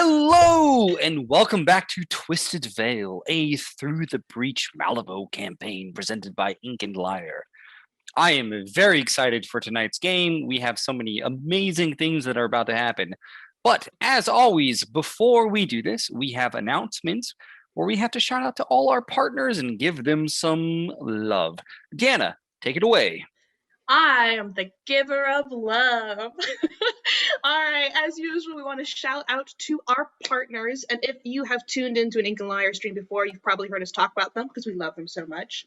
Hello, and welcome back to Twisted Veil, a Through the Breach Malibu campaign presented by Ink and Lyre. I am very excited for tonight's game. We have so many amazing things that are about to happen. But as always, before we do this, we have announcements where we have to shout out to all our partners and give them some love. Deanna, take it away. I am the giver of love. All right, as usual, we want to shout out to our partners. And if you have tuned into an Ink and Lyre stream before, you've probably heard us talk about them because we love them so much.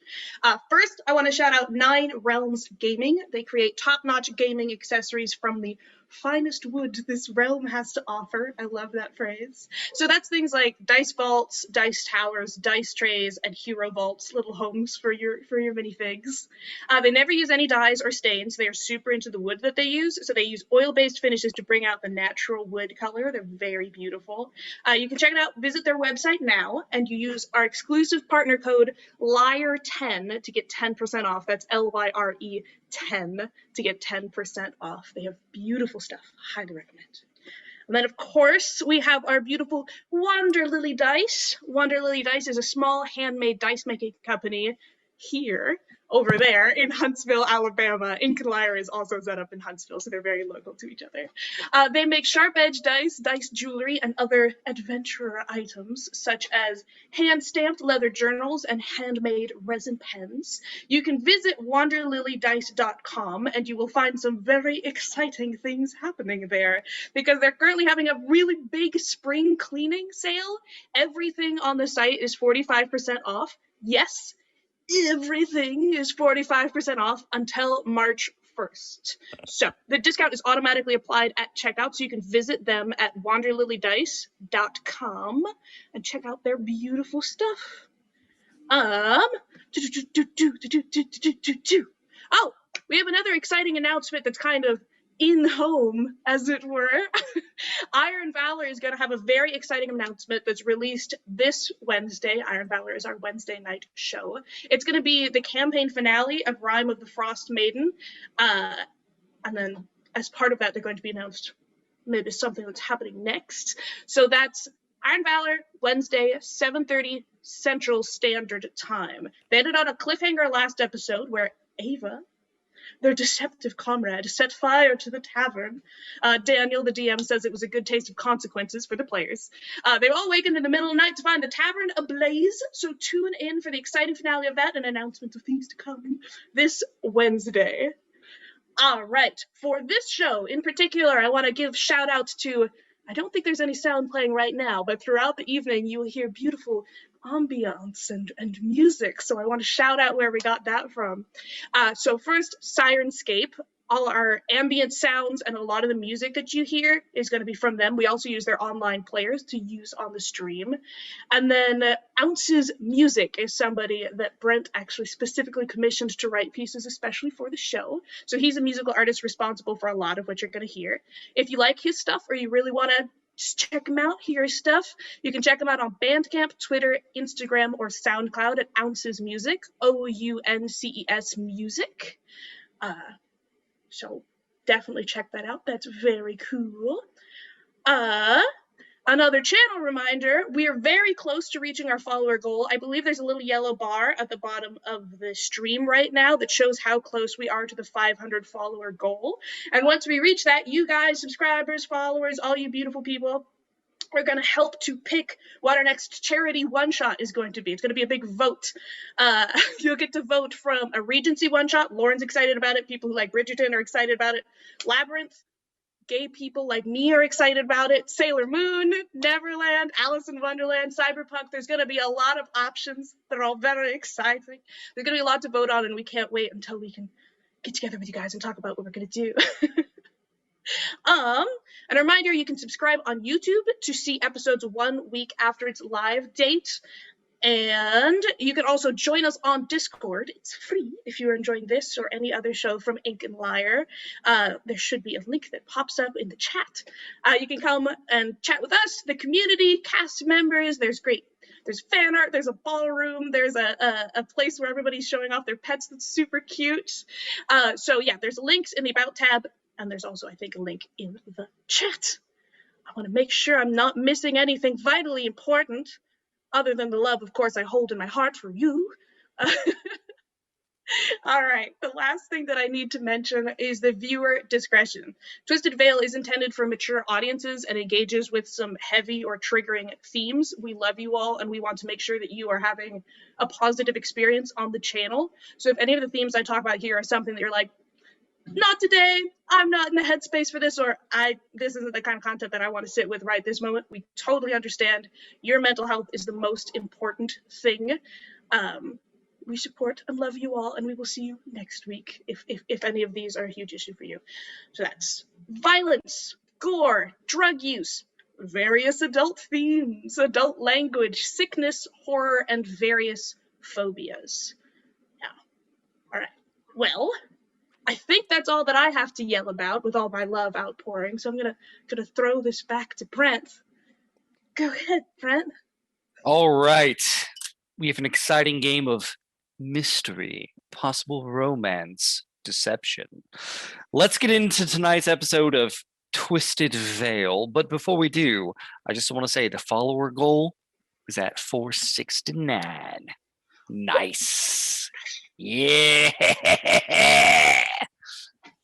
First, I want to shout out 9 Realms Gaming. They create top-notch gaming accessories from the finest wood this realm has to offer. I love that phrase. So that's things like dice vaults, dice towers, dice trays, and hero vaults, little homes for your minifigs. They never use any dyes or stains. They are super into the wood that they use, so they use oil-based finishes to bring out the natural wood color. They're very beautiful. You can check it out. Visit their website now, and you use our exclusive partner code LYRE10 to get 10% off. That's LYRE 10 to get 10% off. They have beautiful stuff. Highly recommend. And then, of course, we have our beautiful WANDERLILY dice. WANDERLILY dice is a small handmade dice making company here, over there in Huntsville, Alabama. Ink and Lyre is also set up in Huntsville, so they're very local to each other. They make sharp edge dice, dice jewelry, and other adventurer items, such as hand-stamped leather journals and handmade resin pens. You can visit wanderlilydice.com, and you will find some very exciting things happening there, because they're currently having a really big spring cleaning sale. Everything on the site is 45% off. Yes, everything is 45% off until March 1st. So the discount is automatically applied at checkout, so you can visit them at wanderlilydice.com and check out their beautiful stuff. Oh, we have another exciting announcement that's kind of in home, as it were. Iron Valor is going to have a very exciting announcement that's released this Wednesday. Iron Valor is our Wednesday night show. It's going to be the campaign finale of Rime of the Frost Maiden. And then as part of that, they're going to be announced maybe something that's happening next. So that's Iron Valor, Wednesday, 7:30 Central Standard Time. They ended on a cliffhanger last episode where Ava, their deceptive comrade, set fire to the tavern. Daniel, the DM, says it was a good taste of consequences for the players. They all awakened in the middle of the night to find the tavern ablaze, so tune in for the exciting finale of that and announcements of things to come this Wednesday. All right, for this show in particular, I want to give shout-outs to, I don't think there's any sound playing right now, but throughout the evening you will hear beautiful ambiance and music, so I want to shout out where we got that from. So first, Sirenscape. All our ambient sounds and a lot of the music that you hear is going to be from them. We also use their online players to use on the stream. And then Ounce's Music is somebody that Brent actually specifically commissioned to write pieces especially for the show. So he's a musical artist responsible for a lot of what you're going to hear. If you like his stuff or you really want to just check him out, hear his stuff, you can check him out on Bandcamp, Twitter, Instagram, or SoundCloud at Ounce's Music, OUNCES Music. So definitely check that out. That's very cool. Another channel reminder, we are very close to reaching our follower goal. I believe there's a little yellow bar at the bottom of the stream right now that shows how close we are to the 500 follower goal. And once we reach that, you guys, subscribers, followers, all you beautiful people, are going to help to pick what our next charity one-shot is going to be. It's going to be a big vote. You'll get to vote from a Regency one-shot. Lauren's excited about it. People who like Bridgerton are excited about it. Labyrinth. Gay people like me are excited about it. Sailor Moon, Neverland, Alice in Wonderland, Cyberpunk. There's going to be a lot of options that are all very exciting. There's going to be a lot to vote on, and we can't wait until we can get together with you guys and talk about what we're going to do. And a reminder, you can subscribe on YouTube to see episodes 1 week after its live date. And you can also join us on Discord. It's free if you're enjoying this or any other show from Ink and Lyre. There should be a link that pops up in the chat. You can come and chat with us, the community, cast members. There's fan art, there's a ballroom, there's a place where everybody's showing off their pets that's super cute. So yeah, there's links in the About tab, and there's also, I think, a link in the chat. I want to make sure I'm not missing anything vitally important, other than the love, of course, I hold in my heart for you. All right, the last thing that I need to mention is the viewer discretion. Twisted Veil is intended for mature audiences and engages with some heavy or triggering themes. We love you all, and we want to make sure that you are having a positive experience on the channel. So if any of the themes I talk about here are something that you're like, not today, I'm not in the headspace for this, or this isn't the kind of content that I want to sit with right this moment, we totally understand. Your mental health is the most important thing. We support and love you all, and we will see you next week if any of these are a huge issue for you. So that's violence, gore, drug use, various adult themes, adult language, sickness, horror, and various phobias. Yeah. All right. Well, I think that's all that I have to yell about with all my love outpouring. So I'm gonna throw this back to Brent. Go ahead, Brent. All right. We have an exciting game of mystery, possible romance, deception. Let's get into tonight's episode of Twisted Veil. But before we do, I just want to say the follower goal is at 469. Nice. Yeah.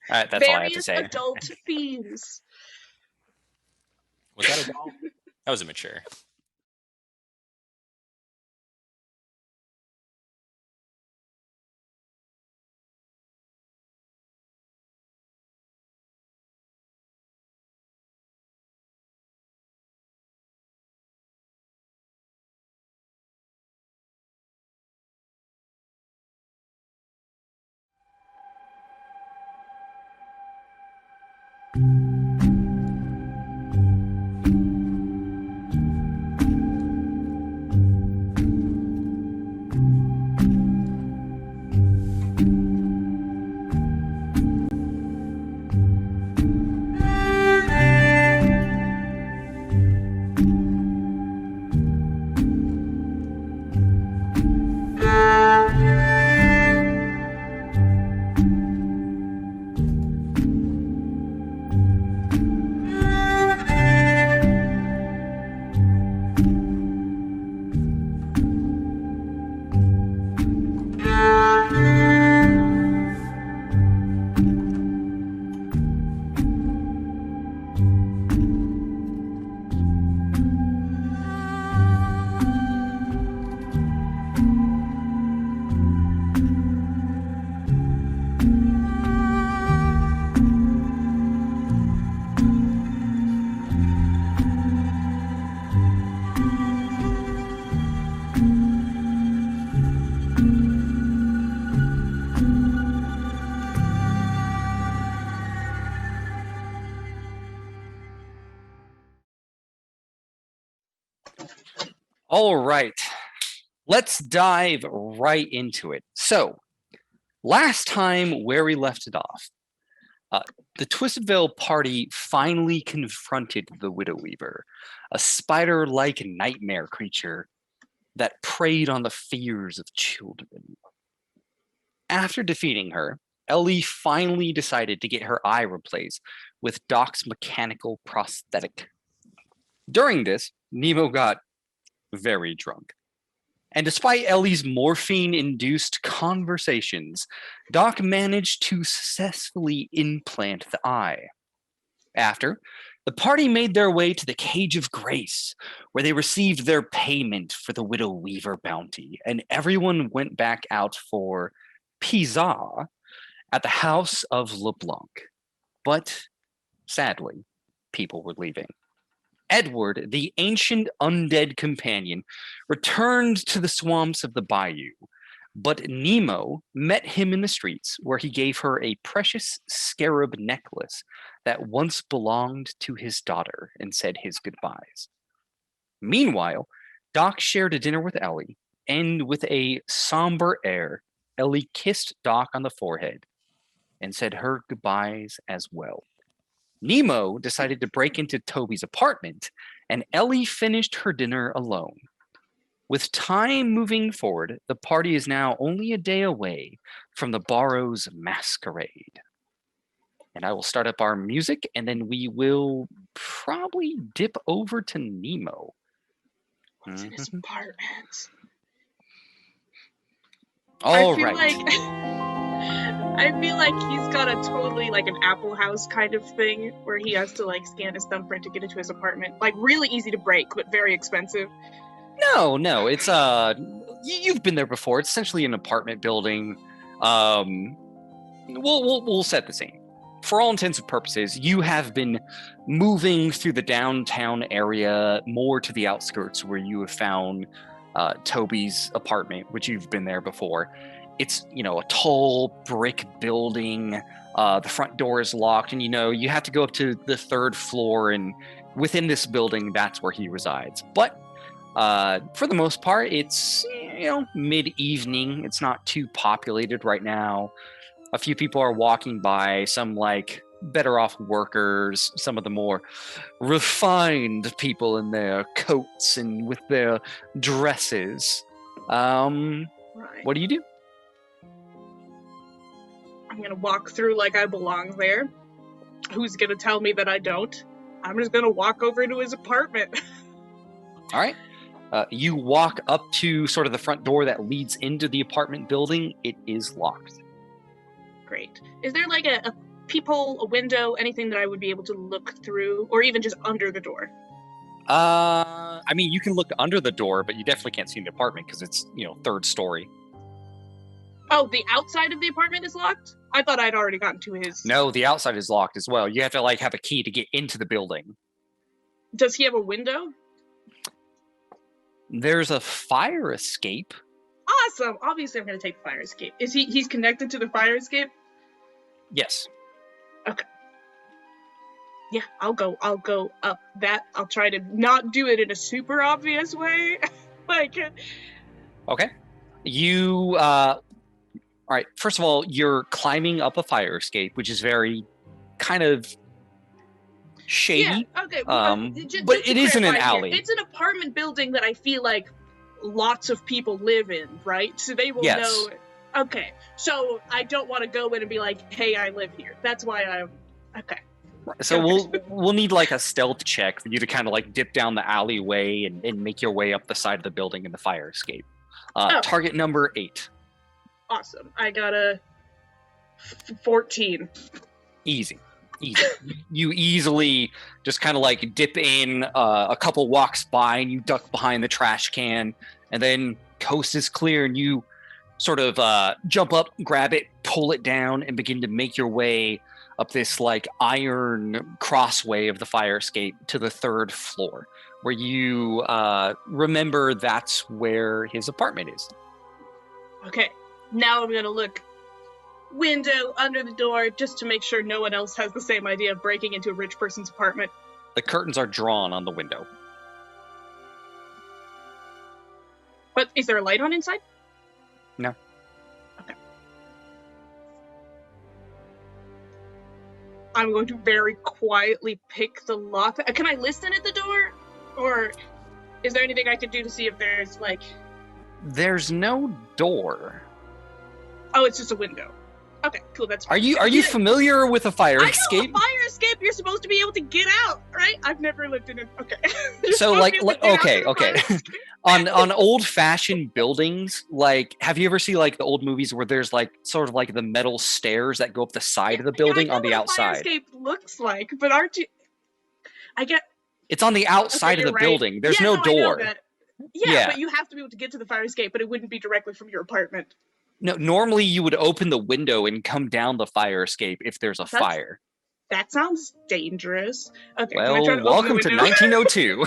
All right, that's all I have to say. Various adult themes. Was that a doll? That was immature. All right, let's dive right into it. So, last time where we left it off, the Twisted Veil party finally confronted the Widow Weaver, a spider-like nightmare creature that preyed on the fears of children. After defeating her, Ellie finally decided to get her eye replaced with Doc's mechanical prosthetic. During this, Nemo got very drunk. And despite Ellie's morphine-induced conversations, Doc managed to successfully implant the eye. After, the party made their way to the Cage of Grace, where they received their payment for the Widow Weaver bounty, and everyone went back out for pizza at the house of LeBlanc. But, sadly, people were leaving. Edward, the ancient undead companion, returned to the swamps of the bayou, but Nemo met him in the streets, where he gave her a precious scarab necklace that once belonged to his daughter and said his goodbyes. Meanwhile, Doc shared a dinner with Ellie, and with a somber air, Ellie kissed Doc on the forehead and said her goodbyes as well. Nemo decided to break into Toby's apartment, and Ellie finished her dinner alone. With time moving forward, the party is now only a day away from the Barrow's masquerade. And I will start up our music, and then we will probably dip over to Nemo. What's in his apartment? All I feel right. like I feel like he's got a totally like an Apple House kind of thing where he has to like scan his thumbprint to get into his apartment. Like really easy to break, but very expensive. No, it's you've been there before. It's essentially an apartment building. We'll set the scene. For all intents and purposes, you have been moving through the downtown area more to the outskirts where you have found Toby's apartment, which you've been there before. It's, a tall brick building. The front door is locked, and you have to go up to the third floor, and within this building, that's where he resides. But for the most part, it's, mid-evening. It's not too populated right now. A few people are walking by, some like better off workers, some of the more refined people in their coats and with their dresses. Right. What do you do? I'm gonna walk through like I belong there. Who's gonna tell me that I don't? I'm just gonna walk over to his apartment. All right. You walk up to sort of the front door that leads into the apartment building. It is locked. Great. Is there like a peephole, a window, anything that I would be able to look through, or even just under the door? I mean, you can look under the door, but you definitely can't see the apartment because it's, third story. Oh, the outside of the apartment is locked? I thought I'd already gotten to his. No, the outside is locked as well. You have to have a key to get into the building. Does he have a window? There's a fire escape. Awesome. Obviously, I'm going to take the fire escape. He's connected to the fire escape? Yes. Okay. Yeah, I'll go up that. I'll try to not do it in a super obvious way. Okay. You, all right. First of all, you're climbing up a fire escape, which is very kind of shady. Yeah, okay. But it isn't an alley. It's an apartment building that I feel like lots of people live in, right? So they will know. Okay, so I don't want to go in and be like, "Hey, I live here." That's why I'm okay. So we'll need like a stealth check for you to kind of dip down the alleyway and make your way up the side of the building in the fire escape. Target number 8. Awesome. I got a 14. Easy. You easily just kind of dip in. A couple walks by and you duck behind the trash can, and then coast is clear and you sort of jump up, grab it, pull it down, and begin to make your way up this iron crossway of the fire escape to the third floor, where you remember that's where his apartment is. Okay, now I'm gonna look window under the door just to make sure no one else has the same idea of breaking into a rich person's apartment. The curtains are drawn on the window. But is there a light on inside? No. Okay. I'm going to very quietly pick the lock. Can I listen at the door? Or is there anything I could do to see if there's There's no door. Oh, it's just a window. Okay, cool. That's fine. Are you familiar with a fire escape? I know, a fire escape. You're supposed to be able to get out, right? I've never lived in it. Okay. So okay. On old-fashioned buildings, have you ever seen the old movies where there's sort of the metal stairs that go up the side of the building on the outside? Fire escape looks like, but aren't you? It's on the outside of the building. There's no door. Yeah, but you have to be able to get to the fire escape, but it wouldn't be directly from your apartment. No, normally you would open the window and come down the fire escape if there's a fire. That sounds dangerous. Okay. Well, welcome to 1902.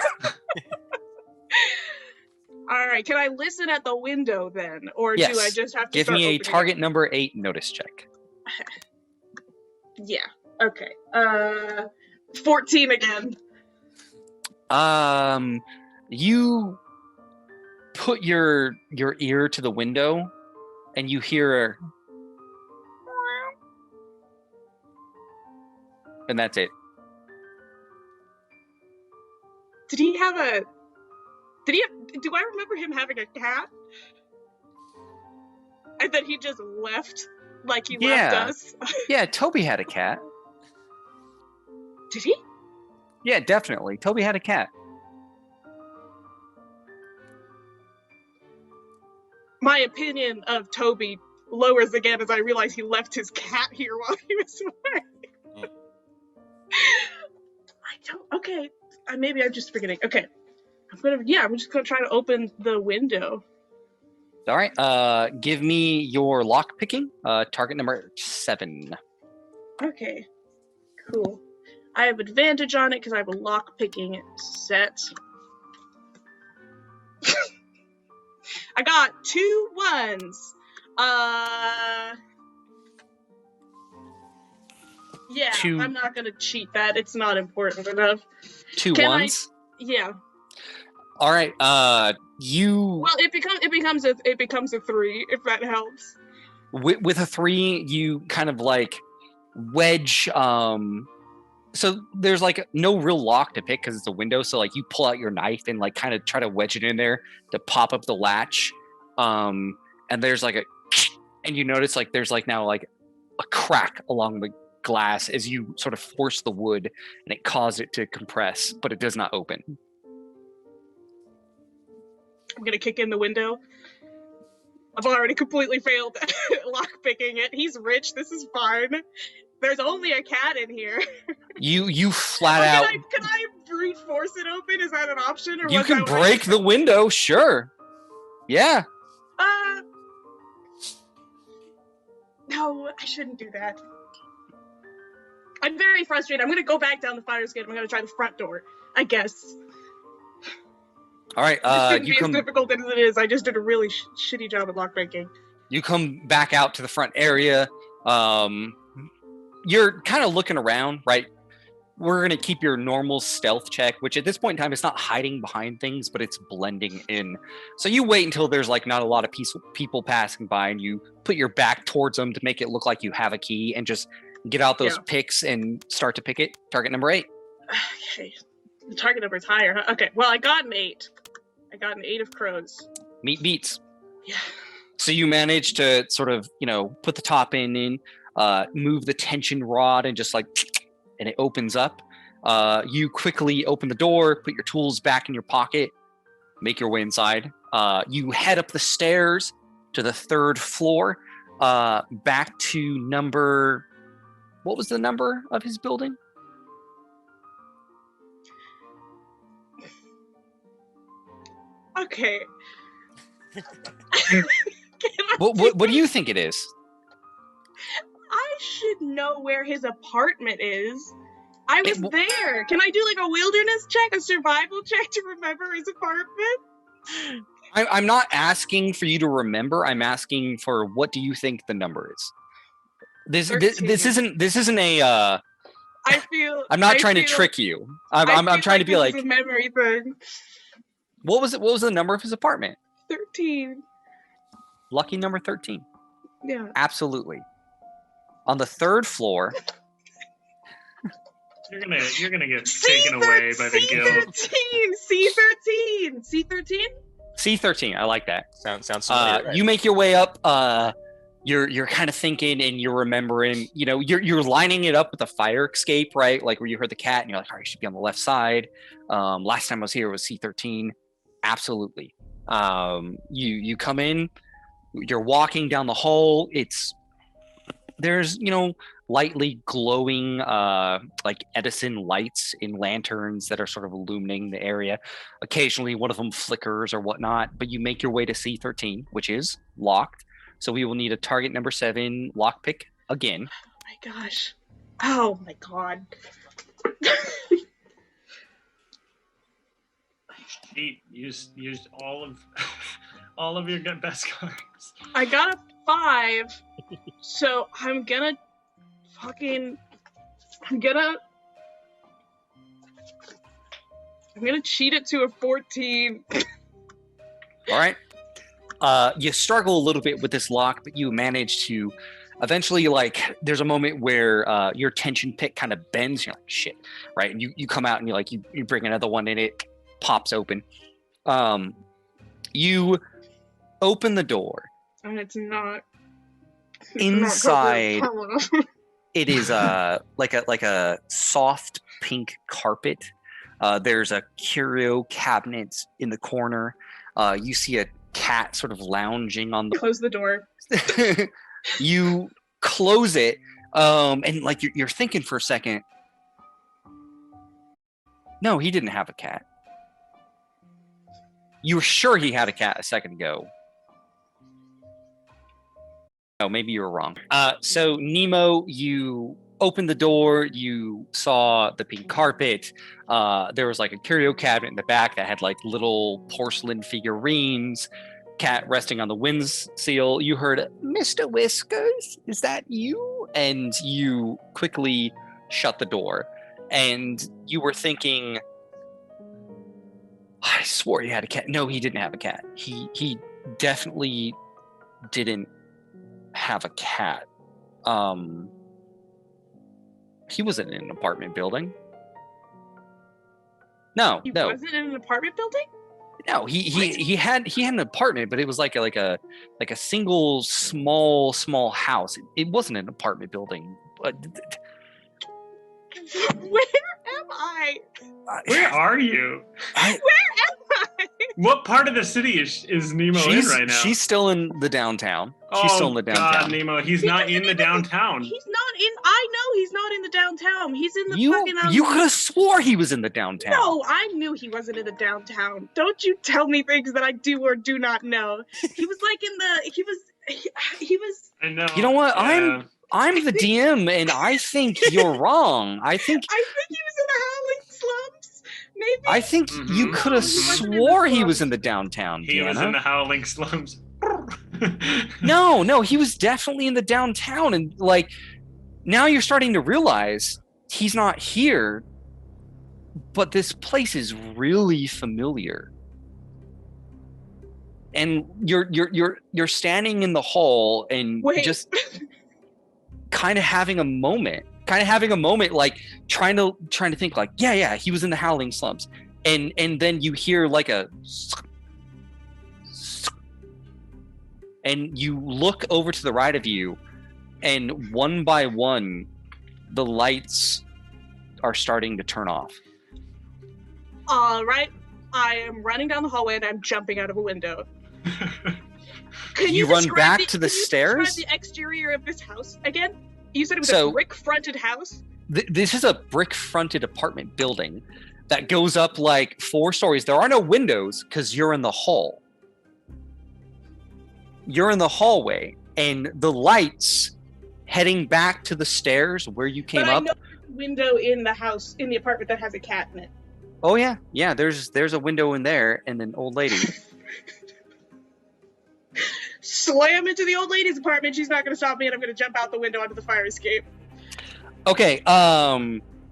All right. Can I listen at the window then, or yes. do I just have to give me a target number 8 notice check? Yeah. Okay. 14 again. You put your ear to the window. And you hear, and that's it. Do I remember him having a cat? And then he just left, he left us? Yeah, Toby had a cat. Did he? Yeah, definitely. Toby had a cat. My opinion of Toby lowers again as I realize he left his cat here while he was away. I don't. Okay, maybe I'm just forgetting. Okay, I'm just gonna try to open the window. All right. Give me your lock picking. Target number 7. Okay, cool. I have advantage on it because I have a lock picking set. I got 2 1s. Yeah, I'm not gonna cheat that. It's not important enough. 2 1s? Yeah. All right. You. Well, it becomes a 3 if that helps. With a 3, you kind of like wedge. So there's like no real lock to pick because it's a window. So like you pull out your knife and like kind of try to wedge it in there to pop up the latch. And there's like and you notice like there's like now like a crack along the glass as you sort of force the wood and it caused it to compress, but it does not open. I'm gonna kick in the window. I've already completely failed lock picking it. He's rich. This is fine. There's only a cat in here. You flat out. Can I brute force it open? Is that an option? Or you can break the window, sure. Yeah. No, I shouldn't do that. I'm very frustrated. I'm gonna go back down the fire escape. I'm gonna try the front door, I guess. All right. You come. As difficult as it is, I just did a really shitty job at lockpicking. You come back out to the front area. You're kind of looking around, right? We're going to keep your normal stealth check, which at this point in time, it's not hiding behind things, but it's blending in. So you wait until there's like not a lot of people passing by and you put your back towards them to make it look like you have a key and just get out those picks and start to pick it. Target number 8. Okay. The target number is higher, huh? Okay. Well, I got an 8. I got an 8 of crows. Meat beats. Yeah. So you manage to sort of, put the top in, move the tension rod and just like, and it opens up. You quickly open the door, put your tools back in your pocket, make your way inside. You head up the stairs to the 3rd floor, back to number, what was the number of his building? Okay. What do you think it is? I should know where his apartment is. I was there. Can I do like a wilderness check, a survival check to remember his apartment? I'm not asking for you to remember. I'm asking for what do you think the number is? This isn't a. I'm not trying to trick you. I'm trying to be like a memory thing. What was it? What was the number of his apartment? 13. Lucky number 13. Yeah. Absolutely. On the 3rd floor. You're gonna get taken away by the guild. C13. C13. I like that. Sounds familiar, right? You make your way up. You're kind of thinking and you're remembering. You're lining it up with the fire escape, right? Like where you heard the cat, and you're like, all right, you should be on the left side. Last time I was here was C13. Absolutely. You come in. You're walking down the hall. There's lightly glowing like Edison lights in lanterns that are sort of illuminating the area. Occasionally one of them flickers or whatnot, but you make your way to C13, which is locked. So we will need a target number 7 lockpick again. Oh my gosh. Oh my god. Cheat. Used all of your best cards. I got a 5, so I'm gonna cheat it to a 14. All right. You struggle a little bit with this lock, but you manage to eventually, like, there's a moment where your tension pick kind of bends. You're like, shit, right? And you come out and you bring another one and it pops open. You open the door. And it's not Inside. It is like a soft pink carpet. There's a curio cabinet in the corner. You see a cat sort of lounging on the. Close the door. You close it, and like you're thinking for a second. No, he didn't have a cat. You were sure he had a cat a second ago. Oh, maybe you were wrong. So Nemo, you opened the door, you saw the pink carpet. There was like a curio cabinet in the back that had like little porcelain figurines, cat resting on the windowsill. You heard, "Mr. Whiskers, is that you?" And you quickly shut the door. And you were thinking, I swore he had a cat. No, he didn't have a cat. He definitely didn't have a cat. He wasn't in an apartment building. No, He no, wasn't in an apartment building? no. He had an apartment, but it was like a single small house. It wasn't an apartment building. But Where am I? Where are you? Where am I? What part of the city is Nemo in right now? She's still in the downtown. She's Oh, still in the downtown. God, Nemo, he's not in the downtown. He's not in. I know he's not in the downtown. He's in the fucking. You could have swore he was in the downtown. No, I knew he wasn't in the downtown. Don't you tell me things that I do or do not know. He was like in the. He was. I know. You know what? Yeah. I'm the DM, and I think you're wrong. I think he was in the howling slums. Maybe. I think you could have He wasn't in the swore he slums. was in the downtown. He was Deanna. in the howling slums. No, he was definitely in the downtown, and like now you're starting to realize he's not here, but this place is really familiar. And you're standing in the hall and Wait. just kind of having a moment, like trying to think like, yeah, he was in the howling slums. And then you hear like a, and you look over to the right of you, and one by one, the lights are starting to turn off. All right. I am running down the hallway and I'm jumping out of a window. Can You run describe back to the can you stairs? describe the exterior of this house again? You said it was So- a brick-fronted house. This is a brick-fronted apartment building that goes up like 4 stories. There are no windows because you're in the hall. You're in the hallway, and the lights heading back to the stairs where you came but up. I know there's a window in the house, in the apartment that has a cat in it. Oh yeah. There's a window in there, and an old lady. Slam into the old lady's apartment. She's not going to stop me, and I'm going to jump out the window onto the fire escape. Okay,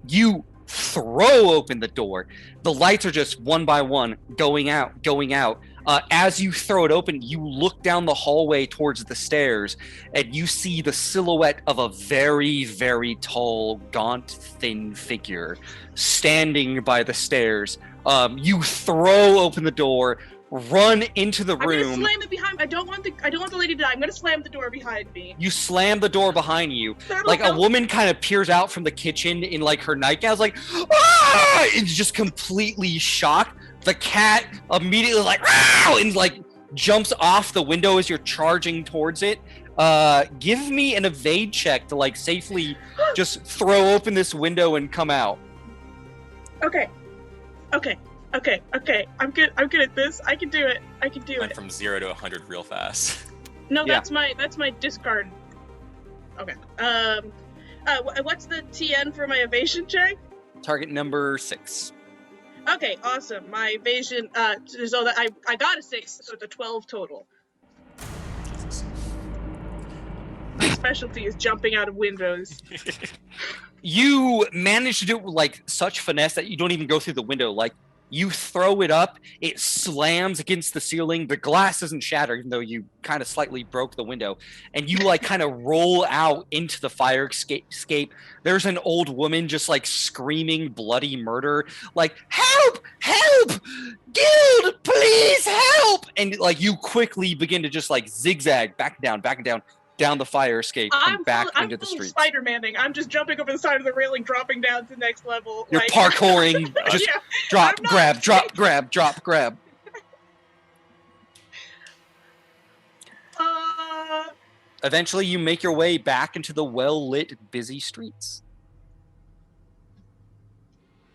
you throw open the door. The lights are just one by one going out. As you throw it open, you look down the hallway towards the stairs, and you see the silhouette of a very, very tall, gaunt, thin figure standing by the stairs. You throw open the door, run into the I'm going room. to slam it behind. I don't want the lady to die. I'm going to slam the door behind me. You slam the door behind you. That'll Like a help. woman kind of peers out from the kitchen in like her nightgown. It's like, ah! It's just completely shocked. The cat immediately like, ah! And like jumps off the window as you're charging towards it. Give me an evade check to like safely just throw open this window and come out. Okay. I'm good at this. I can do it. Went from 0 to 100 real fast. No, Yeah. that's my discard. Okay. What's the TN for my evasion check? Target number 6. Okay, awesome. My evasion, so that I got a 6, so it's a 12 total. Jesus. My specialty is jumping out of windows. You manage to do it with like such finesse that you don't even go through the window. Like you throw it up, it slams against the ceiling. The glass doesn't shatter, even though you kind of slightly broke the window. And you like kind of roll out into the fire escape. There's an old woman just like screaming bloody murder, like help, guild, please help. And like you quickly begin to just like zigzag back and down. down the fire escape and back I'm into the full streets. Spider-Manning. I'm just jumping over the side of the railing, dropping down to the next level. You're like, parkouring, just yeah, drop, I'm not grab, drop, sick. grab, drop, grab. Eventually, you make your way back into the well-lit, busy streets.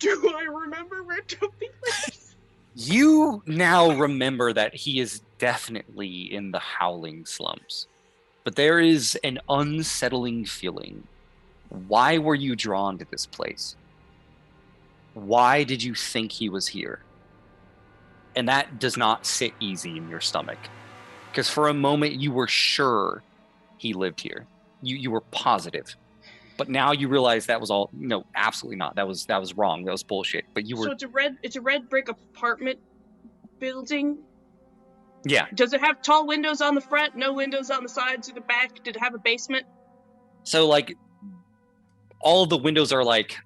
Do I remember where Toby lives? You now remember that he is definitely in the howling slums. But there is an unsettling feeling. Why were you drawn to this place? Why did you think he was here? And that does not sit easy in your stomach. Because for a moment, you were sure he lived here. You were positive. But now you realize that was all, no, absolutely not. That was wrong. That was bullshit. But you were... So it's a red brick apartment building? Yeah. Does it have tall windows on the front, no windows on the sides or the back? Did it have a basement? So, like, all the windows are like...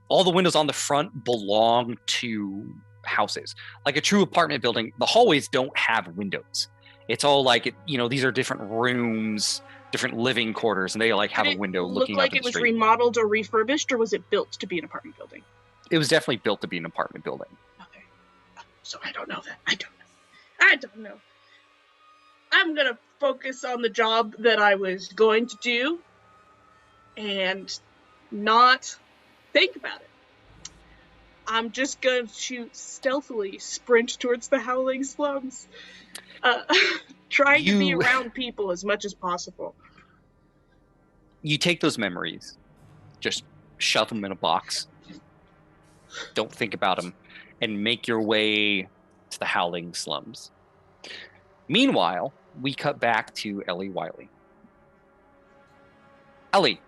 All the windows on the front belong to houses. Like a true apartment building, the hallways don't have windows. It's all like, these are different rooms, different living quarters, and they like have a window looking like up at it the was street. remodeled or refurbished, or was it built to be an apartment building? It was definitely built to be an apartment building. Okay. So I don't know that. I don't know. I'm gonna focus on the job that I was going to do and not think about it. I'm just going to stealthily sprint towards the howling slums, trying to be around people as much as possible. You take those memories, just shove them in a box, don't think about them, and make your way to the howling slums. Meanwhile, we cut back to Ellie Wylie. Ellie,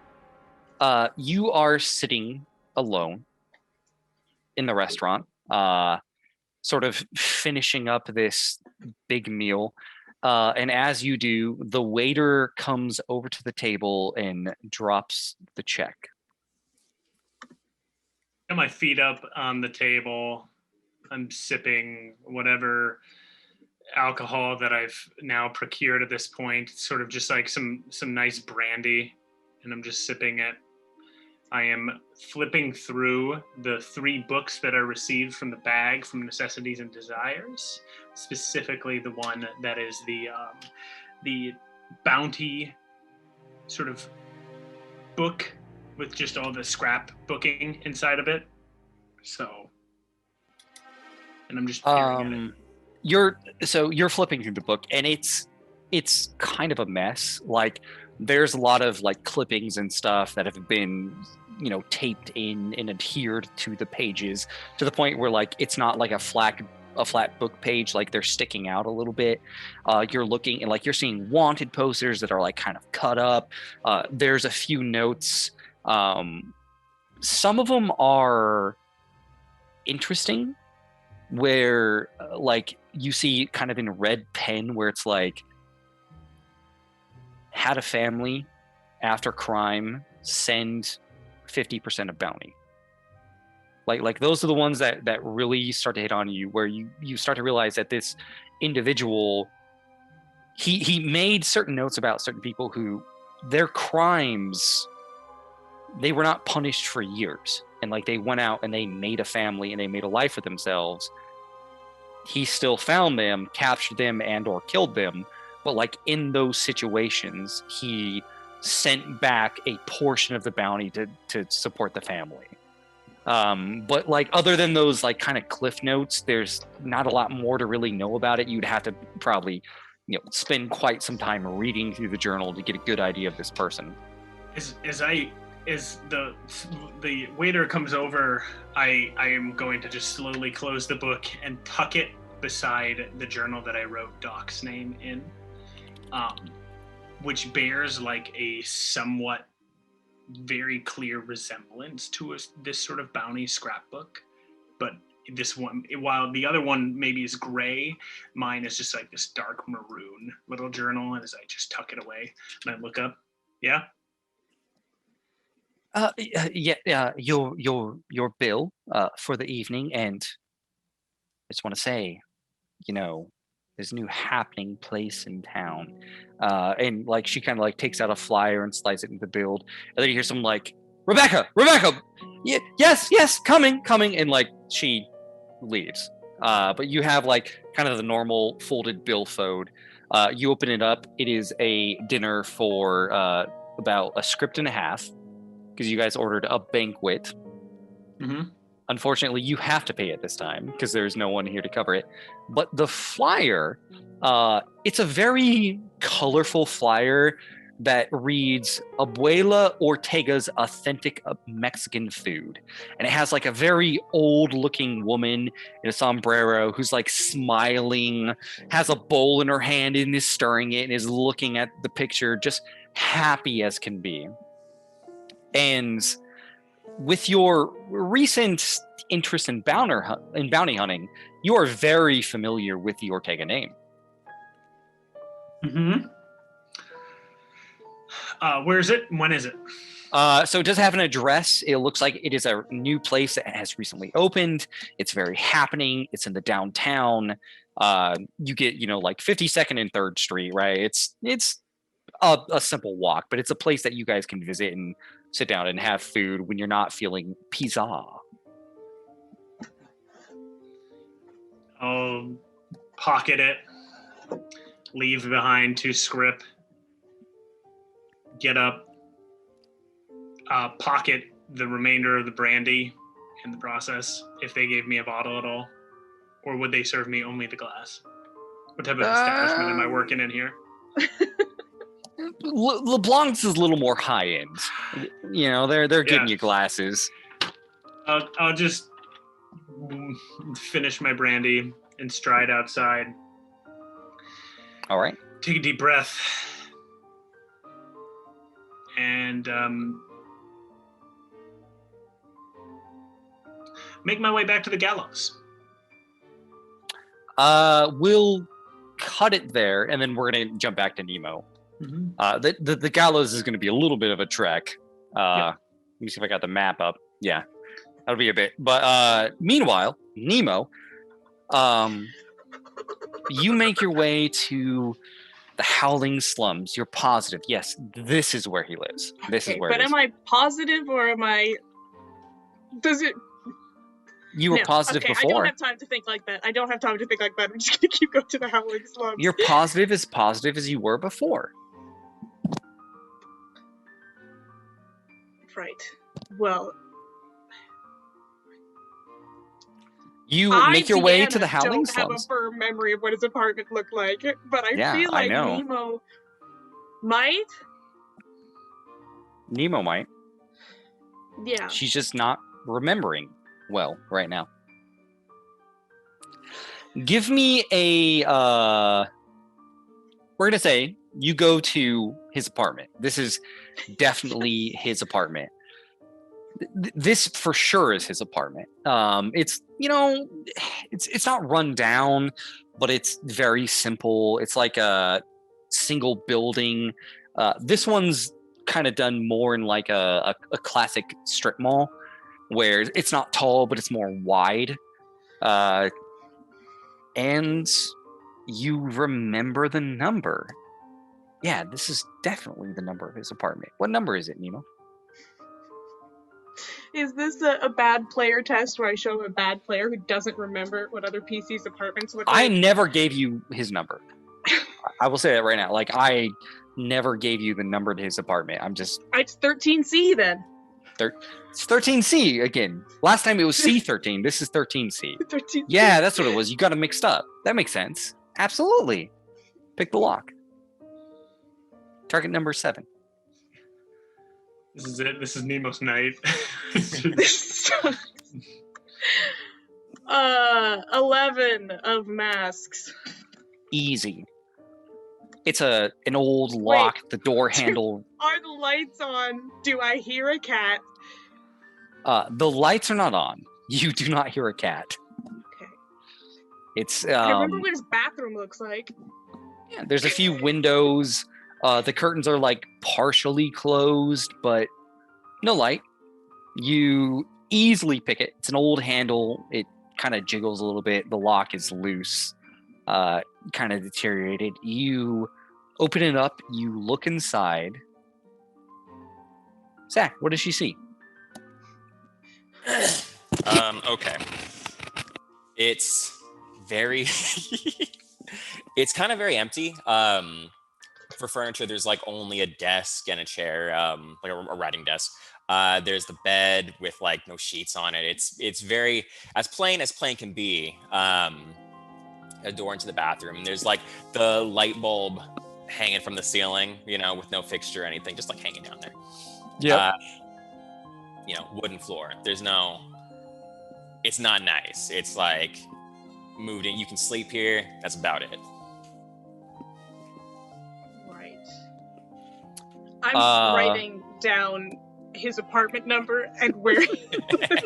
you are sitting alone in the restaurant, sort of finishing up this big meal. And as you do, the waiter comes over to the table and drops the check. Got my feet up on the table. I'm sipping whatever alcohol that I've now procured at this point, sort of just like some nice brandy, and I'm just sipping it. I am flipping through the 3 books that I received from the bag from Necessities and Desires, specifically the one that is the bounty sort of book with just all the scrap booking inside of it. So, and I'm just peering at it. You're flipping through the book, and it's kind of a mess. Like, there's a lot of like clippings and stuff that have been taped in and adhered to the pages to the point where like it's not like a flat book page, like they're sticking out a little bit. You're looking and like you're seeing wanted posters that are like kind of cut up. There's a few notes. Some of them are interesting, where like you see kind of in red pen where it's like, had a family after crime, send 50% of bounty. Like those are the ones that really start to hit on you, where you start to realize that this individual, he made certain notes about certain people who their crimes, they were not punished for years, and like they went out and they made a family and they made a life for themselves. He still found them, captured them, and or killed them, but like in those situations he sent back a portion of the bounty to support the family. But like other than those like kind of cliff notes, there's not a lot more to really know about it. You'd have to probably spend quite some time reading through the journal to get a good idea of this person. As the waiter comes over, I am going to just slowly close the book and tuck it beside the journal that I wrote Doc's name in, which bears like a somewhat very clear resemblance to this sort of bounty scrapbook. But this one, while the other one maybe is gray, mine is just like this dark maroon little journal. And as I just tuck it away and I look up, yeah. Your bill for the evening, and I just want to say, this new happening place in town. And like she kind of like takes out a flyer and slides it into the build. And then you hear someone like, Rebecca, yes, coming. And like she leaves. But you have like kind of the normal folded billfold. You open it up. It is a dinner for about a script and a half because you guys ordered a banquet. Mm-hmm. Unfortunately, you have to pay it this time because there's no one here to cover it. But the flyer, it's a very colorful flyer that reads Abuela Ortega's authentic Mexican food. And it has like a very old looking woman in a sombrero who's like smiling, has a bowl in her hand and is stirring it and is looking at the picture just happy as can be. And with your recent interest in bounty hunting, you are very familiar with the Ortega name. Mm-hmm. Where is it? When is it? So it does have an address. It looks like it is a new place that has recently opened. It's very happening. It's in the downtown. You get, like 52nd and 3rd Street, right? It's a simple walk, but it's a place that you guys can visit and sit down and have food when you're not feeling pizza. I'll pocket it, leave behind 2 script, get up, pocket the remainder of the brandy in the process, if they gave me a bottle at all. Or would they serve me only the glass? What type of establishment am I working in here? LeBlanc's is a little more high end. They're giving you glasses. I'll just finish my brandy and stride outside. All right. Take a deep breath. And make my way back to the gallows. We'll cut it there, and then we're going to jump back to Nemo. Mm-hmm. The gallows is going to be a little bit of a trek. Yep. Let me see if I got the map up. Yeah, that'll be a bit. But meanwhile, Nemo, you make your way to the Howling Slums. You're positive. Yes, this is where he lives. This is where but it is. am I positive or am I... Does it... You were positive okay, before. I don't have time to think like that. I'm just going to keep going to the Howling Slums. You're positive as you were before. Right. Well... You make your way to the Howling Slums. I don't have a firm memory of what his apartment looked like, but I feel like Nemo might. Nemo might. Yeah. She's just not remembering well right now. Give me a... we're going to say you go to his apartment. This is definitely his apartment. This for sure is his apartment. It's it's not run down, but it's very simple. It's like a single building. This one's kind of done more in like a classic strip mall, where it's not tall, but it's more wide. And you remember the number. Yeah, this is definitely the number of his apartment. What number is it, Nemo? Is this a bad player test where I show a bad player who doesn't remember what other PC's apartments look like? I never gave you his number. I will say that right now. Like, I never gave you the number to his apartment. It's 13C then. It's 13C again. Last time it was C13. This is 13C. 13C. Yeah, that's what it was. You got it mixed up. That makes sense. Absolutely. Pick the lock. Target number 7. This is it. This is Nemo's night. 11 of masks. Easy. It's an old lock. The door handle. Are the lights on? Do I hear a cat? The lights are not on. You do not hear a cat. Okay. It's. I remember what his bathroom looks like. Yeah, there's a few windows. The curtains are like partially closed, but no light. You easily pick it. It's an old handle. It kind of jiggles a little bit. The lock is loose. kind of deteriorated. You open it up, you look inside. Zack, what does she see? Okay. It's very it's kind of very empty. For furniture, there's like only a desk and a chair, like a writing desk. There's the bed with like no sheets on it. It's very as plain can be. A door into the bathroom. And there's like the light bulb hanging from the ceiling, with no fixture or anything, just like hanging down there. Yeah. Wooden floor. It's not nice. It's like moved in. You can sleep here. That's about it. Right. I'm writing down his apartment number and where he lives.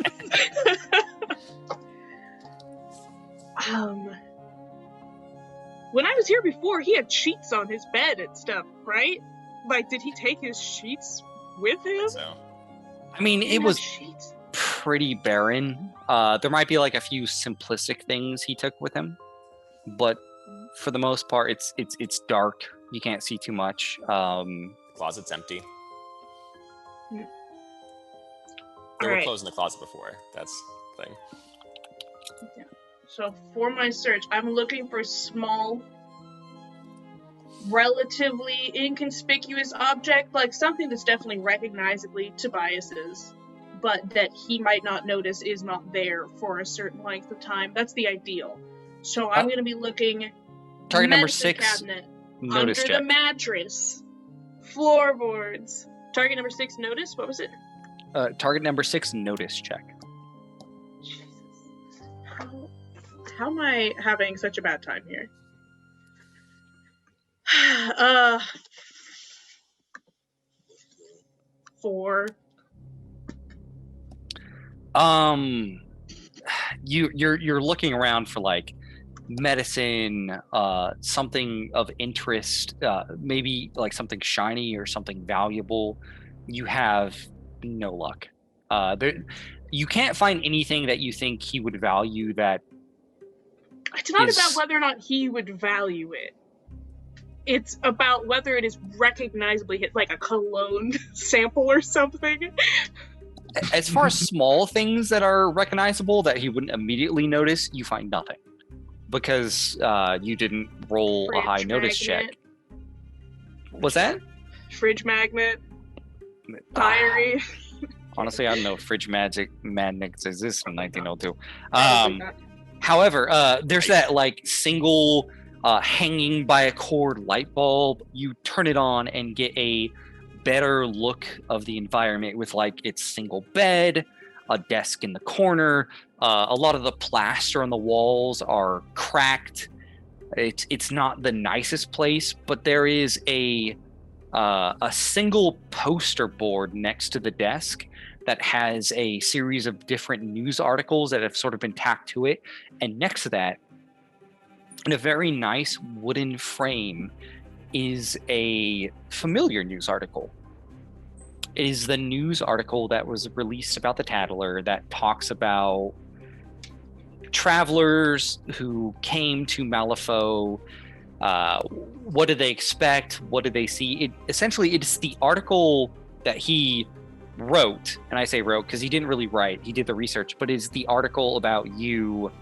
When I was here before, he had sheets on his bed and stuff, right? Like, did he take his sheets with him? So I mean, it was sheets. pretty barren. There might be like a few simplistic things he took with him, but for the most part, it's dark. You can't see too much. the closet's empty. There were clothes in the closet before. That's the thing. Yeah. So for my search, I'm looking for small, relatively inconspicuous object, like something that's definitely recognizably Tobias's, but that he might not notice is not there for a certain length of time. That's the ideal. So I'm going to be looking Target number medicine 6. cabinet, Notice under check. the mattress, floorboards. Target number 6, notice. What was it? Target number 6. Notice check. Jesus. How am I having such a bad time here? 4. You're looking around for like medicine, something of interest, maybe like something shiny or something valuable. You have no luck. You can't find anything that you think he would value that. It's not about whether or not he would value it. It's about whether it is recognizably hit, like a cologne sample or something. As far as small things that are recognizable that he wouldn't immediately notice, you find nothing. Because you didn't roll a high notice check. What's that? Fridge magnet. Diary. Honestly, I don't know if fridge magnets exist in 1902. However, there's that like single hanging by a cord light bulb. You turn it on and get a better look of the environment with like its single bed, a desk in the corner. A lot of the plaster on the walls are cracked. It's not the nicest place, but there is a single poster board next to the desk that has a series of different news articles that have sort of been tacked to it. And next to that, in a very nice wooden frame, is a familiar news article. It is the news article that was released about the tailor that talks about travelers who came to Malifaux. What did they expect? What did they see? Essentially, it's the article that he wrote, and I say wrote because he didn't really write. He did the research, but it's the article about you,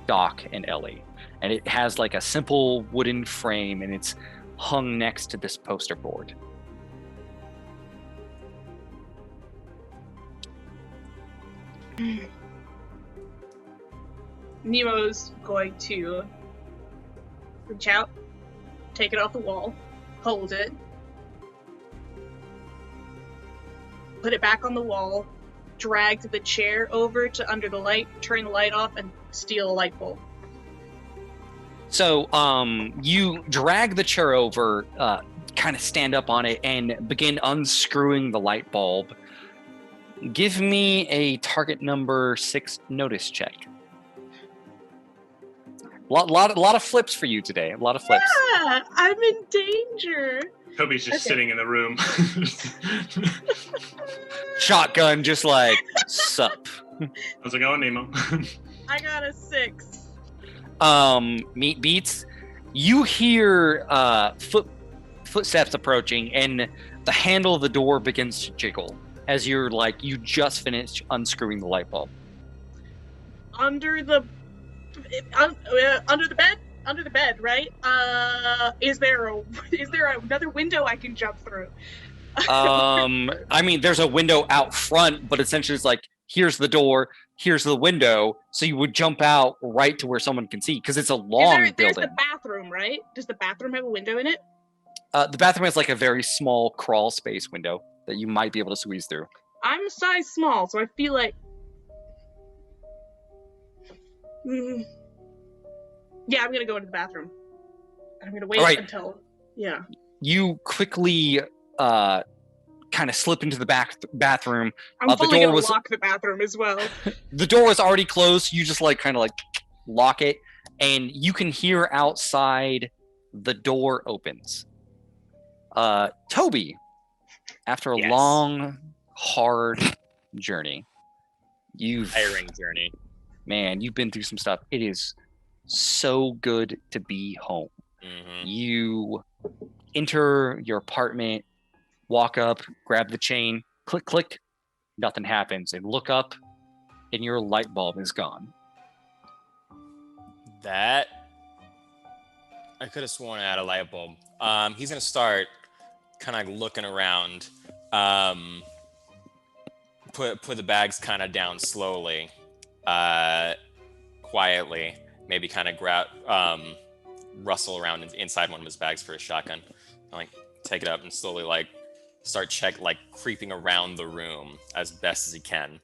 Doc, and Ellie. And it has like a simple wooden frame, and it's hung next to this poster board. Nemo's going to reach out, take it off the wall, hold it, put it back on the wall, drag the chair over to under the light, turn the light off, and steal a light bulb. So you drag the chair over, kind of stand up on it, and begin unscrewing the light bulb. Give me a target number 6 notice check. Lot of flips for you today. A lot of flips. Yeah, I'm in danger. Toby's just sitting in the room. Shotgun, just like, sup. How's it going, Nemo? I got a 6. Meat beats. You hear footsteps approaching, and the handle of the door begins to jiggle as you just finished unscrewing the light bulb. Under the bed, right? Is there another window I can jump through? I mean, there's a window out front, but essentially it's like, here's the door, here's the window, so you would jump out right to where someone can see, because it's a long building. There's the bathroom, right? Does the bathroom have a window in it? The bathroom has like a very small crawl space window that you might be able to squeeze through. I'm a size small, so I feel like... Yeah, I'm gonna go into the bathroom. I'm gonna wait until... Yeah. You quickly kind of slip into the bathroom. I'm fully gonna lock the bathroom as well. The door was already closed. You just kind of lock it, and you can hear outside the door opens. Toby, after a long, hard journey, tiring journey. Man, you've been through some stuff. It is so good to be home. Mm-hmm. You enter your apartment, walk up, grab the chain, click, click, nothing happens, and look up, and your light bulb is gone. That I could have sworn I had a light bulb. He's gonna start kind of looking around, put the bags kind of down slowly, quietly, maybe kind of grab, rustle around inside one of his bags for a shotgun, take it up and slowly start creeping around the room as best as he can,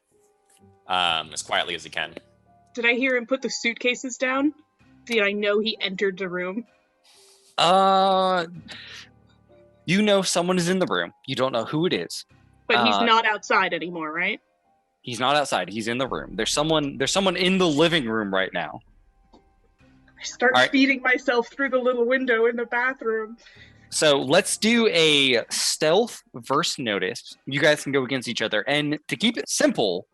as quietly as he can. Did I hear him put the suitcases down? Did I know he entered the room? You know someone is in the room. You don't know who it is. But he's not outside anymore, right? He's not outside. He's in the room. There's someone in the living room right now. I start feeding myself through the little window in the bathroom. So let's do a stealth versus notice. You guys can go against each other. And to keep it simple,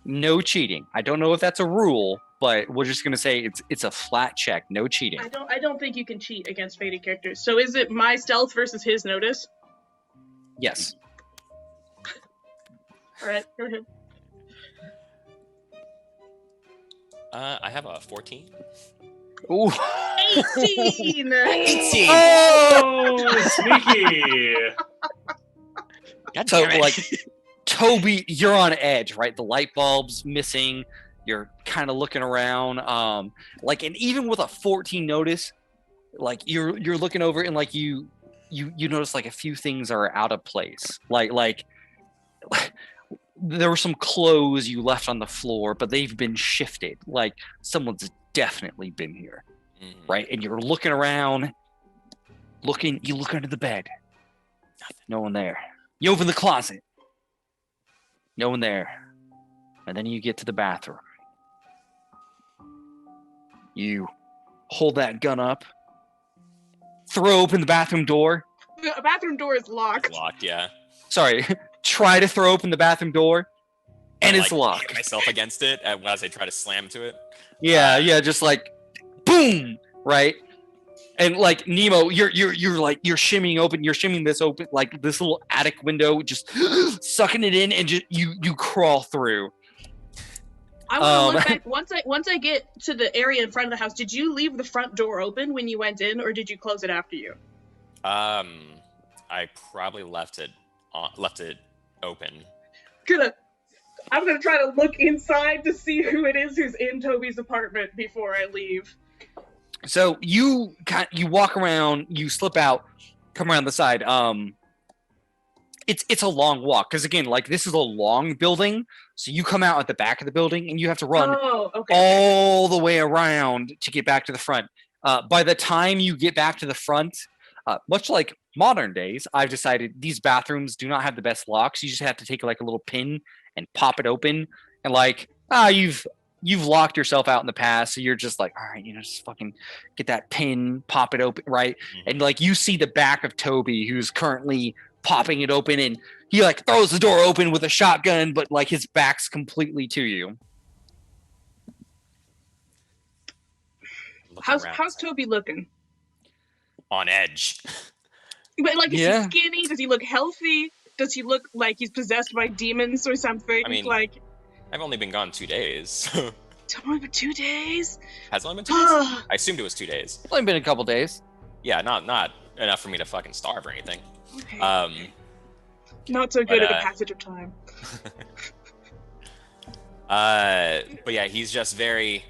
no cheating. I don't know if that's a rule, but we're just going to say it's a flat check. No cheating. I don't think you can cheat against fated characters. So is it my stealth versus his notice? Yes. All right, go ahead. I have a 14. Ooh. 18! 18! Oh, sneaky! God So, damn it. Toby, you're on edge, right? The light bulb's missing. You're kind of looking around. And even with a 14 notice, you're looking over and you notice a few things are out of place. Like there were some clothes you left on the floor, but they've been shifted. Someone's definitely been here, right? And you're looking around, you look under the bed. Nothing. No one there. You open the closet. No one there. And then you get to the bathroom. You hold that gun up, throw open the bathroom door. The bathroom door is locked. Locked, yeah. Sorry. Try to throw open the bathroom door, and it's locked. Hit myself against it as I try to slam to it. Yeah, just boom, right? And Nemo, you're shimmying open. You're shimmying this open, this little attic window, just sucking it in, and just you crawl through. I want to look back once I get to the area in front of the house. Did you leave the front door open when you went in, or did you close it after you? I probably left it open. I'm gonna try to look inside to see who it is who's in Toby's apartment before I leave. So you walk around, you slip out, come around the side. It's a long walk because again, this is a long building, so you come out at the back of the building and you have to run all the way around to get back to the front. By the time you get back to the front, much like modern days, I've decided these bathrooms do not have the best locks. You just have to take a little pin and pop it open, and you've locked yourself out in the past, so you're just all right, just fucking get that pin, pop it open, right? Mm-hmm. And you see the back of Toby, who's currently popping it open, and he throws the door open with a shotgun, but his back's completely to you. looking around, How's Toby looking? on edge. But like, is Yeah. he skinny? Does he look healthy? Does he look like he's possessed by demons or something? I mean, like, I've only been gone 2 days. So. it's only been 2 days. Has it only been 2 days? I assumed it was 2 days. Only been a couple days. Yeah, not enough for me to fucking starve or anything. Okay. Not so good but, at the passage of time. But yeah, he's just very,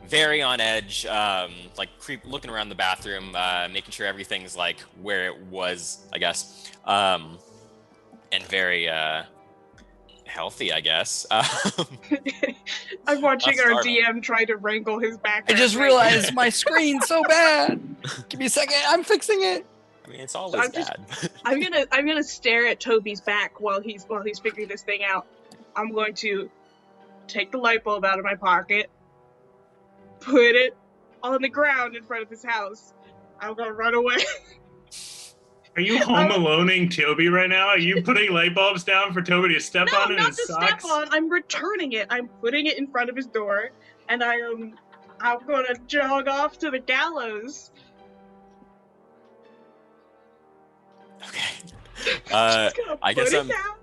very on edge. Like looking around the bathroom, making sure everything's like where it was, I guess. And very healthy, I guess. I'm watching Not our starving. DM try to wrangle his back. I just realized my screen's so bad. Give me a second. I'm fixing it. I mean, it's always I'm just- bad. I'm gonna stare at Toby's back while he's figuring this thing out. I'm going to take the light bulb out of my pocket, put it on the ground in front of his house. I'm gonna run away. Are you home aloneing Toby right now? Are you putting light bulbs down for Toby to step on No, in not his to socks? step on. I'm returning it. I'm putting it in front of his door, and I'm gonna jog off to the gallows. Okay. Just gonna I guess put it I'm down.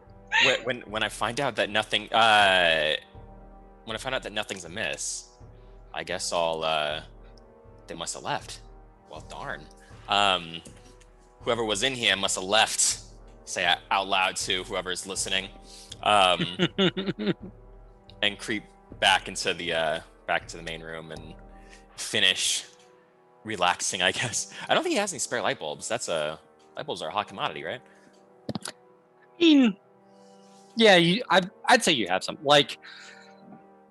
when I find out that nothing when I find out that nothing's amiss, I guess I'll they must have left. Well, darn. Whoever was in here must have left. Say out loud to whoever's listening, and creep back into the main room and finish relaxing. I guess I don't think he has any spare light bulbs. Light bulbs are a hot commodity, right? I mean, yeah, I'd say you have some. Like,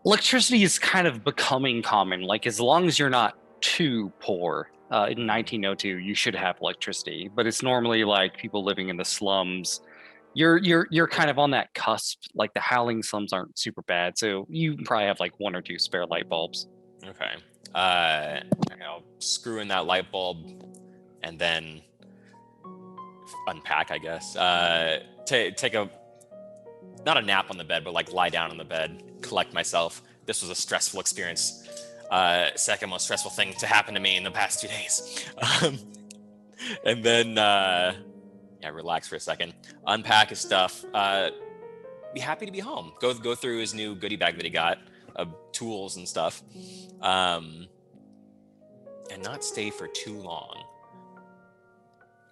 electricity is kind of becoming common. Like, as long as you're not too poor, in 1902, you should have electricity. But it's normally like people living in the slums. You're kind of on that cusp. Like, the howling slums aren't super bad, so you probably have like 1 or 2 spare light bulbs. Okay. I'll screw in that light bulb and then unpack, I guess. Take a not a nap on the bed, but like lie down on the bed, collect myself. This was a stressful experience. Second most stressful thing to happen to me in the past 2 days. And then relax for a second, unpack his stuff, be happy to be home. Go through his new goodie bag that he got of tools and stuff, and not stay for too long.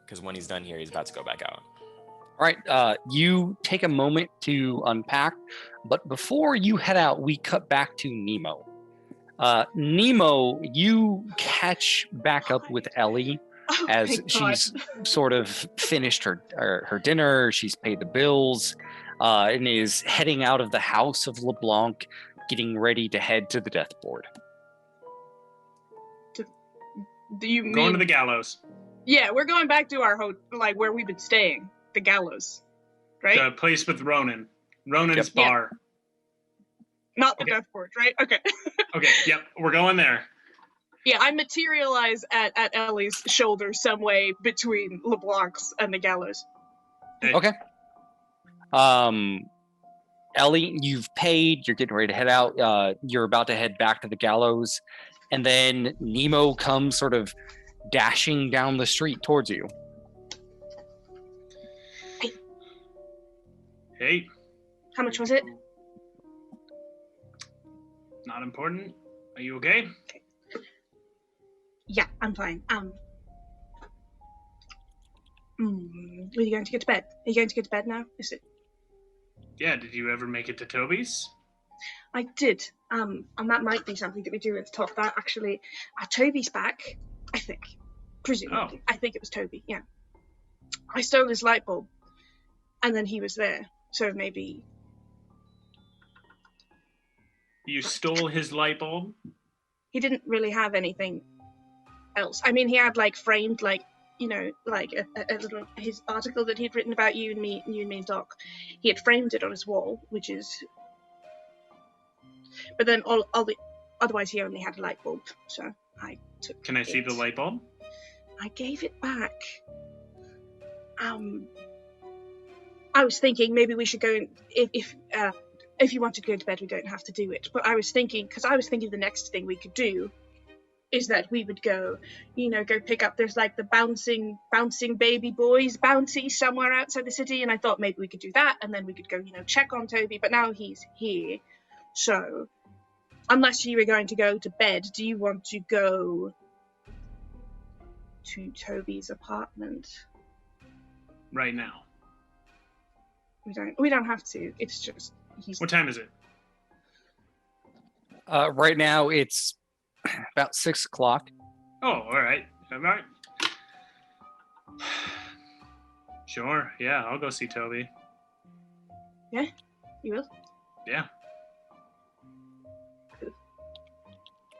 Because when he's done here, he's about to go back out. All right, you take a moment to unpack, but before you head out, we cut back to Nemo. Nemo, you catch back up with Ellie Oh, as thank God. she's sort of finished her dinner, she's paid the bills, and is heading out of the house of LeBlanc, getting ready to head to the death board. Do you Going mean? to the gallows. Yeah, we're going back to our like where we've been staying, the gallows, right? The place with Ronan. Ronan's Yep. bar. Not the Okay. death board, right? Okay. Okay, yep, we're going there. Yeah, I materialize at Ellie's shoulder some way between LeBlanc's and the gallows. Okay. Ellie, you've paid, you're getting ready to head out, you're about to head back to the gallows, and then Nemo comes sort of dashing down the street towards you. Hey, How much was it? not important. Are you okay? Yeah, I'm fine. Are you going to get to bed? Are you going to get to bed now? Is it? Yeah, did you ever make it to Toby's? I did. And that might be something that we do at the top of that. Actually, Toby's back. I think, presumably. I think it was Toby. Yeah. I stole his light bulb, and then he was there. So maybe. You stole his light bulb? He didn't really have anything else. I mean, he had like framed like a little his article that he'd written about you and me and Doc. He had framed it on his wall, which is. But then otherwise he only had a light bulb, so I took. Can I see it. the light bulb? I gave it back. I was thinking maybe we should go if you want to go to bed, we don't have to do it. But I was thinking the next thing we could do is that we would go pick up, there's like the bouncing baby boys bouncy somewhere outside the city, and I thought maybe we could do that, and then we could go, check on Toby, but now he's here. So, unless you were going to go to bed, do you want to go to Toby's apartment? Right now. We don't have to. It's just What time is it? Right now it's about 6 o'clock. Oh, all right. All right. Sure. Yeah, I'll go see Toby. Yeah, you will. Yeah.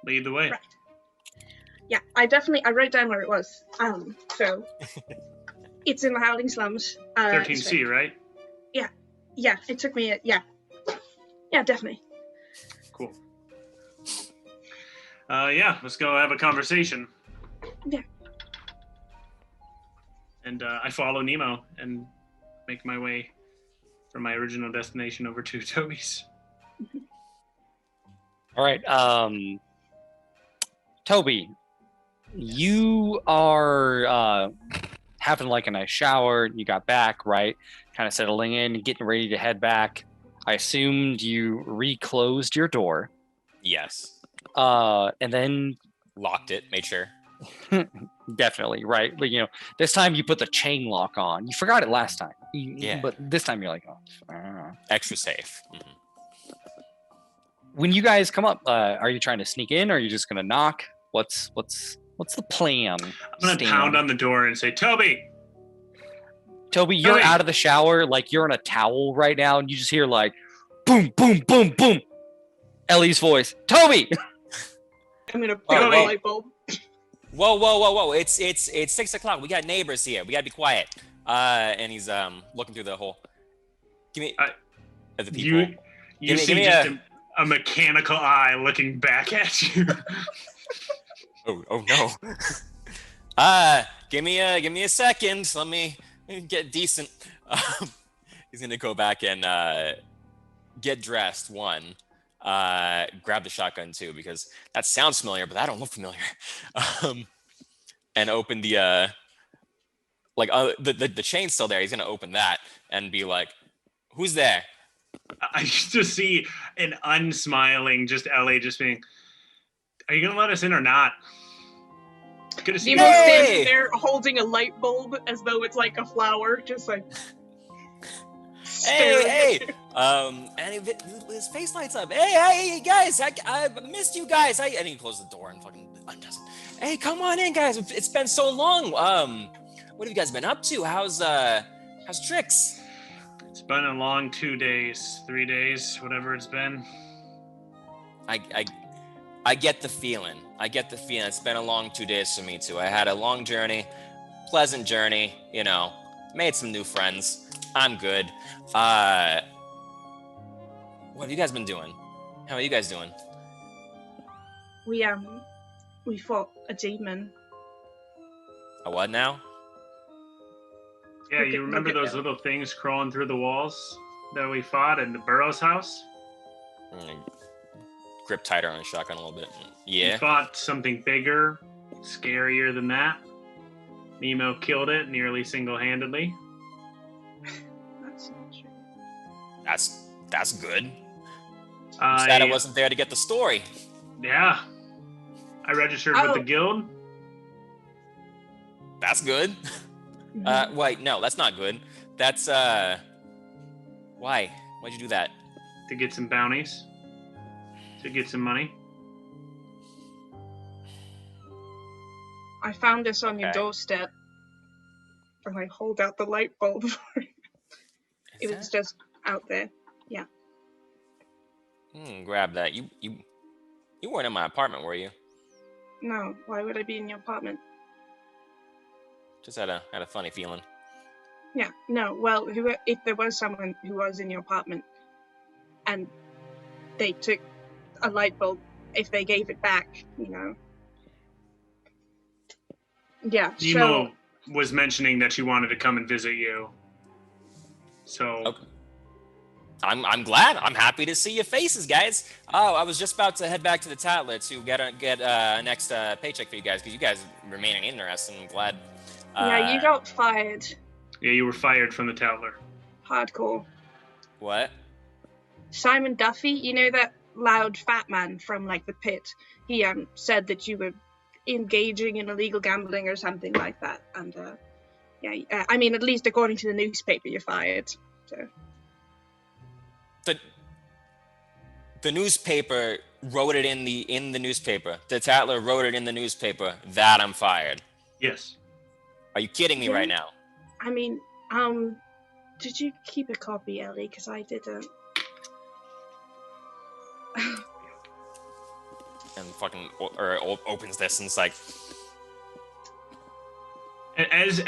Lead the way. Right. Yeah, I wrote down where it was. So it's in the Howling Slums. 13C, right? Yeah, it took me. Yeah, definitely. Cool. Yeah, let's go have a conversation. Yeah. And I follow Nemo and make my way from my original destination over to Toby's. All right. Toby, you are having like a nice shower. You got back, right? Kind of settling in, getting ready to head back. I assumed you reclosed your door. Yes. And then Locked it, made sure. definitely, right? But this time you put the chain lock on. You forgot it last time. Yeah. But this time you're like, oh. Extra safe. Mm-hmm. When you guys come up, are you trying to sneak in, or are you just gonna knock? What's the plan? I'm gonna pound on the door and say, Toby! Toby, you're out of the shower, like you're in a towel right now, and you just hear like, boom, boom, boom, boom. Ellie's voice, Toby. I'm gonna pick up a light bulb. Whoa! It's 6 o'clock. We got neighbors here. We gotta be quiet. And he's looking through the hole. Give me the people. You see just a mechanical eye looking back at you. Oh no. Give me a second. Let me get decent. He's gonna go back and get dressed. One. Grab the shotgun too, because that sounds familiar, but that don't look familiar. And open the the chain's still there. He's gonna open that and be like, "Who's there?" I just see an unsmiling, just Ellie, just being, "Are you gonna let us in or not?" Good to see you. Nemo's standing there holding a light bulb as though it's like a flower, just like. Hey! And his face lights up. Hey, guys! I missed you guys. And he closes the door and fucking undoes it. Hey, come on in, guys. It's been so long. What have you guys been up to? How's Trix? It's been a long 2 days, 3 days, whatever it's been. I get the feeling. It's been a long 2 days for me too. I had a long journey, pleasant journey. Made some new friends. I'm good. What have you guys been doing? How are you guys doing? We fought a demon. A what now? Yeah, you remember those little things crawling through the walls that we fought in the Burroughs house? Grip tighter on the shotgun a little bit. Yeah. We fought something bigger, scarier than that. Nemo killed it nearly single-handedly. That's not true. That's good. I'm sad I wasn't there to get the story. Yeah. I registered with the guild. That's good. Wait, no, that's not good. That's why? Why'd you do that? To get some bounties. To get some money. I found this on your doorstep. And I hold out the light bulb for you. It was just out there. Yeah. Grab that. You weren't in my apartment, were you? No. Why would I be in your apartment? Just had a funny feeling. Yeah. No. Well, if there was someone who was in your apartment, and they took a light bulb, if they gave it back, Yeah. Nemo was mentioning that she wanted to come and visit you. So. Okay. I'm glad. I'm happy to see your faces, guys. Oh, I was just about to head back to the Tatler to get a next paycheck for you guys because you guys remaining interested. I'm glad. Yeah, you got fired. Yeah, you were fired from the Tailor. Hardcore. What? Simon Duffy, you know that loud fat man from like the pit? He said that you were engaging in illegal gambling or something like that. And I mean, at least according to the newspaper, you're fired. So. The newspaper wrote it in the newspaper. The Tatler wrote it in the newspaper that I'm fired. Yes. Are you kidding me right now? I mean, did you keep a copy, Ellie? Because I didn't. And fucking opens this and it's like. As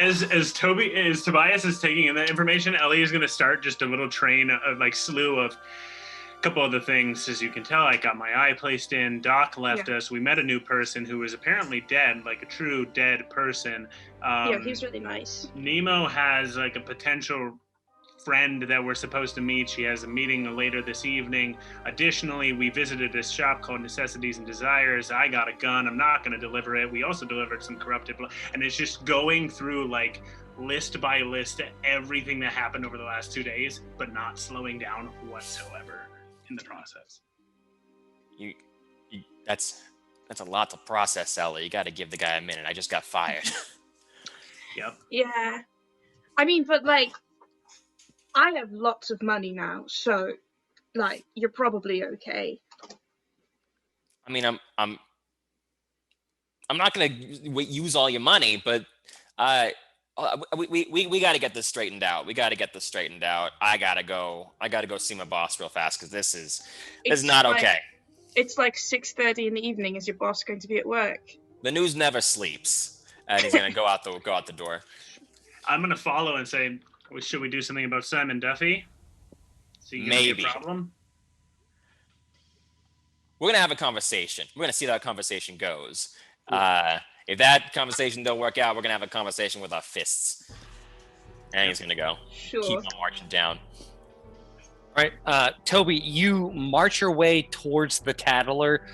Tobias is taking in that information, Ellie is going to start just a little train of like slew of a couple other things. As you can tell, I got my eye placed in. Doc left us. We met a new person who was apparently dead, like a true dead person. Yeah, he's really nice. Nemo has like a potential friend that we're supposed to meet. She has a meeting later this evening. Additionally, we visited this shop called Necessities and Desires. I got a gun. I'm not going to deliver it. We also delivered some corrupted blood. And it's just going through like list by list everything that happened over the last 2 days, but not slowing down whatsoever in the process. That's a lot to process, Ellie. You got to give the guy a minute. I just got fired. Yep. Yeah. I mean, but like, I have lots of money now, so like you're probably okay. I mean, I'm not gonna use all your money, but we got to get this straightened out. I gotta go see my boss real fast because this is not okay. It's like 6:30 in the evening. Is your boss going to be at work? The news never sleeps, and he's gonna go out the door. I'm gonna follow and say, should we do something about Simon Duffy? Maybe. A problem? We're gonna have a conversation. We're gonna see how that conversation goes. If that conversation don't work out, we're gonna have a conversation with our fists. And he's gonna go. Sure. Keep on marching down. All right, Toby, you march your way towards the Tattler.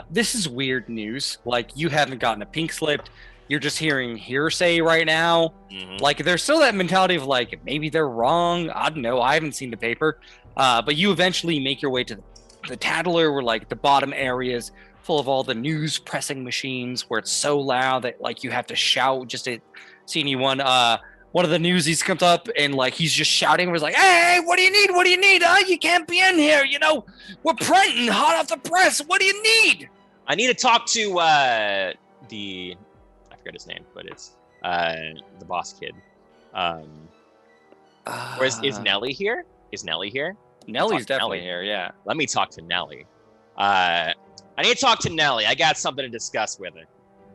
This is weird news. Like, you haven't gotten a pink slip. You're just hearing hearsay right now. Mm-hmm. Like, there's still that mentality of like, maybe they're wrong. I don't know. I haven't seen the paper. But you eventually make your way to the Tattler, where like the bottom areas full of all the news pressing machines, where it's so loud that like you have to shout just to see anyone. One of the newsies comes up and like he's just shouting. Was like, "Hey, what do you need? What do you need? You can't be in here. You know, we're printing hot off the press. What do you need?" I need to talk to I forget his name, but it's the boss kid. Is Nellie here? Nelly's definitely here. Yeah. Let me talk to Nellie. I need to talk to Nellie. I got something to discuss with her.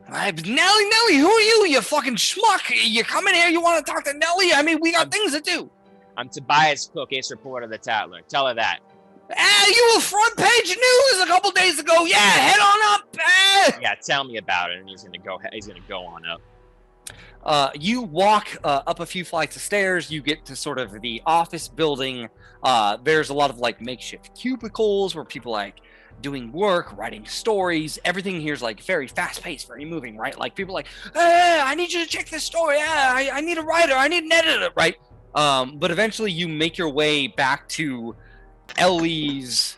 Nelly, who are you? You fucking schmuck. You come in here, you want to talk to Nelly? I mean, we got things to do. I'm Tobias Cook, ace reporter of the Tatler. Tell her that. You were front page news a couple days ago. Yeah, head on up. Yeah, tell me about it. And he's gonna go on up. You walk up a few flights of stairs. You get to sort of the office building. There's a lot of like makeshift cubicles where people like doing work, writing stories. Everything here is like very fast paced, very moving, right? Like people like, hey, I need you to check this story. I need a writer. I need an editor, right? But eventually you make your way back to Ellie's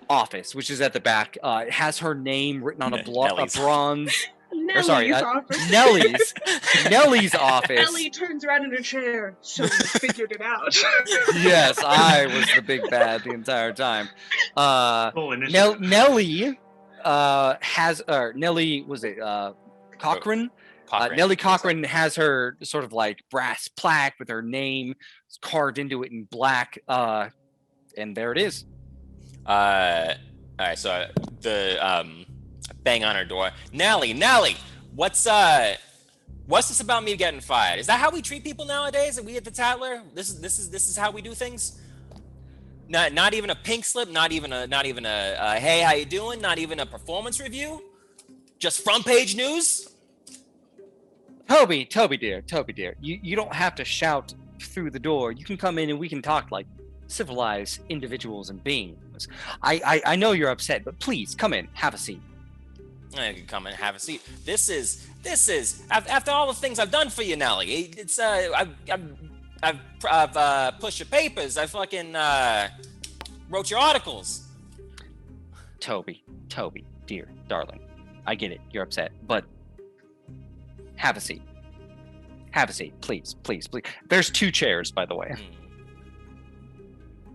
office, which is at the back. It has her name written on a bronze. Nellie's office. Ellie turns around in her chair. So we figured it out. Yes, I was the big bad the entire time. Nellie was it Cochran? Nellie Cochran has her sort of like brass plaque with her name carved into it in black. And there it is. All right, so the bang on her door. Nellie, what's this about me getting fired? Is that how we treat people nowadays? Are we at the Tatler? This is how we do things? Not even a pink slip, not even a hey, how you doing? Not even a performance review? Just front page news? Toby dear, you don't have to shout through the door. You can come in and we can talk like civilized individuals and beings. I know you're upset, but please come in, have a seat. I can come and have a seat. This is after all the things I've done for you, Nelly. It's I've pushed your papers. I fucking wrote your articles. Toby, dear, darling, I get it. You're upset, but have a seat. Have a seat, please. There's 2 chairs, by the way.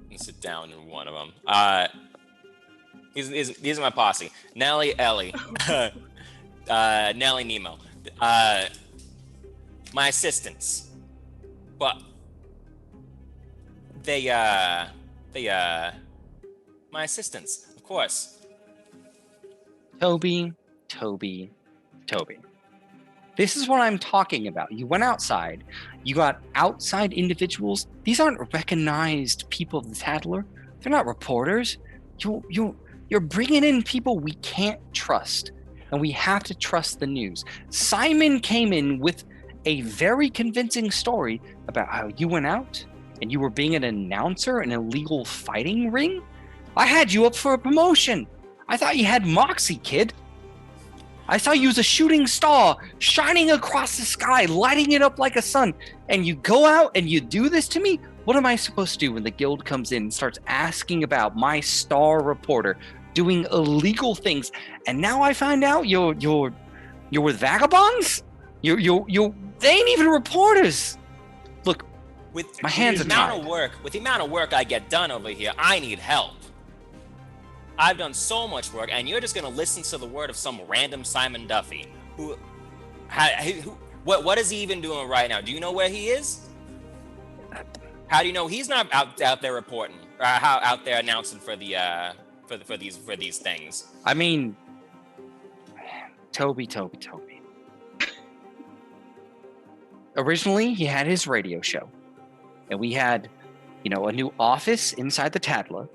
You sit down in one of them. These are my posse. Nelly, Ellie, Nelly, Nemo. My assistants. But they my assistants, of course. Toby. This is what I'm talking about. You went outside. You got outside individuals. These aren't recognized people of the Tattler. They're not reporters. You're bringing in people we can't trust, and we have to trust the news. Simon came in with a very convincing story about how you went out and you were being an announcer in a legal fighting ring. I had you up for a promotion. I thought you had moxie, kid. I saw you as a shooting star shining across the sky, lighting it up like a sun. And you go out and you do this to me? What am I supposed to do when the guild comes in and starts asking about my star reporter doing illegal things? And now I find out you're with vagabonds? They ain't even reporters. Look, my hands are tied. With the amount of work I get done over here, I need help. I've done so much work, and you're just gonna listen to the word of some random Simon Duffy. What is he even doing right now? Do you know where he is? How do you know he's not out there reporting, or out there announcing for these things? I mean, Toby. Originally, he had his radio show, and we had, a new office inside the Tattler,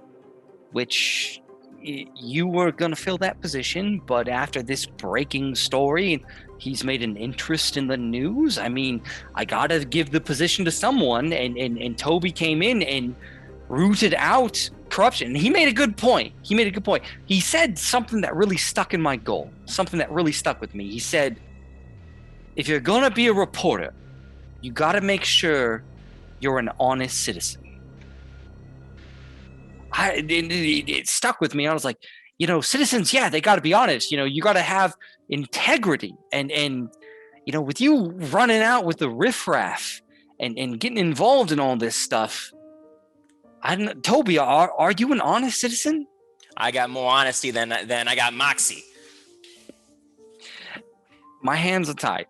which you were going to fill that position, but after this breaking story, he's made an interest in the news. I mean, I got to give the position to someone, and Toby came in and rooted out corruption. And he made a good point. He said something that really stuck in my goal, something that really stuck with me. He said, if you're going to be a reporter, you got to make sure you're an honest citizen. It stuck with me. I was like, citizens, yeah, they got to be honest. You got to have integrity. And with you running out with the riffraff and getting involved in all this stuff, Toby, are you an honest citizen? I got more honesty than I got moxie. My hands are tied.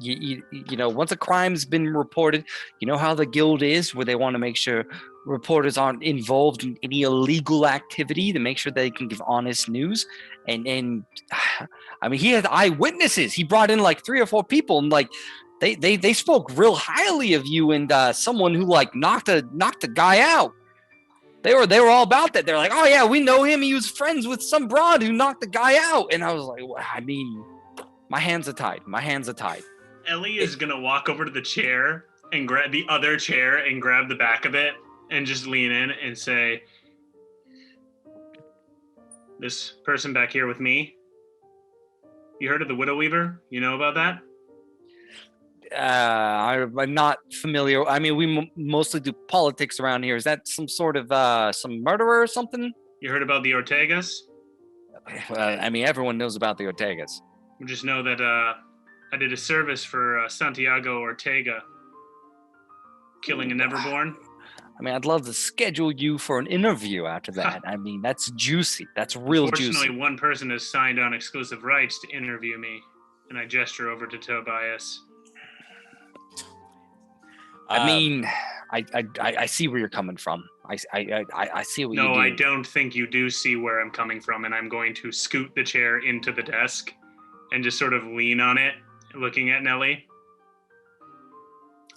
Once a crime's been reported, you know how the guild is, where they want to make sure reporters aren't involved in any illegal activity to make sure they can give honest news. And I mean, he had eyewitnesses. He brought in like 3 or 4 people, and like they spoke real highly of you and someone who like knocked a guy out. They were all about that. They're like, oh yeah, we know him. He was friends with some broad who knocked the guy out. And I was like, well, I mean, my hands are tied. Ellie is gonna walk over to the chair and grab the other chair and grab the back of it and just lean in and say, this person back here with me, you heard of the Widow Weaver? You know about that? I'm not familiar. I mean, we mostly do politics around here. Is that some sort of some murderer or something? You heard about the Ortegas? I mean, everyone knows about the Ortegas. We just know that I did a service for Santiago Ortega, killing a Neverborn. I mean, I'd love to schedule you for an interview after that. I mean, that's juicy. That's real juicy. Unfortunately, one person has signed on exclusive rights to interview me, and I gesture over to Tobias. I mean, I see where you're coming from. I see what you do. No, I don't think you do see where I'm coming from, and I'm going to scoot the chair into the desk and just sort of lean on it, looking at Nellie.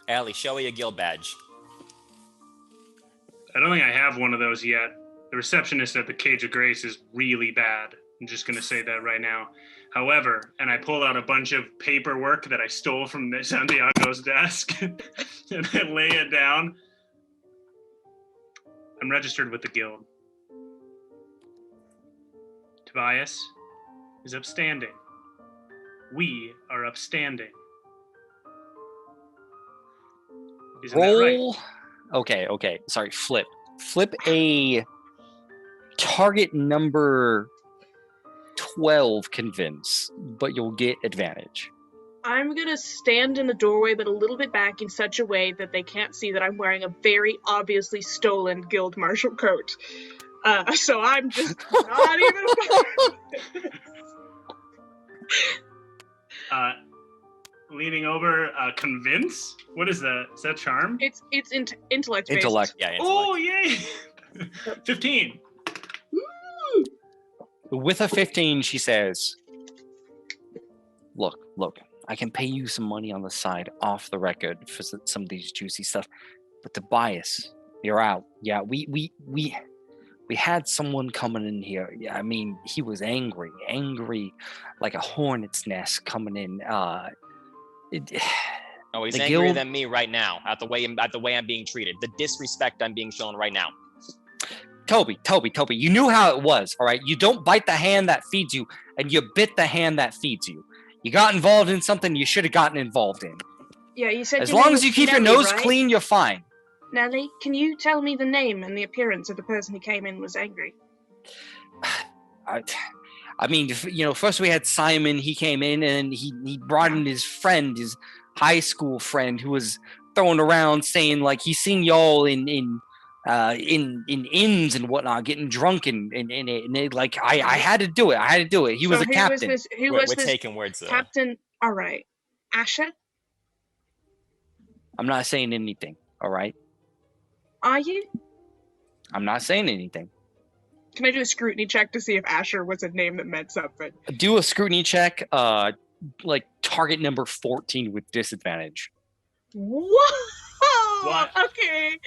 Ellie, show me your guild badge. I don't think I have one of those yet. The receptionist at the Cage of Grace is really bad. I'm just going to say that right now. However, and I pull out a bunch of paperwork that I stole from Santiago's desk, and I lay it down. I'm registered with the guild. Tobias is upstanding. We are upstanding. Isn't that right? Roll. Okay. Sorry, flip. Flip a target number 12 convince, but you'll get advantage. I'm gonna stand in the doorway, but a little bit back in such a way that they can't see that I'm wearing a very obviously stolen guild marshal coat. So I'm just not even. Leaning over, convince? What is that? Is that charm? It's intellect based. Intellect. Yeah. Oh, yay! 15. With a 15, she says, Look, I can pay you some money on the side off the record for some of these juicy stuff, but Tobias, you're out. Yeah, we had someone coming in here. Yeah, I mean, he was angry like a hornet's nest coming in. Oh, he's The angrier guild- than me right now at the way I'm being treated. The disrespect I'm being shown right now. Toby, you knew how it was, all right? You don't bite the hand that feeds you, and you bit the hand that feeds you. You got involved in something you should have gotten involved in. Yeah, you said As your long name as you was keep your Nelly, nose right? clean, you're fine. Nelly, can you tell me the name and the appearance of the person who came in was angry? I mean, first we had Simon. He came in and he brought in his friend, his high school friend, who was throwing around saying like he's seen y'all in inns and whatnot, getting drunk and like I had to do it. He was a captain. We're taking words. Captain? All right, Asher. I'm not saying anything. All right, Are you? I'm not saying anything. Can I do a scrutiny check to see if Asher was a name that meant something? Do a scrutiny check. Like target number 14 with disadvantage. Whoa! What? Okay.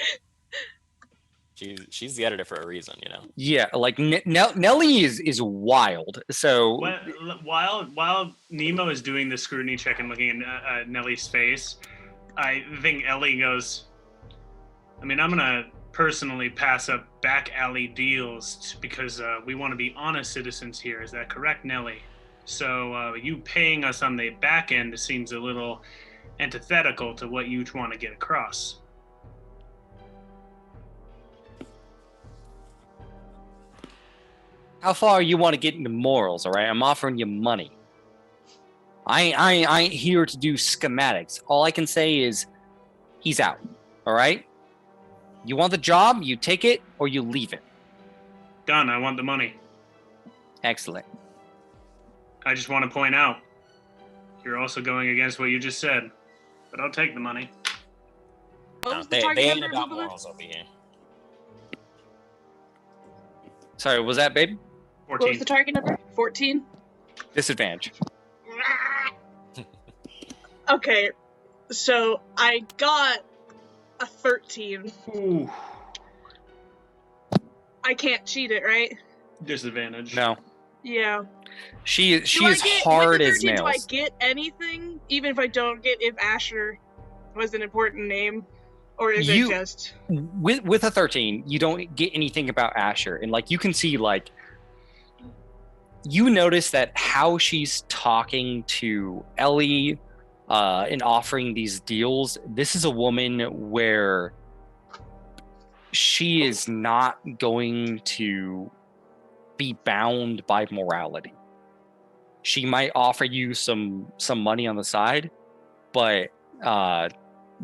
She's the editor for a reason, Yeah, like Nelly is wild. So While Nemo is doing the scrutiny check and looking at Nellie's face, I think Ellie goes, I mean, I'm going to personally pass up back alley deals because we want to be honest citizens here. Is that correct, Nellie? So you paying us on the back end seems a little antithetical to what you want to get across. how far you want to get into morals, all right? I'm offering you money. I ain't here to do schematics. All I can say is he's out, all right? You want the job, you take it, or you leave it. Done. I want the money. Excellent. I just want to point out, you're also going against what you just said, but I'll take the money. What No, was the they target ain't number, about Hubble? morals over here. Sorry, was that, babe? What 14. was the target number? 14? Disadvantage. Okay, so I got a 13. Ooh. I can't cheat it, right? Disadvantage. No. Yeah. She is With hard the as 13, nails. do I get anything, even if I don't get if Asher was an important name? Or is it just... With a 13, you don't get anything about Asher. And like you can see, like, you notice that how she's talking to Ellie and offering these deals, this is a woman where she is not going to be bound by morality. She might offer you some money on the side, but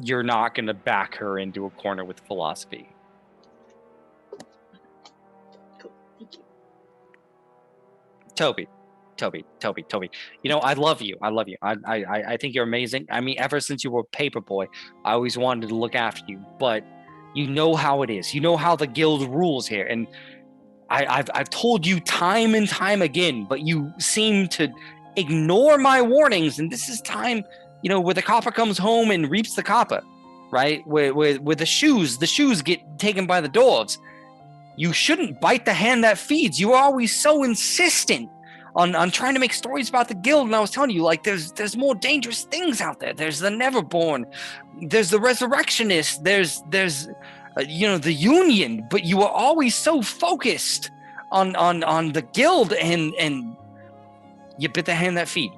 you're not going to back her into a corner with philosophy. Cool. Thank you. Toby. I love you. I think you're amazing. I mean, ever since you were Paperboy, I always wanted to look after you, but you know how it is. You know how the guild rules here, and I've told you time and time again, but you seem to ignore my warnings. And this is time, where the copper comes home and reaps the copper, right? Where the shoes get taken by the dwarves. You shouldn't bite the hand that feeds. You are always so insistent on trying to make stories about the guild. And I was telling you, like, there's more dangerous things out there. There's the Neverborn. There's the Resurrectionist. There's the union, but you were always so focused on the guild, and you bit the hand that feed.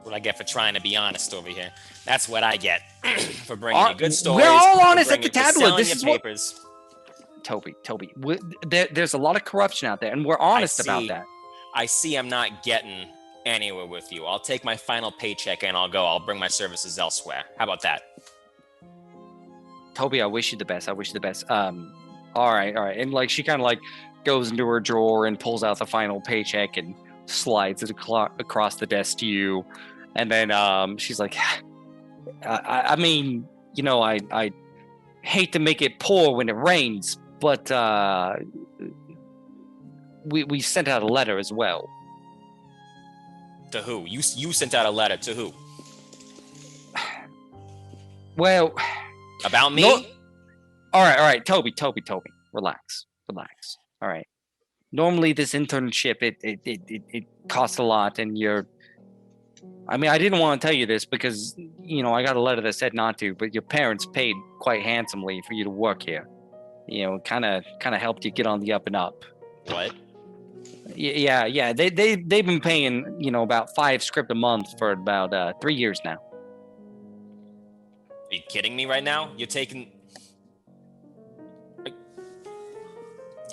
What I get for trying to be honest over here. That's what I get for bringing you good stories. We're all honest for at the bringing- for tablet. selling This your is what- papers. Toby, there's a lot of corruption out there, and we're honest about see. that. I see I'm not getting anywhere with you. I'll take my final paycheck and I'll go. I'll bring my services elsewhere. How about that? Toby, I wish you the best. All right. And like she kind of like goes into her drawer and pulls out the final paycheck and slides it across the desk to you. And then she's like, I mean, I hate to make it pour when it rains, but we sent out a letter as well. To who? You sent out a letter to who? Well, About me? No- all right, Toby, relax. All right. Normally, this internship it costs a lot, and I mean, I didn't want to tell you this because I got a letter that said not to, but your parents paid quite handsomely for you to work here. Kind of helped you get on the up and up. What? Yeah. They've been paying about 5 script a month for about 3 years now. Are you kidding me right now? You're taking...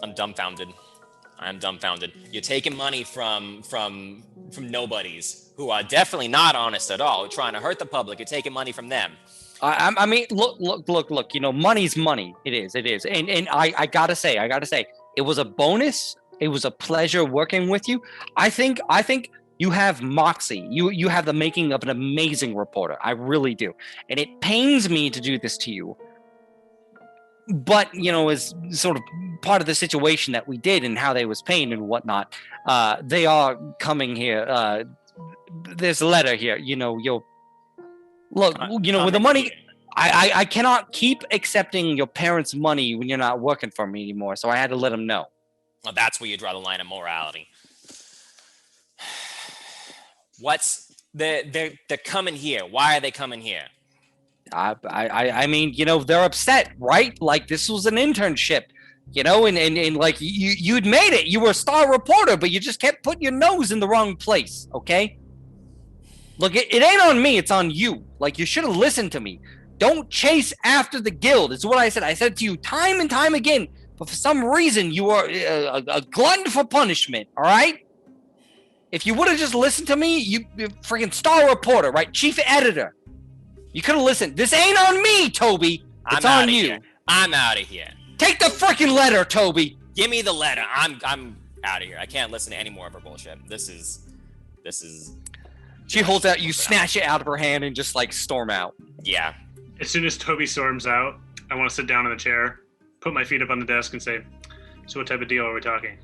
I'm dumbfounded. I'm dumbfounded. You're taking money from nobodies who are definitely not honest at all, trying to hurt the public. You're taking money from them. I mean, look. Money's money. It is. And I gotta say, it was a bonus. It was a pleasure working with you. I think you have moxie. You have the making of an amazing reporter. I really do. And it pains me to do this to you. But, as sort of part of the situation that we did and how they was paying and whatnot, they are coming here. There's a letter here. You'll look, with the money, I cannot keep accepting your parents' money when you're not working for me anymore. So I had to let them know. Well, that's where you draw the line of morality. They're coming here. Why are they coming here? I mean, they're upset, right? Like this was an internship, and like you'd made it. You were a star reporter, but you just kept putting your nose in the wrong place. Okay. Look, it ain't on me. It's on you. Like you should have listened to me. Don't chase after the guild. It's what I said. I said to you time and time again. But for some reason, you are a glutton for punishment. All right. If you would have just listened to me, you freaking star reporter, right? Chief editor. You could have listened. This ain't on me, Toby. It's on you. Here. I'm out of here. Take the freaking letter, Toby. Give me the letter. I'm out of here. I can't listen to any more of her bullshit. This is. She holds out. You snatch it out of her hand and just like storm out. Yeah. As soon as Toby storms out, I want to sit down in the chair, put my feet up on the desk, and say, "So what type of deal are we talking?"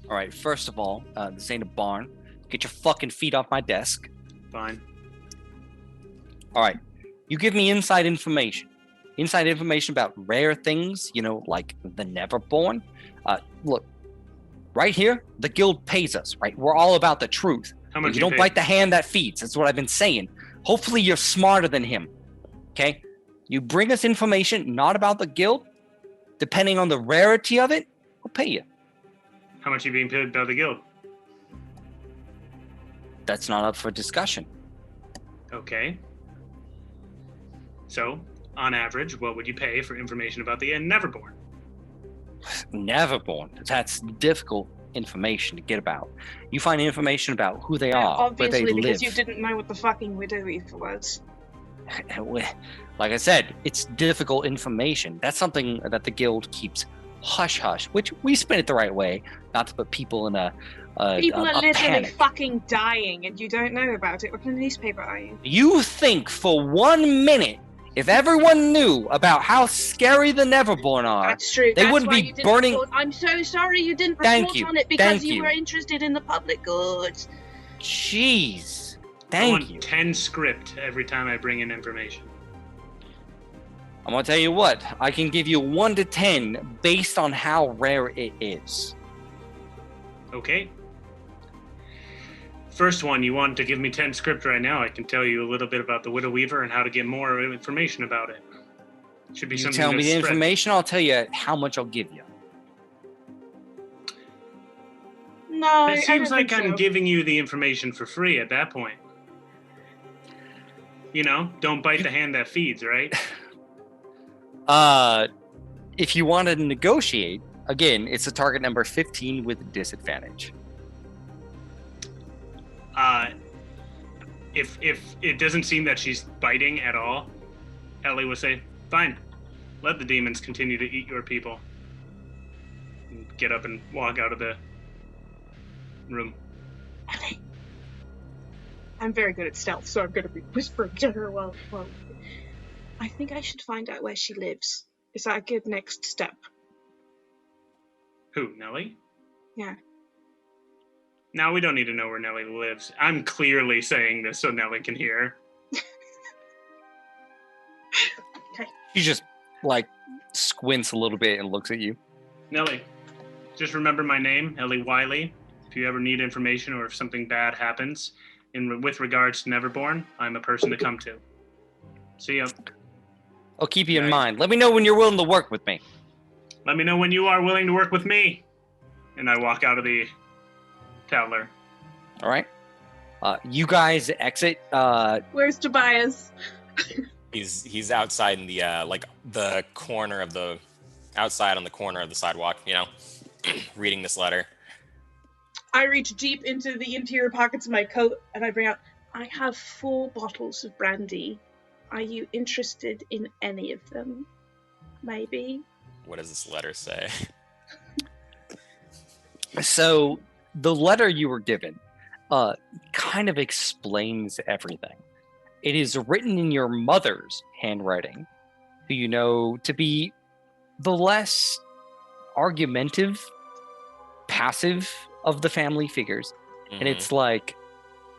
All right. First of all, this ain't a barn. Get your fucking feet off my desk. Fine. All right. You give me inside information about rare things, like the Neverborn. Look, right here, the guild pays us, right? We're all about the truth. How much you don't bite the hand that feeds. That's what I've been saying. Hopefully you're smarter than him, okay? You bring us information not about the guild. Depending on the rarity of it, we'll pay you. How much are you being paid by the guild? That's not up for discussion. Okay. So, on average, what would you pay for information about the Neverborn? Neverborn. That's difficult information to get about. You find information about who they are, Obviously, where they because live. you didn't know what the fucking Widow Ether was. Like I said, it's difficult information. That's something that the guild keeps hush-hush, which we spin it the right way, not to put people in People are literally panic. fucking dying, and you don't know about it. What kind of newspaper are you? You think for 1 minute, if everyone knew about how scary the Neverborn are, That's true. they That's wouldn't why be you didn't burning- report. I'm so sorry you didn't Thank report you. on it because Thank you you. were interested in the public good. Jeez. I Thank want you. 10 script every time I bring in information. I'm gonna tell you what, I can give you 1 to 10 based on how rare it is. Okay. First one, you want to give me 10 script right now. I can tell you a little bit about the Widow Weaver and how to get more information about it. Should be You something tell to me the spread. information, I'll tell you how much I'll give you. No, It seems I don't like think I'm so. giving you the information for free at that point. You know, don't bite the hand that feeds, right? If you wanted to negotiate, again, it's a target number 15 with disadvantage. If it doesn't seem that she's biting at all, Ellie will say, "Fine, let the demons continue to eat your people." And get up and walk out of the room. Ellie. I'm very good at stealth, so I'm going to be whispering to her while. I think I should find out where she lives. Is that a good next step? Who, Nellie? Yeah. Now we don't need to know where Nellie lives. I'm clearly saying this so Nellie can hear. She just like squints a little bit and looks at you. Nellie, just remember my name, Ellie Wylie. If you ever need information or if something bad happens with regards to Neverborn, I'm a person to come to. See ya. I'll keep you in Nice. mind. Let me know when you're willing to work with me. Let me know when you are willing to work with me. And I walk out of the tailor. All right. You guys exit. Where's Tobias? He's outside in the the corner of the outside on the corner of the sidewalk, you know, reading this letter. I reach deep into the interior pockets of my coat and I bring out, I have 4 bottles of brandy. Are you interested in any of them? Maybe? What does this letter say? So the letter you were given kind of explains everything. It is written in your mother's handwriting, who you know to be the less argumentative, passive of the family figures. And it's like,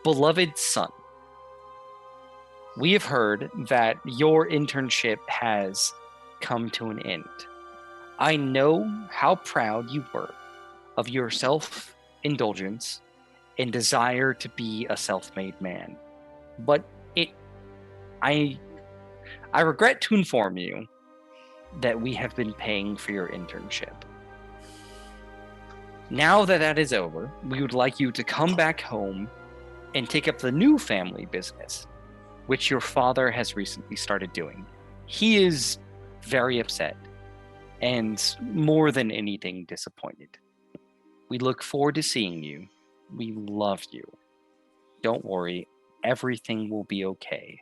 beloved son, we have heard that your internship has come to an end. I know how proud you were of your self-indulgence and desire to be a self-made man. But I regret to inform you that we have been paying for your internship. Now that that is over, we would like you to come back home and take up the new family business, which your father has recently started doing. He is very upset and more than anything disappointed. We look forward to seeing you. We love you. Don't worry, everything will be okay.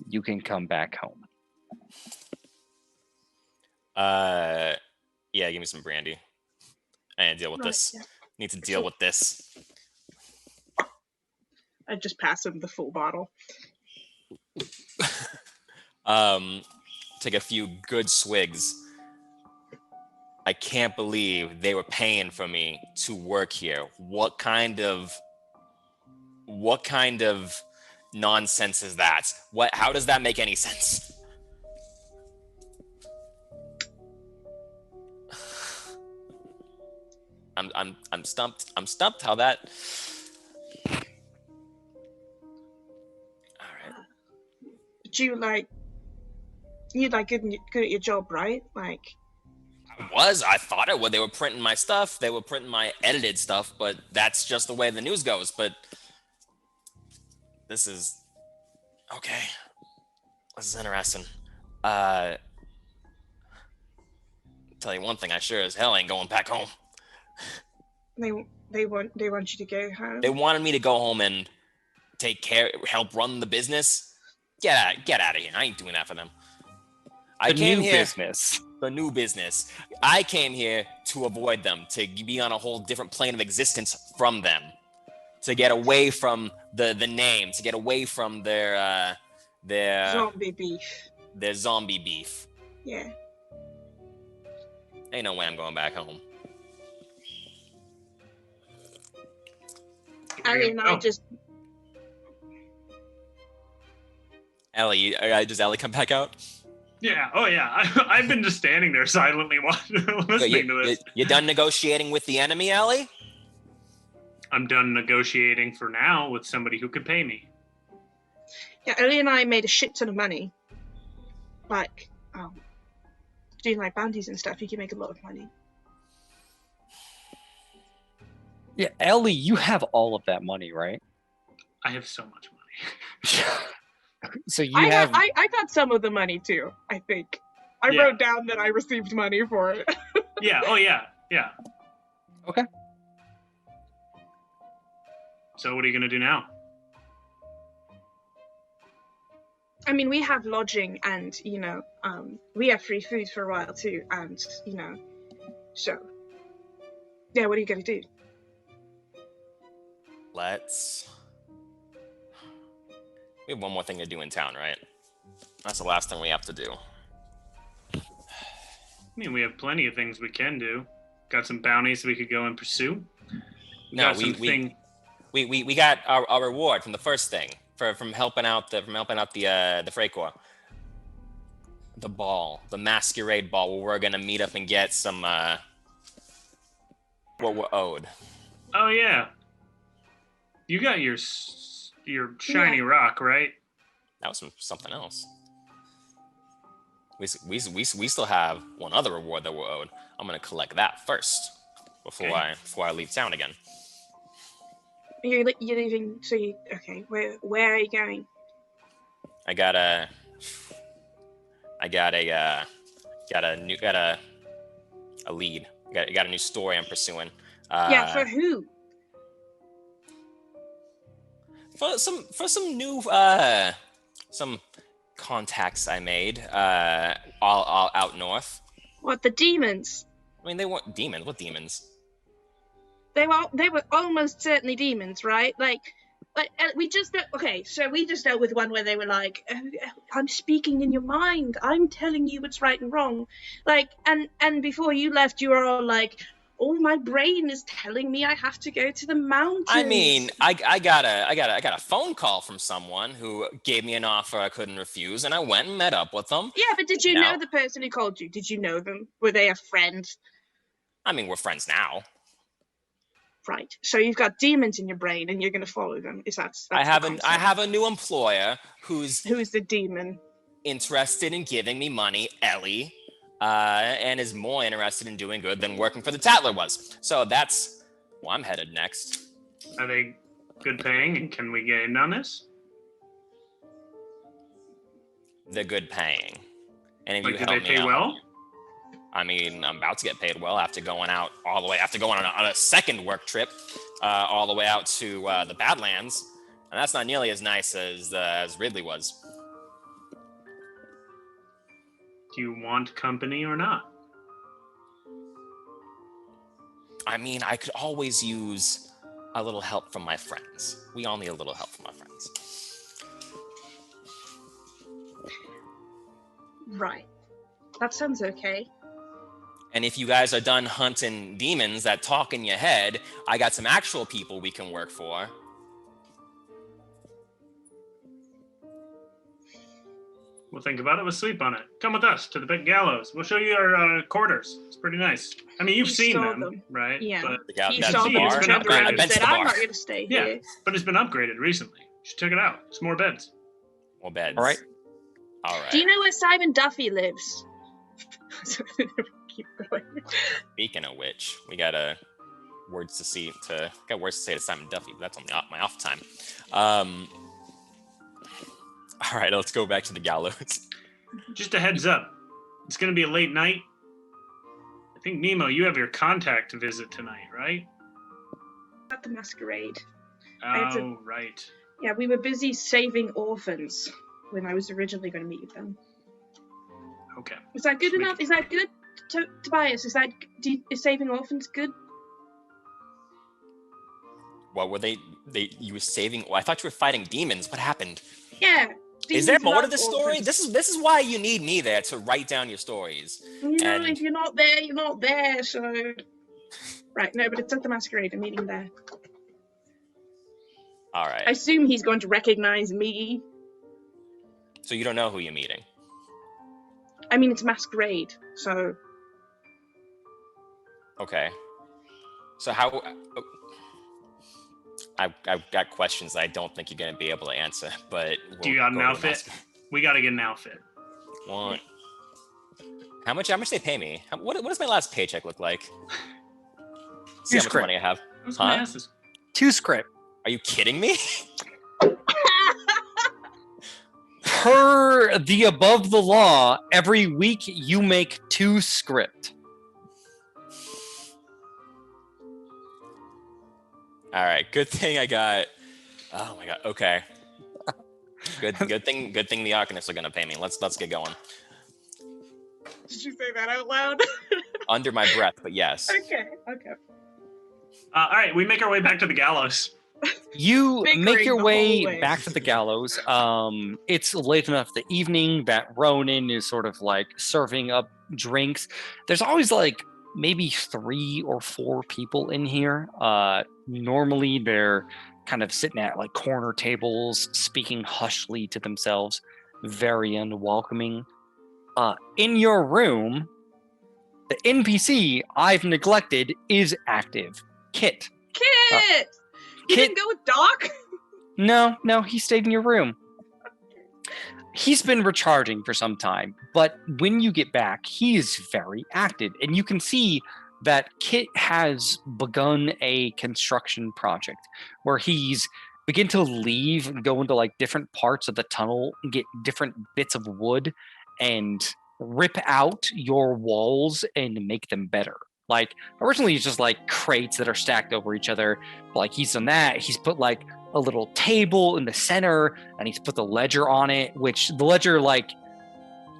You can come back home. Yeah, give me some brandy. I need to deal with this. Yeah. Need to deal with this. I just pass him the full bottle. Take a few good swigs. I can't believe they were paying for me to work here. What kind of nonsense is that? How does that make any sense? I'm stumped. I'm stumped how that. All right. But you're good at your job, right? Like, I thought I would. They were printing my stuff. They were printing my edited stuff, but that's just the way the news goes. But this is okay. This is interesting. Tell you one thing, I sure as hell ain't going back home. they want you to go home. They wanted me to go home and help run the business. Get out of here. I ain't doing that for them. I came here. Business. The new business. I came here to avoid them, to be on a whole different plane of existence from them, to get away from the name, to get away from their Zombie beef. Their zombie beef. Yeah. Ain't no way I'm going back home. Ellie and I just. Ellie, does Ellie come back out? Yeah. Oh, yeah. I've been just standing there silently listening to this. You done negotiating with the enemy, Ellie? I'm done negotiating for now with somebody who could pay me. Yeah, Ellie and I made a shit ton of money. Like, doing like bounties and stuff, you can make a lot of money. Yeah, Ellie, you have all of that money, right? I have so much money. So you I have. got some of the money too, I think. I Yeah. wrote down that I received money for it. Yeah. Oh yeah. Yeah. Okay. So what are you gonna do now? I mean, we have lodging and, we have free food for a while too. And, so, yeah, what are you going to do? We have one more thing to do in town, right? That's the last thing we have to do. I mean, we have plenty of things we can do. Got some bounties we could go and pursue. We got our reward from the first thing from helping out the Freight Corps. The ball, the masquerade ball, where we're gonna meet up and get some what we're owed. Oh yeah. You got your shiny rock, right? That was something else. We still have one other reward that we're owed. I'm gonna collect that first before I leave town again. You're leaving, so okay, where are you going? I got a lead. I got a new story I'm pursuing. For who? For some new some contacts I made all out north. What, the demons? I mean, they weren't demons. What demons? They were almost certainly demons, right? Like we just dealt with one where they were like, I'm speaking in your mind, I'm telling you what's right and wrong, like, and before you left, you were all like, oh, my brain is telling me I have to go to the mountains. I mean, I got a phone call from someone who gave me an offer I couldn't refuse, and I went and met up with them. Yeah, but did you know the person who called you? Did you know them? Were they a friend? I mean, we're friends now. Right. So you've got demons in your brain, and you're going to follow them. I have a new employer who's the demon? Interested in giving me money, Ellie, and is more interested in doing good than working for the tailor was. So that's where I'm headed next. Are they good paying, and can we get in on this? They're good paying, and if like, you do help they me pay out, well? I mean, I'm about to get paid well after going on a second work trip all the way out to the Badlands, and that's not nearly as nice as Ridley was. Do you want company or not? I mean, I could always use a little help from my friends. We all need a little help from our friends. Right. That sounds okay. And if you guys are done hunting demons that talk in your head, I got some actual people we can work for. We'll think about it. We'll sleep on it. Come with us to the big gallows. We'll show you our quarters. It's pretty nice. I mean, you've seen them, right? Yeah. But He saw them and turned around and said, I'm not going to stay here. Yeah, but it's been upgraded recently. You should check it out. It's more beds. More beds. All right. Do you know where Simon Duffy lives? Keep going. Speaking of which, we got words to say to Simon Duffy, but that's on my off time. All right, let's go back to the gallows. Just a heads up, it's going to be a late night. I think, Nemo, you have your contact visit tonight, right? At the masquerade. Oh, right. Yeah, we were busy saving orphans when I was originally going to meet with them. Okay. Is that good enough? Is that good, Tobias? Is saving orphans good? What were they? You were saving? Well, I thought you were fighting demons. What happened? Yeah. Is there more to the story? This is why you need me there to write down your stories. No, if you're not there, you're not there. So, right, no, but it's at the masquerade. I'm meeting there. All right. I assume he's going to recognize me. So you don't know who you're meeting? I mean, it's masquerade, so. Okay. So how? I've got questions that I don't think you're going to be able to answer, but do you got an outfit? We got to get an outfit. What? How much they pay me? What does my last paycheck look like? See how much money I have. I was gonna ask this. 2 script. Are you kidding me? Per the above the law, every week you make 2 script. All right, good thing I got. Oh my god. Okay. Good thing the Arcanists are gonna pay me. Let's get going. Did you say that out loud? Under my breath, but yes. Okay. All right, we make our way back to the gallows. You Bickering make your the way whole way. back to the gallows. It's late enough the evening that Ronan is sort of like serving up drinks. There's always like maybe 3 or 4 people in here. Normally they're kind of sitting at like corner tables, speaking hushly to themselves, very unwelcoming. In your room, the NPC I've neglected is active. Kit. Kit! You Kit- didn't go with Doc? No, he stayed in your room. He's been recharging for some time, but when you get back, he is very active, and you can see that Kit has begun a construction project where he's begin to leave and go into like different parts of the tunnel and get different bits of wood and rip out your walls and make them better. Like originally it's just like crates that are stacked over each other. Like he's done that. He's put like a little table in the center and he's put the ledger on it, which the ledger like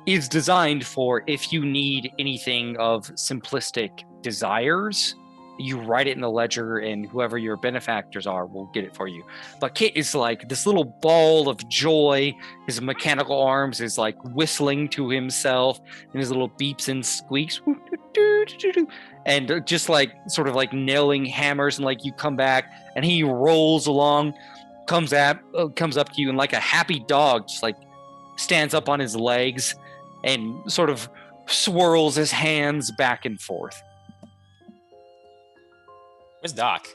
is designed for if you need anything of simplistic desires, you write it in the ledger and whoever your benefactors are will get it for you. But Kit is like this little ball of joy. His mechanical arms is like whistling to himself and his little beeps and squeaks and just like sort of like nailing hammers, and like you come back and he rolls along, comes up to you, and like a happy dog just like stands up on his legs and sort of swirls his hands back and forth. Where's Doc?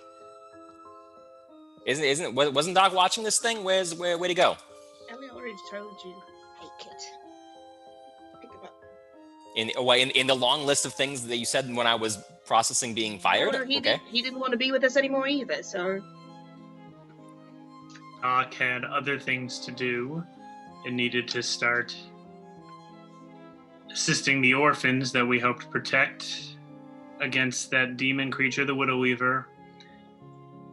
Wasn't Doc watching this thing? Where'd he go? Ellie already told you. Hey, Kit. Pick him up. In the long list of things that you said when I was processing being fired? Or he Okay. didn't want to be with us anymore either, so... Doc had other things to do and needed to start assisting the orphans that we hoped to protect against that demon creature, the Widow Weaver,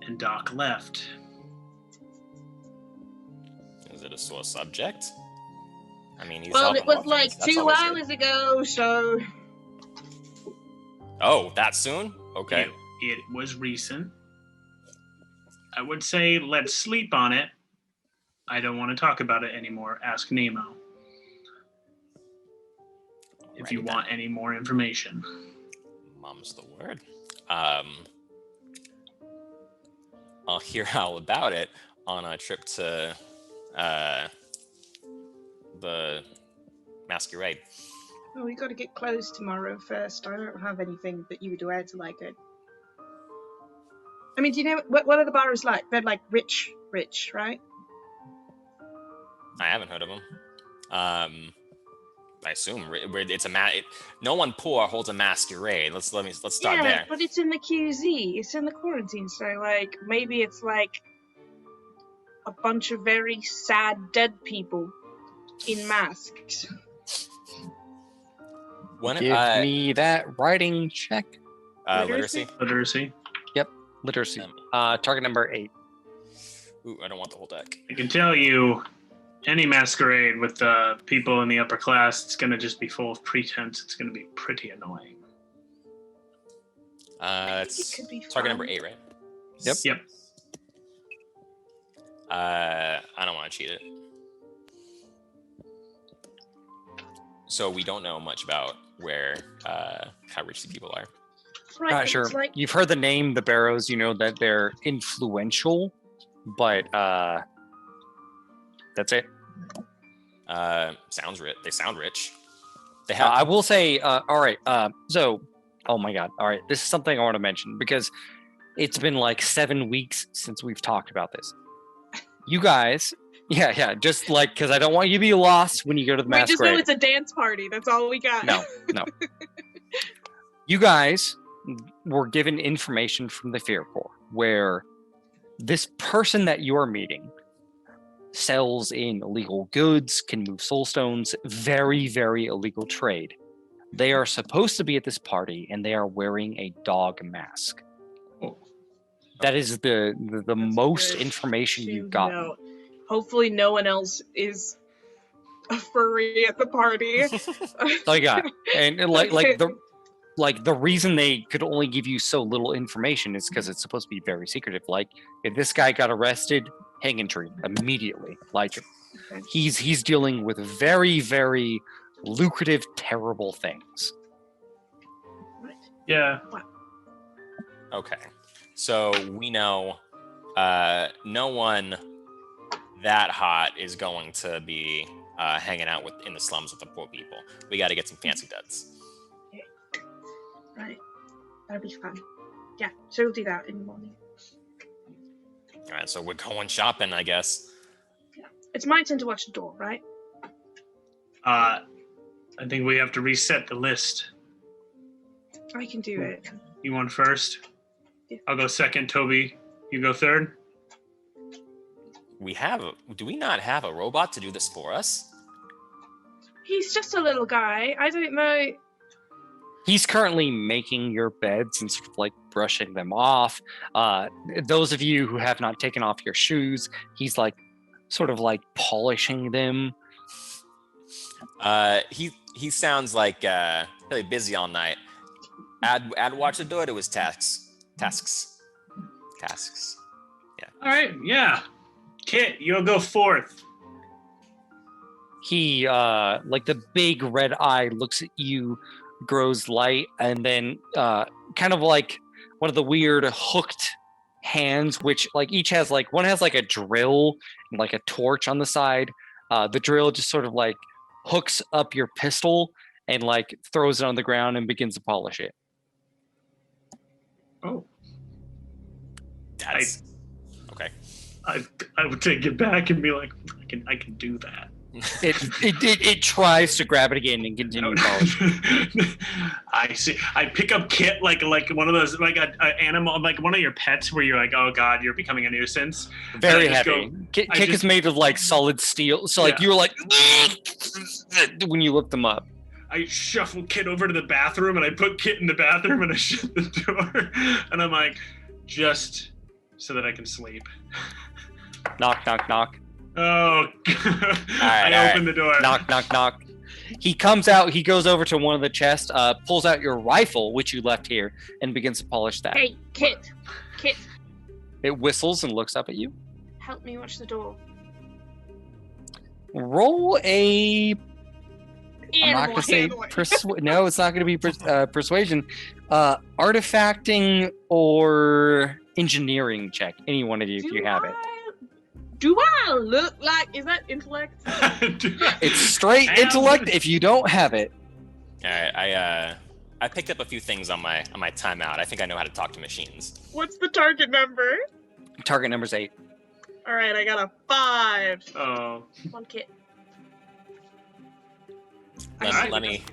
and Doc left. Is it a sore subject? I mean, he's Well, helping it was orphans. like That's 2 always good. hours ago, so... Oh, that soon? Okay. It was recent. I would say let's sleep on it. I don't want to talk about it anymore. Ask Nemo if you Alrighty want any more information. Mum's the word. I'll hear all about it on a trip to the masquerade. Oh, we got to get clothes tomorrow first. I don't have anything that you would wear to like it. I mean, do you know what are the bars like? They're like rich, right? I haven't heard of him. I assume it's no one poor holds a masquerade. Let's start Yeah, there. but it's in the QZ. It's in the quarantine, so like maybe it's like a bunch of very sad dead people in masks. Give me that writing check. Literacy. Literacy. Literacy. Target number 8. Ooh, I don't want the whole deck. I can tell you, any masquerade with the people in the upper class, it's going to just be full of pretense. It's going to be pretty annoying. It's could be target number fun. 8, right? Yep. I don't want to cheat it. So we don't know much about where how rich the people are. Right, Not it's sure. like You've heard the name, the Barrows. You know that they're influential, but that's it. Sounds rich. They sound rich. They I have. will say, all right. So, oh my God. All right. This is something I want to mention because it's been like 7 weeks since we've talked about this. You guys Yeah. Just like, because I don't want you to be lost when you go to the We just know masquerade. it's a dance party. That's all we got. No. You guys were given information from the Fear Corps where this person that you're meeting sells in illegal goods, can move soul stones, very, very illegal trade. They are supposed to be at this party and they are wearing a dog mask. Oh. That is the That's most good information to you've got. know. Hopefully no one else is a furry at the party. That's all you got. And the reason they could only give you so little information is because it's supposed to be very secretive. Like, if this guy got arrested, hanging tree immediately. Like, he's dealing with very, very lucrative, terrible things. Yeah. Okay. So we know no one that hot is going to be hanging out in the slums with the poor people. We got to get some fancy duds. Right. That'll be fun. Yeah, so we'll do that in the morning. All right, so we're going shopping, I guess. Yeah. It's my turn to watch the door, right? I think we have to reset the list. I can do it. You want first? Yeah. I'll go second. Toby, you go third. Do we not have a robot to do this for us? He's just a little guy. I don't know. He's currently making your beds and sort of like brushing them off. Those of you who have not taken off your shoes, he's like sort of like polishing them. He sounds like really busy all night. Add watch the door to his tasks. Yeah. All right. Yeah. Kit, you'll go fourth. He like the big red eye looks at you, grows light, and then kind of like one of the weird hooked hands, which like each has like one has like a drill and like a torch on the side. The drill just sort of like hooks up your pistol and like throws it on the ground and begins to polish it. Oh. That's okay. I would take it back and be like, I can do that. It tries to grab it again and continue polishing. I see. I pick up Kit like one of those like a animal, like one of your pets where you're like, oh god, you're becoming a nuisance. Very heavy. Kick is made of like solid steel, so like you're like when you lift them up. I shuffle Kit over to the bathroom and I put Kit in the bathroom and I shut the door and I'm like, just so that I can sleep. Knock, knock, knock. Oh, I open the door. Knock, knock, knock. He comes out, he goes over to one of the chests, pulls out your rifle, which you left here, and begins to polish that. Hey, Kit. It whistles and looks up at you. Help me watch the door. Roll a... I'm not going to say... Handling. No, it's not going to be persuasion. Artifacting or engineering check. Any one of you, if you have it. Do I look like... Is that intellect? It's straight intellect if you don't have it. All right, I picked up a few things on my timeout. I think I know how to talk to machines. What's the target number? Target number's 8. All right, I got a 5. Oh. One Kit. Let me.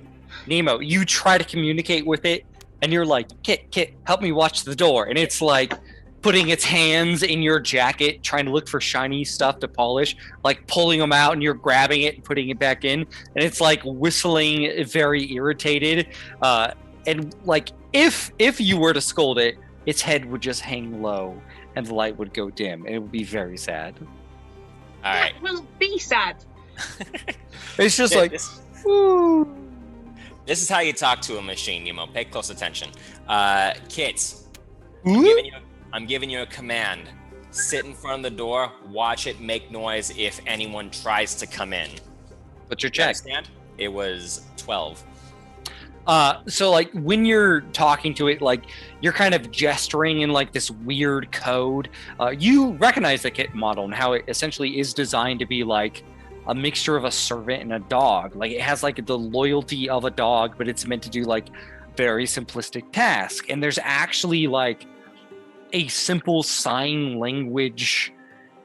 Nemo, you try to communicate with it, and you're like, Kit, help me watch the door. And it's like putting its hands in your jacket, trying to look for shiny stuff to polish, like pulling them out, and you're grabbing it and putting it back in. And it's like whistling, very irritated. And like if you were to scold it, its head would just hang low and the light would go dim. And it would be very sad. All right. That will be sad. It's just Yeah, like, this is how you talk to a machine, Nemo. Pay close attention. Kit, I'm giving you a command. Sit in front of the door, watch it make noise if anyone tries to come in. what's your You check? understand? It was 12. So like when you're talking to it, like you're kind of gesturing in like this weird code. You recognize the Kit model and how it essentially is designed to be like a mixture of a servant and a dog. Like it has like the loyalty of a dog, but it's meant to do like very simplistic tasks. And there's actually like a simple sign language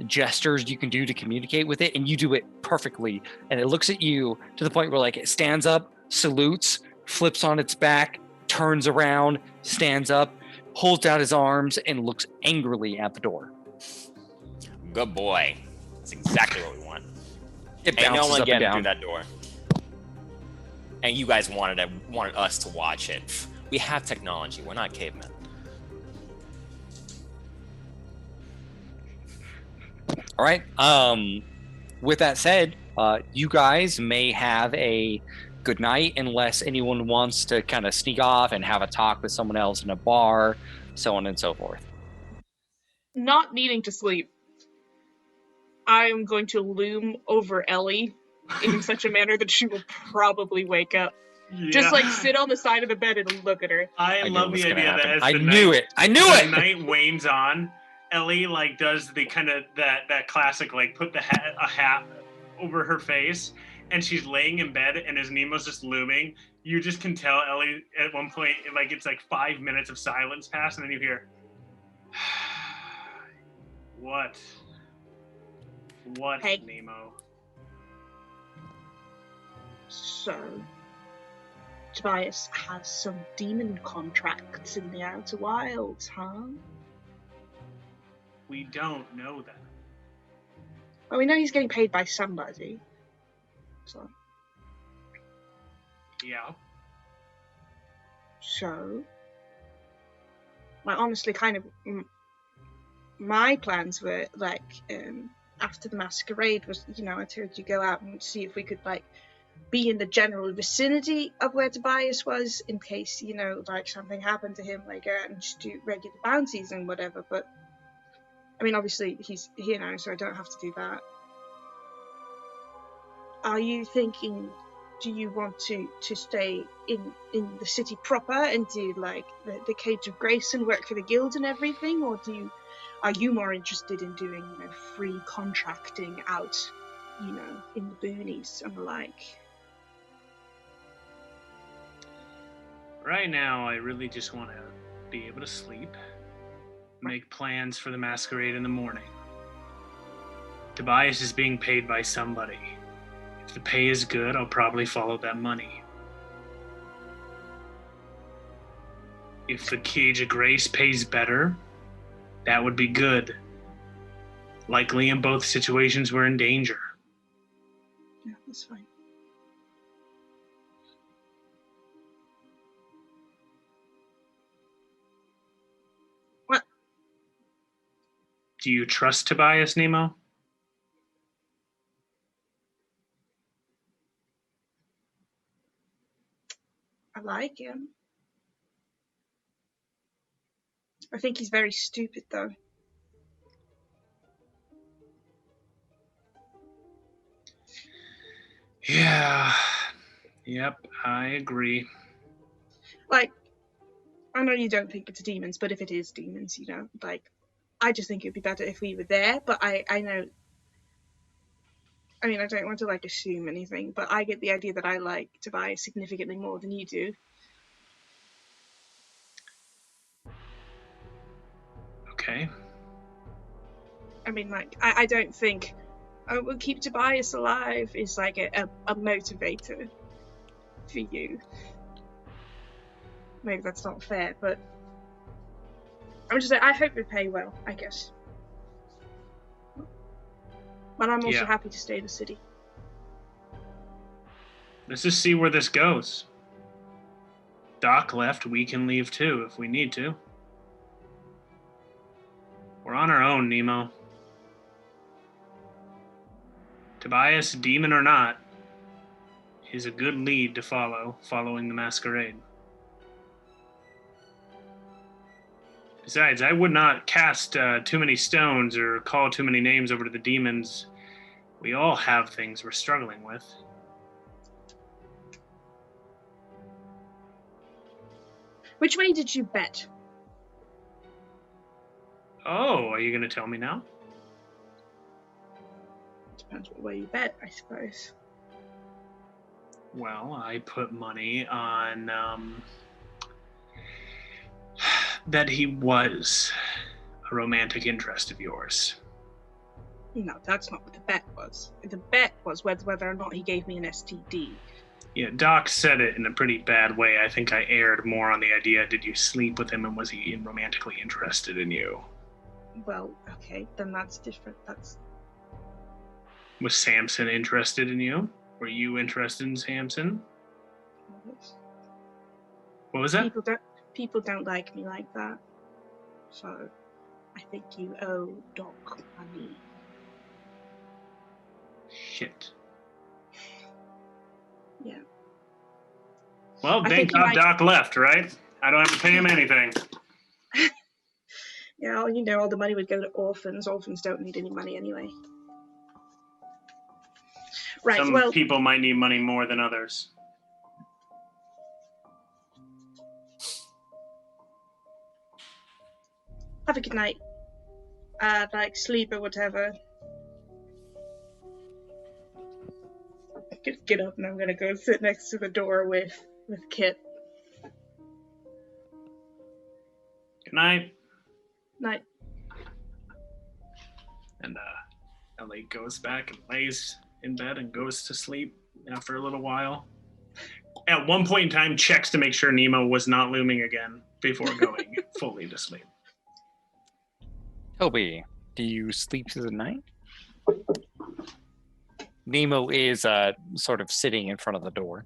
gestures you can do to communicate with it, and you do it perfectly. And it looks at you to the point where like it stands up, salutes, flips on its back, turns around, stands up, holds out his arms, and looks angrily at the door. Good boy. That's exactly what we want. It Ain't no bounces one up and getting down. through that door. And you guys wanted us to watch it. Pff, we have technology. We're not cavemen. All right. With that said, you guys may have a good night unless anyone wants to kind of sneak off and have a talk with someone else in a bar, so on and so forth. Not needing to sleep, I am going to loom over Ellie in such a manner that she will probably wake up. Yeah. Just like sit on the side of the bed and look at her. I knew love it was the gonna idea that happen. as I the knew night, it. I knew the it. night wanes on, Ellie like does the kind of that classic like put a hat over her face, and she's laying in bed, and as Nemo's just looming, you just can tell Ellie at one point like it's like 5 minutes of silence pass, and then you hear, what, Hey. Nemo? So, Tobias has some demon contracts in the Outer Wilds, huh? We don't know that. Well, we know he's getting paid by somebody. So, Yeah. like, honestly, kind of, my plans were, like, after the masquerade was, I told you go out and see if we could, like, be in the general vicinity of where Tobias was in case, like, something happened to him, like, and just do regular bounties and whatever, but, I mean, obviously, he's here now, so I don't have to do that. Are you thinking, do you want to stay in the city proper and do, like, the Cage of Grace and work for the guild and everything, or are you more interested in doing, free contracting out, in the boonies and the like? Right now, I really just want to be able to sleep, make plans for the masquerade in the morning. Tobias is being paid by somebody. If the pay is good, I'll probably follow that money. If the Cage of Grace pays better, that would be good. Likely in both situations, we're in danger. Yeah, that's fine. What? Do you trust Tobias, Nemo? I like him. I think he's very stupid, though. Yeah. Yep, I agree. Like, I know you don't think it's demons, but if it is demons, like, I just think it'd be better if we were there, but I know, I mean, I don't want to, like, assume anything, but I get the idea that I like Tobias significantly more than you do. Okay. I mean, like, I don't think, we'll keep Tobias alive is, like, a motivator for you. Maybe that's not fair, but I'm just saying, I hope we pay well, I guess. But I'm also happy to stay in the city. Let's just see where this goes. Doc left, we can leave too if we need to. We're on our own, Nemo. Tobias, demon or not, is a good lead to follow, following the masquerade. Besides, I would not cast too many stones or call too many names over to the demons. We all have things we're struggling with. Which way did you bet? Oh, are you going to tell me now? Depends what way you bet, I suppose. Well, I put money on that he was a romantic interest of yours. No, that's not what the bet was. The bet was whether or not he gave me an STD. Yeah, Doc said it in a pretty bad way. I think I erred more on the idea, did you sleep with him and was he romantically interested in you? Well, okay, then that's different. Was Samson interested in you? Were you interested in Samson? What was that? People don't like me like that. So, I think you owe Doc money. Shit. Yeah. Well, thank God Doc left, right? I don't have to pay him anything. Yeah, well, you know, all the money would go to orphans. Orphans don't need any money anyway. Right, Some people might need money more than others. Have a good night. Like, sleep or whatever. Get up and I'm gonna go sit next to the door with Kit. Good night. Night. And Ellie goes back and lays in bed and goes to sleep after a little while. At one point in time, checks to make sure Nemo was not looming again before going fully to sleep. Toby, do you sleep through the night? Nemo is sort of sitting in front of the door.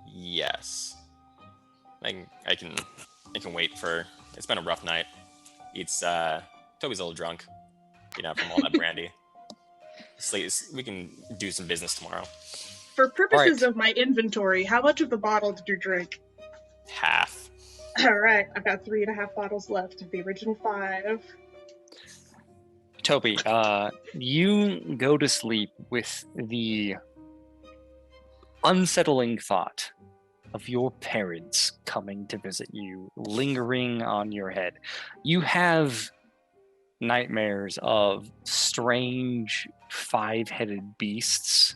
Yes. I can wait for. It's been a rough night. It's Toby's a little drunk, from all that brandy. We can do some business tomorrow. For purposes of my inventory, how much of the bottle did you drink? Half. All right, I've got 3.5 bottles left of the original 5. Toby, you go to sleep with the unsettling thought of your parents coming to visit you, lingering on your head. You have nightmares of strange 5-headed beasts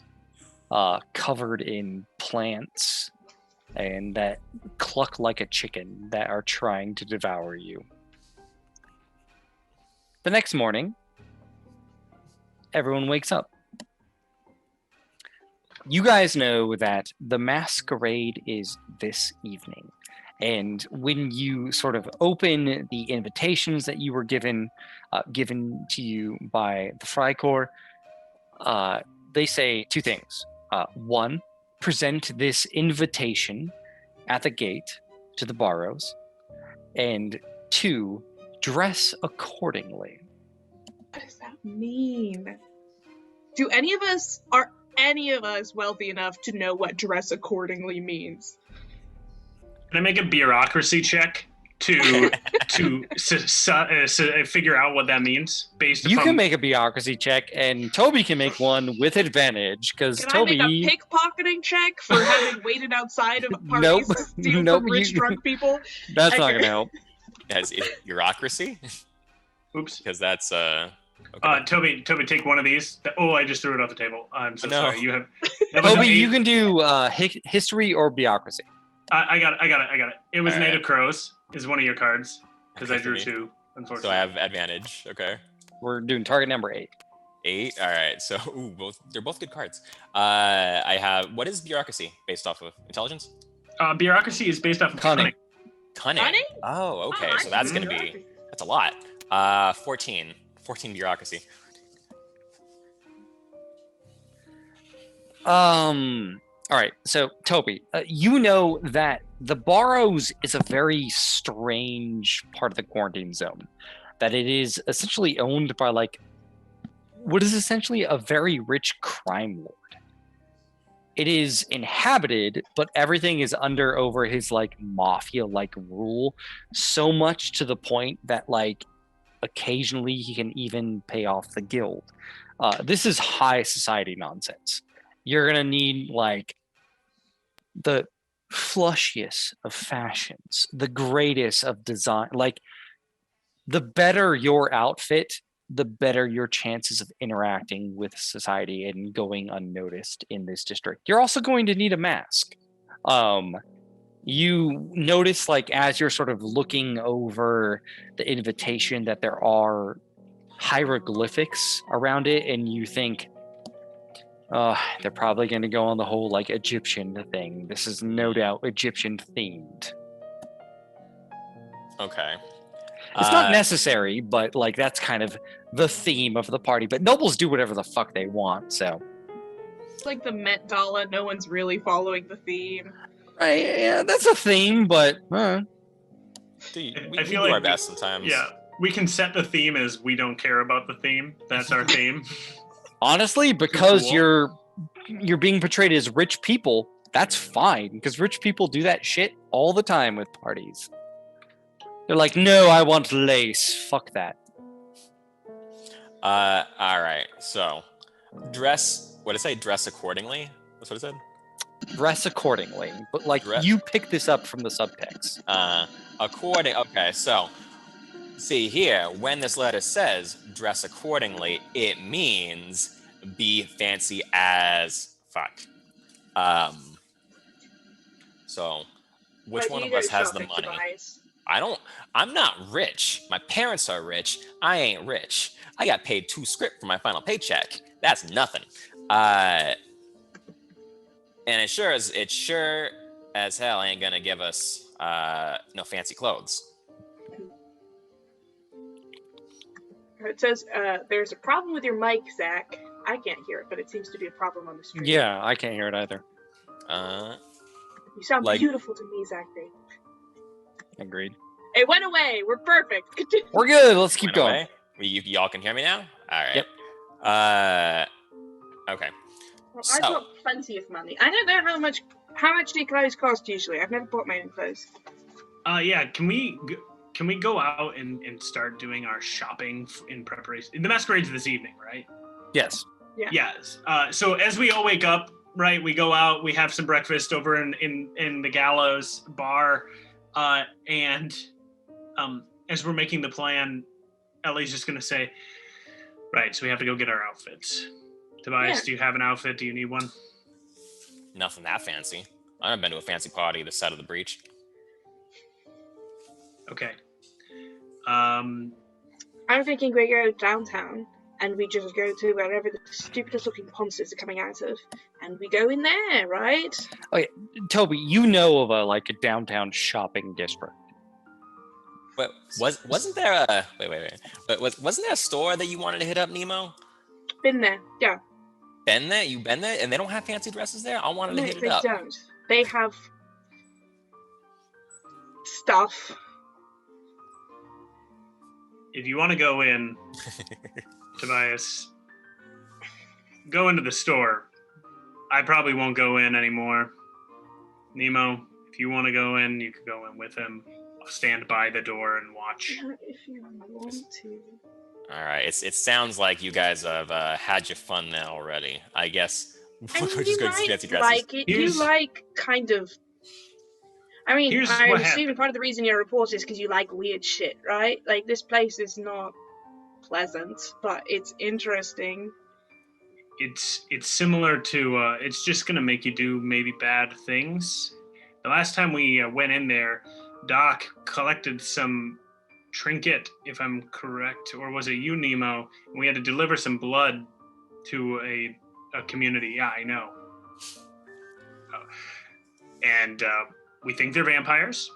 covered in plants and that cluck like a chicken that are trying to devour you. The next morning, everyone wakes up. You guys know that the masquerade is this evening. And when you sort of open the invitations that you were given to you by the Freikorps, they say 2 things. 1, present this invitation at the gate to the Barrows. And 2, dress accordingly. What does that mean? Are any of us wealthy enough to know what dress accordingly means? Can I make a bureaucracy check to figure out what that means? You can make a bureaucracy check, and Toby can make one with advantage because Toby. Can I make a pickpocketing check for having waited outside of parties to steal from rich drunk people? That's not gonna help. As bureaucracy. Oops. Because that's okay. Toby, take one of these. Oh, I just threw it off the table. I'm so sorry. You have. Toby, you can do history or bureaucracy. I got it. It was Native Crows is one of your cards because I drew 2, unfortunately. So I have advantage. Okay. We're doing target number 8. 8. All right. So they're both good cards. I have. What is bureaucracy based off of? Intelligence? Bureaucracy is based off of cunning. Cunning? Oh, okay. So that's gonna be. That's a lot. 14 bureaucracy. All right, so Toby, you know that the Barrows is a very strange part of the quarantine zone. That it is essentially owned by what is essentially a very rich crime lord. It is inhabited, but everything is over his mafia-like rule, so much to the point that occasionally he can even pay off the guild. This is high society nonsense. You're gonna need the flushiest of fashions, the greatest of design. The better your outfit, the better your chances of interacting with society and going unnoticed in this district. You're also going to need a mask. You notice, like, as you're sort of looking over the invitation, that there are hieroglyphics around it, and you think, they're probably going to go on the whole, like, Egyptian thing. This is no doubt Egyptian themed. Okay. It's not necessary, but, like, that's kind of the theme of the party. But nobles do whatever the fuck they want, so. It's like the Met Gala. No one's really following the theme. Right, yeah, that's a theme, but we I feel do like our best sometimes. Yeah, we can set the theme as we don't care about the theme. That's our theme. honestly, because Cool. you're being portrayed as rich people, that's fine. Because rich people do that shit all the time with parties. They're like, no, I want lace. Fuck that. All right. So, dress. What did it say? Dress accordingly. That's what it said. Dress accordingly, but like Dress- you pick this up from the subtext. Okay, so see here, when this letter says dress accordingly, it means be fancy as fuck. So which But one you of go us has the shopping, money? Tobias. I'm not rich. My parents are rich. I ain't rich. I got paid 2 script for my final paycheck. That's nothing. And it sure as hell ain't gonna give us no fancy clothes. It says, there's a problem with your mic, Zack. I can't hear it, but it seems to be a problem on the stream. Yeah, I can't hear it either. You sound like- beautiful to me, Zack. Agreed. It went away. We're perfect. Continue. We're good. Let's keep Went going. away. Y'all can hear me now? All right. Yep. Okay. Well, So- I've got plenty of money. I don't know how much do clothes cost usually. I've never bought my own clothes. Yeah, can we go out and start doing our shopping in preparation? The masquerade's this evening, right? Yes. Yeah. Yes. So as we all wake up, right, we go out, we have some breakfast over in the Gallows bar, and as we're making the plan, Ellie's just gonna say, right, so we have to go get our outfits. Tobias, Yeah. do you have an outfit? Do you need one? Nothing that fancy. I haven't been to a fancy party this side of the breach. Okay. I'm thinking we go downtown and we just go to wherever the stupidest looking ponces are coming out of, and we go in there, right? Toby, you know of a downtown shopping district. But wasn't there a wait? But wasn't there a store that you wanted to hit up, Nemo? Been there, yeah. Been there? You been there? And they don't have fancy dresses there? I wanted to No, hit it they up. don't. They have stuff. If you want to go in, Tobias, go into the store. I probably won't go in anymore. Nemo, if you want to go in, you could go in with him. I'll stand by the door and watch. If you want to. All right. It sounds like you guys have had your fun there already. I guess I we're mean, just you going to see might fancy dresses. like it. You Here's- like kind of. I mean, Here's I'm what assuming happened. part of the reason you're a reporter is because you like weird shit, right? Like, this place is not pleasant, but it's interesting. It's similar to it's just gonna make you do maybe bad things. The last time we went in there, Doc collected some trinket, if I'm correct, or was it you, Nemo? And we had to deliver some blood to a community. Yeah, I know. And we think they're vampires.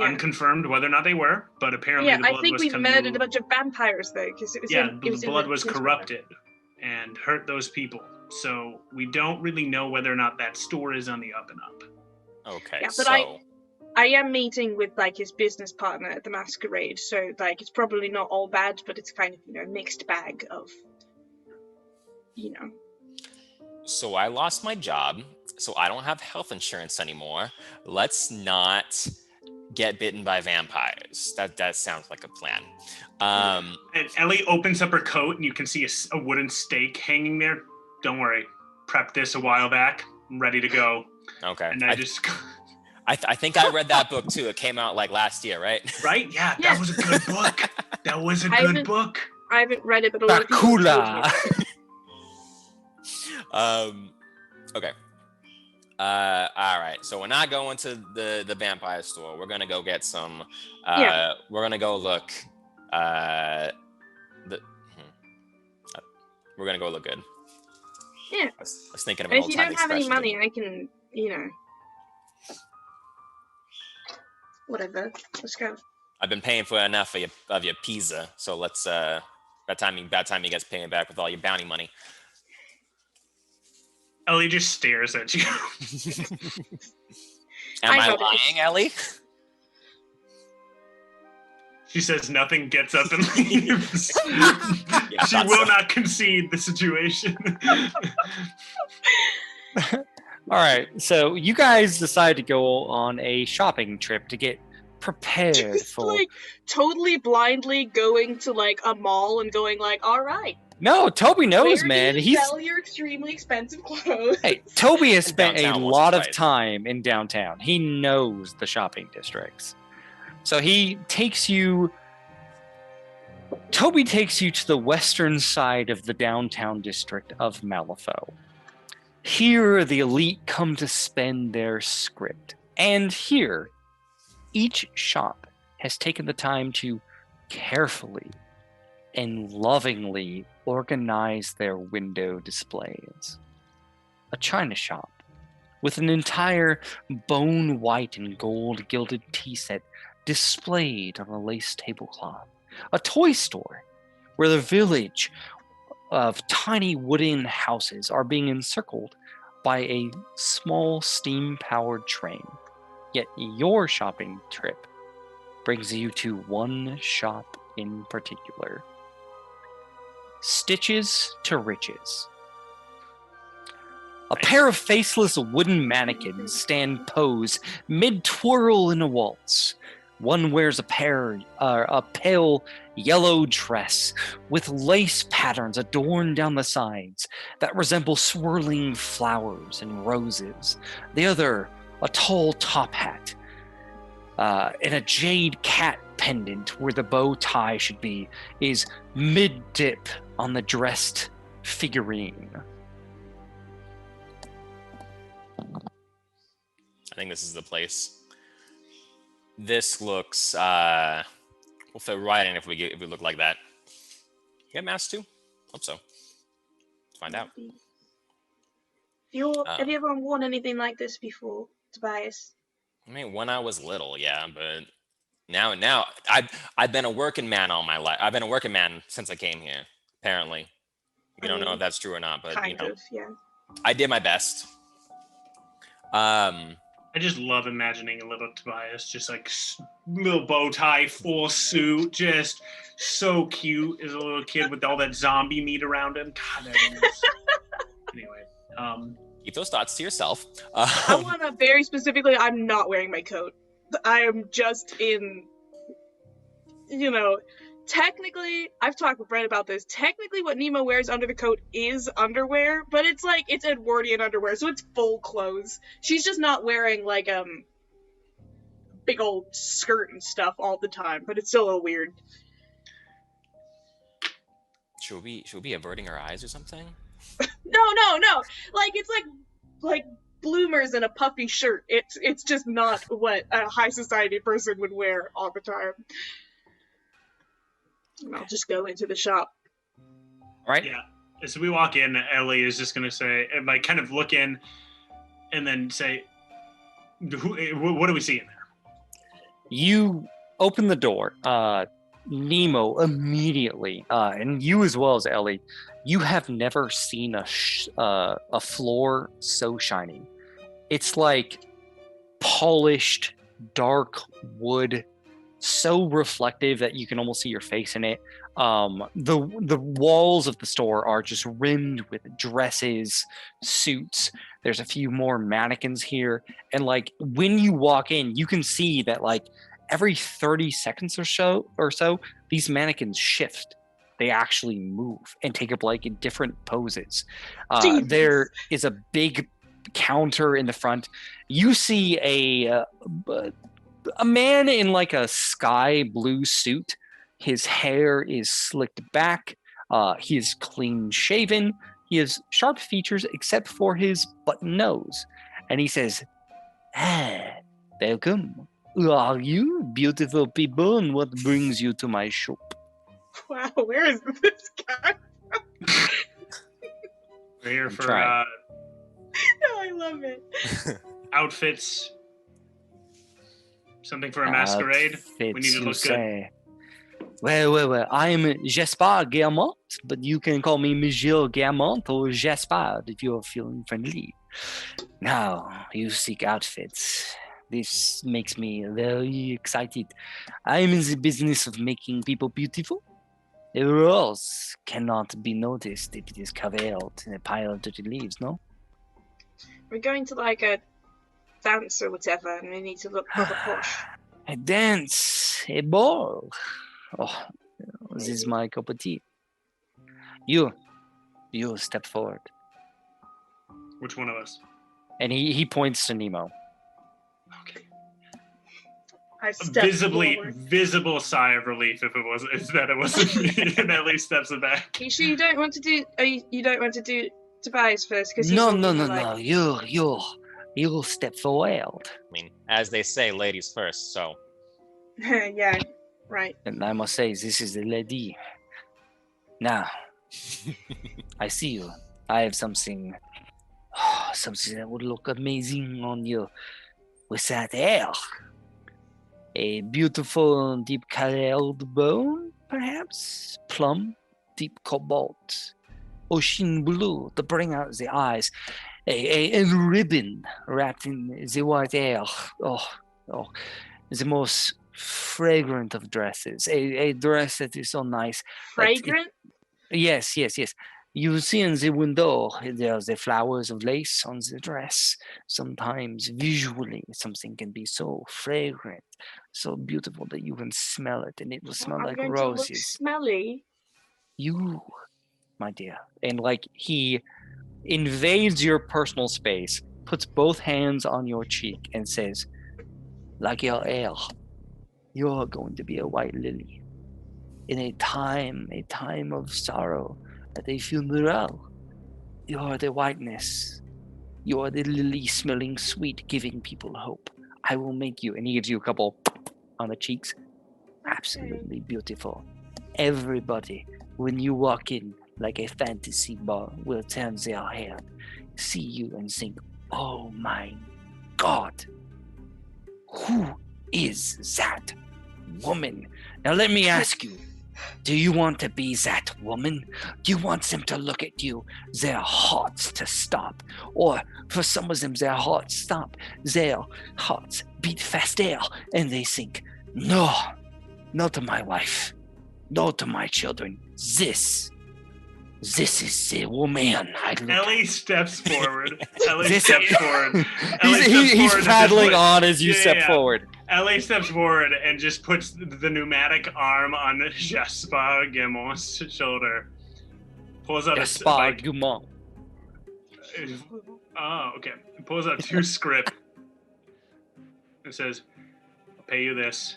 Yeah. Unconfirmed whether or not they were, but apparently Yeah, the blood I think was we murdered a bunch of vampires, though, because it was yeah, in, the blood was newspaper. corrupted and hurt those people. So we don't really know whether or not that store is on the up and up. Okay, Yeah, but so I am meeting with, his business partner at the masquerade, so, it's probably not all bad, but it's kind of, a mixed bag of, so I lost my job, so I don't have health insurance anymore. Let's not get bitten by vampires. That sounds like a plan. And Ellie opens up her coat and you can see a wooden stake hanging there. Don't worry, prepped this a while back. I'm ready to go. Okay. And I think I read that book too. It came out last year, right? Right? Yeah, Yeah. that was a good book. That was a I good haven't- book. I haven't read it, but a lot of people told me Bakula. about it. Okay. All right. So we're not going to the vampire store. We're gonna go get some. Yeah. We're gonna go look. The. We're gonna go look good. Yeah. I was thinking of And an if you old-time don't have any expression. money, I can, whatever. Let's go. I've been paying for enough of your pizza, so let's. That time you guys pay me back with all your bounty money. Ellie just stares at you. Am I noticed. lying, Ellie? She says nothing, gets up and leaves. Yeah, She will not concede the situation. All right, so you guys decide to go on a shopping trip to get prepared Just for. like totally blindly going to like a mall and going like, all right. No, Toby knows, where man. do you He's sell your extremely expensive clothes? hey, Toby has spent a Downtown once or lot of twice. time in downtown. He knows the shopping districts, so he takes you. Toby takes you to the western side of the downtown district of Malifaux. Here, the elite come to spend their script. And here, each shop has taken the time to carefully and lovingly organize their window displays. A china shop with an entire bone white and gold gilded tea set displayed on a lace tablecloth. A toy store where the village of tiny wooden houses are being encircled by a small steam-powered train. Yet your shopping trip brings you to one shop in particular. Stitches to Riches. A pair of faceless wooden mannequins stand pose mid-twirl in a waltz. One wears a pale yellow dress with lace patterns adorned down the sides that resemble swirling flowers and roses. The other, a tall top hat and a jade cat pendant where the bow tie should be, is mid-dip on the dressed figurine. I think this is the place. This looks. We'll fit right in if we look like that. You got masks too? Hope so. Let's find out. Have you ever worn anything like this before, Tobias? I mean, when I was little, yeah, but now I've been a working man all my life. I've been a working man since I came here. Apparently, we don't know if that's true or not, but Kind of, yeah. I did my best. I just love imagining a little Tobias, just like little bow tie, full suit, just so cute as a little kid with all that zombie meat around him. God, that is... Anyway, keep those thoughts to yourself. I want to very specifically, I'm not wearing my coat. I am just in, technically, I've talked with Brent about this. Technically, what Nemo wears under the coat is underwear, but it's like, it's Edwardian underwear, so it's full clothes. She's just not wearing, like, big old skirt and stuff all the time, but it's still a little weird. Should we be averting our eyes or something? No. Like, it's like bloomers and a puffy shirt. It's just not what a high society person would wear all the time. And I'll just go into the shop. Right? yeah. As we walk in, Ellie is just going to say, and like kind of look in and then say, what do we see in there? You open the door. Nemo immediately, and you as well as Ellie, you have never seen a floor so shiny. It's like polished, dark wood, so reflective that you can almost see your face in it. The walls of the store are just rimmed with dresses, suits. There's a few more mannequins here, and like when you walk in, you can see that like every 30 seconds or so, these mannequins shift. They actually move and take up like in different poses. There is a big counter in the front. You see a man in like a sky blue suit. His hair is slicked back. He is clean shaven. He has sharp features except for his button nose. And he says, welcome. Who are you, beautiful people, and what brings you to my shop? Wow, where is this guy? We're here I'm for trying. Oh, I love it. outfits. Something for a masquerade. We need to you look say. Well, I'm Jasper Guermont, but you can call me Monsieur Guermont or Jasper if you're feeling friendly. Now, you seek outfits. This makes me very excited. I'm in the business of making people beautiful. A rose cannot be noticed if it is covered in a pile of dirty leaves, no? We're going to like a dance or whatever, and we need to look proper posh. A dance, a ball. Oh, this is my cup of tea. You step forward. Which one of us? And he points to Nemo. Okay. I step forward. Visible sigh of relief if it wasn't me, and Ellie steps back. You sure you don't want to do? You don't want to do Tobias first? Because No. You step forward. I mean, as they say, ladies first. So Yeah, right. And I must say, this is the lady. Now, I see you. I have something that would look amazing on you with that hair. A beautiful, deep-colored bone, perhaps? Plum, deep cobalt, ocean blue to bring out the eyes. A ribbon wrapped in the white hair. Oh, the most fragrant of dresses. A dress that is so nice. Fragrant? Yes. You see in the window, there's the flowers of lace on the dress. Sometimes visually, something can be so fragrant, so beautiful that you can smell it, and it will smell like I'm going to look roses. smelly. You, my dear. And like he invades your personal space, puts both hands on your cheek, and says, like your hair, you're going to be a white lily. In a time of sorrow, at a funeral, you are the whiteness. You are the lily smelling sweet, giving people hope. I will make you, and he gives you a couple on the cheeks. Absolutely beautiful. Everybody, when you walk in like a fantasy bar, will turn their head, see you and think, oh my God, who is that woman? Now let me ask you, do you want to be that woman? Do you want them to look at you, their hearts to stop? Or for some of them, their hearts stop, their hearts beat faster, and they think, no, not to my wife, no to my children. This is the woman I look Ellie at. steps forward. He's paddling on as you step forward. Ellie steps forward and just puts the pneumatic arm on Jasper Guermont's shoulder. Pulls out Jasper Guermont. Oh, okay. Pulls out 2 script. It says, I'll pay you this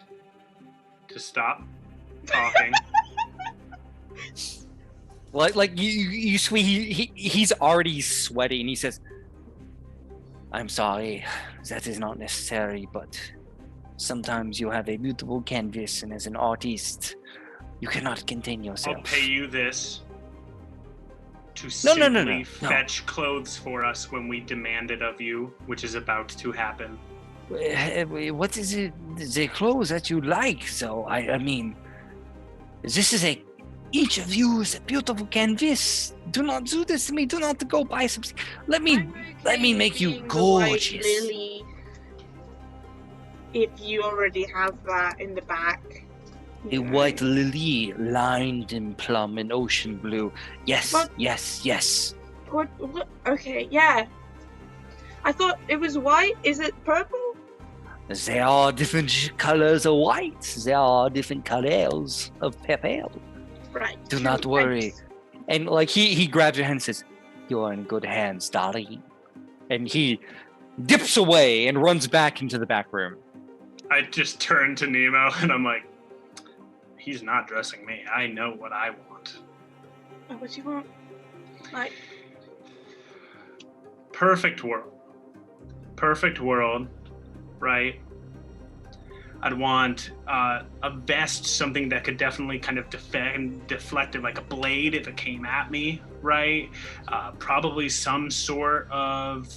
to stop talking. Like you he's already sweating. He says, I'm sorry, that is not necessary, but sometimes you have a beautiful canvas, and as an artist, you cannot contain yourself. I'll pay you this to No. fetch clothes for us when we demand it of you, which is about to happen. What is it? The clothes that you like, though? I mean, this is each of you is a beautiful canvas. Do not do this to me. Do not go buy something. Let me make you gorgeous. White lily, if you already have that in the back. A white lily lined in plum and ocean blue. Yes, What? yes. What? Okay, yeah. I thought it was white. Is it purple? There are different colors of white. There are different colors of purple. Right. Do not worry. And like he grabs your hand and says, you are in good hands, darling. And he dips away and runs back into the back room. I just turn to Nemo and I'm like, he's not dressing me. I know what I want. Oh, what do you want? Like, Perfect world. perfect world, right? I'd want a vest, something that could definitely kind of deflect it, like a blade if it came at me, right? Probably some sort of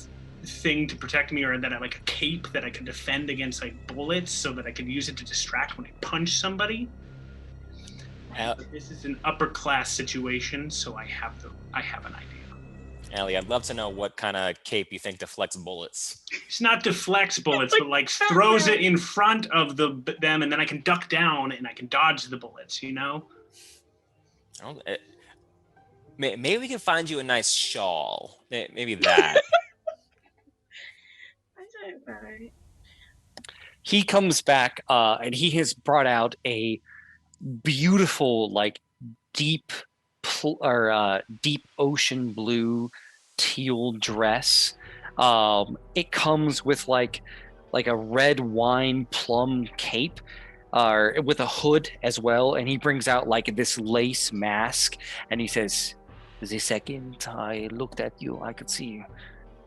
thing to protect me, or that like a cape that I could defend against like bullets, so that I could use it to distract when I punch somebody. But this is an upper class situation, so I have an idea. Ellie, I'd love to know what kind of cape you think deflects bullets. It's not deflects bullets, but like throws it in front of them, and then I can duck down and I can dodge the bullets, you know? Maybe we can find you a nice shawl. Maybe that. I don't know. He comes back and he has brought out a beautiful, like deep ocean blue teal dress. It comes with like a red wine plum cape, with a hood as well. And he brings out like this lace mask, and he says, "The second I looked at you, I could see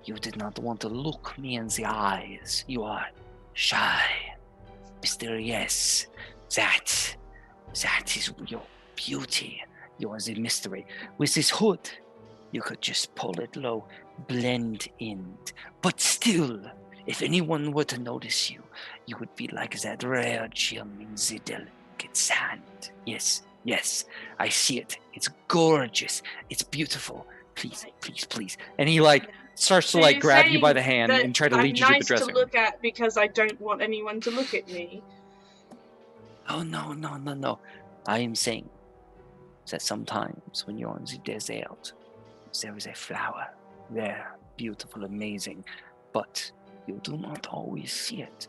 you did not want to look me in the eyes. You are shy, mysterious. That is your beauty. You are the mystery. With this hood, you could just pull it low, blend in. But still, if anyone were to notice you, you would be like that rare gem in the delicate sand. Yes, I see it. It's gorgeous. It's beautiful. Please. And he like starts to like grab you by the hand and try to lead you to the dressing room. I'm nice to look at because I don't want anyone to look at me. Oh, no. I am saying that sometimes when you're on the desert, there is a flower there, beautiful, amazing, but you do not always see it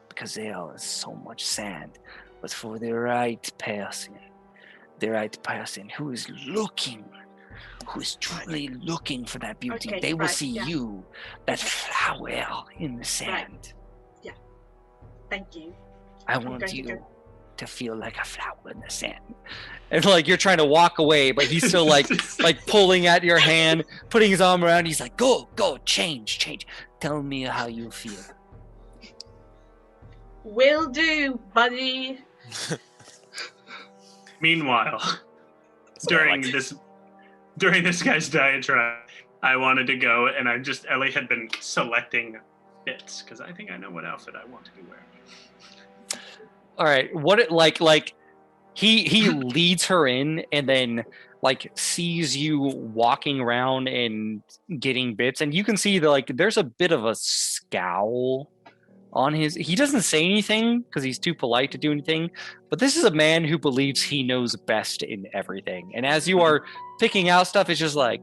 because there is so much sand. But for the right person who is truly looking for that beauty, they will see you, that flower in the sand. Right. Yeah. Thank you. I want you to feel like a flower in the sand. And like you're trying to walk away, but he's still like pulling at your hand, putting his arm around. He's like, go, change. Tell me how you feel. Will do, buddy. Meanwhile, during this guy's diatribe, I wanted to go, and Ellie had been selecting bits because I think I know what outfit I want to be wearing. All right, what it like he leads her in and then like sees you walking around and getting bits, and you can see that like there's a bit of a scowl on he doesn't say anything because he's too polite to do anything, but this is a man who believes he knows best in everything, and as you are picking out stuff, it's just like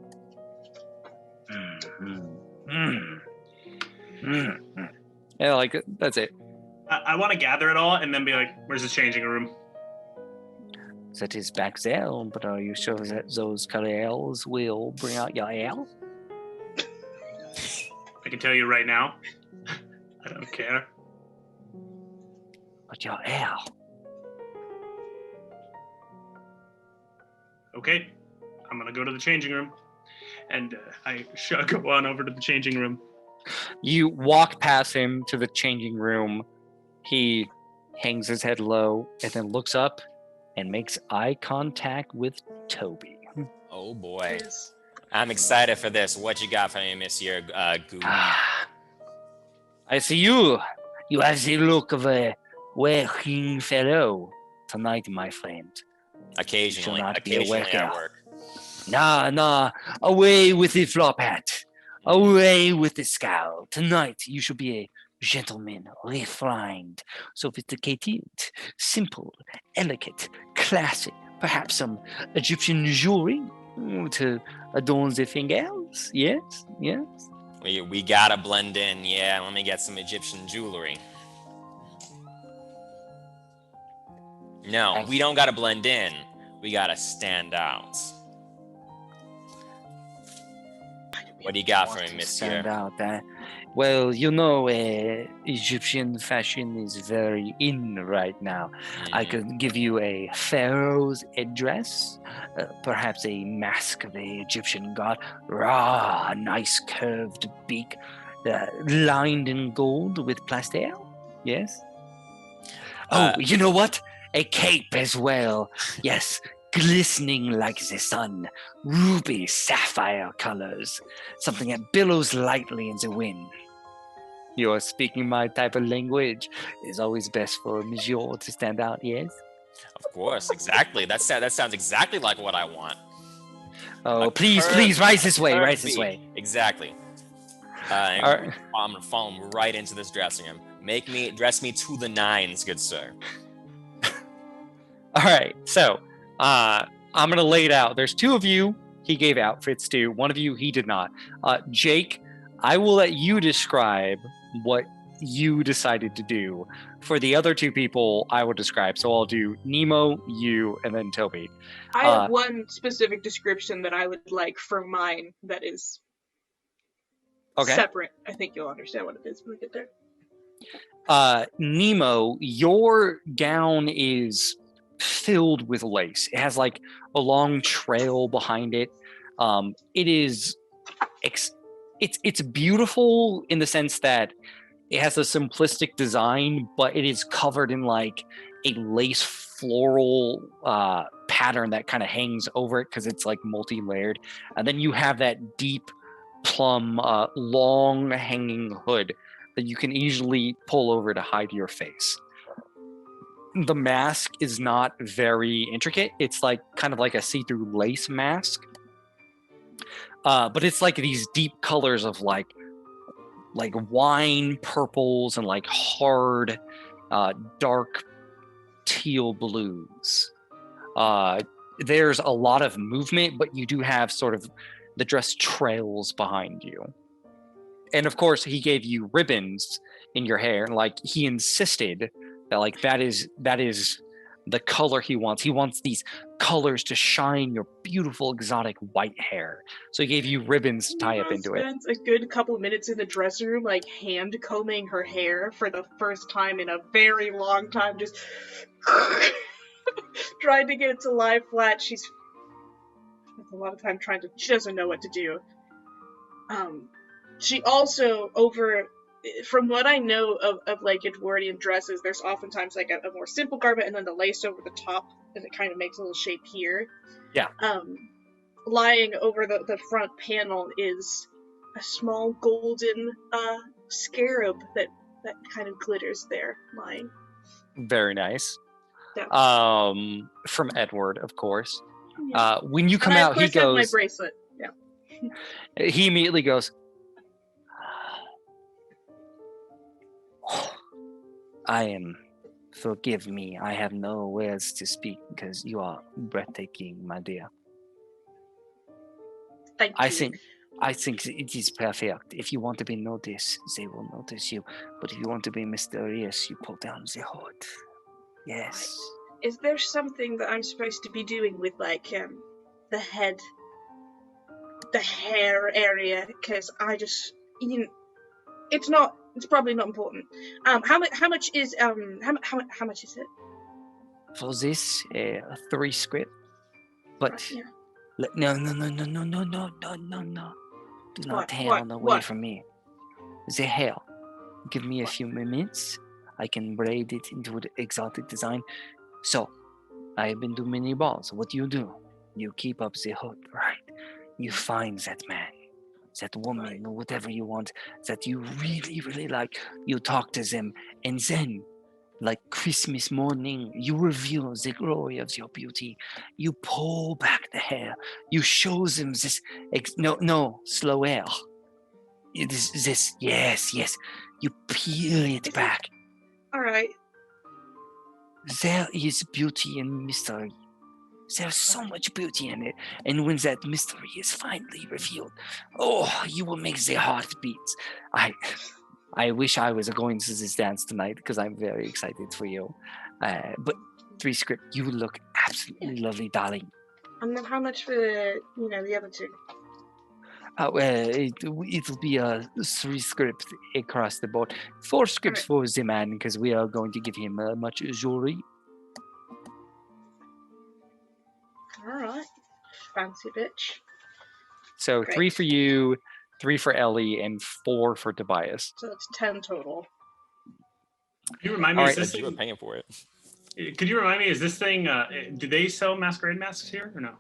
yeah, like that's it. I want to gather it all and then be like, where's the changing room? That is back there, but are you sure that those colors will bring out your ale? I can tell you right now, I don't care. But your ale. Okay, I'm going to go to the changing room. And I go on over to the changing room. You walk past him to the changing room. He hangs his head low and then looks up and makes eye contact with Toby. Oh boy. I'm excited for this. What you got for me, Monsieur Goo? I see you. You have the look of a working fellow tonight, my friend. Occasionally at work. Nah. Away with the flop hat. Away with the scowl. Tonight you should be a gentleman, refined, sophisticated, simple, elegant, classic, perhaps some Egyptian jewelry to adorn the fingers. Yes. We gotta blend in. Yeah, let me get some Egyptian jewelry. No, we don't gotta blend in. We gotta stand out. What do you got for me, Monsieur? Stand out, well, you know, Egyptian fashion is very in right now. I could give you a pharaoh's headdress, perhaps a mask of the Egyptian god, a nice curved beak, lined in gold with plaster. Yes. Oh, you know what? A cape as well. Yes, glistening like the sun, ruby sapphire colors, something that billows lightly in the wind. You are speaking my type of language. It's always best for Monsieur to stand out, yes? Of course, exactly. That sounds exactly like what I want. Oh, please, rise this way, rise this way. Exactly. I'm gonna follow him right into this dressing room. Dress me to the nines, good sir. All right, so I'm gonna lay it out. There's two of you. He gave outfits to. One of you he did not. Jake, I will let you describe what you decided to do. For the other two people, I will describe. So I'll do Nemo, you, and then Toby. I have one specific description that I would like for mine that is separate. I think you'll understand what it is when we get there. Nemo, your gown is filled with lace. It has like a long trail behind it. It is it's beautiful in the sense that it has a simplistic design, but it is covered in like a lace floral pattern that kind of hangs over it because it's like multi-layered. And then you have that deep plum long hanging hood that you can easily pull over to hide your face. The mask is not very intricate. It's like kind of like a see-through lace mask. But it's like these deep colors of like wine purples and like hard dark teal blues. There's a lot of movement, but you do have sort of the dress trails behind you. And of course, he gave you ribbons in your hair, and like he insisted that like that is the color he wants. He wants these colors to shine your beautiful exotic white hair. So he gave you ribbons to tie up into it. Spent a good couple minutes in the dressing room, like hand combing her hair for the first time in a very long time, just trying to get it to lie flat. She spent a lot of time she doesn't know what to do. She also, from what I know of like Edwardian dresses, there's oftentimes like a more simple garment and then the lace over the top, and it kind of makes a little shape here. Yeah. Lying over the front panel is a small golden scarab that kind of glitters there, lying. Very nice. Yeah. From Edward, of course. Yeah. When you come out, he goes. Have my bracelet. Yeah. He immediately goes. Forgive me, I have no words to speak because you are breathtaking, my dear. Thank you. I think it is perfect. If you want to be noticed, they will notice you. But if you want to be mysterious, you pull down the hood. Yes. Is there something that I'm supposed to be doing with like the head, the hair area? Because I just, it's probably not important. How much is how much is it? For this, 3 script. But Yeah. no. Do not turn away from me. The hair. Give me a few minutes. I can braid it into the exotic design. So, I have been to many balls. What do? You keep up the hood, right? You find that man, that woman, or whatever you want, that you really, really like. You talk to them, and then, like Christmas morning, you reveal the glory of your beauty. You pull back the hair. You show them this. Slower. This. Yes. You peel it back. All right. There is beauty and mystery. There's so much beauty in it. And when that mystery is finally revealed, you will make the heart beat. I wish I was going to this dance tonight because I'm very excited for you. But 3 script, you look absolutely lovely, darling. And then how much for the other 2? It'll be a 3 script across the board. 4 scripts for the man because we are going to give him much jewelry. All right, fancy bitch. So Great. 3 for you, 3 for Ellie, and 4 for Tobias. So it's 10 total. Can you remind me, All is right, this You were thing, paying for it. could you remind me, is this thing, do they sell masquerade masks here or no?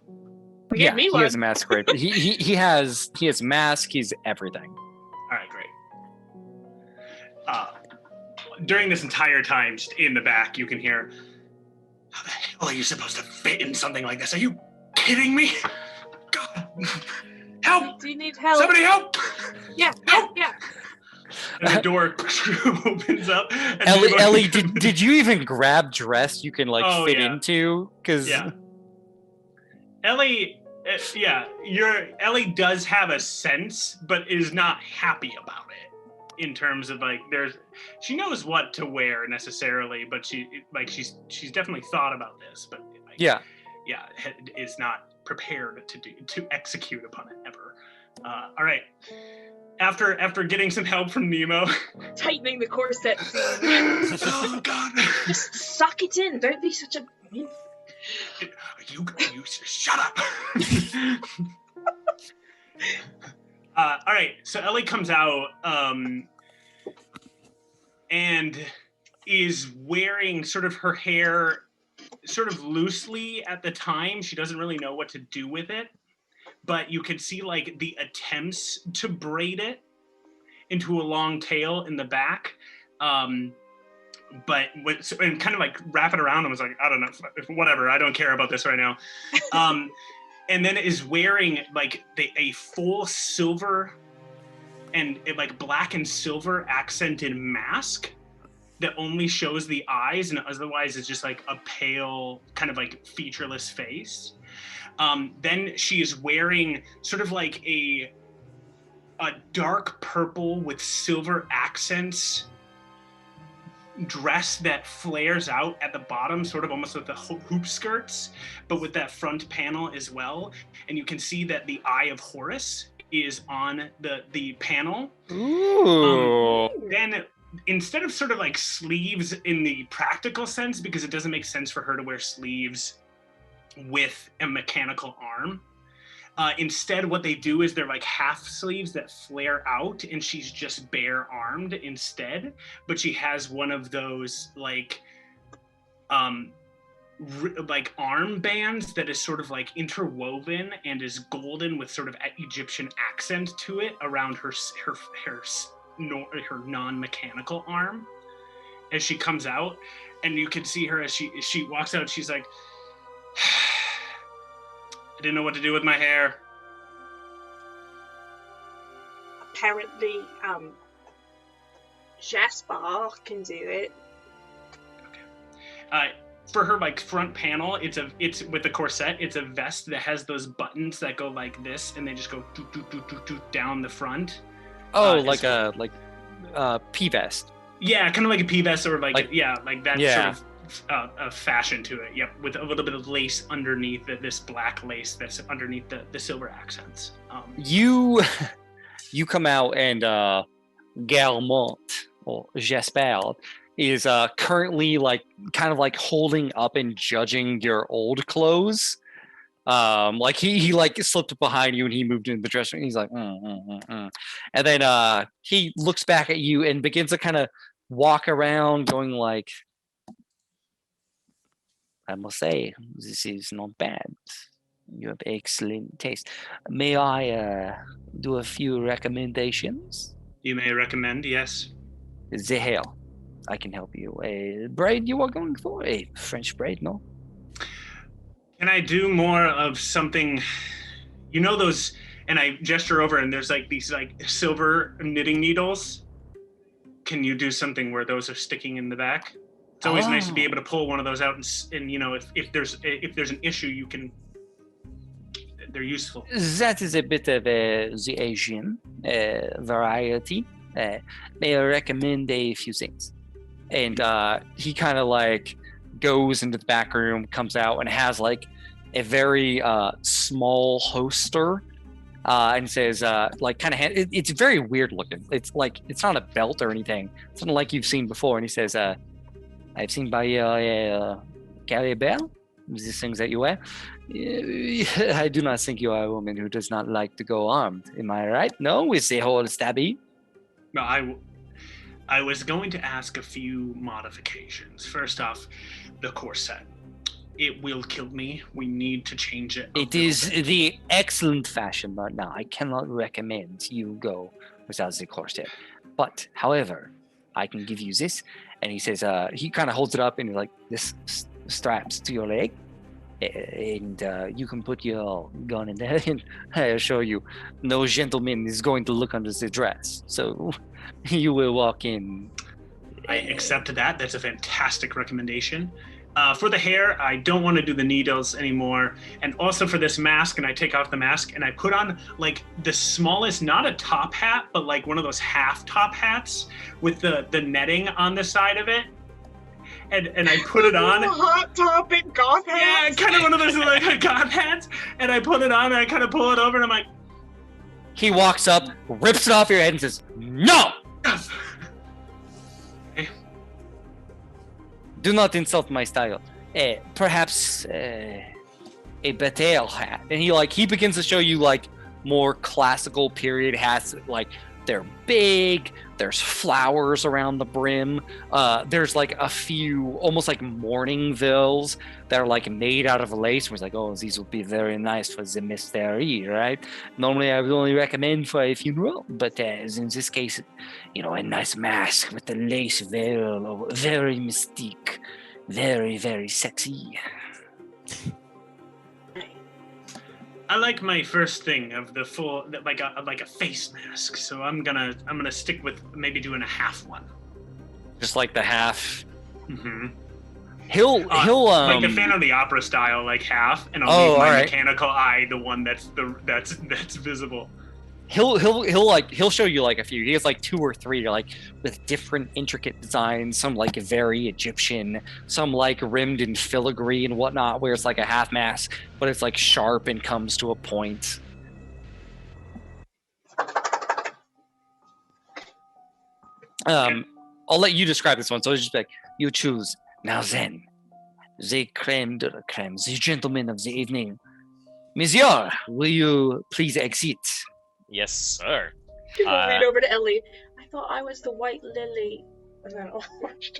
You gave me he one. has a masquerade. he has mask. He's everything. All right, great. During this entire time, just in the back, you can hear, how the hell are you supposed to fit in something like this? Are you kidding me? God, help! Do you need help? Somebody help! Yeah. And the door opens up. And Ellie, did you even grab dress you can Oh, fit yeah. into? Because Yeah. Ellie, Ellie does have a sense, but is not happy about it. In terms of she knows what to wear necessarily, but she's definitely thought about this, but is not prepared to execute upon it ever. All right. After getting some help from Nemo, Tightening the corset. oh God! Just suck it in. Don't be such a. You shut up. All right, so Ellie comes out and is wearing sort of her hair sort of loosely at the time. She doesn't really know what to do with it, but you can see the attempts to braid it into a long tail in the back. And kind of wrap it around and was like, I don't know, whatever, I don't care about this right now. And then is wearing a full silver and black and silver accented mask that only shows the eyes and otherwise is just a pale kind of featureless face. Then she is wearing sort of a dark purple with silver accents dress that flares out at the bottom, sort of almost with the hoop skirts, but with that front panel as well. And you can see that the Eye of Horus is on the panel. Ooh. Then instead of sort of sleeves in the practical sense, because it doesn't make sense for her to wear sleeves with a mechanical arm, instead what they do is they're half sleeves that flare out and she's just bare armed instead, but she has one of those arm bands that is sort of interwoven and is golden with sort of Egyptian accent to it around her non-mechanical arm as she comes out. And you can see her as she walks out, she's like, I didn't know what to do with my hair. Apparently, Jasper can do it. Okay. For her front panel, it's with the corset. It's a vest that has those buttons that go like this, and they just go down the front. Oh, a P vest. Yeah, kind of like a P vest, or that Yeah. sort of fashion to it. Yep, with a little bit of lace underneath this black lace that's underneath the silver accents. You come out and Galmont or Jasper is currently kind of holding up and judging your old clothes. He slipped behind you and he moved into the dressing room. He's like, and then he looks back at you and begins to kind of walk around, going I must say, this is not bad. You have excellent taste. May I do a few recommendations? You may recommend, yes. The hair. I can help you. A braid you are going for? A French braid, no? Can I do more of something, those, and I gesture over and there's these silver knitting needles. Can you do something where those are sticking in the back? It's always nice to be able to pull one of those out and if there's an issue, they're useful. That is a bit of the Asian variety. May I recommend a few things? And he kind of goes into the back room, comes out, and has a very small holster, and says it's very weird looking. It's it's not a belt or anything. It's not like you've seen before. And he says, I've seen by carry a bell, these things that you wear. I do not think you are a woman who does not like to go armed. Am I right? No, with the whole stabby. No, I was going to ask a few modifications. First off, the corset. It will kill me. We need to change it. It is the excellent fashion right now. I cannot recommend you go without the corset. But, however, I can give you this. And he says, he kind of holds it up and he's like, this straps to your leg. And you can put your gun in there. And I assure you, no gentleman is going to look under the dress. So you will walk in. I accept that. That's a fantastic recommendation. For the hair, I don't want to do the needles anymore. And also for this mask, and I take off the mask and I put on like the smallest, not a top hat, but like one of those half top hats with the netting on the side of it. And I put it on. Hot Topic goth hats. Yeah, kind of one of those like goth hats. And I put it on and I kind of pull it over and I'm like. He walks up, rips it off your head and says, no! Do not insult my style. Perhaps a bataille hat. And he begins to show you like more classical period hats. Like they're big. There's flowers around the brim. There's like a few almost like mourning veils that are like made out of lace. Where it's like, oh, these would be very nice for the mystery, right? Normally I would only recommend for a funeral, but in this case, a nice mask with the lace veil, very mystique, very, very sexy. I like my first thing of the full, like a face mask. So I'm gonna stick with maybe doing a half one. Just like the half. Mm-hmm. He'll like the Phantom of the Opera style, like half, and I'll leave my mechanical eye the one that's visible. He'll show you like a few. He has like 2 or 3 like with different intricate designs. Some like very Egyptian, some like rimmed in filigree and whatnot, where it's like a half mask, but it's like sharp and comes to a point. I'll let you describe this one. So it's just like you choose. Now then, the creme de la creme, the gentleman of the evening. Monsieur, will you please exit? Yes, sir. People lean over to Ellie. I thought I was the white lily. And then I'll watch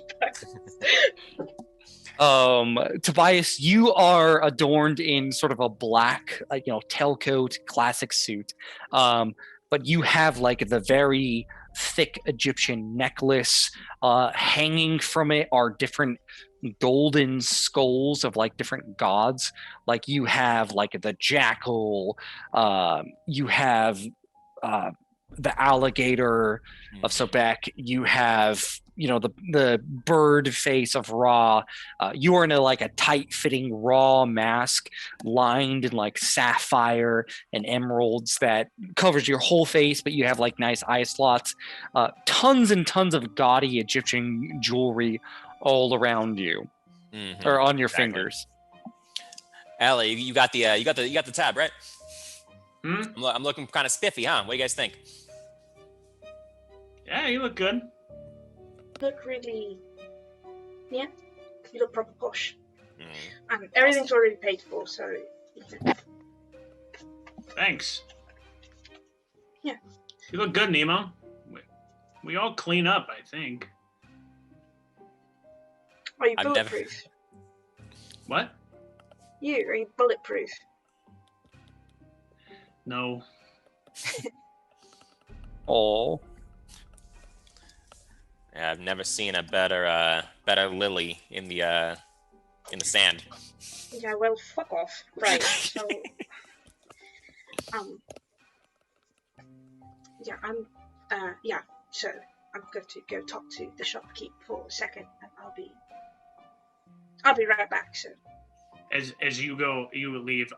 Tobias. Tobias, you are adorned in sort of a black, tailcoat, classic suit. But you have like the very thick Egyptian necklace. Hanging from it are different golden skulls of like different gods. Like you have like the jackal, you have the alligator of Sobek, you have the bird face of Ra. You are in a tight fitting Ra mask lined in like sapphire and emeralds that covers your whole face, but you have like nice eye slots. Tons and tons of gaudy Egyptian jewelry all around you, or on your fingers. Ellie, you got the tab, right? I'm looking kind of spiffy, huh? What do you guys think? Yeah, you look good. Look really, yeah. You look proper posh. And everything's already paid for, so. Thanks. Yeah. You look good, Nemo. We all clean up, I think. Are you bulletproof? What? Are you bulletproof? No. Oh. Yeah, I've never seen a better lily in the sand. Yeah, well, fuck off. Right. So, So I'm going to go talk to the shopkeep for a second, and I'll be right back. So. As you leave,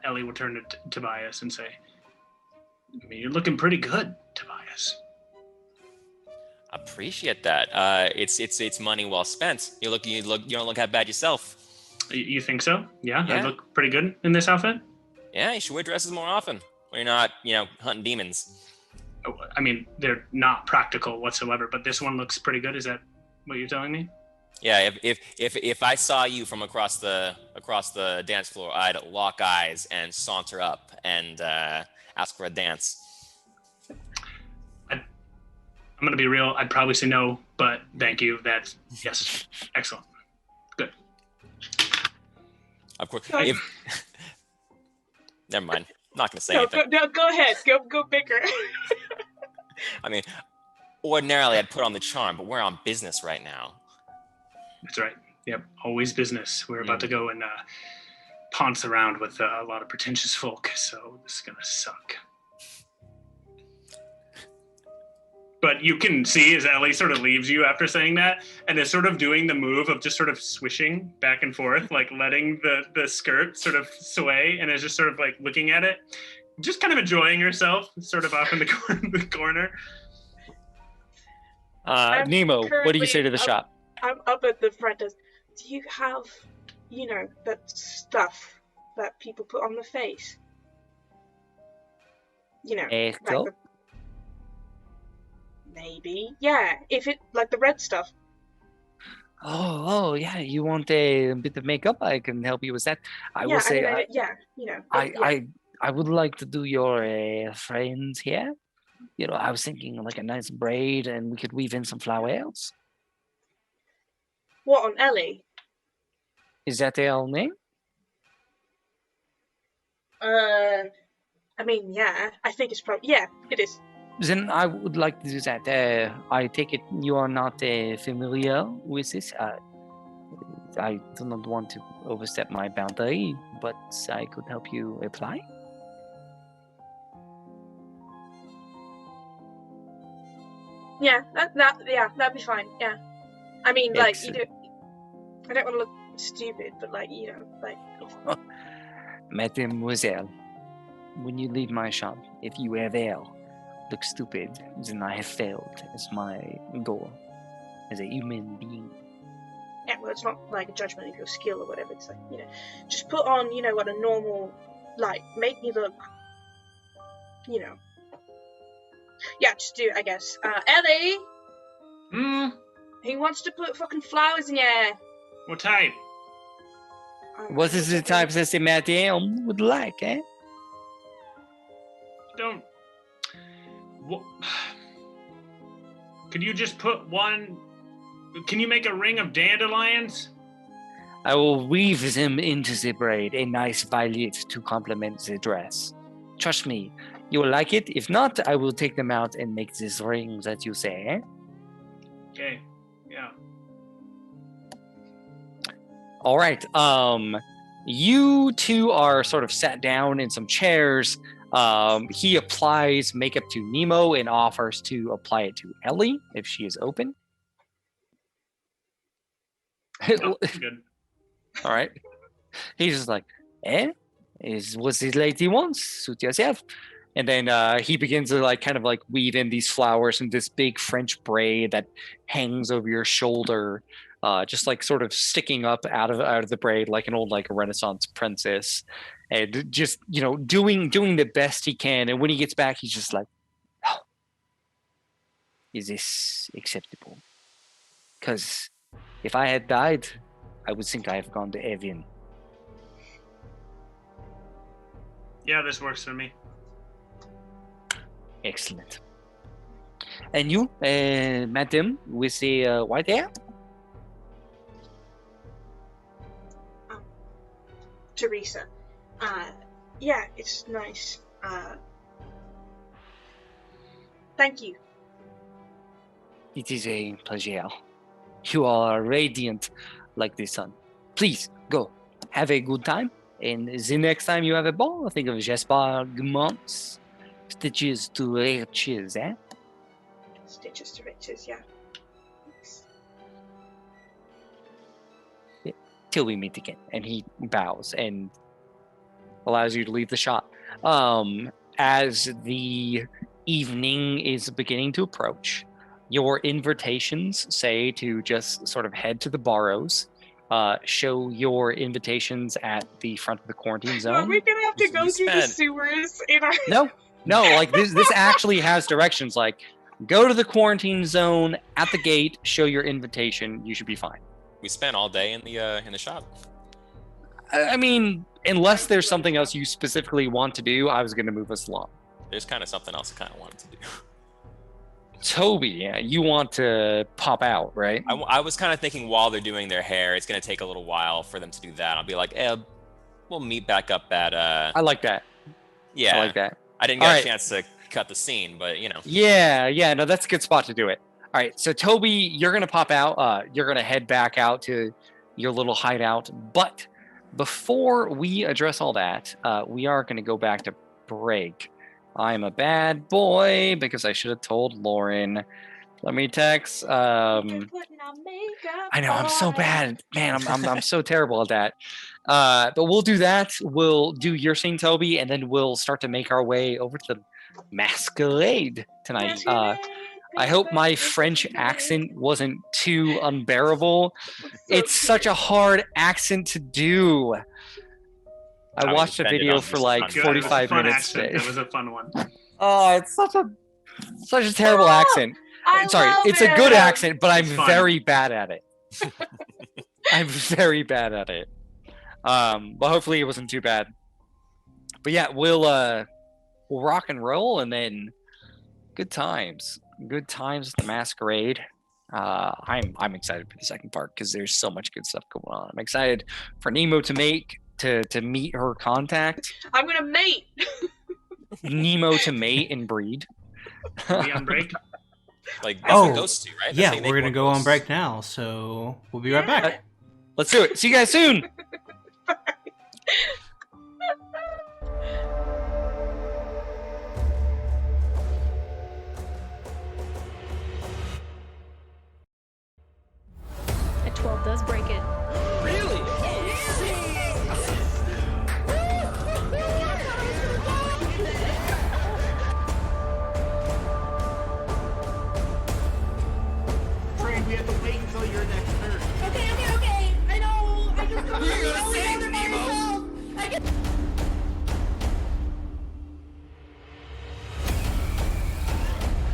Ellie will turn to Tobias and say, I mean, you're looking pretty good, Tobias. Appreciate that. It's money well spent. You don't look that bad yourself. You think so? Yeah, I look pretty good in this outfit. Yeah, you should wear dresses more often when you're not, hunting demons. I mean, they're not practical whatsoever, but this one looks pretty good. Is that what you're telling me? Yeah, if I saw you from across the dance floor, I'd lock eyes and saunter up and ask for a dance. I'm gonna be real. I'd probably say no, but thank you. That's yes, excellent, good. Of course. Nice. Never mind. I'm not gonna say No, anything. go ahead. Go bigger. I mean, ordinarily I'd put on the charm, but we're on business right now. That's right. Yep, always business. We're about to go and ponce around with a lot of pretentious folk, so this is gonna suck. But you can see as Ellie sort of leaves you after saying that, and is sort of doing the move of just sort of swishing back and forth, like letting the skirt sort of sway, and is just sort of like looking at it, just kind of enjoying herself, sort of off in the corner. Nemo, what do you say to the shop? I'm up at the front desk. Do you have, that stuff that people put on the face? Like Echo? maybe. Yeah, if it, like the red stuff. Oh, yeah. You want a bit of makeup? I can help you with that. I will say, I would like to do your friends here. I was thinking like a nice braid, and we could weave in some flowers. What, on Ellie? Is that their name? I mean, yeah. I think it's probably, yeah, it is. Then I would like to do that. I take it you are not familiar with this. I do not want to overstep my boundary, but I could help you apply. Yeah, that'd be fine. Yeah, I mean, like, I don't want to look stupid, but like, Mademoiselle, when you leave my shop, if you ever look stupid, then I have failed as my goal as a human being. Yeah, well, it's not like a judgment of your skill or whatever. It's like, just put on, what a normal, like, make me look, Yeah, just do it, I guess. Ellie? He wants to put fucking flowers in your hair. What type? What is the type that the madame would like, eh? Don't... What? Could you just put one... Can you make a ring of dandelions? I will weave them into the braid, a nice violet to complement the dress. Trust me, you will like it. If not, I will take them out and make this ring that you say, eh? Okay, yeah. All right. You two are sort of sat down in some chairs. He applies makeup to Nemo and offers to apply it to Ellie if she is open. Oh, good. All right. He's just like, what this lady wants? Suit yourself. And then he begins to kind of weave in these flowers in this big French braid that hangs over your shoulder, just sort of sticking up out of the braid like an old Renaissance princess, and just doing the best he can. And when he gets back, he's just like, oh, is this acceptable? Because if I had died, I would think I have gone to heaven. Yeah, this works for me. Excellent. And you, madam, with the white hair? Teresa. Yeah, it's nice. Thank you. It is a pleasure. You are radiant like the sun. Please, go. Have a good time. And the next time you have a ball, think of Jasper Gumont's stitches to riches, eh? Stitches to riches, yeah. Thanks. Yeah. Till we meet again. And he bows and allows you to leave the shop. As the evening is beginning to approach, your invitations say to just sort of head to the Barrows. Show your invitations at the front of the quarantine zone. Are we gonna have to go through the sewers in our... No, this actually has directions. Go to the quarantine zone at the gate, show your invitation, you should be fine. We spent all day in the shop. I mean, unless there's something else you specifically want to do, I was going to move us along. There's kind of something else I kind of wanted to do. Toby, yeah, you want to pop out, right? I was kind of thinking while they're doing their hair, it's going to take a little while for them to do that. I'll be like, we'll meet back up at. I like that. Yeah, I like that. I didn't get a chance to cut the scene, but you know. Yeah, no, that's a good spot to do it. All right, so Toby, you're gonna pop out. You're gonna head back out to your little hideout. But before we address all that, we are gonna go back to break. I'm a bad boy because I should have told Lauren. Let me text. I know I'm so bad, man. I'm so terrible at that. But we'll do that. We'll do your scene, Toby, and then we'll start to make our way over to the masquerade tonight. I hope my French accent wasn't too unbearable. It's such a hard accent to do. I watched a video for like 45 minutes today. It was a fun one. Oh, it's such a terrible accent. Sorry, it's a good accent, but I'm very bad at it. I'm very bad at it. But hopefully it wasn't too bad. But yeah, we'll rock and roll, and then good times at the masquerade. I'm excited for the second part because there's so much good stuff going on. I'm excited for Nemo to meet her contact. I'm gonna mate. Nemo to mate and breed. We on break? Like those two, right? Yeah, we're gonna go on break now, so we'll be right back. Let's do it. See you guys soon. A 12 does break it. Really? We have to wait until your next turn. Okay. I know. I just got You're gonna save Nemo.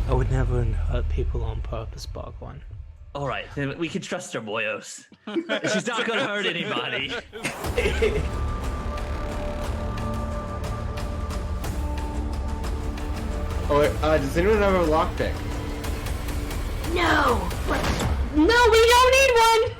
I would never hurt people on purpose, Bhagwan. All right, then we can trust her, boyos. She's not gonna hurt anybody. Oh, wait, does anyone have a lockpick? No. No, we don't need one.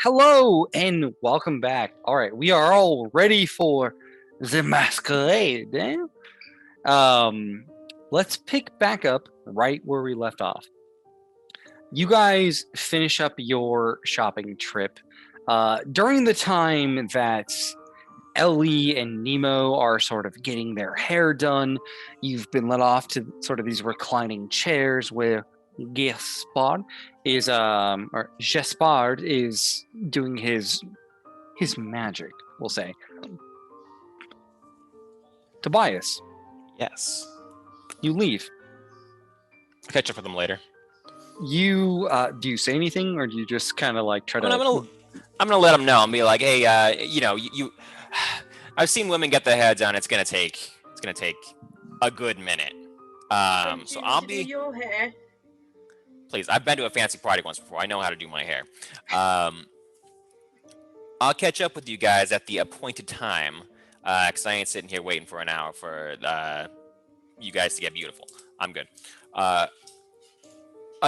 Hello and welcome back. All right, we are all ready for the masquerade. Let's pick back up right where we left off. You guys finish up your shopping trip. During the time that Ellie and Nemo are sort of getting their hair done, you've been led off to sort of these reclining chairs where Gaspard is doing his magic, we'll say. Tobias, Yes. you leave. I'll catch up with them later. You do you say anything, or do you just kind of like try to? I'm gonna let them know and be like, hey, you I've seen women get their hair done. It's gonna take a good minute. So I'll be. Your hair. Please, I've been to a fancy party once before. I know how to do my hair. I'll catch up with you guys at the appointed time, because I ain't sitting here waiting for an hour for you guys to get beautiful. I'm good. I'll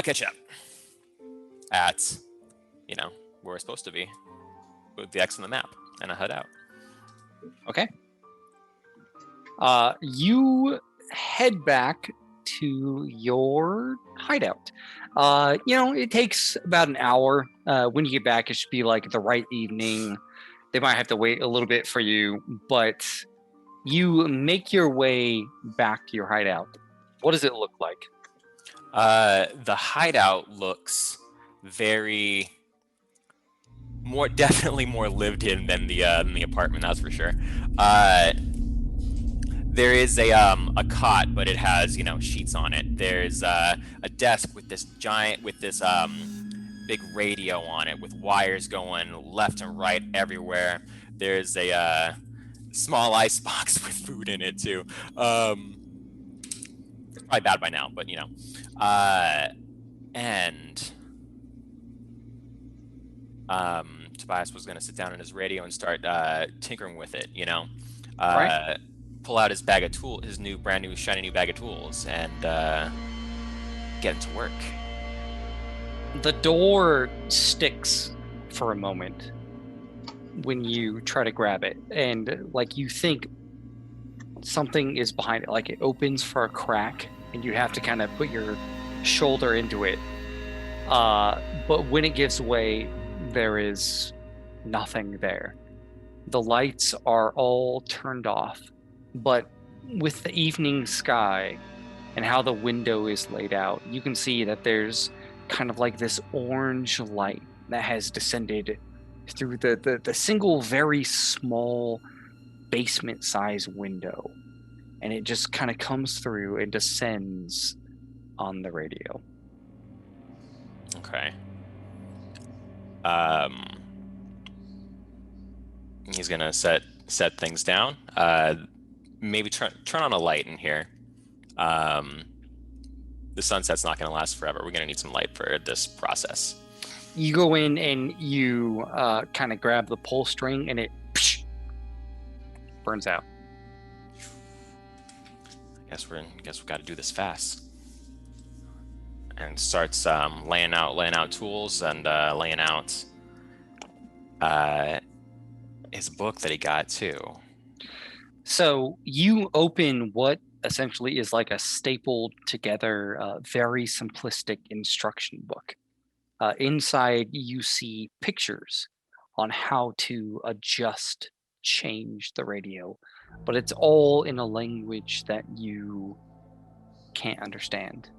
catch up at, where we're supposed to be, with the X on the map, and I head out. Okay. You head back to your hideout. It takes about an hour. When you get back, it should be like the right evening. They might have to wait a little bit for you, but you make your way back to your hideout. What does it look like? The hideout looks definitely more lived in than the apartment, that's for sure. There is a cot, but it has, sheets on it. There's a desk with this big radio on it with wires going left and right everywhere. There's a small ice box with food in it too. It's probably bad by now, but and Tobias was going to sit down on his radio and start tinkering with it, Right. Pull out his bag of tools, his brand new shiny new bag of tools, and get into work. The door sticks for a moment when you try to grab it, and like you think something is behind it, like it opens for a crack, and you have to kind of put your shoulder into it. But when it gives way, there is nothing there. The lights are all turned off, but with the evening sky and how the window is laid out, you can see that there's kind of like this orange light that has descended through the single very small basement size window, and it just kind of comes through and descends on the radio. Okay. He's gonna set things down. Maybe turn on a light in here. The sunset's not gonna last forever. We're gonna need some light for this process. You go in and you kind of grab the pull string, and it burns out. I guess we got to do this fast. And starts laying out tools and laying out his book that he got too. So you open what essentially is like a stapled together, very simplistic instruction book. Inside, you see pictures on how to change the radio, but it's all in a language that you can't understand.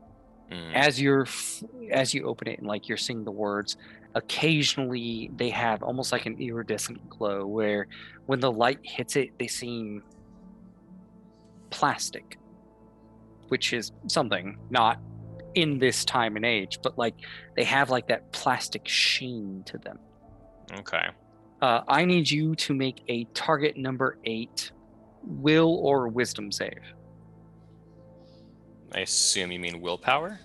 As you open it and like you're seeing the words, occasionally they have almost like an iridescent glow where when the light hits it, they seem plastic, which is something not in this time and age, but like they have like that plastic sheen to them. Okay. I need you to make a target number 8 will or wisdom save. I assume you mean willpower?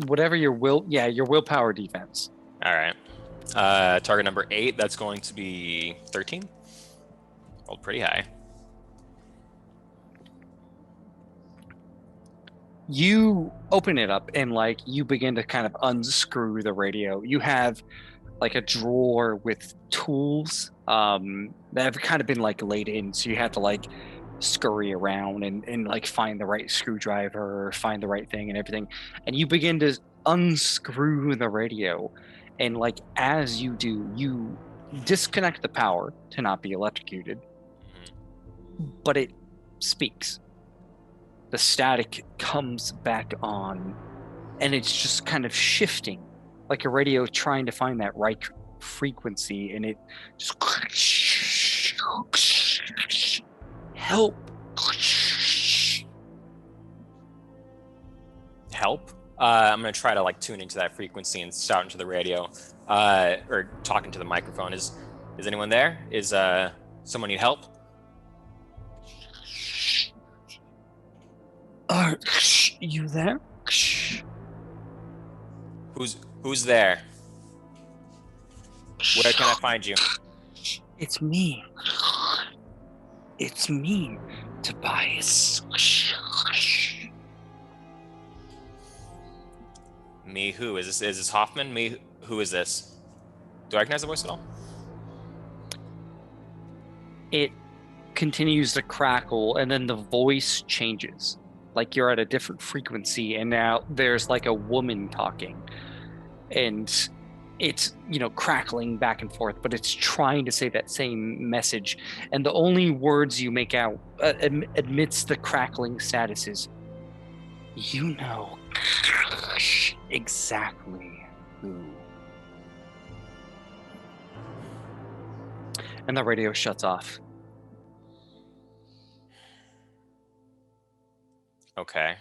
Whatever your willpower defense. All right. Target number 8, that's going to be 13. Rolled pretty high. You open it up and like you begin to kind of unscrew the radio. You have like a drawer with tools that have kind of been like laid in, so you have to like scurry around and like find the right screwdriver or find the right thing and everything. And you begin to unscrew the radio, and like as you do, you disconnect the power to not be electrocuted, but it speaks. The static comes back on, and it's just kind of shifting like a radio trying to find that right frequency, and it just help. Help. I'm gonna try to like tune into that frequency and shout into the radio, or talk into the microphone. Is anyone there? Is someone need help? Are you there? Who's there? Where can I find you? It's me. It's me, Tobias. Me who? Is this Hoffman? Me who is this? Do I recognize the voice at all? It continues to crackle, and then the voice changes. Like you're at a different frequency, and now there's like a woman talking, and it's, you know, crackling back and forth, but it's trying to say that same message, and the only words you make out amidst the crackling status is, you know exactly who. And the radio shuts off. Okay.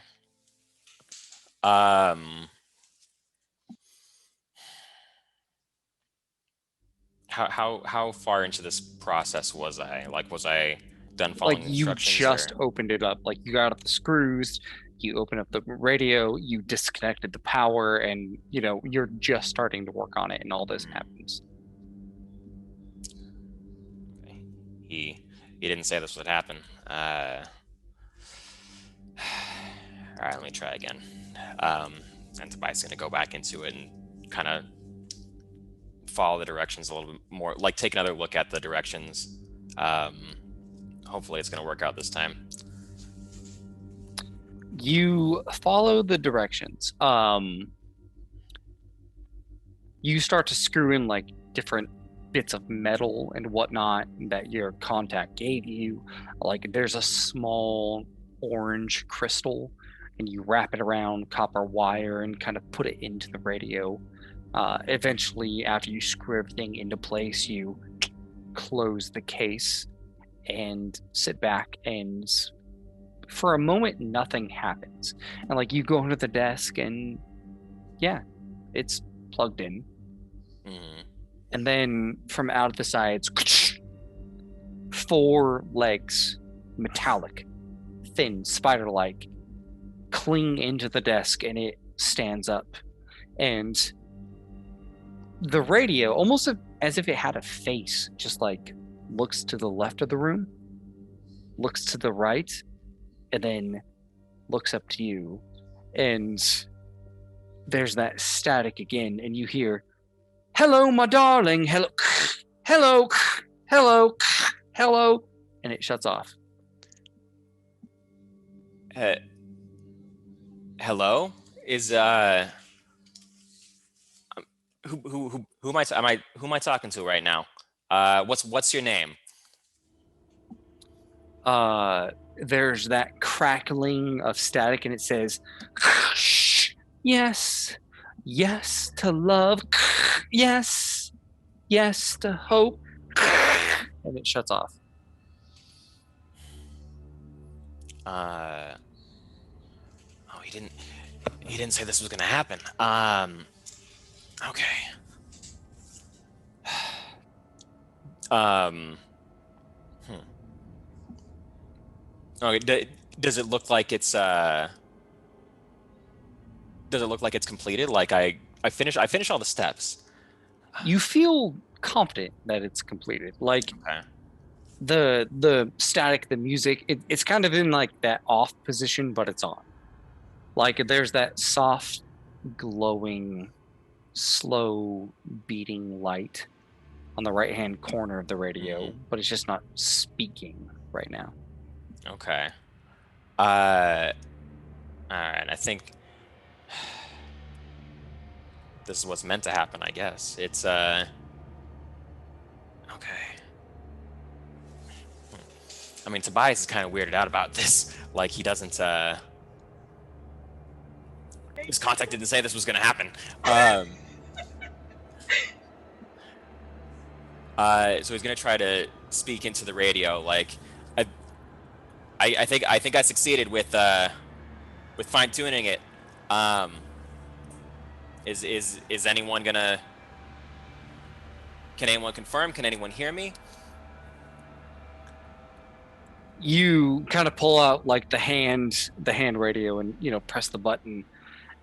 How far into this process was I? Like, was I done following Like you instructions? just opened it up. Like you got up the screws, you open up the radio, you disconnected the power, and you know you're just starting to work on it, and all this happens. Okay. He didn't say this would happen. All right, let me try again. And Tobias is gonna go back into it and kind of follow the directions a little bit more, like take another look at the directions. Hopefully it's gonna work out this time. You follow the directions. You start to screw in like different bits of metal and whatnot that your contact gave you. Like there's a small orange crystal, and you wrap it around copper wire and kind of put it into the radio. Eventually, after you screw everything into place, you close the case and sit back, and for a moment nothing happens, and like you go into the desk and yeah, it's plugged in. And then from out of the sides, 4 legs, metallic, thin, spider-like, cling into the desk, and it stands up, and the radio, almost as if it had a face, just like looks to the left of the room, looks to the right, and then looks up to you, and there's that static again, and you hear, "Hello, my darling, hello, hello, hello, hello," and it shuts off. Hello? Is who am I talking to right now? What's your name? There's that crackling of static, and it says, "Yes, yes to love, yes, yes to hope," and it shuts off. Oh, he didn't say this was gonna happen. Okay. Okay. Does it look like it's completed? Like I finish all the steps. You feel confident that it's completed. Like Okay. the static, the music, it's kind of in like that off position, but it's on. Like there's that soft glowing slow beating light on the right-hand corner of the radio, but it's just not speaking right now. Okay. All right. I think this is what's meant to happen, I guess. It's okay. I mean, Tobias is kind of weirded out about this. Like, he doesn't his contact didn't say this was gonna happen. So he's gonna try to speak into the radio. Like, I think I succeeded with fine tuning it. Is anyone gonna? Can anyone confirm? Can anyone hear me? You kind of pull out like the hand radio and press the button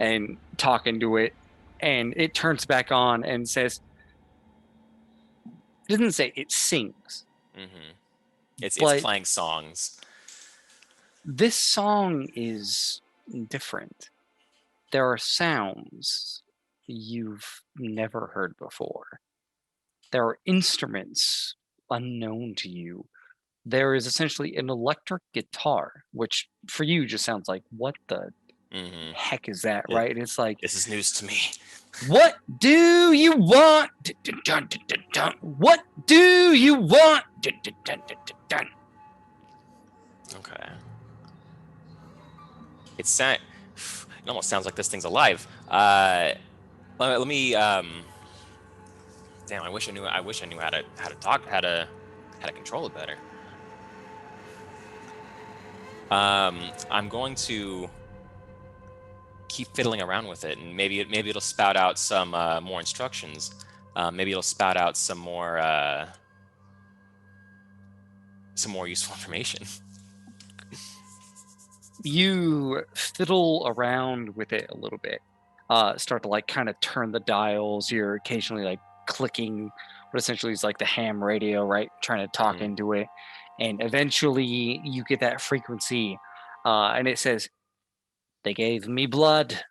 and talk into it, and it turns back on and says, it doesn't say, it sings. Mm-hmm. It's But playing songs. this song is different. There are sounds you've never heard before. There are instruments unknown to you. There is essentially an electric guitar, which for you just sounds like, what the heck is that, right? And it's like, This is news to me. what do you want? What do you want? Okay. It almost sounds like this thing's alive. Let me. Damn, I wish I knew how to talk, how to control it better. I'm going to keep fiddling around with it, and maybe it'll spout out some more instructions. Maybe it'll spout out some more useful information. You fiddle around with it a little bit. Start to like kind of turn the dials. You're occasionally like clicking what essentially is like the ham radio, right? Trying to talk into it. And eventually you get that frequency, and it says, they gave me blood,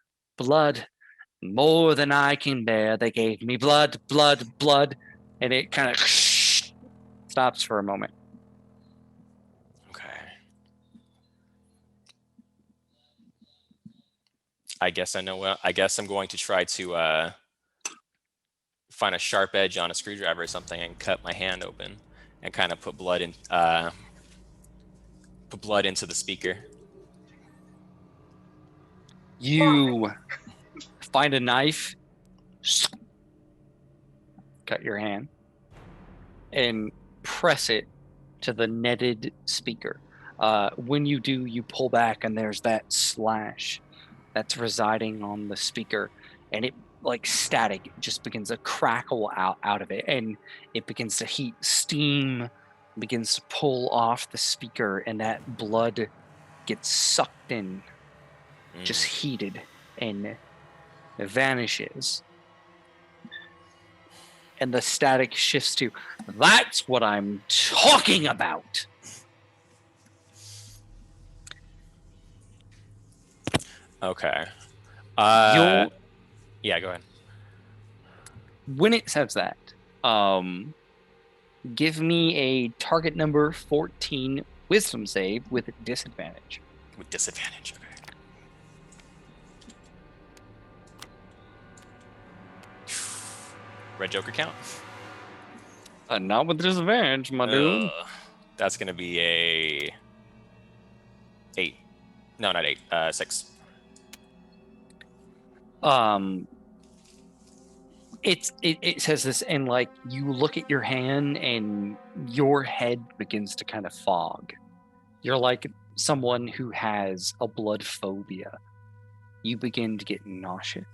more than I can bear. They gave me blood. And it kind of stops for a moment. Okay. I guess I know. I guess I'm going to try to find a sharp edge on a screwdriver or something and cut my hand open and kind of put blood into the speaker. You find a knife, cut your hand, and press it to the netted speaker. When you do, you pull back, and there's that slash that's residing on the speaker, and it, like static, just begins to crackle out of it, and it begins to heat. Steam begins to pull off the speaker, and that blood gets sucked in, just heated, and vanishes. And the static shifts to, that's what I'm talking about. Okay. Yeah, go ahead. When it says that, give me a target number 14 wisdom save with disadvantage. With disadvantage, okay. Red Joker count? Not with disadvantage, my dude. That's gonna be a 8. No, not 8. 6. It says this, and like you look at your hand and your head begins to kind of fog. You're like someone who has a blood phobia. You begin to get nauseous,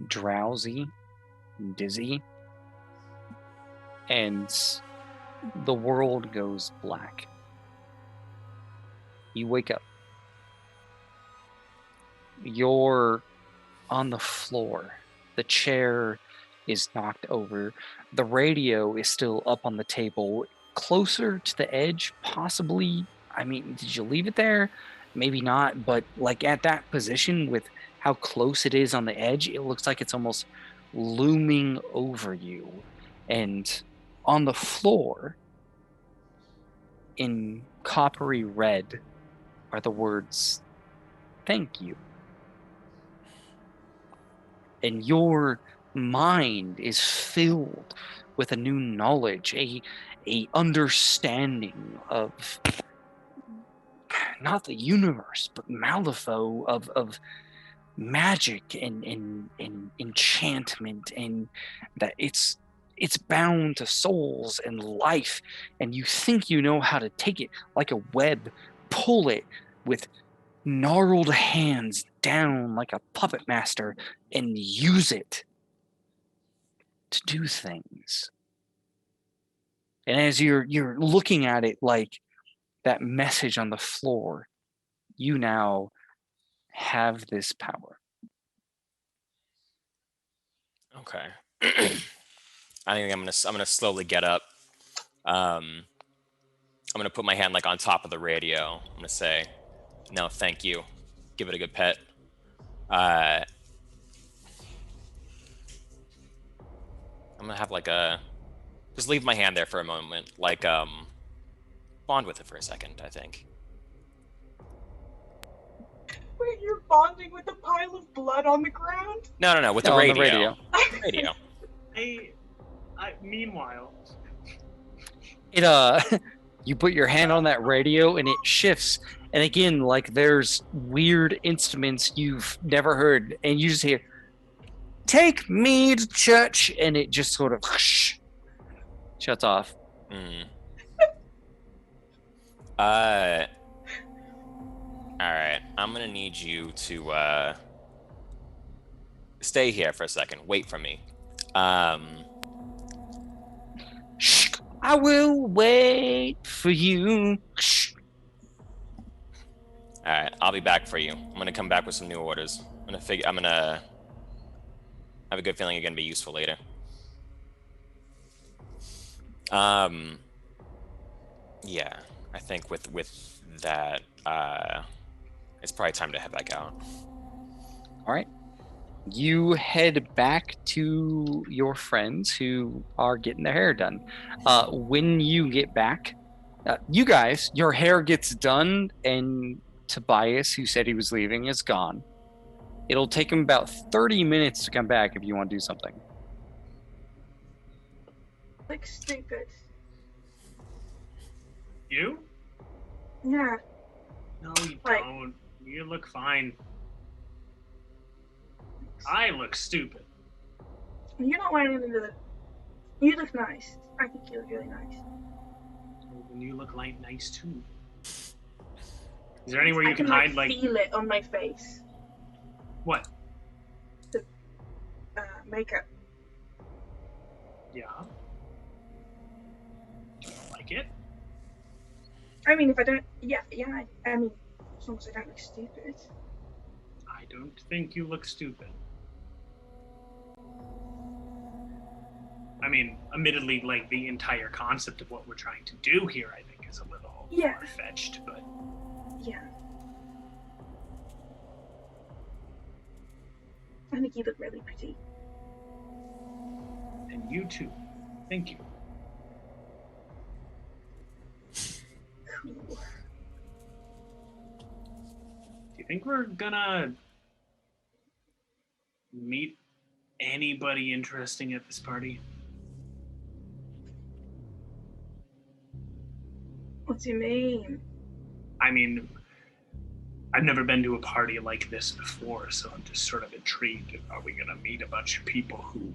drowsy, dizzy, and the world goes black. You wake up. You're on the floor. The chair is knocked over. The radio is still up on the table, closer to the edge, possibly. I mean, did you leave it there? Maybe not, but like at that position with how how close it is on the edge. It looks like it's almost looming over you. And on the floor, in coppery red, are the words, "Thank you." And your mind is filled with a new knowledge, a understanding of not the universe, but Malifaux, of magic and enchantment, and that it's bound to souls and life, and you think you know how to take it like a web, pull it with gnarled hands down like a puppet master, and use it to do things. And as you're looking at it like that message on the floor, you now have this power. Okay. I think I'm gonna slowly get up. I'm gonna put my hand like on top of the radio. I'm gonna say, "No, thank you." Give it a good pet. I'm gonna have like just leave my hand there for a moment, like bond with it for a second. I think. Wait, you're bonding with a pile of blood on the ground? No, with the On radio. the Radio. Meanwhile, It you put your hand on that radio and it shifts, and again, like there's weird instruments you've never heard, and you just hear, "Take me to church," and it just sort of shuts off. All right. I'm gonna need you to stay here for a second. Wait for me. Shh, I will wait for you. Shh. All right. I'll be back for you. I'm gonna come back with some new orders. I'm gonna have a good feeling you're gonna be useful later. Yeah. I think with that, it's probably time to head back out. All right. You head back to your friends who are getting their hair done. When you get back, you guys, your hair gets done, and Tobias, who said he was leaving, is gone. It'll take him about 30 minutes to come back if you want to do something. Like stupid. you? Yeah. No, you Like- don't. You look fine. I look stupid. You're not wearing anything that. You look nice. I think you look really nice. And you look like nice too. Is there anywhere you I can can hide like feel it on my face. what? Makeup. Yeah. Like it? I mean, if I don't, I mean, as long as I don't look stupid. I don't think you look stupid. I mean, admittedly, like the entire concept of what we're trying to do here, I think, is a little Yeah. far-fetched, but Yeah. I think you look really pretty. and you too. Thank you. Cool. Do you think we're gonna meet anybody interesting at this party? What do you mean? I mean, I've never been to a party like this before, so I'm just sort of intrigued. Are we gonna meet a bunch of people who...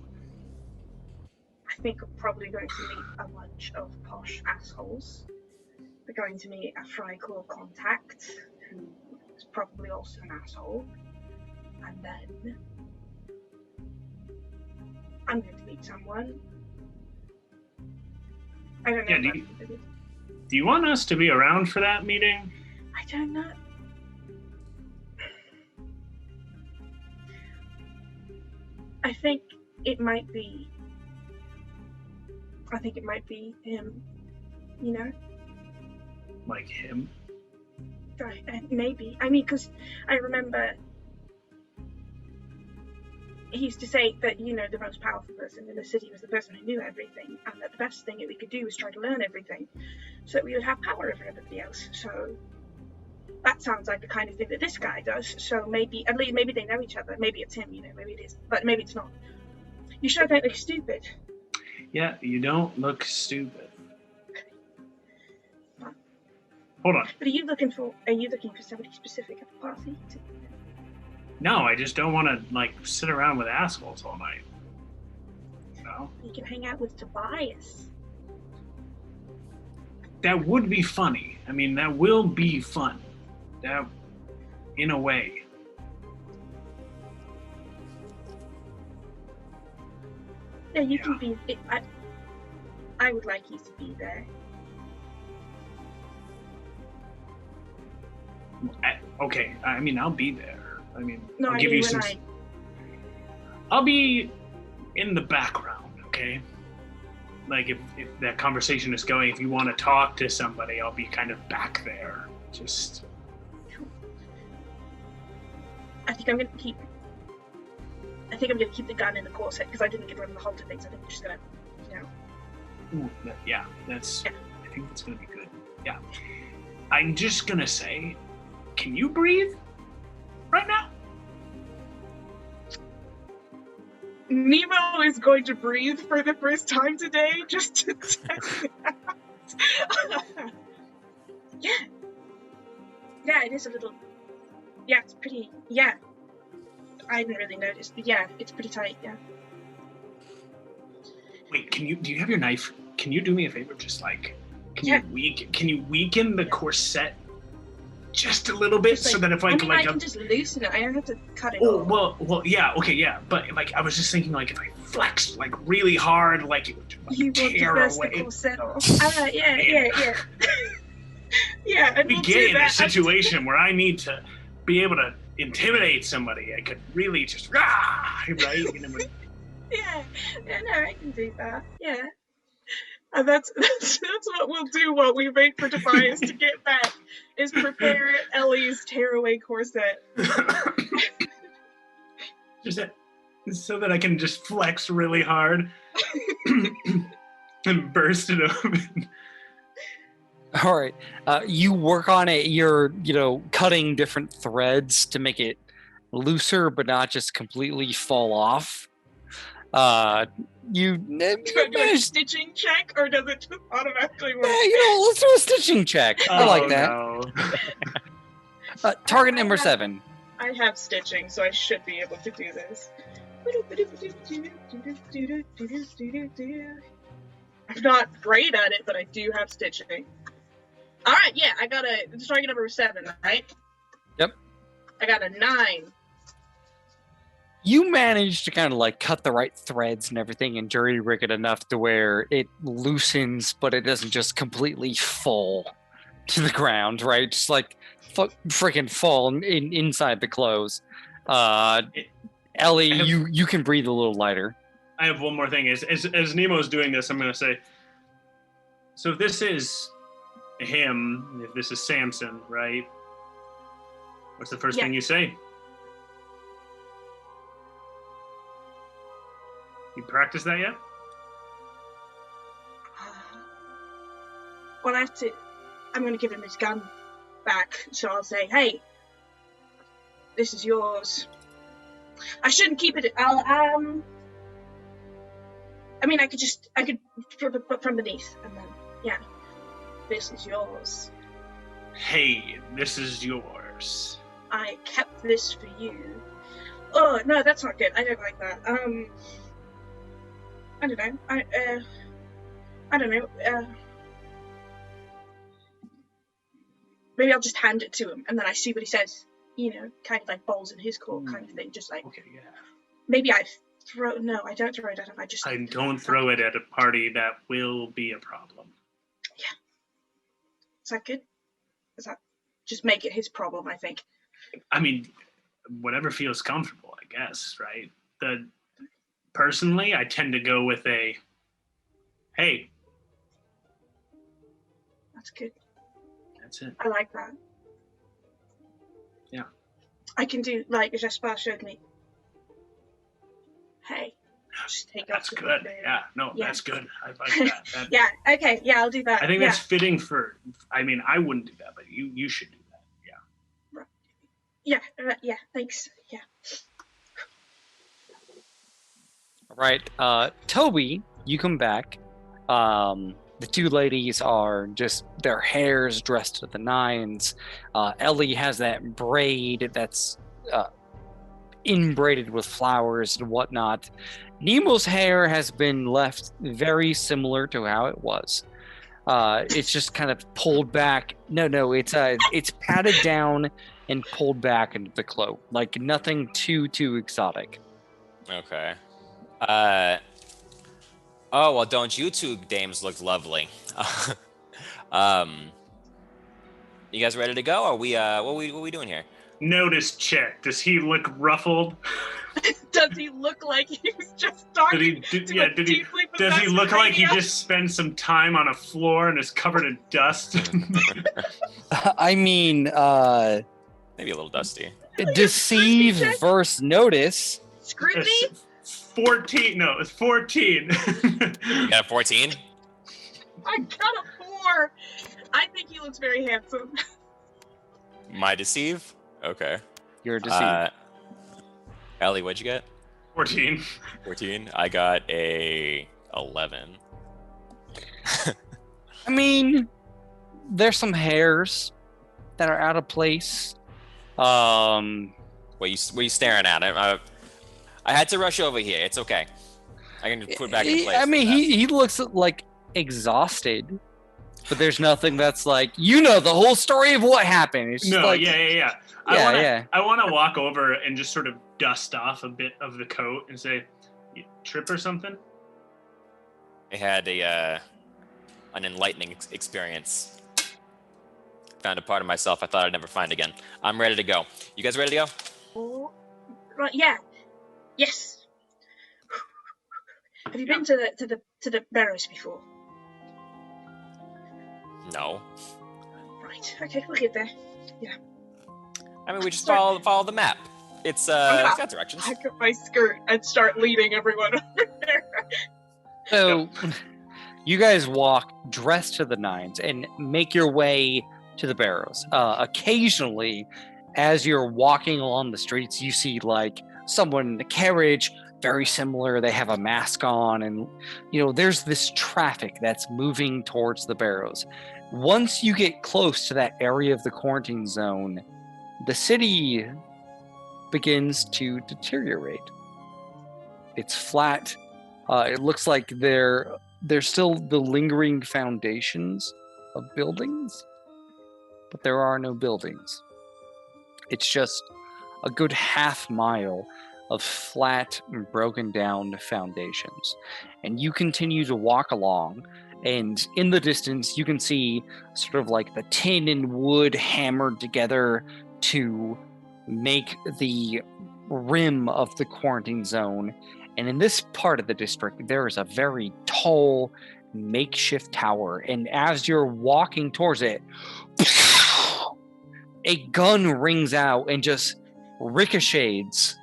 I think we're probably going to meet a bunch of posh assholes. We're going to meet a Frycore contact, who is probably also an asshole. And then I'm going to meet someone. I don't know. Yeah, what it is. Do you want us to be around for that meeting? I don't know. I think it might be him, you know? Like him? Maybe. I mean, because I remember he used to say that, the most powerful person in the city was the person who knew everything, and that the best thing that we could do was try to learn everything, so that we would have power over everybody else. So that sounds like the kind of thing that this guy does. So maybe, at least, maybe they know each other. Maybe it's him, maybe it is, but maybe it's not. You sure don't look stupid. Yeah, you don't look stupid. Hold on. But are you looking for somebody specific at the party? No, I just don't want to, sit around with assholes all night. No? You can hang out with Tobias. That would be funny. I mean, that will be fun. That, in a way. Yeah, you can be... I would like you to be there. Okay, I mean, I'll be there. I mean, No, I'll I give mean you some... I'll be in the background, okay? Like, if that conversation is going, if you want to talk to somebody, I'll be kind of back there. Just... I think I'm gonna keep the gun in the corset, because I didn't give her the halter things. I think I'm just gonna, Ooh, yeah, that's... Yeah. I think that's gonna be good. Yeah. I'm just gonna say, can you breathe right now? Nemo is going to breathe for the first time today, just to test it out. Yeah. Yeah, it is a little... Yeah, it's pretty... Yeah. I didn't really notice, but yeah, it's pretty tight, yeah. Wait, do you have your knife? Can you do me a favor? Just can you weaken the corset just a little bit, so that if I can just loosen it. I don't have to cut it off. Well, yeah, okay, yeah, but I was just thinking, if I flexed really hard, it would you tear want to burst away. the corset off. Yeah. Yeah, and we get in a situation where I need to be able to intimidate somebody. I could really just right. Yeah, no, I can do that. Yeah. And that's what we'll do while we wait for Tobias to get back, is prepare Ellie's tearaway corset. Just so that I can just flex really hard and burst it open. All right. You work on it. You're, cutting different threads to make it looser, but not just completely fall off. Do I do a stitching check, or does it just automatically work? Yeah, let's do a stitching check. I like that. No. Target number 7. I have stitching, so I should be able to do this. I'm not great at it, but I do have stitching. All right, yeah, I got target number 7, right? Yep. I got a 9. You managed to kind of cut the right threads and everything and jury rig it enough to where it loosens, but it doesn't just completely fall to the ground, right? Just freaking fall inside the clothes. Ellie, you can breathe a little lighter. I have one more thing. As Nemo's doing this, I'm going to say, so if this is him, if this is Samson, right? What's the first thing you say? You practiced that yet? Well, I'm going to give him his gun back, so I'll say, hey, this is yours. I shouldn't keep it, I could from beneath, and then, yeah, this is yours. Hey, this is yours. I kept this for you. Oh, no, that's not good. I don't like that. I don't know. I don't know. Maybe I'll just hand it to him, and then I see what he says. Kind of like balls in his court kind of thing. Just okay, yeah. Maybe I don't throw it at him. I don't throw it at a party. That will be a problem. Yeah. Is that good? Is that just make it his problem? I think. I mean, whatever feels comfortable, I guess. Right. Personally, I tend to go with a, hey. That's good. That's it. I like that. Yeah. I can do, like Jasper showed me. just take That's up good. there. Yeah, no, Yeah. that's good. I like that. Yeah. Okay. Yeah, I'll do that. I think yeah. that's fitting for. I mean, I wouldn't do that, but you should do that. Yeah. Yeah. Yeah. Thanks. Yeah. Right. Toby, you come back. The two ladies are just their hair's dressed to the nines. Ellie has that braid that's inbraided with flowers and whatnot. Nemo's hair has been left very similar to how it was. It's just kind of pulled back. No, it's patted down and pulled back into the cloak. Like nothing too exotic. Okay. Oh well, don't you two dames look lovely? You guys ready to go? Are we what we doing here? Notice check. Does he look ruffled? Does he look like he was just talking Did to he? a Does he deeply look possessed like he radio? just spent some time on a floor and is covered in dust? I mean, Maybe a little dusty. deceive versus notice. Scrutiny? 14. No, it's 14. You got a 14? I got a 4. I think he looks very handsome. My deceive? Okay. You're deceived. Ellie, what'd you get? 14. 14. I got a 11. I mean, there's some hairs that are out of place. What you staring at? I had to rush over here. It's okay. I can just put it back in place. I mean, he looks like exhausted, but there's nothing that's like, the whole story of what happened. It's just No, like, yeah. Yeah. I want to walk over and just sort of dust off a bit of the coat and say, "You trip or something?" I had an enlightening experience. Found a part of myself I thought I'd never find again. I'm ready to go. You guys ready to go? Oh, right, yeah. Yes. Have you been to the Barrows before? No. Right. Okay, we'll get there. I mean, we just follow the map. It's got directions. Pack up my skirt and start leading everyone over there. So, you guys walk dressed to the nines and make your way to the Barrows. Occasionally, as you're walking along the streets, you see like someone in a carriage, very similar. They have a mask on, and there's this traffic that's moving towards the Barrows. Once you get close to that area of the quarantine zone, the city begins to deteriorate. It's flat. It looks like there's still the lingering foundations of buildings, but there are no buildings. It's just a good half mile of flat and broken down foundations. And you continue to walk along, and in the distance you can see sort of like the tin and wood hammered together to make the rim of the quarantine zone. And in this part of the district, there is a very tall makeshift tower. And as you're walking towards it, a gun rings out and just ricochets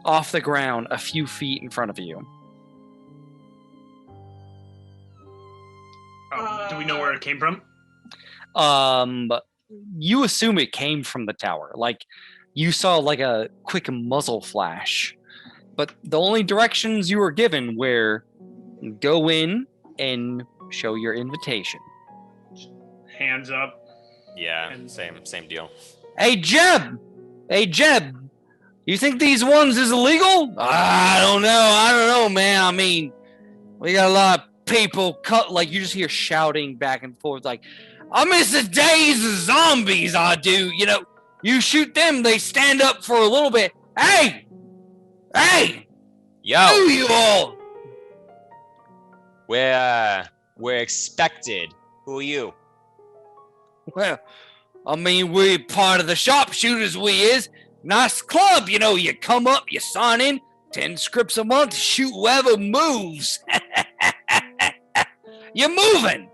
off the ground a few feet in front of you. Do we know where it came from? You assume it came from the tower. Like, you saw like a quick muzzle flash, but the only directions you were given were go in and show your invitation. Hands up. Yeah, same deal. Hey Jeb, you think these ones is illegal? I don't know, man. I mean, we got a lot of people cut. Like, you just hear shouting back and forth. Like, I miss the days of zombies. I do. You shoot them, they stand up for a little bit. Hey, Yo, who you all? We're expected. Who are you? Well, I mean, we're part of the sharpshooters, we is. Nice club, you come up, you sign in, 10 scripts a month, shoot whoever moves. You're moving.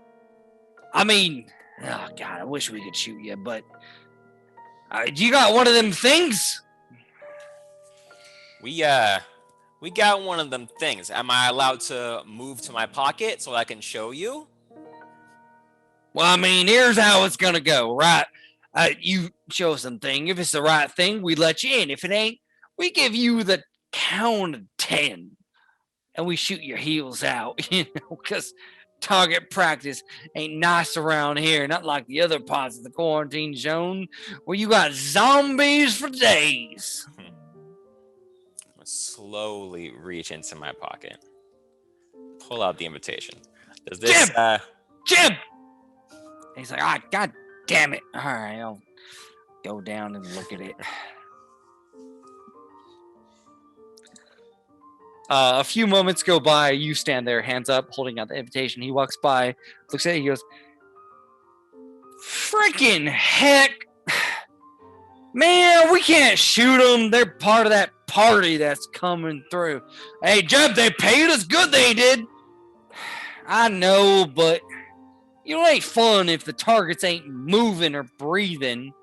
I mean, oh God, I wish we could shoot you, but you got one of them things? We We got one of them things. Am I allowed to move to my pocket so I can show you? Well, I mean, here's how it's gonna go, right? You show us something. If it's the right thing, we let you in. If it ain't, we give you the count of 10, and we shoot your heels out. Because target practice ain't nice around here. Not like the other parts of the quarantine zone where you got zombies for days. I'm gonna slowly reach into my pocket, pull out the invitation. Does this? Jim! He's like, ah, God damn it. All right, I'll go down and look at it. A few moments go by. You stand there, hands up, holding out the invitation. He walks by, looks at it, he goes, freaking heck. Man, we can't shoot them. They're part of that party that's coming through. Hey, Jeb, they paid us good, they did. I know, but it ain't fun if the targets ain't moving or breathing.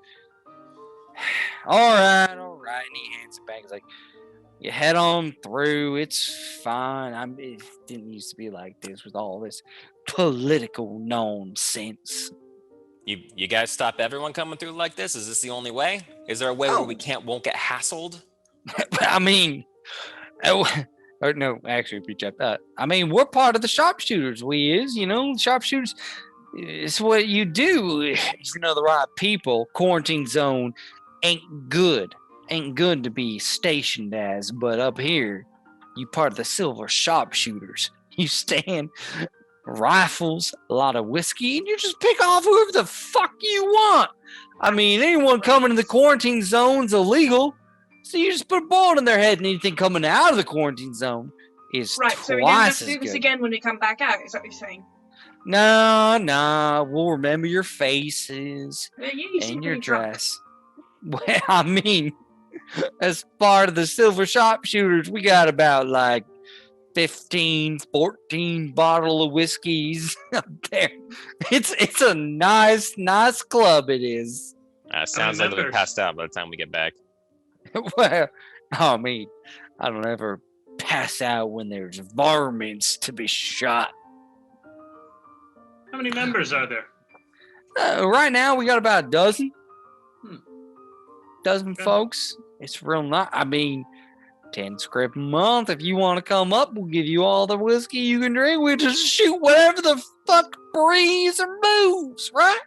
All right. And he hands it back. He's like, you head on through. It's fine. It didn't used to be like this with all this political nonsense. You guys stop everyone coming through like this? Is this the only way? Is there a way where we won't get hassled? I mean, or no, actually, reach up. I mean, we're part of the sharpshooters. Sharpshooters. It's what you do if you know the right people. Quarantine zone ain't good to be stationed as, but up here, you part of the silver sharpshooters. You stand rifles, a lot of whiskey, and you just pick off whoever the fuck you want. I mean, anyone coming in the quarantine zone's illegal, so you just put a bullet in their head, and anything coming out of the quarantine zone is right. twice So we're gonna have to as do this good. again when we come back out. Is that what you're saying? No, we'll remember your faces Yeah, you seem and your pretty drunk. dress. Well, I mean, as part of the silver sharpshooters, we got about like 15, 14 bottle of whiskeys up there. It's a nice club, it is. Sounds like we members? passed out by the time we get back. Well, I mean, I don't ever pass out when there's varmints to be shot. How many members are there? Right now, we got about a dozen. Dozen Okay. folks. It's real nice. I mean, 10 script a month. If you want to come up, we'll give you all the whiskey you can drink. We just shoot whatever the fuck breeze or moves, right?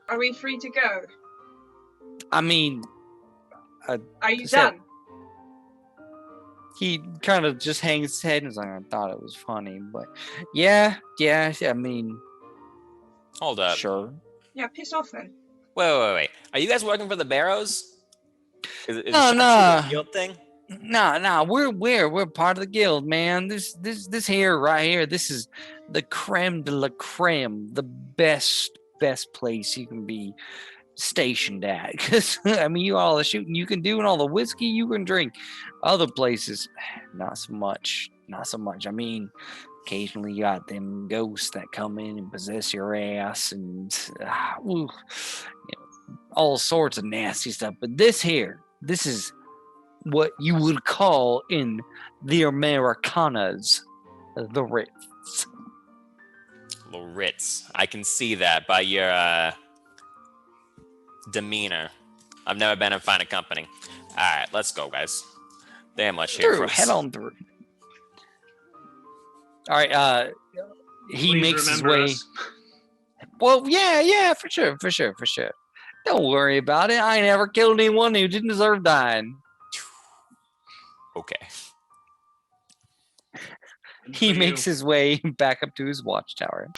Are we free to go? I mean, Are you said- done? he kind of just hangs his head and is like, I thought it was funny, but yeah, I mean, Hold up. sure. Yeah, piss off then. Wait. Are you guys working for the Barrows? Is No, it a no. guild thing? No, we're part of the guild, man. This here, right here, this is the creme de la creme, the best place you can be stationed at. Because I mean, you all the shooting you can do and all the whiskey you can drink. Other places, not so much. I mean, occasionally you got them ghosts that come in and possess your ass and all sorts of nasty stuff. But this is what you would call in the Americanas the Ritz. The Ritz. I can see that by your demeanor. I've never been in fine company. All right, let's go, guys. Damn much here for Through, us. head on through. All right, he Please makes his remember way. us. Well, yeah, for sure. Don't worry about it. I ain't ever killed anyone who didn't deserve dying. Okay. He For makes you. his way back up to his watchtower.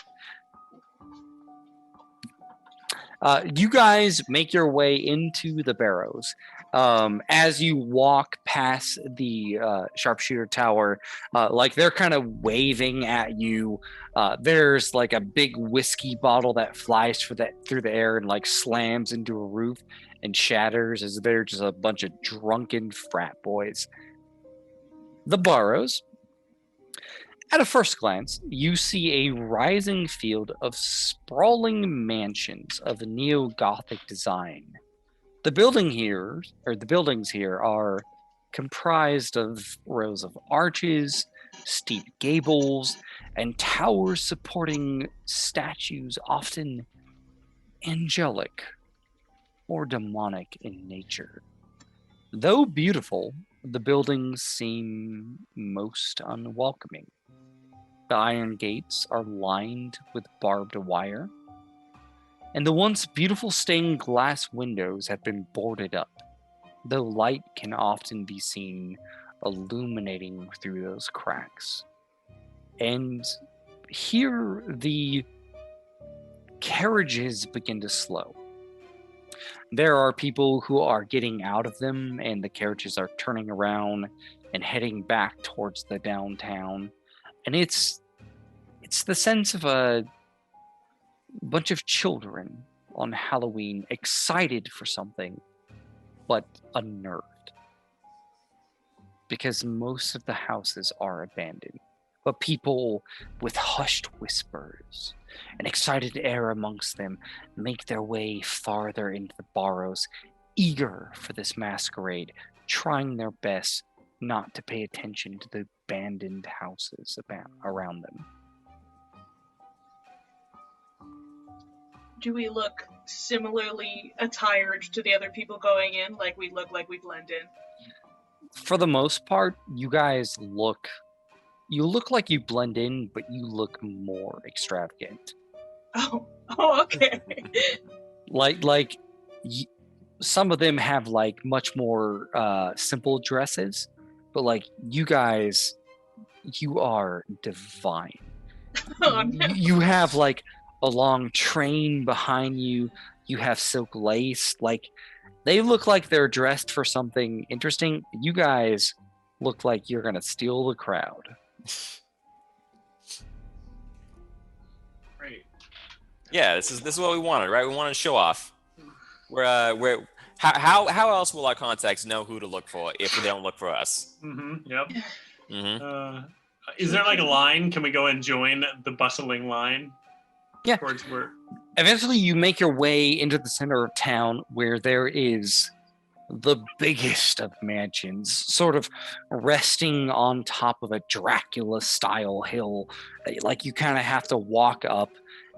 You guys make your way into the Barrows. As you walk past the sharpshooter tower, like they're kind of waving at you. There's like a big whiskey bottle that flies through the air and like slams into a roof and shatters as they're just a bunch of drunken frat boys. The Barrows. At a first glance, you see a rising field of sprawling mansions of neo-Gothic design. The buildings here are comprised of rows of arches, steep gables, and towers supporting statues often angelic or demonic in nature. Though beautiful, the buildings seem most unwelcoming. The iron gates are lined with barbed wire, and the once beautiful stained glass windows have been boarded up, though light can often be seen illuminating through those cracks. And here the carriages begin to slow. There are people who are getting out of them, and the carriages are turning around and heading back towards the downtown. And it's the sense of a bunch of children on Halloween excited for something, but unnerved. Because most of the houses are abandoned. But people with hushed whispers, an excited air amongst them, make their way farther into the burrows, eager for this masquerade, trying their best not to pay attention to the abandoned houses around them. Do we look similarly attired to the other people going in? Like we look like we blend in? For the most part, you guys look like you blend in, but you look more extravagant. Oh, okay. Some of them have like much more simple dresses, but like you guys, you are divine. Oh, no. You have like a long train behind you. You have silk lace. Like they look like they're dressed for something interesting. You guys look like you're gonna steal the crowd. Great. Yeah, this is what we wanted, right? We wanted to show off. How else will our contacts know who to look for if they don't look for us? Yep. Mm-hmm. Is there like a line? Can we go and join the bustling line? Yeah. Towards where? Eventually, you make your way into the center of town where there is the biggest of mansions, sort of resting on top of a Dracula-style hill. Like you kind of have to walk up.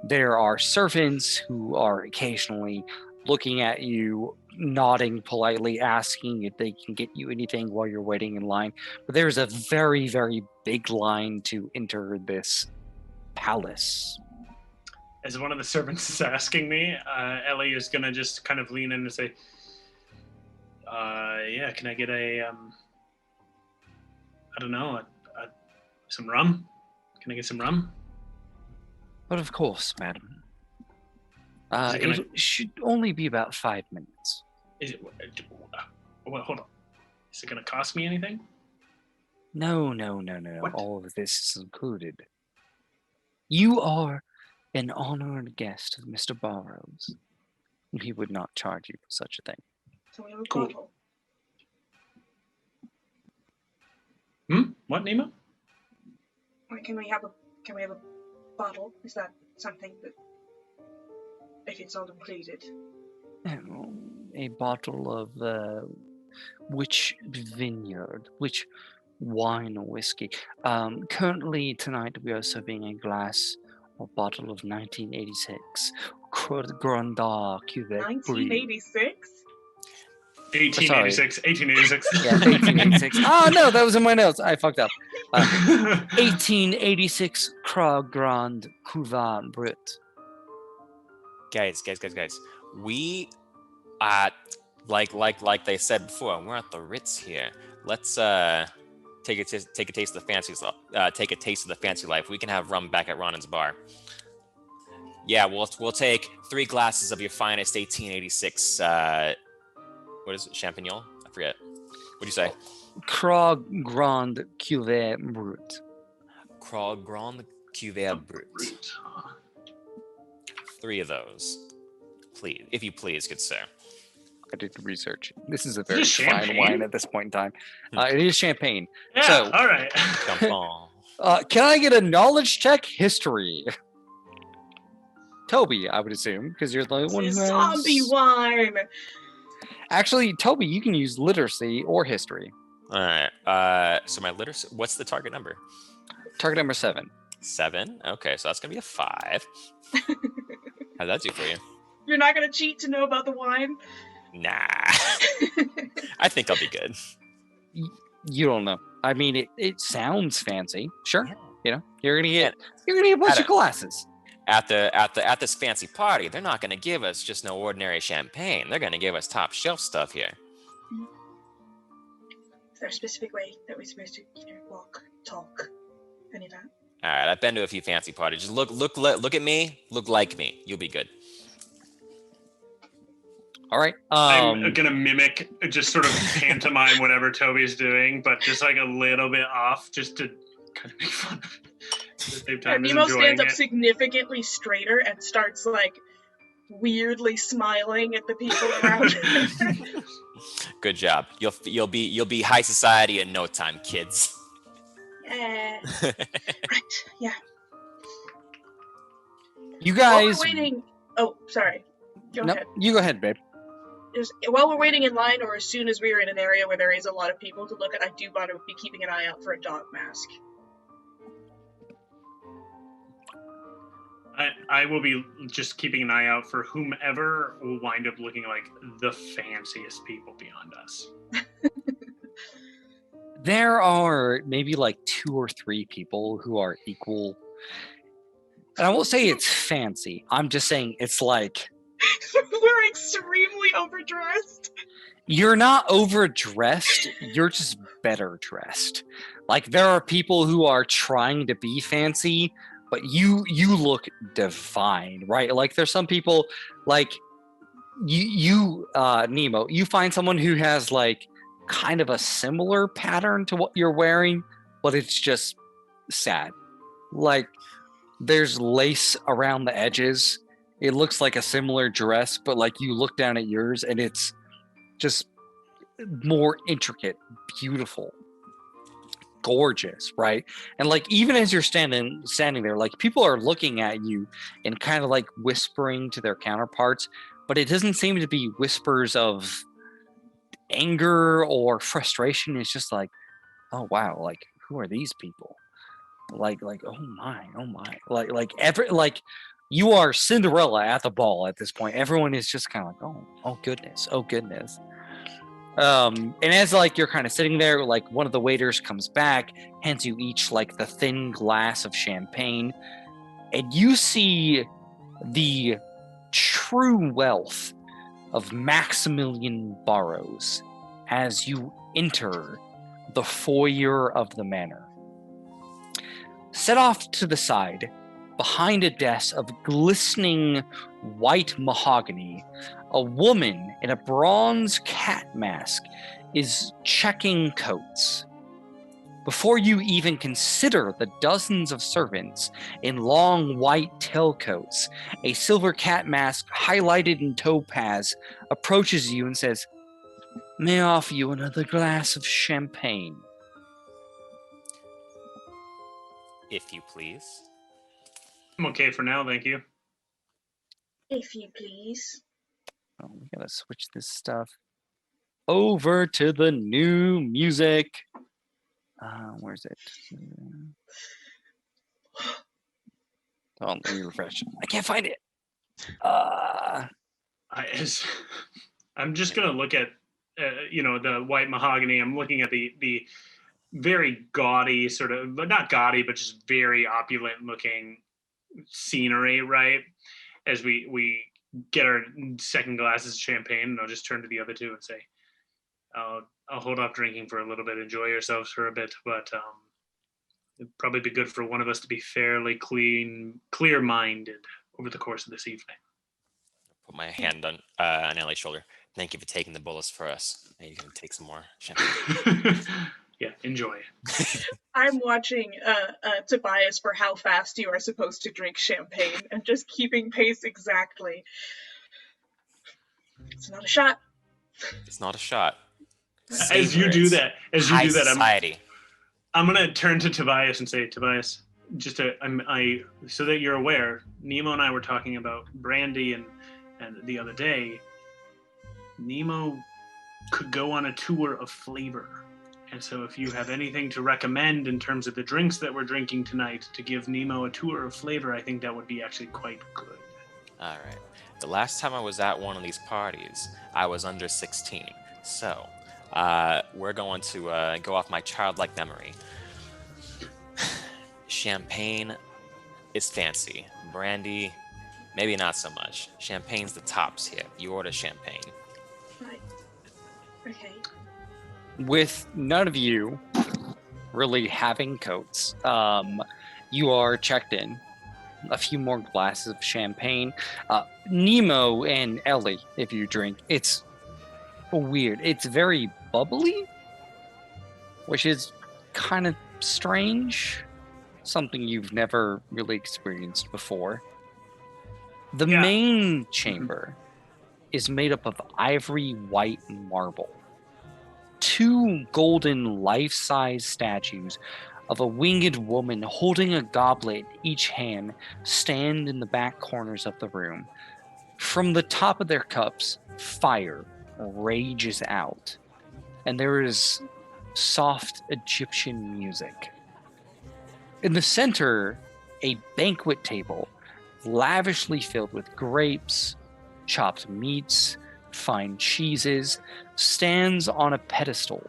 There are servants who are occasionally looking at you, nodding politely, asking if they can get you anything while you're waiting in line. But there's a very, very big line to enter this palace. As one of the servants is asking me, Ellie is gonna just kind of lean in and say, yeah, can I get I don't know, some rum? Can I get some rum? But of course, madam. Is it gonna- It should only be about 5 minutes. Is it? Well, hold on. Is it gonna cost me anything? No. What? All of this is included. You are an honored guest of Mr. Barrows. He would not charge you for such a thing. So we have a Cool. bottle. What, Nemo? Or can we have a bottle? Is that something that, if it's all included? A bottle of which vineyard, which wine or whiskey. Currently tonight we are serving a glass or bottle of 1986 Grand Cuvée. 1986? 1886. 1886. Yeah, 1886. Oh no, that was in my notes. I fucked up. 1886 Grand Cuvée Brut. Guys. We, like they said before, we're at the Ritz here. Let's take a taste of the fancy life. We can have rum back at Ronan's bar. Yeah, we'll take 3 glasses of your finest 1886. What is it? Champignon? I forget. What'd you say? Grand Cuvée Brut. Grand Cuvée Brut. 3 of those, please, if you please, good sir. I did research. This is a Is very this fine champagne? wine at this point in time. It is champagne. Yeah, So- all right. Champagne. Can I get a knowledge check? History. Toby, I would assume, because you're the only one who has... Zombie wine! Actually, Toby, you can use literacy or history. All right. So my literacy. What's the target number? Target number 7. 7. Okay, so that's gonna be a 5. How'd that do for you? You're not gonna cheat to know about the wine? Nah. I think I'll be good. You don't know. I mean, it sounds fancy. Sure. Yeah. You know, you're gonna get a bunch of glasses. At this fancy party, they're not gonna give us just no ordinary champagne. They're gonna give us top shelf stuff here. Is there a specific way that we're supposed to, walk, talk, any of that? All right, I've been to a few fancy parties. Just look at me. Look like me. You'll be good. All right. I'm gonna mimic, just sort of pantomime whatever Toby's doing, but just like a little bit off, just to kind of make fun of it. At the same time, Nemo stands up it. significantly straighter and starts like weirdly smiling at the people around him. Good job. You'll be high society in no time, kids. Right, yeah. You While we're guys. waiting. Oh, sorry. Go No, ahead. you go ahead, babe. While we're waiting in line, or as soon as we're in an area where there is a lot of people to look at, I do want to be keeping an eye out for a dog mask. I will be just keeping an eye out for whomever will wind up looking like the fanciest people beyond us. There are maybe like 2 or 3 people who are equal. And I won't say it's fancy. I'm just saying it's like We're extremely overdressed. you're not overdressed, you're just better dressed. Like there are people who are trying to be fancy, but you look divine, right? Like there's some people like you Nemo, you find someone who has like kind of a similar pattern to what you're wearing, but it's just sad. Like there's lace around the edges. It looks like a similar dress, but like you look down at yours and it's just more intricate, beautiful, gorgeous, right? And like even as you're standing there, like people are looking at you and kind of like whispering to their counterparts, but it doesn't seem to be whispers of anger or frustration. It's just like, oh wow, like who are these people? Like oh my, like you are Cinderella at the ball at this point. Everyone is just kind of like, oh goodness. And as like you're kind of sitting there, like one of the waiters comes back, hands you each like the thin glass of champagne, and you see the true wealth of Maximilian Barrows as you enter the foyer of the manor. Set off to the side, behind a desk of glistening white mahogany, a woman in a bronze cat mask is checking coats. Before you even consider the dozens of servants in long white tailcoats, a silver cat mask highlighted in topaz approaches you and says, "May I offer you another glass of champagne?" If you please. I'm okay for now, thank you. If you please. Oh, we gotta switch this stuff over to the new music. Where's it? Oh, let me refresh. I can't find it. I'm just gonna look at, the white mahogany. I'm looking at the very gaudy sort of, but not gaudy, but just very opulent looking scenery, right? As we get our second glasses of champagne, and I'll just turn to the other two and say, I'll hold off drinking for a little bit, enjoy yourselves for a bit, but it'd probably be good for one of us to be fairly clear-minded over the course of this evening. Put my hand on Ellie's shoulder. Thank you for taking the bullets for us. Now you can take some more champagne. Yeah, enjoy. I'm watching Tobias for how fast you are supposed to drink champagne and just keeping pace exactly. It's not a shot. It's not a shot. As you do that, society. I'm gonna turn to Tobias and say, Tobias, just so that you're aware, Nemo and I were talking about brandy and the other day. Nemo could go on a tour of flavor. And so if you have anything to recommend in terms of the drinks that we're drinking tonight to give Nemo a tour of flavor, I think that would be actually quite good. All right. The last time I was at one of these parties, I was under 16. So, we're going to go off my childlike memory. Champagne is fancy. Brandy, maybe not so much. Champagne's the tops here. You order champagne. Right. Okay. With none of you really having coats, you are checked in. A few more glasses of champagne. Nemo and Ellie, if you drink, it's weird. It's very bubbly, which is kind of strange. Something you've never really experienced before. The Yeah. main chamber is made up of ivory white marble. 2 golden life-size statues of a winged woman holding a goblet in each hand stand in the back corners of the room. From the top of their cups, fire rages out, and there is soft Egyptian music. In the center, a banquet table lavishly filled with grapes, chopped meats, fine cheeses, stands on a pedestal.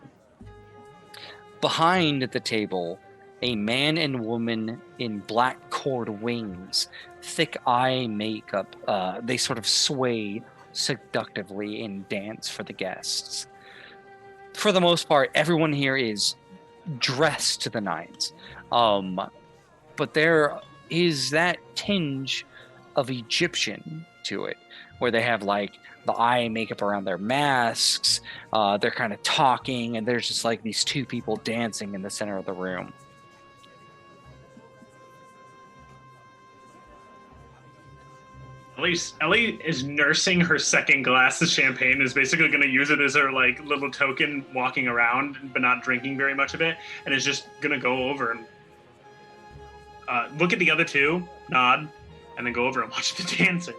Behind the table, a man and woman in black cord wings, thick eye makeup, they sort of sway seductively and dance for the guests. For the most part, everyone here is dressed to the nines. But there is that tinge of Egyptian to it, where they have like the eye makeup around their masks, they're kind of talking, and there's just like these 2 people dancing in the center of the room. Ellie is nursing her second glass of champagne, is basically going to use it as her like little token walking around, but not drinking very much of it, and is just going to go over and look at the other 2, nod, and then go over and watch the dancing.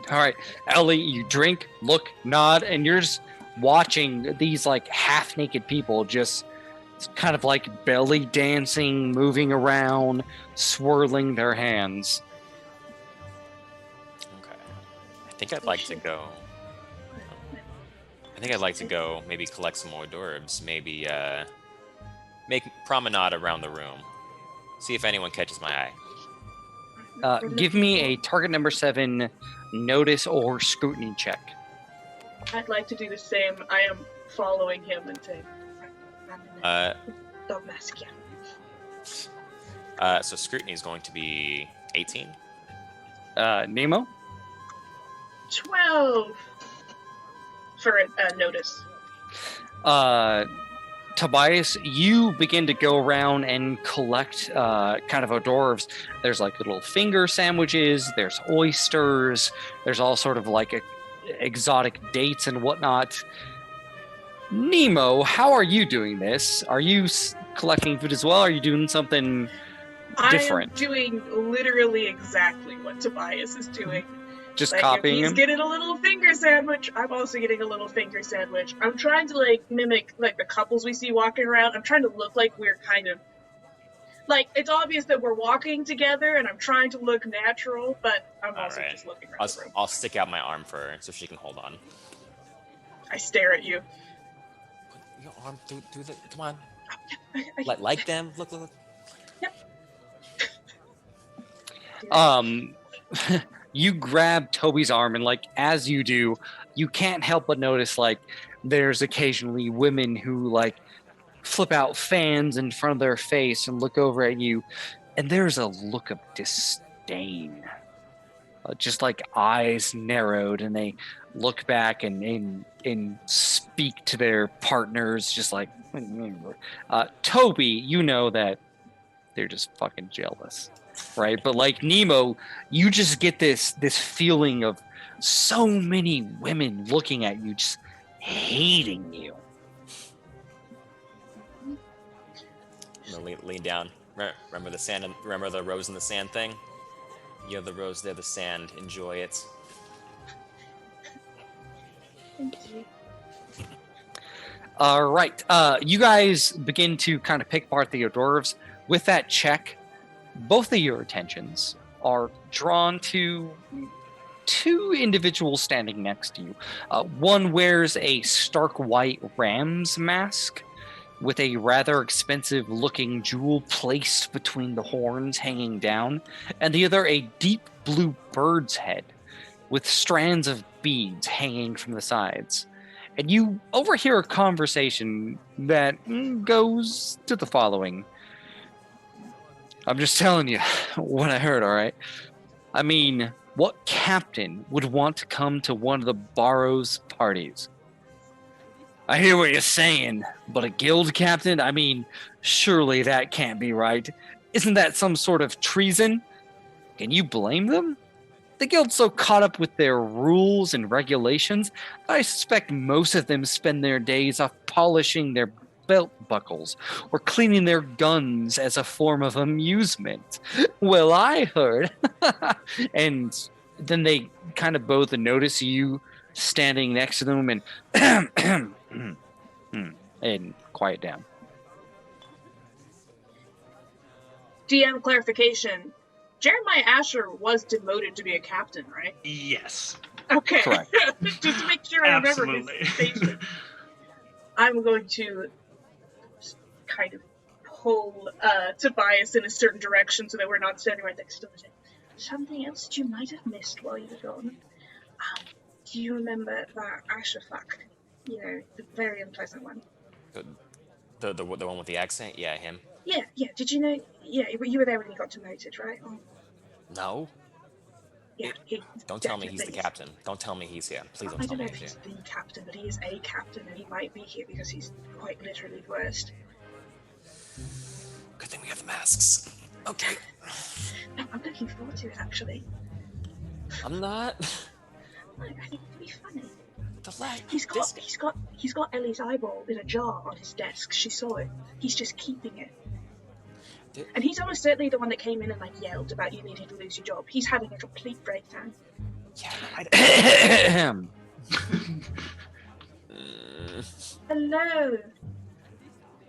All right, Ellie, you drink, look, nod, and you're just watching these like half-naked people just kind of like belly dancing, moving around, swirling their hands. Okay. I think I'd like to go maybe collect some hors d'oeuvres, maybe make promenade around the room. See if anyone catches my eye. Give me a target number 7 notice or scrutiny check. I'd like to do the same. I am following him and saying, don't mask ya. So scrutiny is going to be 18. Nemo? 12 for a notice. Tobias, you begin to go around and collect kind of hors d'oeuvres. There's like little finger sandwiches, there's oysters, there's all sort of like exotic dates and whatnot. Nemo, how are you doing this? Are you collecting food as well? Are you doing something different? I am doing literally exactly what Tobias is doing. Just like, copying if he's him? getting a little finger sandwich, I'm also getting a little finger sandwich. I'm trying to like mimic like the couples we see walking around. I'm trying to look like we're kind of like, it's obvious that we're walking together, and I'm trying to look natural, but I'm also just looking around the room. I'll stick out my arm for her so she can hold on. I stare at you. Put your arm through the. Come on. Like them. Look. Yep. You grab Toby's arm, and like as you do, you can't help but notice like there's occasionally women who like flip out fans in front of their face and look over at you, and there's a look of disdain, just like eyes narrowed, and they look back and speak to their partners, just like Toby. You know that they're just fucking jealous. Right, but like Nemo, you just get this feeling of so many women looking at you, just hating you. I'm gonna lean down. Remember the sand? Remember the rose in the sand thing? You have the rose there, the sand. Enjoy it. Thank you. All right. You guys begin to kind of pick apart the hors d'oeuvres. With that check, both of your attentions are drawn to two individuals standing next to you. One wears a stark white ram's mask with a rather expensive looking jewel placed between the horns hanging down, and the other a deep blue bird's head with strands of beads hanging from the sides. And you overhear a conversation that goes to the following. I'm just telling you what I heard, all right? I mean, what captain would want to come to one of the Barrow's parties? I hear what you're saying, but a guild captain? I mean, surely that can't be right. Isn't that some sort of treason? Can you blame them? The guild's so caught up with their rules and regulations, I suspect most of them spend their days off polishing their belt buckles or cleaning their guns as a form of amusement. Well, I heard. And then they kind of both notice you standing next to them and quiet down. DM clarification. Jeremiah Asher was demoted to be a captain, right? Yes. Okay. Correct. Just to make sure I remember Absolutely. his station. I'm going to kind of pull Tobias in a certain direction so that we're not standing right next to each other. Something else that you might have missed while you were gone. Do you remember that Asher fuck? You know, the very unpleasant one. The one with the accent? Yeah, him. Yeah. Did you know? Yeah, you were there when he got demoted, right? Oh, No. yeah. Don't tell me he's the definitely- captain. Don't tell me he's here. Please I don't tell don't know me if he's he's here. the captain, but he is a captain, and he might be here because he's quite literally the worst. Good thing we have masks. Okay. No, I'm looking forward to it, actually. I'm not. I think it'll be funny. He's got Ellie's eyeball in a jar on his desk. She saw it. He's just keeping it. And he's almost certainly the one that came in and yelled about you needing to lose your job. He's having a complete breakdown. Yeah. Hello.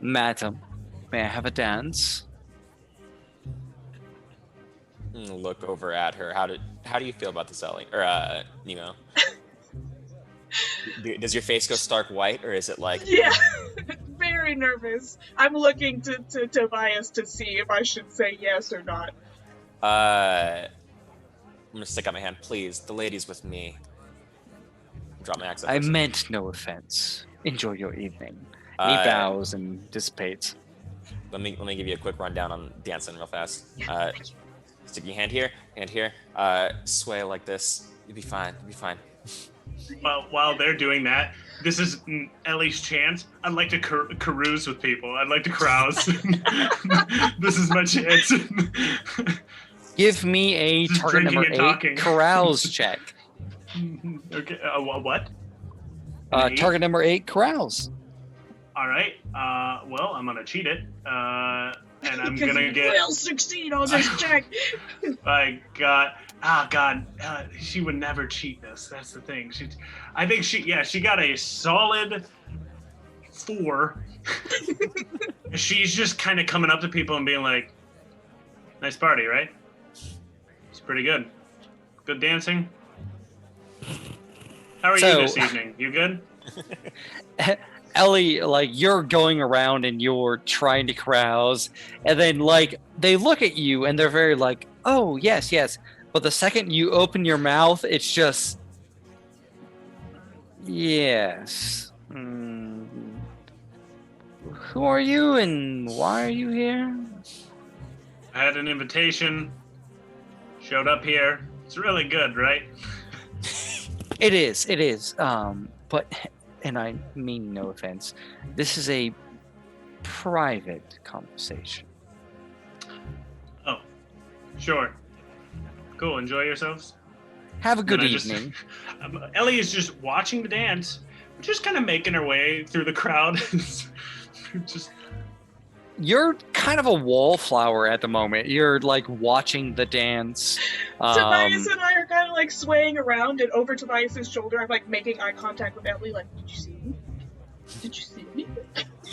Madam, may I have a dance? Look over at her. How do you feel about this, Ellie? Or Nemo? Does your face go stark white, or is it like? Yeah. Very nervous. I'm looking to Tobias to see if I should say yes or not. I'm gonna stick out my hand, please. The lady's with me. Drop my accent. I first. meant no offense. Enjoy your evening. He Uh, bows and dissipates. Let me give you a quick rundown on dancing real fast. Yeah, thank you. Stick your hand here, sway like this. You'll be fine. You'll be fine. While they're doing that, this is Ellie's chance. I'd like to carouse with people. I'd like to carouse. This is my chance. Give me a Just target drinking number and 8 talking. carouse check. Okay. What? Target number 8 carouse. All right. Well, I'm gonna cheat it. And I'm Because gonna you get. will succeed on this check. I got. God. She would never cheat this. That's the thing. I think she got a solid 4. She's just kind of coming up to people and being like, "Nice party, right? It's pretty good. Good dancing. How are you this evening? You good?" Ellie, you're going around and you're trying to carouse, and then they look at you and they're very oh yes, but the second you open your mouth, it's just yes. Who are you and why are you here? I had an invitation. Showed up here. It's really good, right? It is. But, and I mean no offense, this is a private conversation. Oh, sure. Cool. Enjoy yourselves. Have a good And I just- evening. Ellie is just watching the dance, just kind of making her way through the crowd. Just You're kind of a wallflower at the moment. You're like watching the dance. Tobias and I are kind of like swaying around, and over Tobias's shoulder, I'm like making eye contact with Ellie, like, did you see me? Did you see me?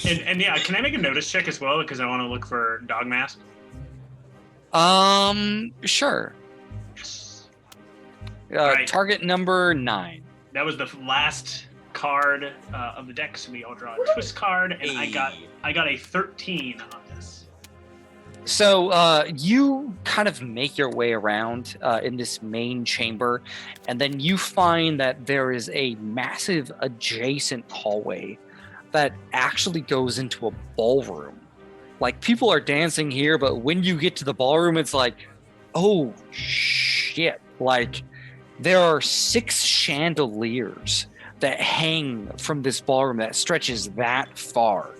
And yeah, can I make a notice check as well because I want to look for dog mask? Sure. Yes. Right. Target number 9. That was the last card of the deck, so we all draw a twist card, and I got a 13 on this. So you kind of make your way around in this main chamber, and then you find that there is a massive adjacent hallway that actually goes into a ballroom. Like, people are dancing here, but when you get to the ballroom, it's like, oh shit. Like, there are 6 chandeliers that hang from this ballroom that stretches that far.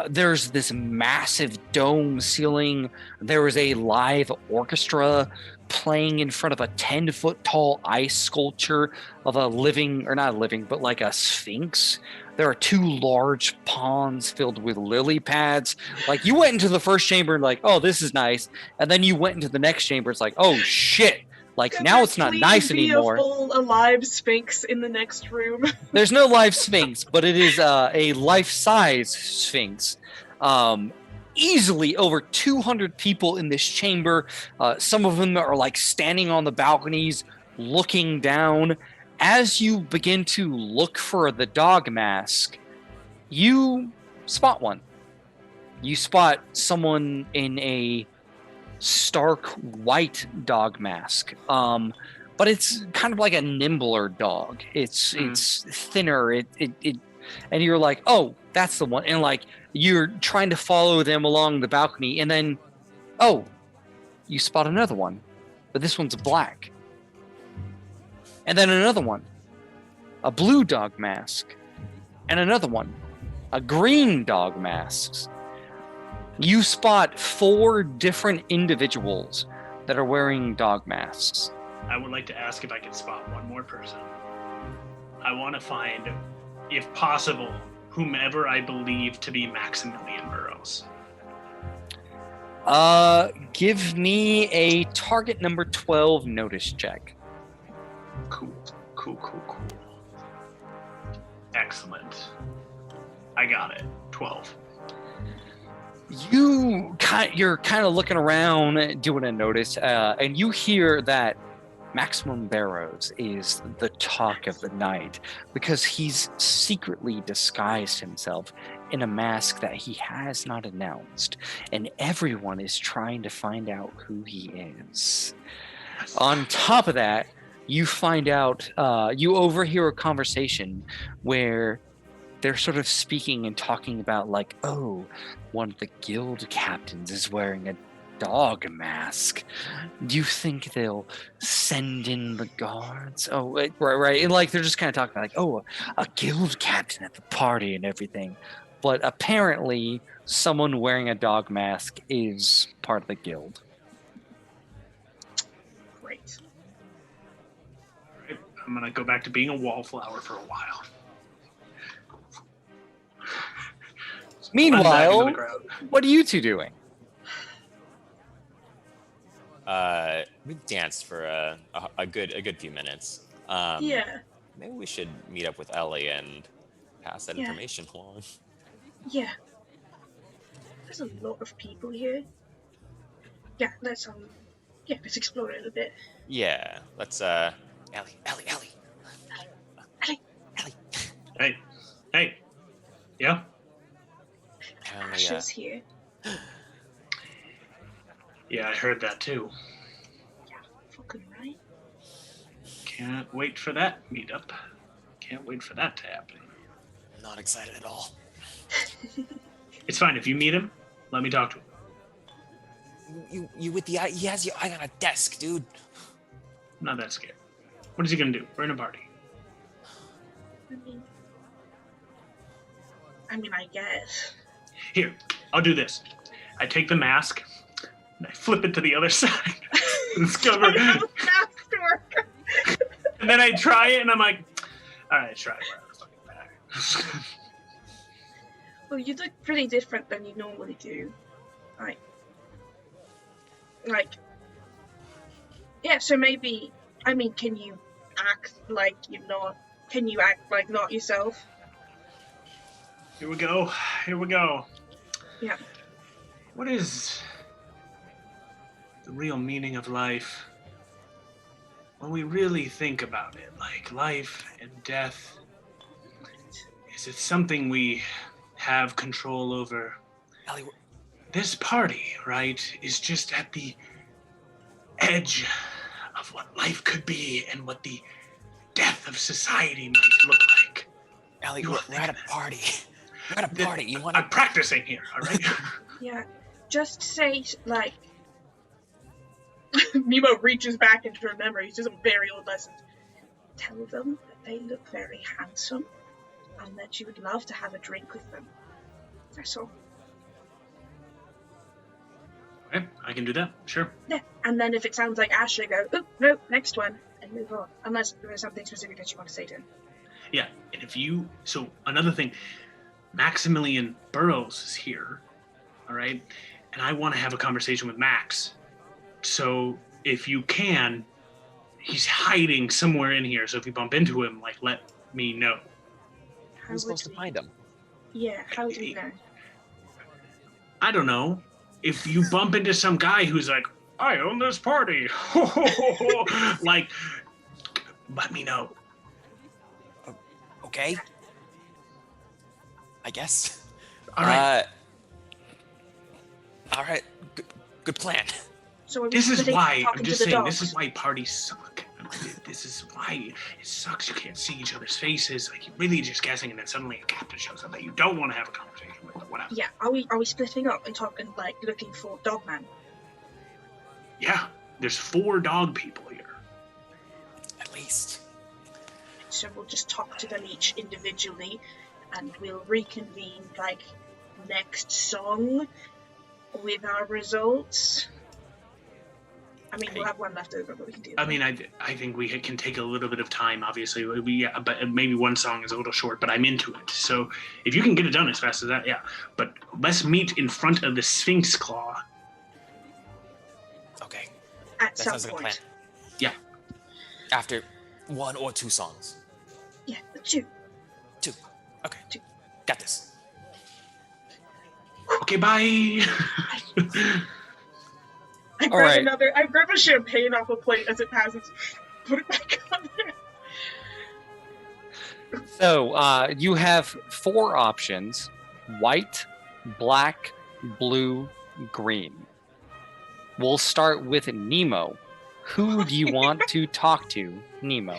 There's this massive dome ceiling. There is a live orchestra playing in front of a 10-foot tall ice sculpture of a living, or not living, but like a sphinx. There are 2 large ponds filled with lily pads. Like, you went into the first chamber and like, oh, this is nice. And then you went into the next chamber. It's like, oh shit. Like, Can now it's not nice be anymore. A full alive sphinx in the next room. There's no live sphinx, but it is a life-size sphinx. Easily over 200 people in this chamber. Some of them are like standing on the balconies, looking down. As you begin to look for the dog mask, you spot one. You spot someone in a stark white dog mask, but it's kind of like a nimbler dog. It's thinner. It and you're like, oh, that's the one. And like, you're trying to follow them along the balcony, and then, oh, you spot another one, but this one's black. And then another one, a blue dog mask, and another one, a green dog mask. You spot 4 different individuals that are wearing dog masks. I would like to ask if I can spot one more person. I want to find, if possible, whomever I believe to be Maximilian Burrows. Give me a target number 12 notice check. Cool. Excellent. I got it. 12. You're kind of looking around, doing a notice, and you hear that Maximum Barrows is the talk of the night because he's secretly disguised himself in a mask that he has not announced, and everyone is trying to find out who he is. On top of that, you find out, you overhear a conversation where they're sort of speaking and talking about like, oh, one of the guild captains is wearing a dog mask. Do you think they'll send in the guards? Oh, right. And like, they're just kind of talking about like, oh, a guild captain at the party and everything. But apparently someone wearing a dog mask is part of the guild. Great. All right, I'm going to go back to being a wallflower for a while. Meanwhile, what are you two doing? We danced for a good few minutes. Yeah. Maybe we should meet up with Ellie and pass that information along. Yeah. There's a lot of people here. Yeah, let's explore it a bit. Yeah, let's Ellie. Hey. Yeah. Ashes here. Yeah, I heard that too. Yeah, fucking right. Can't wait for that meetup. Can't wait for that to happen. Not excited at all. It's fine. If you meet him, let me talk to him. You with the eye? He has your eye on a desk, dude. I'm not that scared. What is he gonna do? We're in a party. I mean, I guess. Here, I'll do this. I take the mask and I flip it to the other side. It's covered. And then I try it and I'm like, all right, try it. Well, you look pretty different than you normally do. Like, yeah, so maybe, I mean, can you act like you're not, can you act like not yourself? Here we go. Yeah. What is the real meaning of life? When we really think about it, like life and death, is it something we have control over? Ellie, This party, right, is just at the edge of what life could be and what the death of society might look like. Ellie, You we're are at a party. We're at a party. You want I'm practicing here, all right? Yeah, just say, like, Nemo reaches back into her memories, just a very old lesson. Tell them that they look very handsome and that you would love to have a drink with them. That's all. Okay, I can do that, sure. Yeah, and then if it sounds like Asher, go, oh, no, next one, and move on. Unless there's something specific that you want to say to him. Yeah, and if you, so another thing, Maximilian Burroughs is here, all right? And I want to have a conversation with Max. So if you can, he's hiding somewhere in here. So if you bump into him, like, let me know. How are we supposed to find him? Yeah, how would we know? I don't know. If you bump into some guy who's like, I own this party, like, let me know. Okay. I guess. All right. All right. Good plan. So This is why, I'm just saying, dogs? this is why parties suck. This is why it sucks. You can't see each other's faces. Like, you're really just guessing, and then suddenly a captain shows up that you don't want to have a conversation with, or whatever. Yeah, are we splitting up and talking, like, looking for Dogman? Yeah, there's 4 dog people here. At least. So we'll just talk to them each individually, and we'll reconvene, like, next song with our results. I mean, we'll have one left over, but we can do that. I mean, I think we can take a little bit of time, obviously. But maybe one song is a little short, but I'm into it. So if you can get it done as fast as that, yeah. But let's meet in front of the Sphinx Claw. Okay. At That some sounds like a plan. point. Yeah. After 1 or 2 songs. Yeah, 2. 2. Okay. 2. Got this. Okay, bye. I grab a champagne off a plate as it passes. Put it back on there. So you have 4 options: white, black, blue, green. We'll start with Nemo. Who do you want to talk to, Nemo?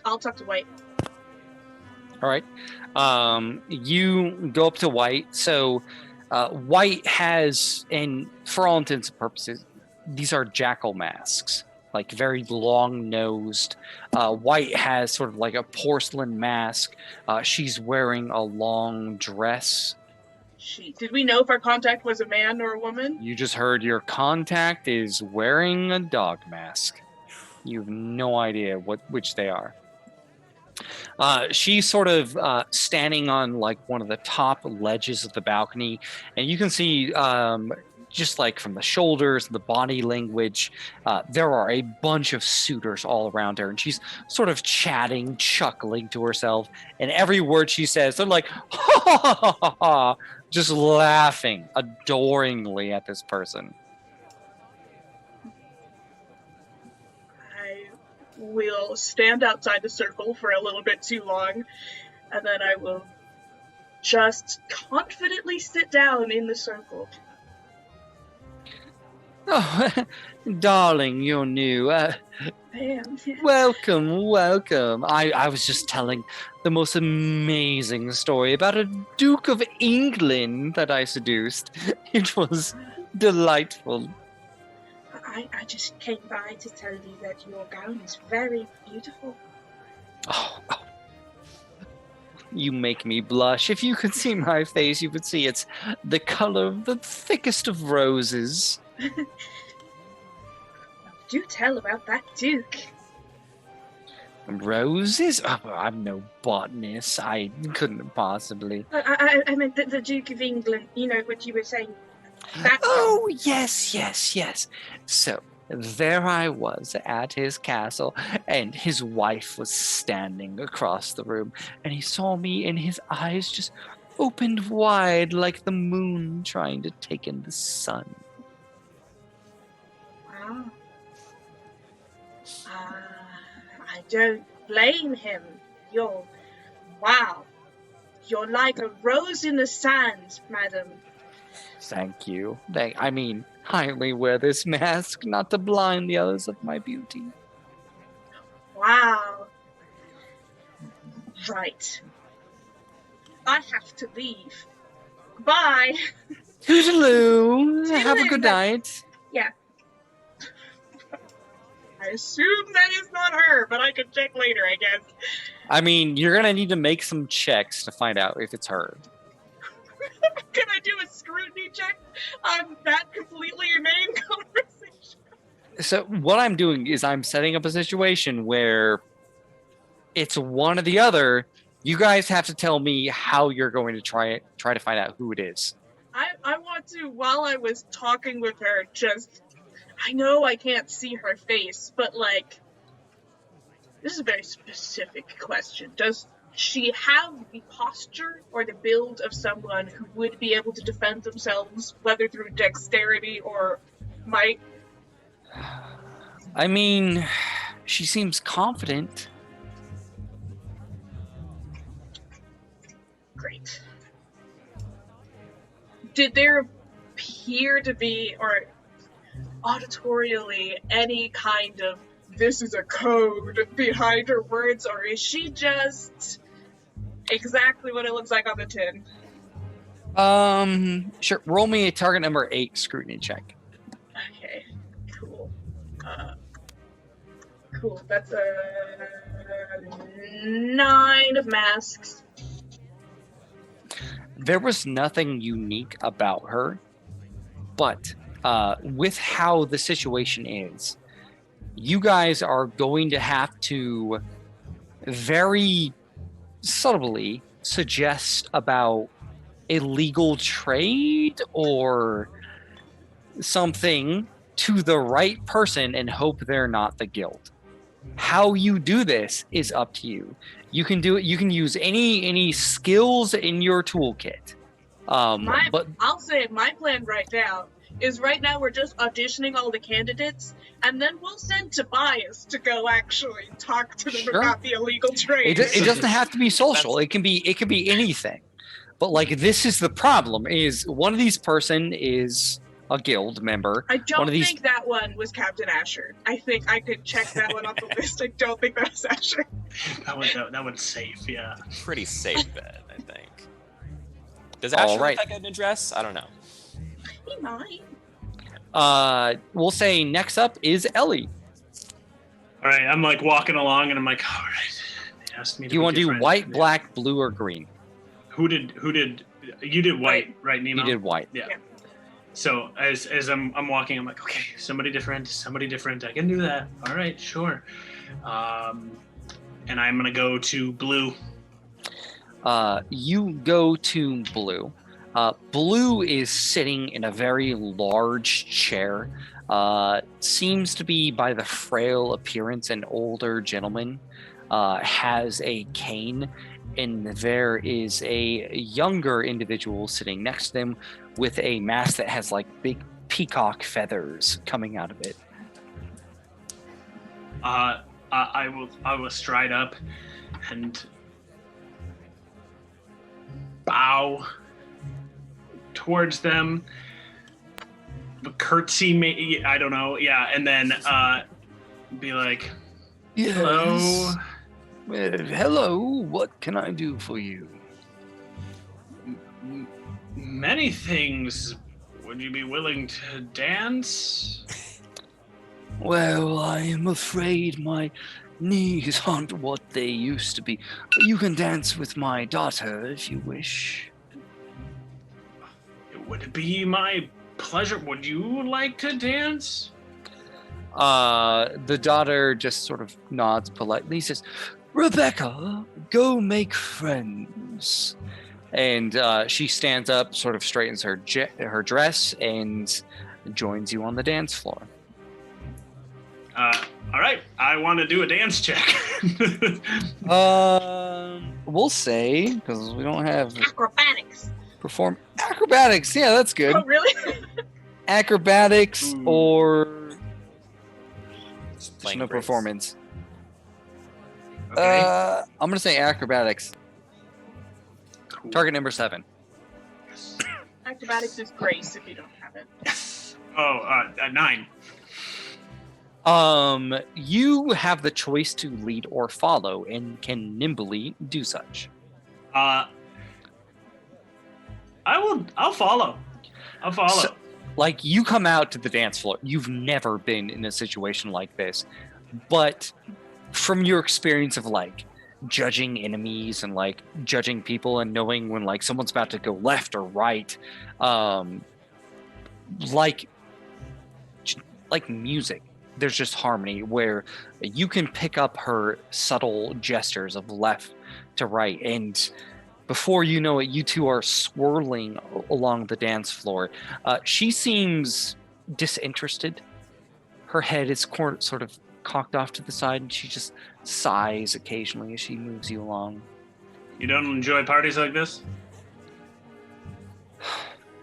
I'll talk to White. All right. You go up to White. So White has, and for all intents and purposes, these are jackal masks, like very long-nosed. White has sort of like a porcelain mask. She's wearing a long dress. Did we know if our contact was a man or a woman? You just heard your contact is wearing a dog mask. You have no idea which they are. She's sort of standing on like one of the top ledges of the balcony, and you can see just like from the shoulders and the body language, there are a bunch of suitors all around her, and she's sort of chatting, chuckling to herself, and every word she says, they're like, ha ha ha ha ha, just laughing adoringly at this person. I will stand outside the circle for a little bit too long, and then I will just confidently sit down in the circle. Oh, darling, you're new. I am. Welcome. I was just telling the most amazing story about a Duke of England that I seduced. It was delightful. I just came by to tell you that your gown is very beautiful. Oh, you make me blush. If you could see my face, you would see it's the color of the thickest of roses. Do tell about that Duke. Roses? Oh, I'm no botanist. I couldn't possibly. I meant the Duke of England. You know what you were saying. That Oh, yes. So there I was at his castle, and his wife was standing across the room, and he saw me, and his eyes just opened wide like the moon trying to take in the sun. Wow. I don't blame him. Wow. You're like a rose in the sand, madam. Thank you. I only wear this mask not to blind the others of my beauty. Wow. Right. I have to leave. Bye. Toodaloo. Have a good night. Yeah. I assume that is not her, but I can check later, I guess. You're gonna need to make some checks to find out if it's her. Can I do a scrutiny check on that completely inane conversation? So what I'm doing is I'm setting up a situation where it's one or the other. You guys have to tell me how you're going to try to find out who it is. I want to, while I was talking with her, I know I can't see her face, but this is a very specific question. Does she have the posture or the build of someone who would be able to defend themselves, whether through dexterity or might? She seems confident. Great. Did there appear to be, or auditorially, any kind of this is a code behind her words, or is she just exactly what it looks like on the tin? Sure. Roll me a target number 8 scrutiny check. Okay, cool. Cool. That's a 9 of masks. There was nothing unique about her, but with how the situation is, you guys are going to have to very subtly suggest about illegal trade or something to the right person and hope they're not the guild. How you do this is up to you. You can do it. You can use any skills in your toolkit. But I'll say my plan right now is we're just auditioning all the candidates, and then we'll send Tobias to go actually talk to them about the illegal trade. It doesn't have to be social. It can be anything. But this is the problem: is one of these person is a guild member. I don't think that one was Captain Asher. I think I could check that one off the list. I don't think that was Asher. That one's safe, yeah. Pretty safe bet, I think. Does Asher look like an address? I don't know. He might. We'll say next up is Ellie. All right, I'm walking along, and I'm all right. They asked me. Do you want to do white, black, blue, or green? Who did? You did white, right, Nemo? You did white. Yeah. So as I'm walking, I'm okay, somebody different. I can do that. All right, sure. And I'm gonna go to blue. You go to blue. Blue is sitting in a very large chair. Seems to be, by the frail appearance, an older gentleman. Has a cane, and there is a younger individual sitting next to them with a mask that has big peacock feathers coming out of it. I will stride up and bow towards them, curtsy, I don't know, yeah, and then be like, hello. Yes. Hello, what can I do for you? Many things. Would you be willing to dance? Well, I am afraid my knees aren't what they used to be. But you can dance with my daughter if you wish. It would be my pleasure. Would you like to dance? The daughter just sort of nods politely, says, Rebecca, go make friends. And she stands up, sort of straightens her dress, and joins you on the dance floor. All right, I want to do a dance check. We'll say, because we don't have Acrobatics. perform acrobatics. Yeah, that's good. Oh, really? Acrobatics or Just there's playing no Brits. performance. Okay. I'm gonna say acrobatics. Cool. Target number 7. Acrobatics is grace if you don't have it. Oh, 9. You have the choice to lead or follow, and can nimbly do such. I'll follow. I'll follow. So, like, you come out to the dance floor. You've never been in a situation like this, but from your experience of like judging enemies and like judging people and knowing when like someone's about to go left or right, like music, there's just harmony where you can pick up her subtle gestures of left to right, and before you know it, you two are swirling along the dance floor. She seems disinterested. Her head is sort of cocked off to the side, and she just sighs occasionally as she moves you along. You don't enjoy parties like this?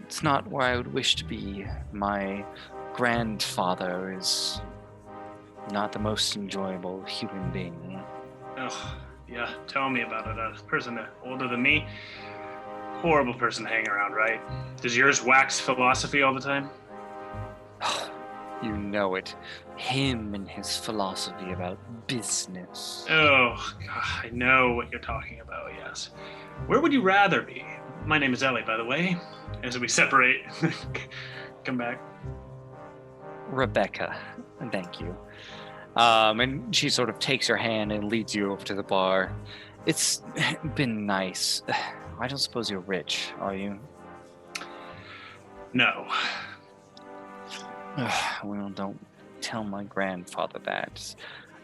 It's not where I would wish to be. My grandfather is not the most enjoyable human being. Oh, yeah. Tell me about it. A person older than me, horrible person to hang around, right? Does yours wax philosophy all the time? You know it. Him and his philosophy about business. Oh, God, I know what you're talking about, yes. Where would you rather be? My name is Ellie, by the way. As we separate, come back. Rebecca, thank you. And she sort of takes your hand and leads you over to the bar. It's been nice. I don't suppose you're rich, are you? No. Well, don't tell my grandfather that.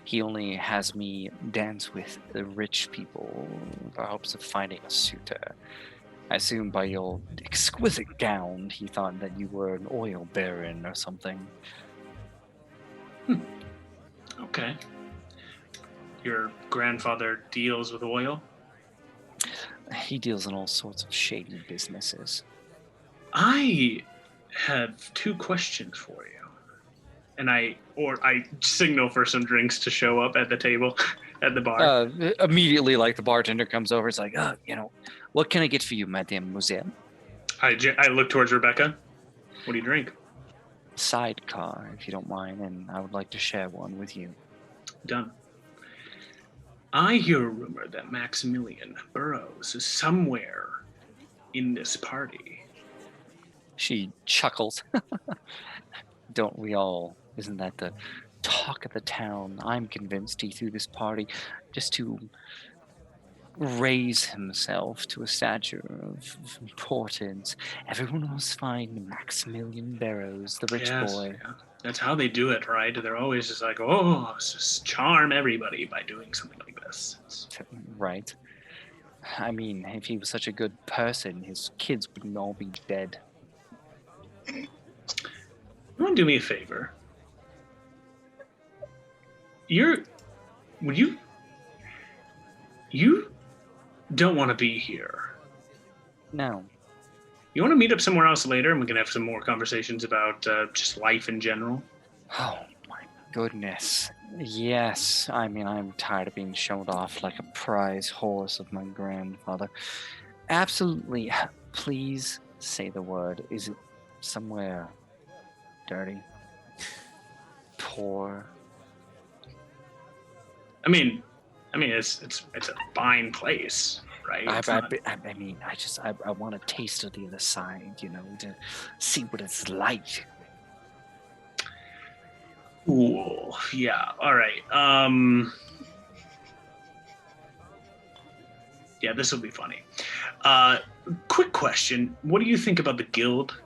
He only has me dance with the rich people in the hopes of finding a suitor. I assume by your exquisite gown, he thought that you were an oil baron or something. Okay. Your grandfather deals with oil? He deals in all sorts of shady businesses. I have 2 questions for you. And I signal for some drinks to show up at the table at the bar. Immediately, like, the bartender comes over. It's like, what can I get for you, mademoiselle? I look towards Rebecca. What do you drink? Sidecar, if you don't mind, and I would like to share one with you. Done. I hear a rumor that Maximilian Burroughs is somewhere in this party. She chuckles. Don't we all? Isn't that the talk of the town? I'm convinced he threw this party just to raise himself to a stature of importance. Everyone was find Maximilian Burroughs, the rich boy. Yeah. That's how they do it, right? They're always just like, oh, let's just charm everybody by doing something like this. Right. I mean, if he was such a good person, his kids wouldn't all be dead. You want to do me a favor? You don't want to be here. No. You want to meet up somewhere else later, and we can have some more conversations about just life in general? Oh my goodness. Yes. I mean, I'm tired of being shown off like a prize horse of my grandfather. Absolutely. Please say the word. Is it somewhere dirty? Poor? I mean, it's a fine place, right? I mean, I want a taste of the other side, to see what it's like. Cool. Yeah. All right. Yeah, this will be funny. Quick question. What do you think about the guild?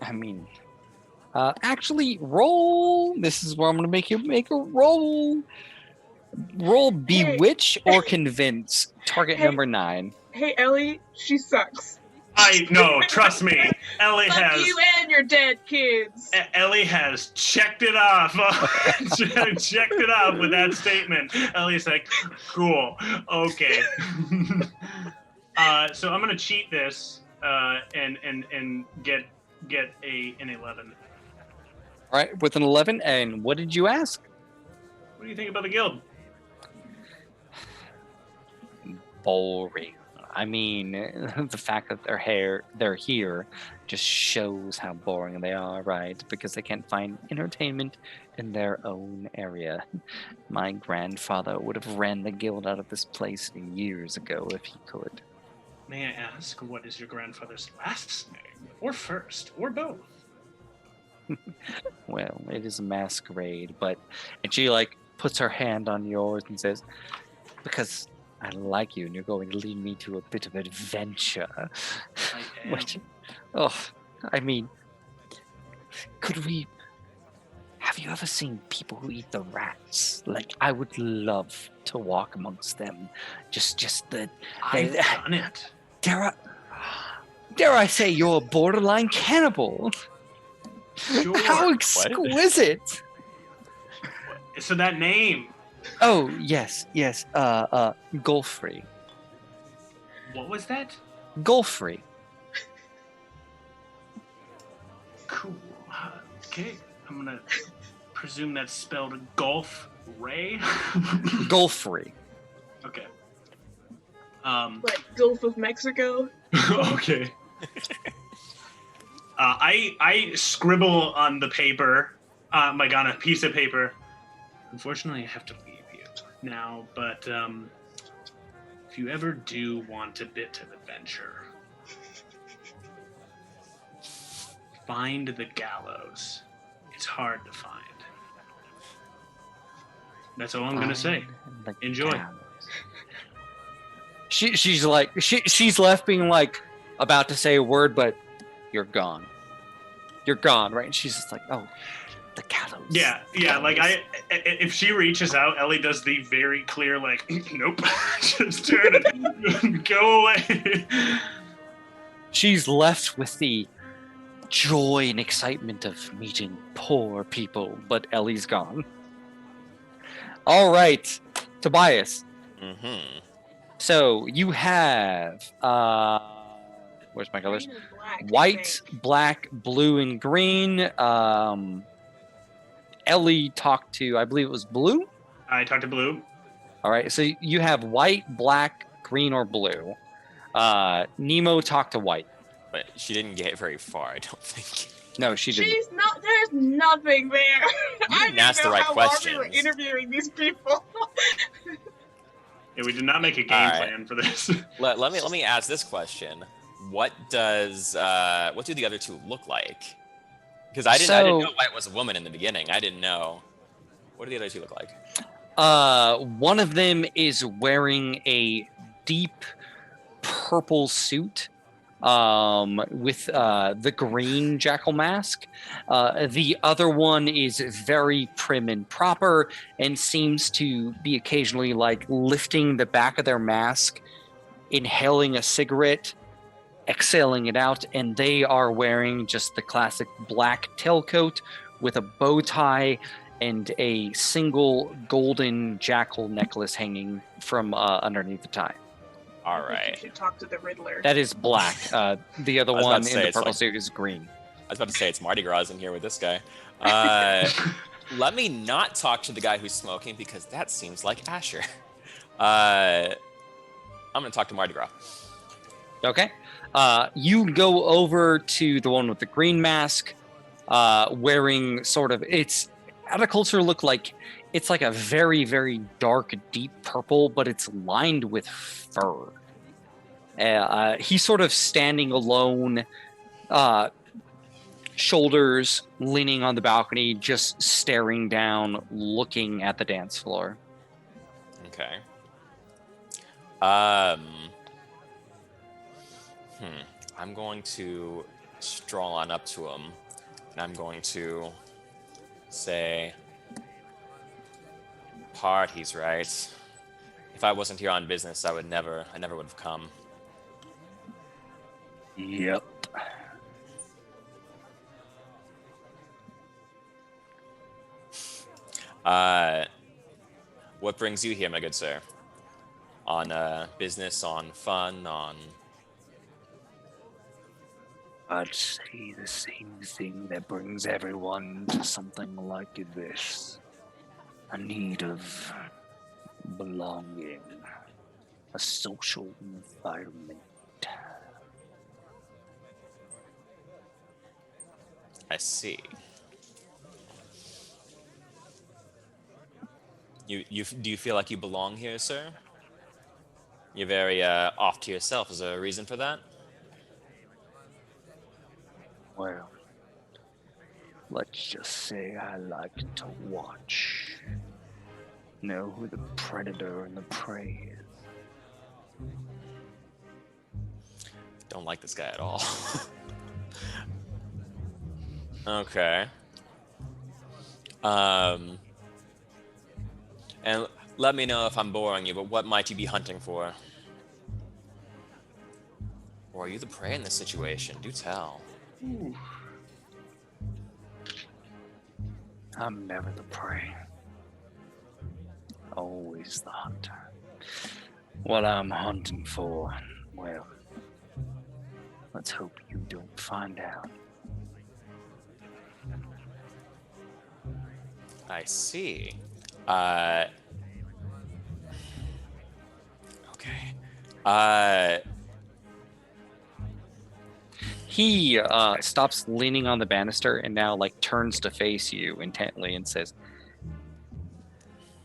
I mean, Actually, roll. This is where I'm going to make you make a roll. Roll bewitch or convince. Target Hey. number 9. Hey, Ellie, she sucks. I know, trust me. Ellie Fuck has you and your dead kids. Ellie has checked it off. Checked it off with that statement. Ellie's like, cool, okay. So I'm gonna cheat this and get an 11. All right, with an 11. And what did you ask? What do you think about the guild? Boring. I mean, the fact that they're here just shows how boring they are, right? Because they can't find entertainment in their own area. My grandfather would have ran the guild out of this place years ago if he could. May I ask, what is your grandfather's last name? Or first, or both? Well, it is a masquerade, and she puts her hand on yours and says, because I like you and you're going to lead me to a bit of adventure. I am. Which, have you ever seen people who eat the rats? I would love to walk amongst them. I've done it. Dare I say you're a borderline cannibal? Sure. How exquisite! So that name. Oh, yes. Gulfrey. What was that? Gulfrey. Cool. Okay, I'm gonna presume that's spelled Gulf Ray. Gulfrey. Okay. Like Gulf of Mexico. Okay. I scribble on the paper, on a piece of paper. Unfortunately, I have to leave you now, but if you ever do want a bit of adventure, find the gallows. It's hard to find. That's all I'm gonna say. Enjoy. She's left being about to say a word, but you're gone. You're gone, right? And she's just like, oh, the gallows. Yeah. If she reaches out, Ellie does the very clear, nope, just turn it, go away. She's left with the joy and excitement of meeting poor people, but Ellie's gone. All right, Tobias. Mm-hmm. So you have where's my colors? White, black, blue, and green. Ellie talked to, I believe it was blue. I talked to blue. All right, so you have white, black, green, or blue. Nemo talked to white. But she didn't get very far, I don't think. No, she didn't. She's not. There's nothing there. I didn't ask the know right how long we were questions. interviewing these people. Yeah, we did not make a game plan for this. Let me ask this question. What do the other two look like? Because I didn't know White was a woman in the beginning. I didn't know. What do the other two look like? One of them is wearing a deep purple suit with the green jackal mask. The other one is very prim and proper and seems to be occasionally lifting the back of their mask, inhaling a cigarette, exhaling it out, and they are wearing just the classic black tailcoat with a bow tie and a single golden jackal necklace hanging from underneath the tie. All I right. think you should talk to the Riddler. That is black. The other was about one to in say, the it's purple suit is green. I was about to say it's Mardi Gras in here with this guy. Let me not talk to the guy who's smoking because that seems like Asher. I'm going to talk to Mardi Gras. Okay. You go over to the one with the green mask, wearing sort of, it's at a closer look it's like a very, very dark, deep purple, but it's lined with fur. He's sort of standing alone, shoulders leaning on the balcony, just staring down, looking at the dance floor. Okay. I'm going to stroll on up to him And I'm going to say, party's right. If I wasn't here on business, I never would have come. Yep. What brings you here, my good sir? On business, on fun, on... I'd say the same thing that brings everyone to something like this. A need of belonging. A social environment. I see. Do you feel like you belong here, sir? You're very off to yourself. Is there a reason for that? Well, let's just say I like to watch. Know who the predator and the prey is. Don't like this guy at all. Okay. And let me know if I'm boring you, but what might you be hunting for? Or are you the prey in this situation? Do tell. Ooh. I'm never the prey. Always the hunter. What I'm hunting for, well, let's hope you don't find out. I see. Okay. He stops leaning on the banister and now like turns to face you intently and says,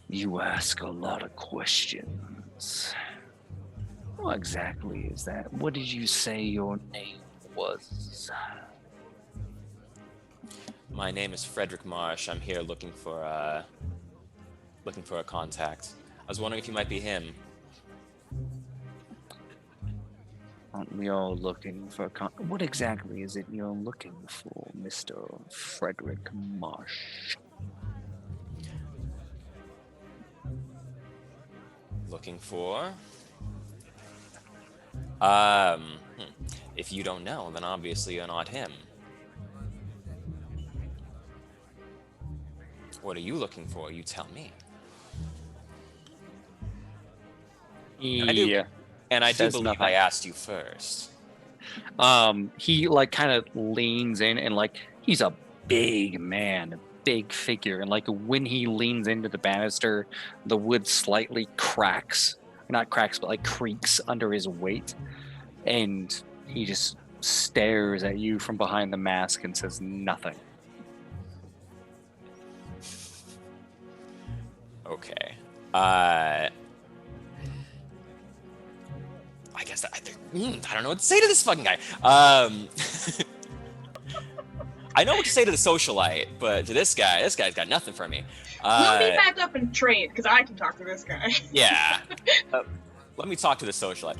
"You ask a lot of questions. What exactly is that? What did you say your name was?" My name is Frederick Marsh. I'm here looking for a contact. I was wondering if you might be him. Aren't we all looking for what exactly is it you're looking for, Mr. Frederick Marsh? Looking for? If you don't know, then obviously you're not him. What are you looking for? You tell me. Yeah. And I do Says believe nothing. I asked you first. He like kind of leans in and like he's a big man, a big figure, and like when he leans into the banister, the wood slightly cracks. Not cracks, but like creaks under his weight. And he just stares at you from behind the mask and says nothing. Okay. I guess I don't know what to say to this fucking guy. I know what to say to the socialite, but to this guy's got nothing for me. We'll be back up and trained, because I can talk to this guy. Yeah. Let me talk to the socialite.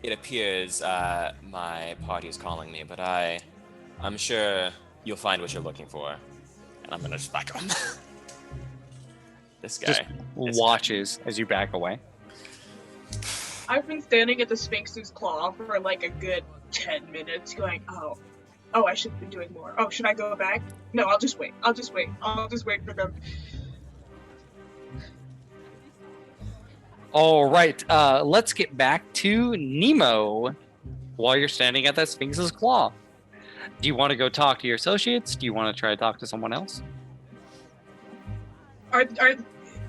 It appears my party is calling me, but I'm sure you'll find what you're looking for. And I'm gonna just back him. This guy. Just watches as you back away. I've been standing at the Sphinx's claw for like a good 10 minutes going, oh, I should have been doing more. Oh, should I go back? No, I'll just wait for them. All right, let's get back to Nemo while you're standing at that Sphinx's claw. Do you want to go talk to your associates? Do you want to try to talk to someone else? Are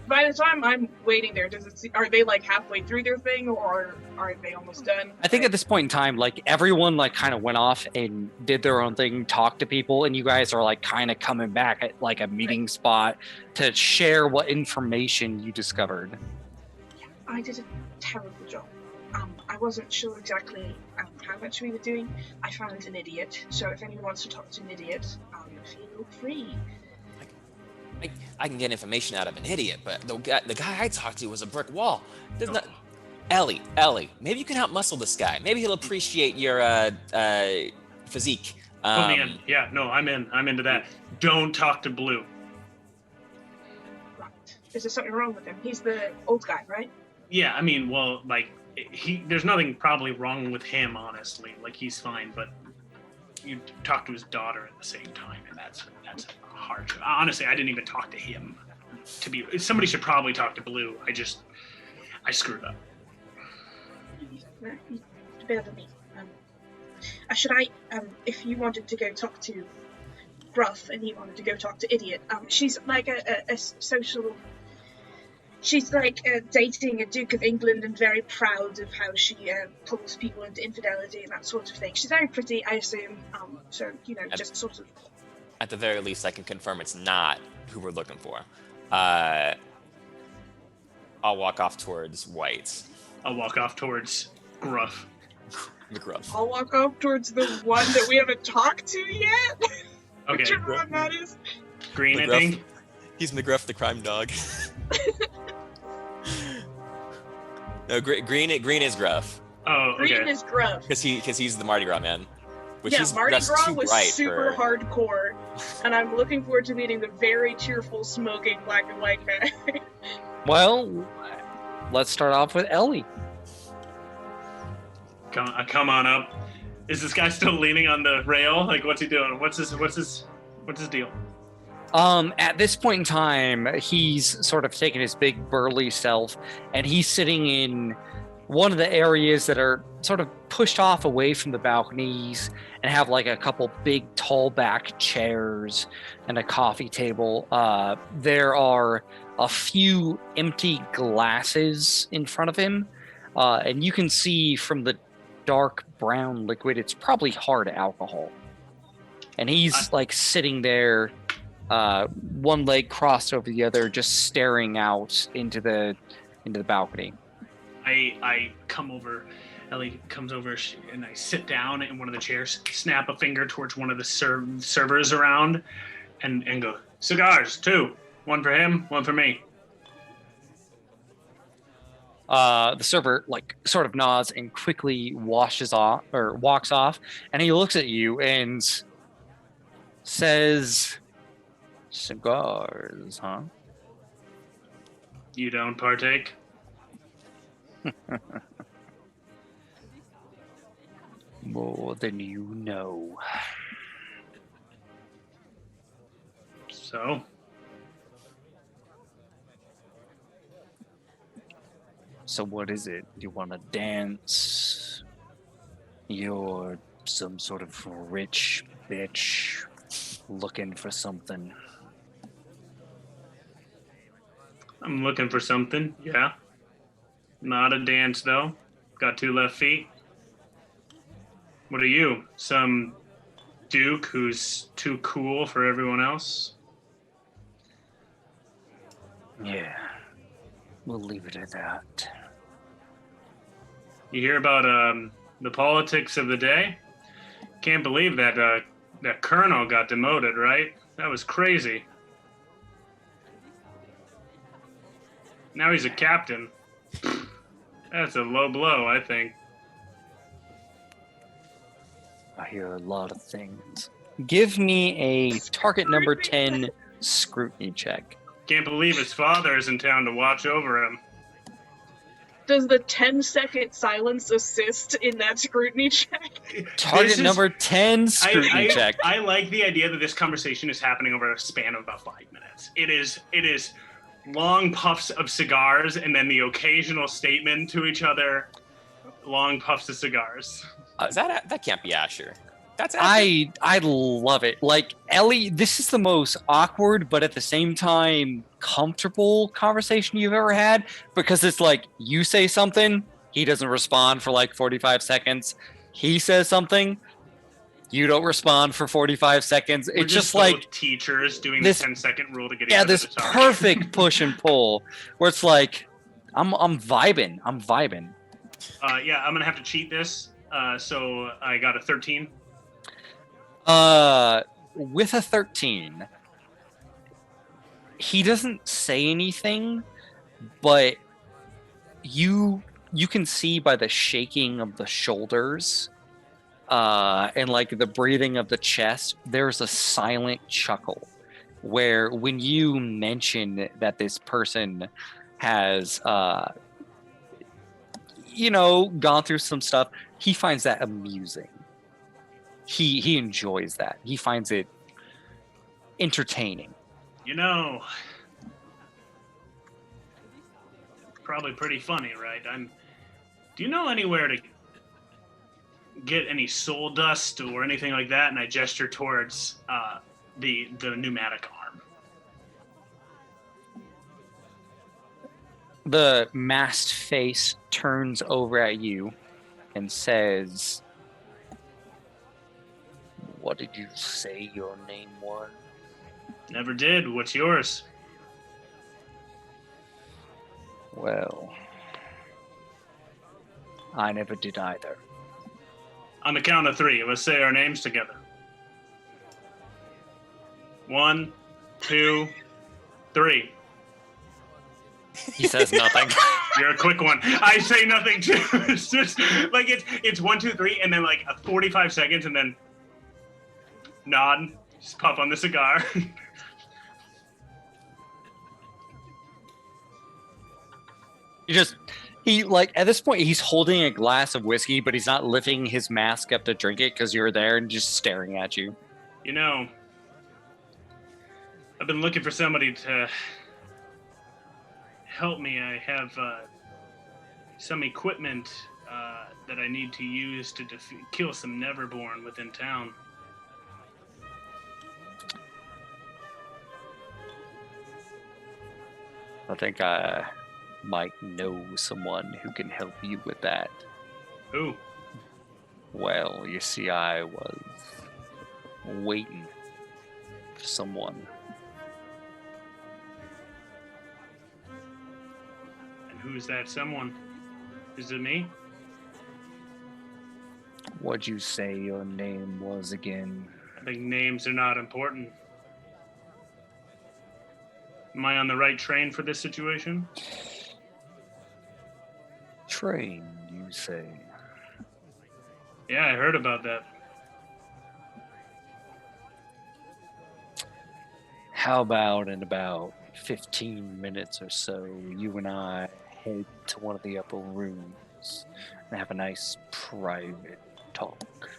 by the time I'm waiting there, are they like halfway through their thing, or are they almost done? I think at this point in time, like everyone like kind of went off and did their own thing, talked to people, and you guys are like kind of coming back at like a meeting spot to share what information you discovered. Yeah, I did a terrible job. I wasn't sure exactly how much we were doing. I found an idiot, so if anyone wants to talk to an idiot, feel free. I can get information out of an idiot, but the guy I talked to was a brick wall. Ellie, maybe you can help muscle this guy. Maybe he'll appreciate your physique. Put me in. Yeah, no, I'm in. I'm into that. Don't talk to Blue. Right. Is there something wrong with him? He's the old guy, right? Yeah, I mean, well, like, there's nothing probably wrong with him, honestly. Like, he's fine, but you talk to his daughter at the same time, and that's hard. Honestly, I didn't even talk to him. Somebody should probably talk to Blue. I screwed up. Bear with me. If you wanted to go talk to Gruff and he wanted to go talk to Idiot, she's like a social. She's like dating a Duke of England and very proud of how she pulls people into infidelity and that sort of thing. She's very pretty, I assume. So just sort of. At the very least, I can confirm it's not who we're looking for. I'll walk off towards White. I'll walk off towards Gruff. McGruff. I'll walk off towards the one that we haven't talked to yet. Okay. Whichever one that is. Green, McGruff. I think. He's McGruff, the crime dog. No, Green is Gruff. Oh, okay. Green is Gruff. Because he's the Mardi Gras man. Which Yeah, he's Mardi dressed Gras too was bright super for... hardcore, and I'm looking forward to meeting the very cheerful, smoking black and white guy. Well, let's start off with Ellie. Come on up. Is this guy still leaning on the rail? Like, what's he doing? What's his deal? At this point in time, he's sort of taken his big burly self, and he's sitting in one of the areas that are sort of pushed off away from the balconies and have like a couple big tall back chairs and a coffee table. There are a few empty glasses in front of him, and you can see from the dark brown liquid, it's probably hard alcohol. And he's like sitting there, one leg crossed over the other, just staring out into the balcony. I come over, Ellie comes over, and I sit down in one of the chairs, snap a finger towards one of the servers around, and go, cigars, 2. 1 for him, 1 for me. The server like sort of nods and quickly walks off, and he looks at you and says, "Cigars, huh?" You don't partake? More than you know. So? So what is it? You want to dance? You're some sort of rich bitch looking for something. I'm looking for something, yeah. Not a dance, though. Got 2 left feet. What are you? Some duke who's too cool for everyone else? Yeah. We'll leave it at that. You hear about the politics of the day? Can't believe that that colonel got demoted, right? That was crazy. Now he's a captain. That's a low blow, I think. I hear a lot of things. Give me a target number 10 scrutiny check. Can't believe his father is in town to watch over him. Does the 10-second silence assist in that scrutiny check? Target number 10 scrutiny check. I like the idea that this conversation is happening over a span of about 5 minutes. It is long puffs of cigars and then the occasional statement to each other. Long puffs of cigars. That can't be Asher. That's Asher. I love it. Like, Ellie, this is the most awkward, but at the same time comfortable conversation you've ever had, because it's like you say something, he doesn't respond for like 45 seconds. He says something, you don't respond for 45 seconds. We're it's just like teachers doing this, the 10-second rule to get each other this to talk. perfect push and pull where it's like I'm vibing. Yeah, I'm gonna have to cheat this. So I got a 13. With a 13, he doesn't say anything, but you can see by the shaking of the shoulders and like the breathing of the chest, there's a silent chuckle where when you mention that this person has, gone through some stuff, he finds that amusing. He enjoys that. He finds it entertaining. Probably pretty funny, right? Do you know anywhere to get any soul dust or anything like that? And I gesture towards the pneumatic arm. The masked face turns over at you and says, "What did you say your name was?" Never did. What's yours? Well, I never did either. On the count of 3, let's say our names together. 1, 2, 3. He says nothing. You're a quick one. I say nothing too. It's just like it's 1, 2, 3, and then like 45 seconds, and then nod, just puff on the cigar. At this point, he's holding a glass of whiskey, but he's not lifting his mask up to drink it because you're there and just staring at you. I've been looking for somebody to help me. I have some equipment that I need to use to kill some Neverborn within town. I think I might know someone who can help you with that. Who? Well, you see, I was waiting for someone. And who's that someone? Is it me? What'd you say your name was again? I think names are not important. Am I on the right train for this situation? Train, you say? Yeah, I heard about that. How about in about 15 minutes or so, you and I head to one of the upper rooms and have a nice private talk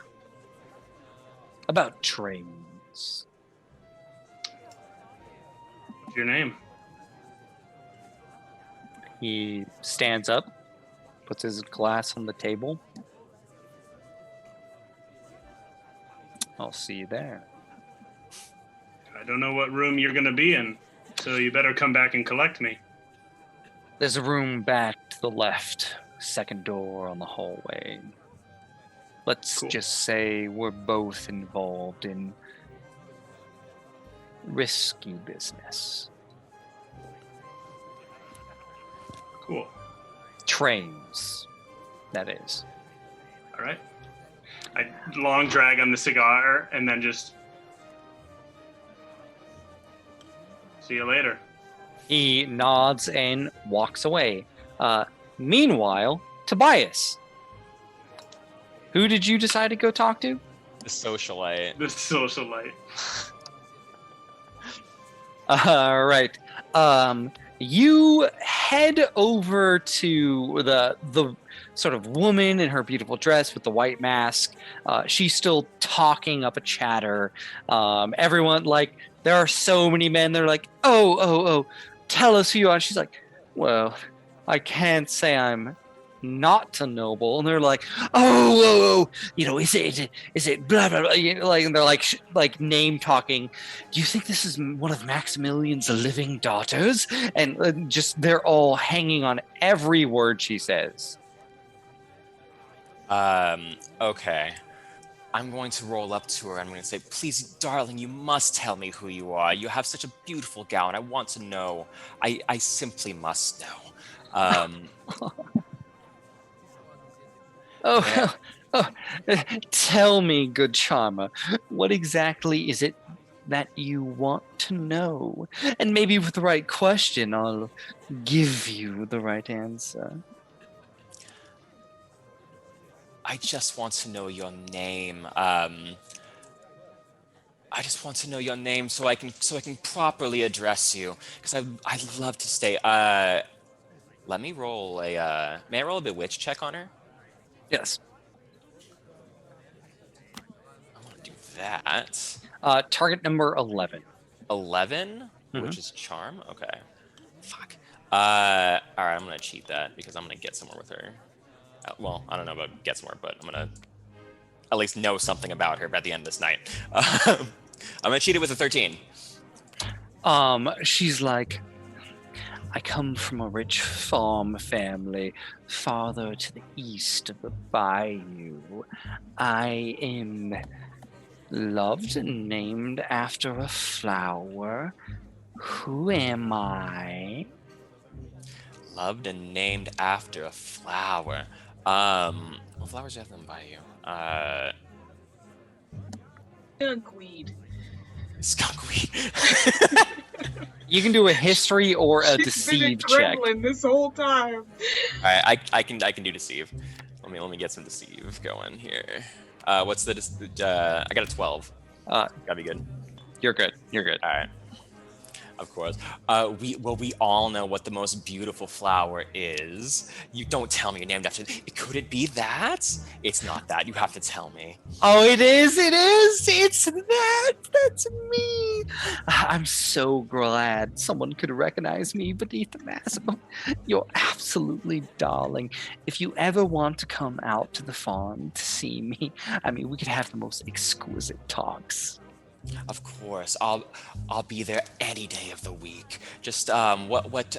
about trains. What's your name? He stands up, puts his glass on the table. I'll see you there. I don't know what room you're going to be in, so you better come back and collect me. There's a room back to the left, second door on the hallway. Let's just say we're both involved in risky business. Cool. Trains, that is. All right. I long drag on the cigar and then just see you later. He nods and walks away. Meanwhile, Tobias, who did you decide to go talk to? The socialite. The socialite. All right. You head over to the sort of woman in her beautiful dress with the white mask. She's still talking up a chatter. Everyone, there are so many men. They're like, oh, tell us who you are. She's like, well, I can't say I'm not a noble. And they're like, is it blah blah blah, and they're like name talking. Do you think this is one of Maximilian's living daughters? And just they're all hanging on every word she says. Okay. I'm going to roll up to her. I'm going to say, please, darling, you must tell me who you are. You have such a beautiful gown. I want to know. I simply must know. Tell me, good charmer, what exactly is it that you want to know? And maybe with the right question, I'll give you the right answer. I just want to know your name. I just want to know your name so I can properly address you. Because I'd love to stay. Let me roll a. May I roll a bewitch check on her? Yes. I want to do that. Target number 11. 11, Mhm. which is charm. Okay. Fuck. All right, I'm gonna cheat that because I'm gonna get somewhere with her. Well, I don't know about get somewhere, but I'm gonna at least know something about her by the end of this night. I'm gonna cheat it with a 13. She's like, I come from a rich farm family farther to the east of the bayou. I am loved and named after a flower. Who am I? Loved and named after a flower. What flowers do you have in the bayou? Skunkweed. Skunkweed. You can do a history or a She's been a deceive check. gremlin this whole time. All right, I can do deceive. Let me get some deceive going here. What's the? I got a 12. Gotta be good. You're good. You're good. All right. Of course. We all know what the most beautiful flower is. You don't tell me you're named after. Could it be that? It's not that. You have to tell me. Oh, it is. It is. It's that. That's me. I'm so glad someone could recognize me beneath the mask. You're absolutely darling. If you ever want to come out to the farm to see me, I mean, we could have the most exquisite talks. Of course. I'll be there any day of the week. Just what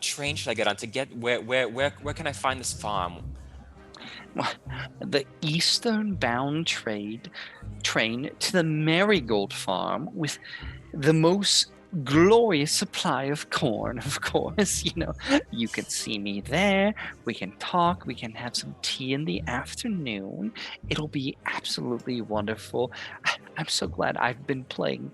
train should I get on to get where can I find this farm? The eastern bound train to the Marigold farm with the most glorious supply of corn, of course. You know, you can see me there. We can talk. We can have some tea in the afternoon. It'll be absolutely wonderful. I'm so glad I've been playing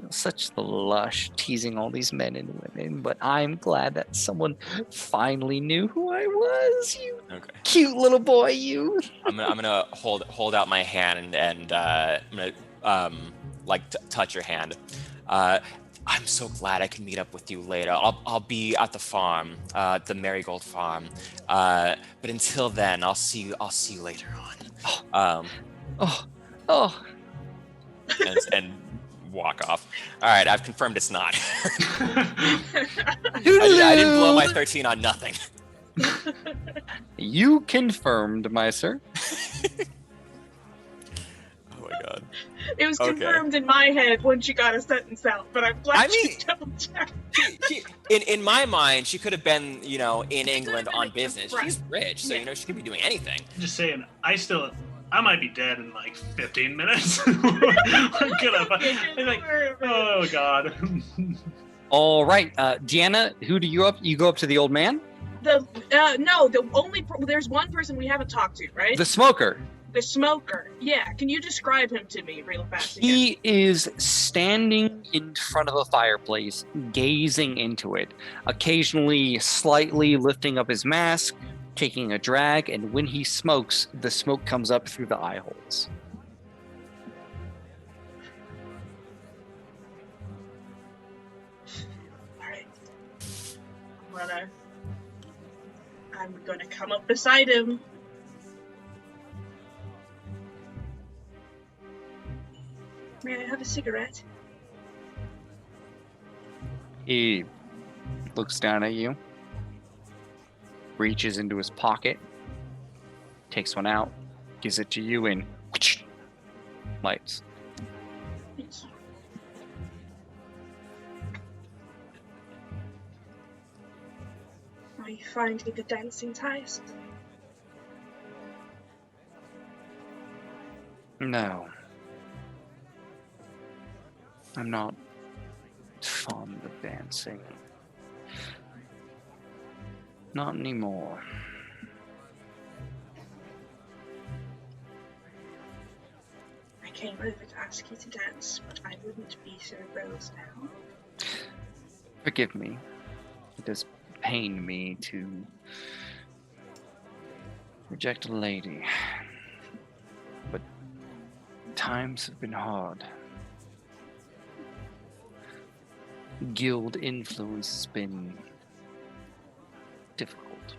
such the lush, teasing all these men and women, but I'm glad that someone finally knew who I was. You Okay. cute little boy, you. I'm gonna hold out my hand and I'm gonna touch your hand. I'm so glad I can meet up with you later. I'll be at the farm, the Marigold farm. But until then, I'll see you later on. And walk off. All right, I've confirmed it's not. I didn't blow my 13 on nothing. You confirmed, my sir. Oh my god. It was confirmed in my head when she got a sentence out, but I'm glad she double checked. In my mind, she could have been, in England on business. She's rich, so she could be doing anything. Just saying, I might be dead in like 15 minutes. Oh god. Oh right, Deanna, who do you up? You go up to the old man? There's one person we haven't talked to, right? The smoker. The smoker. Yeah, can you describe him to me real fast again? He is standing in front of a fireplace, gazing into it, occasionally slightly lifting up his mask, taking a drag, and when he smokes, the smoke comes up through the eye holes. Alright. I'm gonna come up beside him. May I have a cigarette? He looks down at you, reaches into his pocket, takes one out, gives it to you, and lights. Thank you. Are you finding the dancing tiresome? No. I'm not fond of dancing. Not anymore. I came over to ask you to dance, but I wouldn't be so rose now. Forgive me. It does pain me to Reject a lady. But times have been hard. Guild influence has been difficult.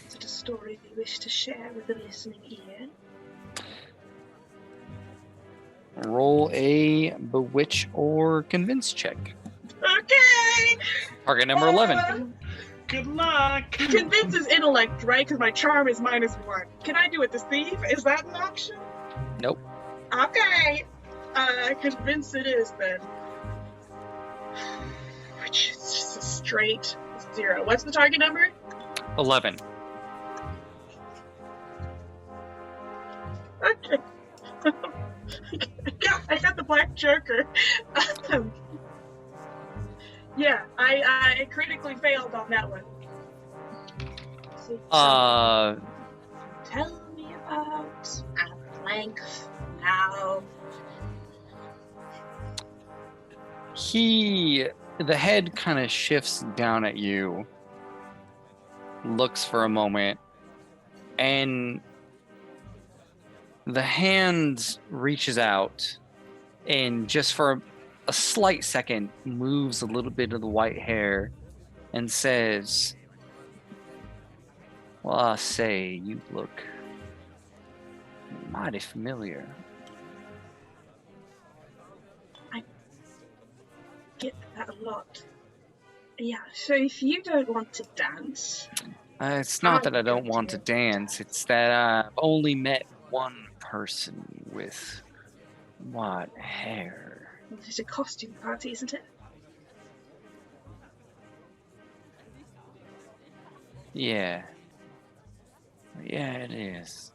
Is it a story you wish to share with the listening ear? Roll a bewitch or convince check. Okay! Target number 11. Good luck. Convince is intellect, right? Because my charm is -1. Can I do it deceive? Is that an option? Nope. Okay. Convince it is then. Which is just a straight 0. What's the target number? 11. Okay. I got the black joker. Yeah, I critically failed on that one. So, tell me about at length now. The head kind of shifts down at you, looks for a moment, and the hand reaches out and just for a slight second moves a little bit of the white hair and says, well, I say, you look mighty familiar. I get that a lot. Yeah, so if you don't want to dance... It's not that I don't want to dance, it's that I've only met one person with white hair. Well, it's a costume party, isn't it? Yeah. Yeah, it is.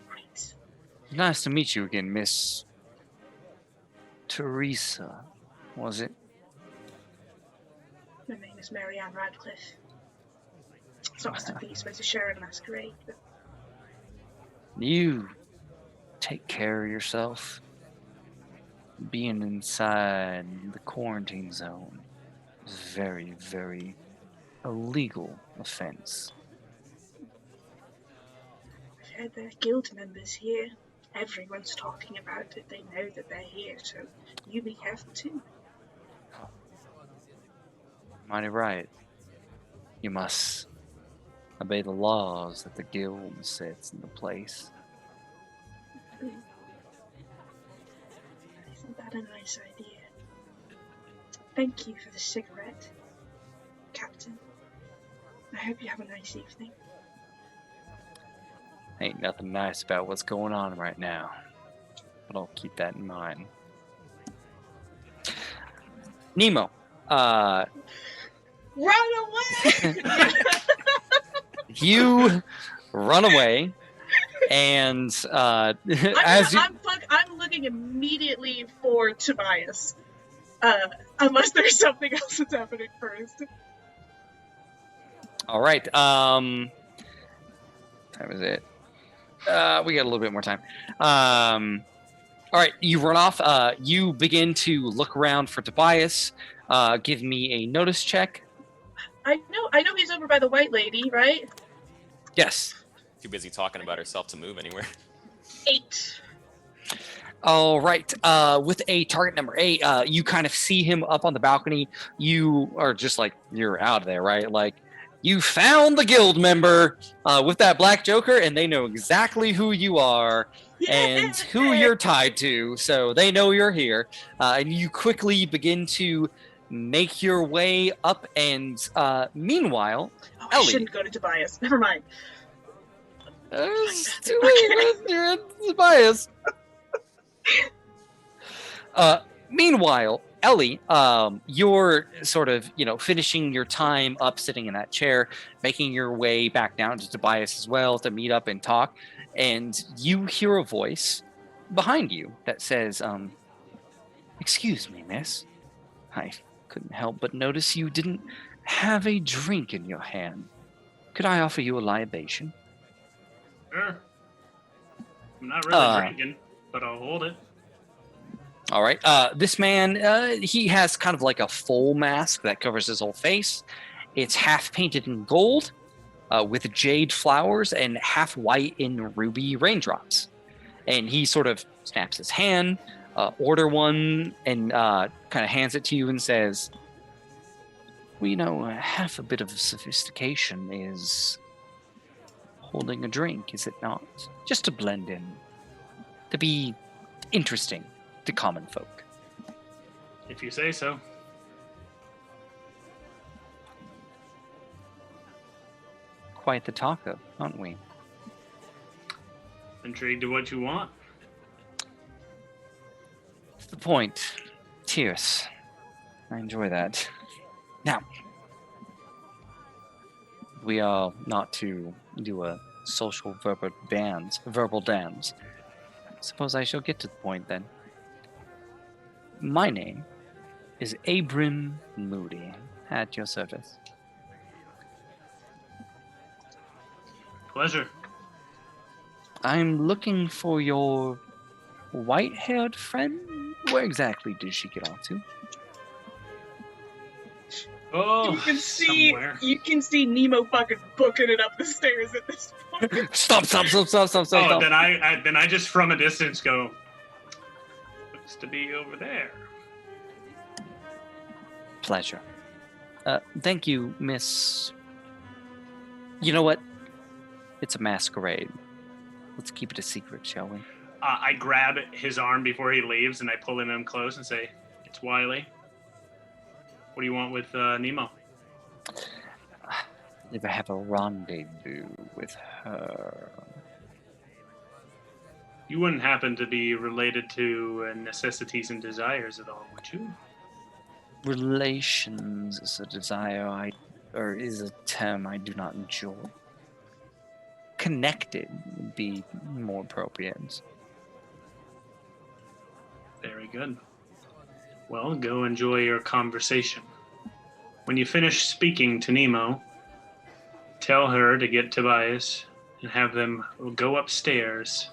Right. Nice to meet you again, Miss Teresa, was it? My name is Marianne Radcliffe. It's not to be supposed to share a masquerade, but You take care of yourself. Being inside the quarantine zone is a very, very illegal offense. I've heard there are guild members here. Everyone's talking about it. They know that they're here, so you be careful too. Mighty right. You must obey the laws that the guild sets into place. Isn't that a nice idea? Thank you for the cigarette, Captain. I hope you have a nice evening. Ain't nothing nice about what's going on right now, but I'll keep that in mind. Nemo, Run away! you run away, and as you... I'm looking immediately for Tobias. Unless there's something else that's happening first. All right. Time is it? We got a little bit more time. All right, you run off. You begin to look around for Tobias. Give me a notice check. I know he's over by the white lady, right? Yes. Too busy talking about herself to move anywhere. 8. All right. With a target number 8, you kind of see him up on the balcony. You are just like, you're out of there, right? Like, you found the guild member with that black joker, and they know exactly who you are and who you're tied to, so they know you're here. And you quickly begin to make your way up, and meanwhile, Oh, Ellie. I shouldn't go to Tobias. Never mind. It's too late. You're at Tobias. Meanwhile, Ellie, you're sort of, finishing your time up sitting in that chair, making your way back down to Tobias as well to meet up and talk. And you hear a voice behind you that says, excuse me, miss. I couldn't help but notice you didn't have a drink in your hand. Could I offer you a libation? Sure. I'm not really drinking, but I'll hold it. All right. This man, he has kind of like a full mask that covers his whole face. It's half painted in gold with jade flowers and half white in ruby raindrops. And he sort of snaps his hand, order one, and kind of hands it to you and says, well, you know, half a bit of sophistication is holding a drink, is it not? Just to blend in, to be interesting to common folk. If you say so. Quite the taco, aren't we? Intrigued to what you want? That's the point. Cheers. I enjoy that. Now, we are not to do a social verbal dance. Suppose I shall get to the point then. My name is Abram Moody, at your service. Pleasure. I'm looking for your white-haired friend. Where exactly did she get off to? Oh, You somewhere. can see Nemo fucking booking it up the stairs at this point. Stop! Oh, then I just from a distance go. Looks to be over there. Pleasure. Thank you, Miss. You know what? It's a masquerade. Let's keep it a secret, shall we? I grab his arm before he leaves, and I pull him in close and say, "It's Wylie. What do you want with Nemo?" Never have a rendezvous with her. You wouldn't happen to be related to necessities and desires at all, would you? Relations is a desire or is a term I do not enjoy. Connected would be more appropriate. Very good. Well, go enjoy your conversation. When you finish speaking to Nemo, tell her to get Tobias and have them go upstairs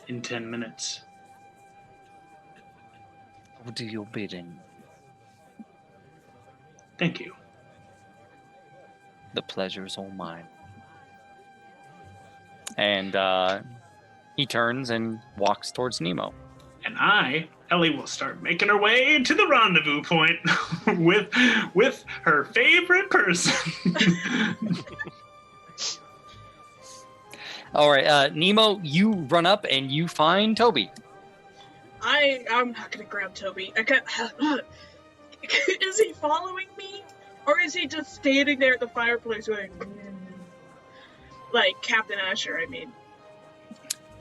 in 10 minutes. I'll do your bidding. Thank you. The pleasure is all mine. And he turns and walks towards Nemo. And Ellie, will start making her way to the rendezvous point with her favorite person. All right, Nemo, you run up and you find Toby. I'm not gonna grab Toby. I can't. Is he following me, or is he just standing there at the fireplace going, like Captain Asher? I mean,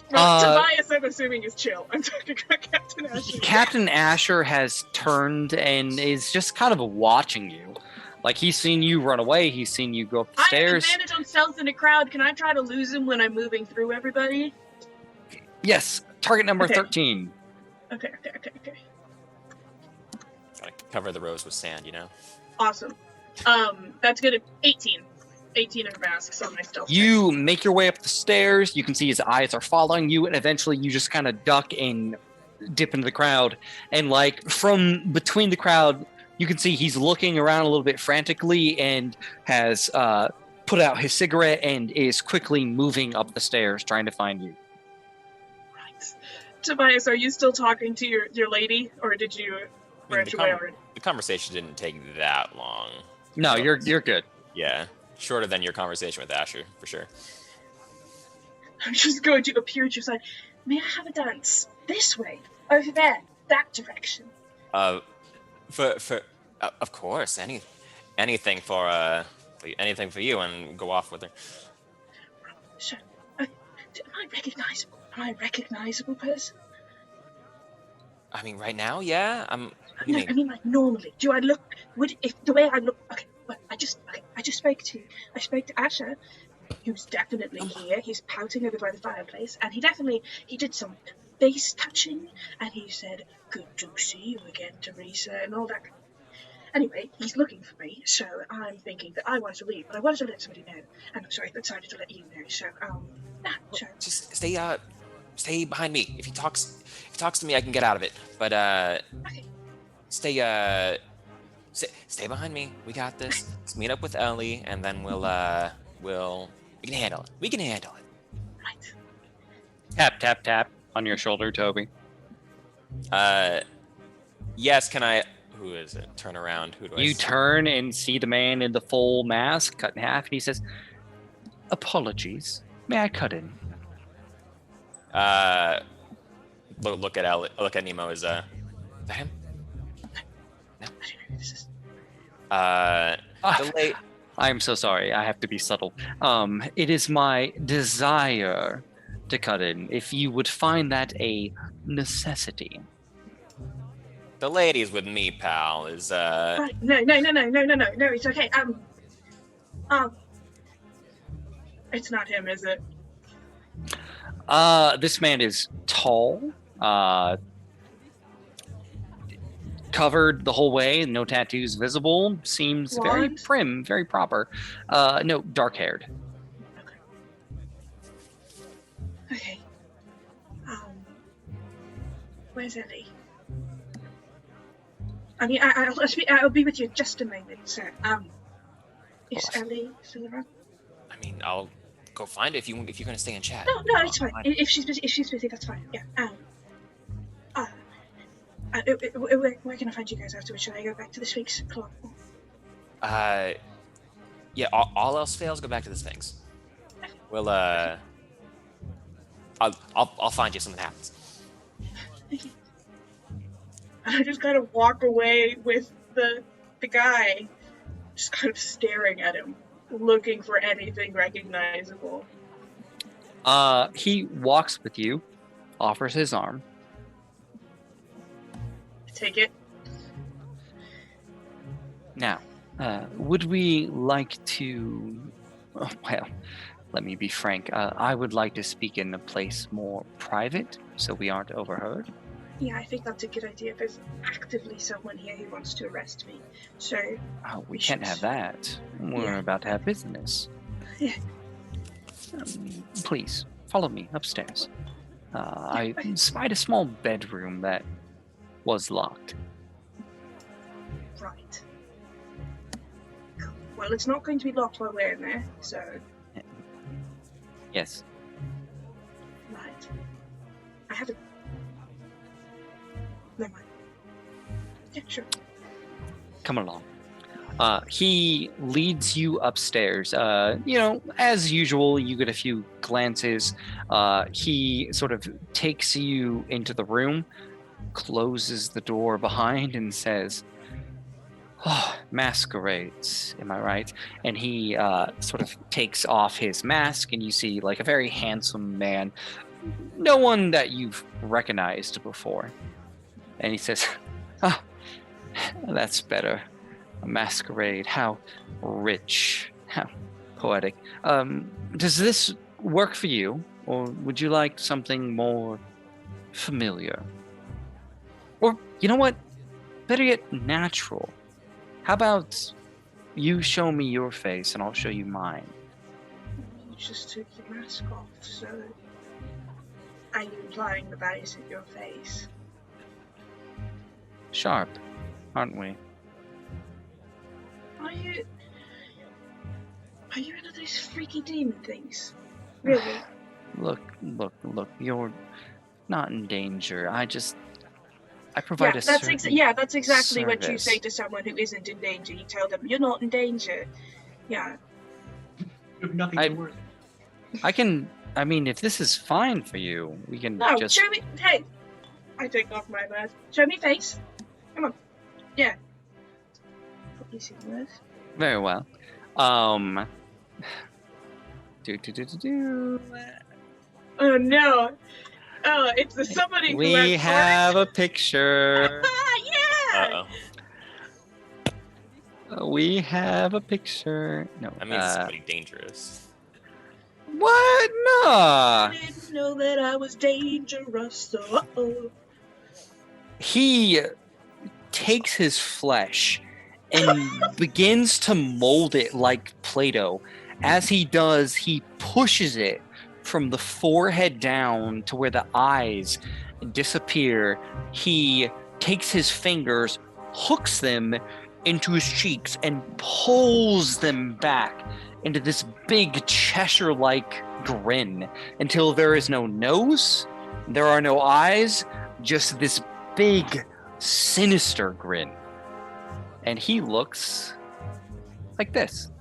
Tobias, I'm assuming, is chill. I'm talking about Captain Asher. Captain Asher has turned and is just kind of watching you. Like, he's seen you run away. He's seen you go up the I stairs. have advantage on stealth in a crowd. Can I try to lose him when I'm moving through everybody? Yes, target number Okay. 13. Okay. Gotta cover the rows with sand, you know? Awesome. That's good at 18. 18 of masks on my stealth. You make your way up the stairs. You can see his eyes are following you, and eventually you just kind of duck and dip into the crowd. And, like, from between the crowd, you can see he's looking around a little bit frantically and has put out his cigarette and is quickly moving up the stairs trying to find you. Right. Tobias, are you still talking to your lady, or did you branch away already? The conversation didn't take that long. No, you're good. Yeah, shorter than your conversation with Asher, for sure. I'm just going to appear at your side. May I have a dance? This way, over there, that direction. Of course, anything for you, and go off with her. So, am I recognizable? Am I a recognizable person? I mean, right now, yeah. No, I mean like normally. Do I look? If the way I look? Okay, well, I spoke to Asher, who's definitely here. He's pouting over by the fireplace, and he did some face touching, and he said, "Good to see you again, Teresa," and all that. Anyway, he's looking for me, so I'm thinking that I wanted to leave, but I wanted to let somebody know, and I'm sorry, I decided to let you know. So, Just stay stay behind me. If he talks to me, I can get out of it. But Okay. stay behind me. We got this. Let's meet up with Ellie, and then we can handle it. We can handle it. Right. Tap, tap, tap on your shoulder, Toby. Yes. Can I? Who is it? Turn around. Who do I? You see? turn and see the man in the full mask, cut in half, and he says, "Apologies. May I cut in?" Look at Ellie. Look at Nemo. Is that him? I don't know who this is. The late. I am so sorry. I have to be subtle. It is my desire to cut in. If you would find that a necessity. The lady's with me, pal. Is Right. No, it's okay. It's not him, is it? This man is tall, covered the whole way, no tattoos visible, seems very Blonde? prim, very proper. No, dark-haired. Okay. Where's Ellie? I mean, I'll be with you just a moment, sir. Is course. Ellie still around? I mean, I'll go find it if you're gonna stay and chat. No, it's fine. If she's busy, that's fine. Yeah. Where can I find you guys afterwards? Should I go back to the Sphinx Club? Yeah. All else fails, go back to the Sphinx. We'll I'll find you if something happens. I just kind of walk away with the guy, just kind of staring at him, looking for anything recognizable. He walks with you, offers his arm. Take it. Now, would we like to... Oh, well, let me be frank. I would like to speak in a place more private, so we aren't overheard. Yeah, I think that's a good idea. There's actively someone here who wants to arrest me. So, We can't have that. We're about to have business. Yeah. Please, follow me upstairs. I spied a small bedroom that was locked. Right. Well, it's not going to be locked while we're in there, so... Yes. Right. I haven't... Never mind. Yeah, sure. Come along. He leads you upstairs. As usual, you get a few glances. He sort of takes you into the room, closes the door behind, and says, "Oh, masquerades, am I right?" And he sort of takes off his mask, and you see like a very handsome man, no one that you've recognized before. And he says, "Ah, that's better. A masquerade. How rich. How poetic. Does this work for you? Or would you like something more familiar? Or, you know what? Better yet, natural. How about you show me your face and I'll show you mine?" You just took your mask off, so... Are you implying that that isn't your face? Sharp, aren't we? Are you one of those freaky demon things? Really? Look, you're not in danger. I provide a service. That's exactly what you service. say to someone who isn't in danger. You tell them, you're not in danger. Yeah. You have nothing to worry. I mean, if this is fine for you, we can No, just... show me. Hey! I take off my mask. Show me face. Come on. Yeah. Probably seen worse. Very well. Oh no. Oh, it's the somebody who We has have a picture. yeah! We have a picture. No. That means somebody dangerous. What? No. I didn't know that I was dangerous, so uh-oh. He takes his flesh and begins to mold it like Play-Doh. As he does, he pushes it from the forehead down to where the eyes disappear, he takes his fingers, hooks them into his cheeks, and pulls them back into this big Cheshire-like grin until there is no nose, there are no eyes, just this big, sinister grin. And he looks like this.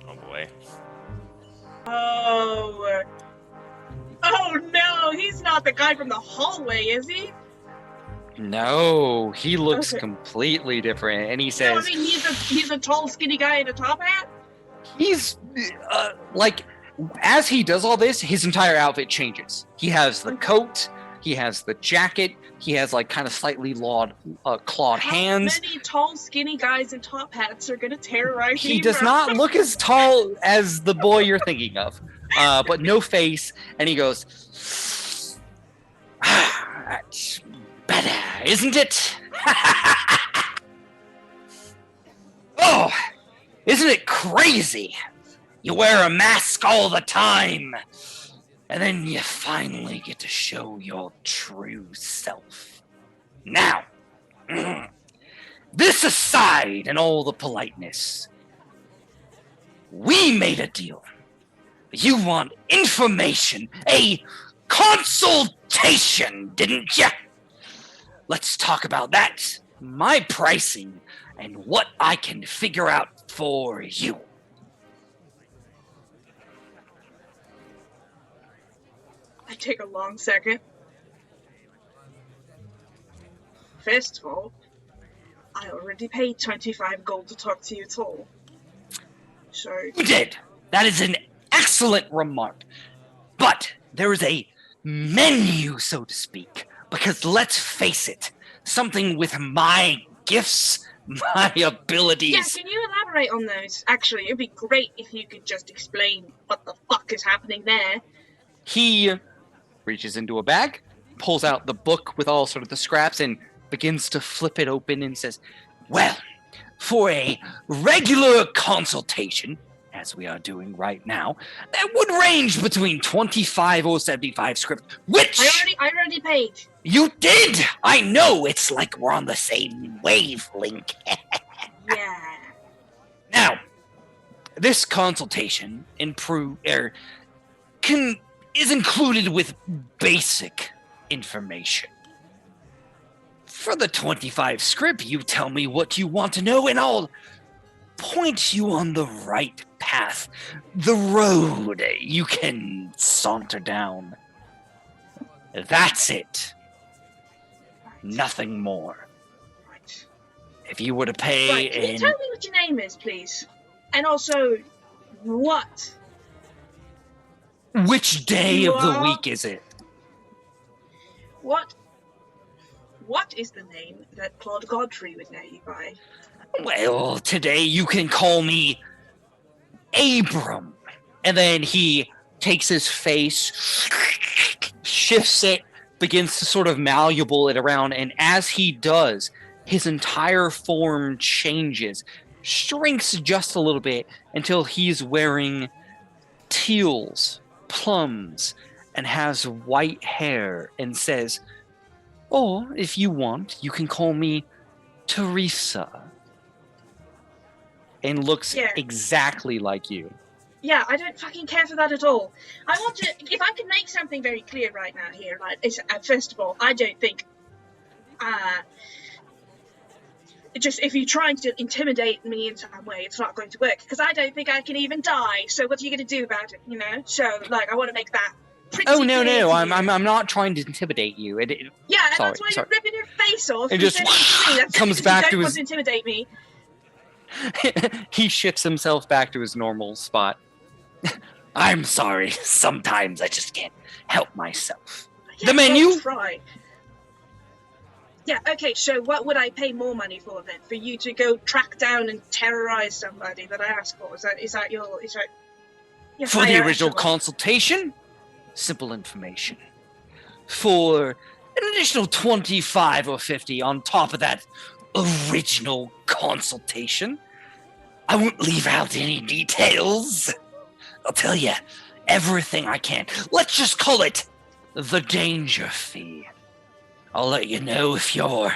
Oh boy. Oh. Oh no, he's not the guy from the hallway, is he? No, he looks Okay. completely different. And he No, I says, mean, he's a tall, skinny guy in a top hat? he's like, as he does all this, his entire outfit changes. He has the coat, he has the jacket, he has like kind of slightly clawed hands. How many tall, skinny guys in top hats are gonna terrorize He me, does bro? not look as tall as the boy you're thinking of, but no face. And he goes, that's better, isn't it? Oh, isn't it crazy? You wear a mask all the time, and then you finally get to show your true self. Now, this aside and all the politeness, we made a deal. You want information, a consultation, didn't ya? Let's talk about that, my pricing, and what I can figure out for you. I take a long second. First of all, I already paid 25 gold to talk to you at all. So, You did. That is an excellent remark. But there is a menu, so to speak, because let's face it, something with my gifts, my abilities. yeah, can you elaborate on those? Actually, it'd be great if you could just explain what the fuck is happening there. He reaches into a bag, pulls out the book with all sort of the scraps, and begins to flip it open and says, well, for a regular consultation, as we are doing right now, that would range between 25 or 75 script, which I already paid. you did. I know. It's like we're on the same wavelength. Yeah. Now, this consultation is included with basic information. For the 25 script, you tell me what you want to know, and I'll point you on the right path, the road you can saunter down. That's it. Nothing more. Right. If you were to pay Right, can you tell me what your name is, please? And also, what? which day of the Well- week is it? What is the name that Claude Godfrey would know you by? Well, today you can call me Abram. And then he takes his face, shifts it, begins to sort of malleable it around, and as he does, his entire form changes, shrinks just a little bit until he's wearing teals, plums, and has white hair, and says, or if you want, you can call me Teresa. And looks Yeah. exactly like you. Yeah, I don't fucking care for that at all. I want to, if I can make something very clear right now here, right, is, first of all, I don't think, just if you're trying to intimidate me in some way, it's not going to work, because I don't think I can even die, so what are you going to do about it, you know? So, like, I want to make that pretty Oh no, clear no, to I'm you. not trying to intimidate you. Yeah, and sorry, that's why sorry. you're ripping your face off. It and just sending it to me. That's comes because back you to don't want his- to intimidate me. He shifts himself back to his normal spot. I'm sorry. Sometimes I just can't help myself. Yeah, menu? don't try. Yeah, okay, so what would I pay more money for then? For you to go track down and terrorize somebody that I asked for? Is that your For the higher original echelon? consultation, simple information. For an additional 25 or 50 on top of that original consultation, I won't leave out any details. I'll tell you everything I can. Let's just call it the danger fee. I'll let you know if you're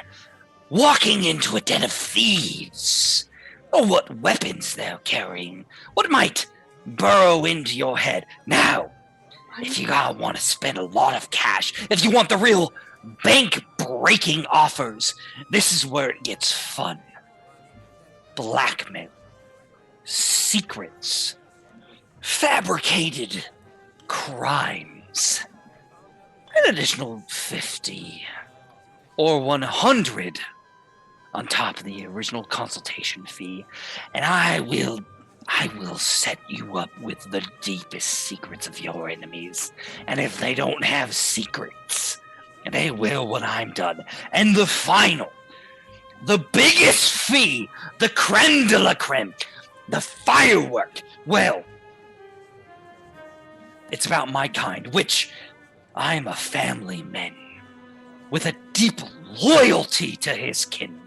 walking into a den of thieves, or what weapons they're carrying, what might burrow into your head. Now, if you want to spend a lot of cash, if you want the real bank-breaking offers, this is where it gets fun. Blackmail, secrets, fabricated crimes. An additional 50 or 100 on top of the original consultation fee, and I will set you up with the deepest secrets of your enemies. And if they don't have secrets, they will when I'm done. And the final, the biggest fee, the creme de la creme, the firework, well, it's about my kind, which I'm a family man with a deep loyalty to his kin,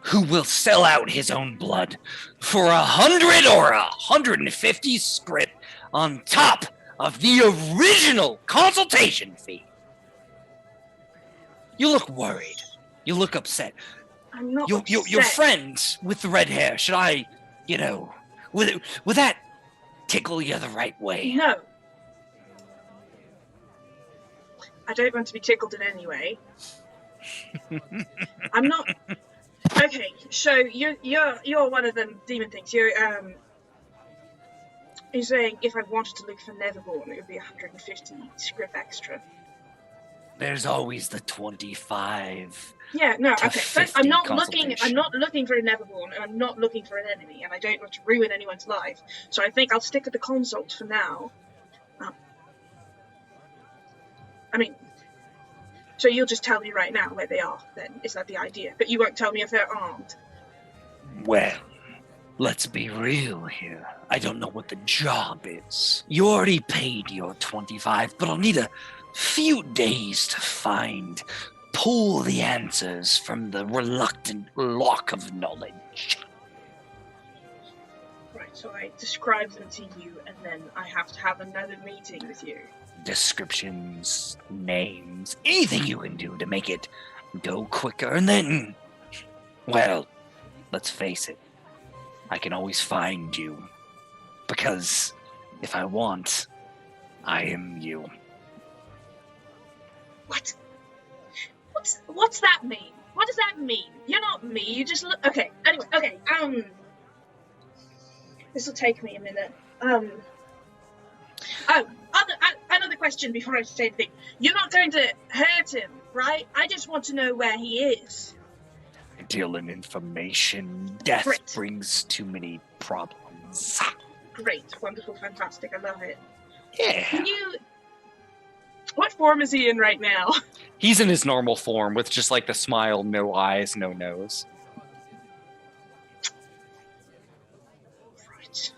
who will sell out his own blood for 100 or 150 script on top of the original consultation fee. You look worried. You look upset. I'm not Your friend with the red hair, should I, would that tickle you the right way? No. I don't want to be tickled in any way. I'm not... Okay, so you're one of them demon things. You're saying if I wanted to look for Neverborn, it would be 150 script extra. There's always the 25. Yeah, no, okay. But I'm not looking for a Neverborn, and I'm not looking for an enemy, and I don't want to ruin anyone's life. So I think I'll stick with the consult for now. So you'll just tell me right now where they are, then? Is that the idea? But you won't tell me if they're armed? Well, let's be real here. I don't know what the job is. You already paid your 25, but I'll need a few days to pull the answers from the reluctant lock of knowledge. Right, so I describe them to you, and then I have to have another meeting with you. Descriptions, names, anything you can do to make it go quicker, and then, well, let's face it, I can always find you, because if I want, I am you. What? What's that mean? What does that mean? You're not me, you just look... Okay, anyway, okay, this will take me a minute. Another question before I say anything. You're not going to hurt him, right? I just want to know where he is. Deal in information. Death Great. Brings too many problems. Great, wonderful, fantastic, I love it. Yeah. Can you... What form is he in right now? He's in his normal form with just like the smile, no eyes, no nose. Right.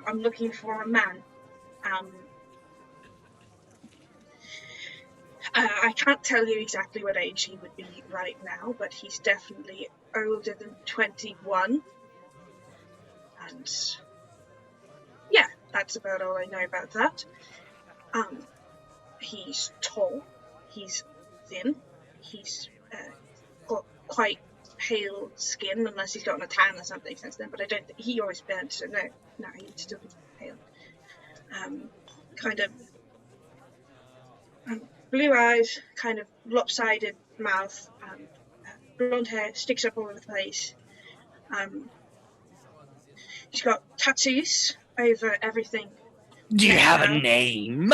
I'm looking for a man. I can't tell you exactly what age he would be right now, but he's definitely older than 21. And yeah, that's about all I know about that. He's tall, he's thin, he's got quite pale skin, unless he's gotten a tan or something since then, but I don't think he always burnt, so no, he'd still be pale. Kind of blue eyes, kind of lopsided mouth, blonde hair, sticks up all over the place. He's got tattoos over everything. Do you have a name?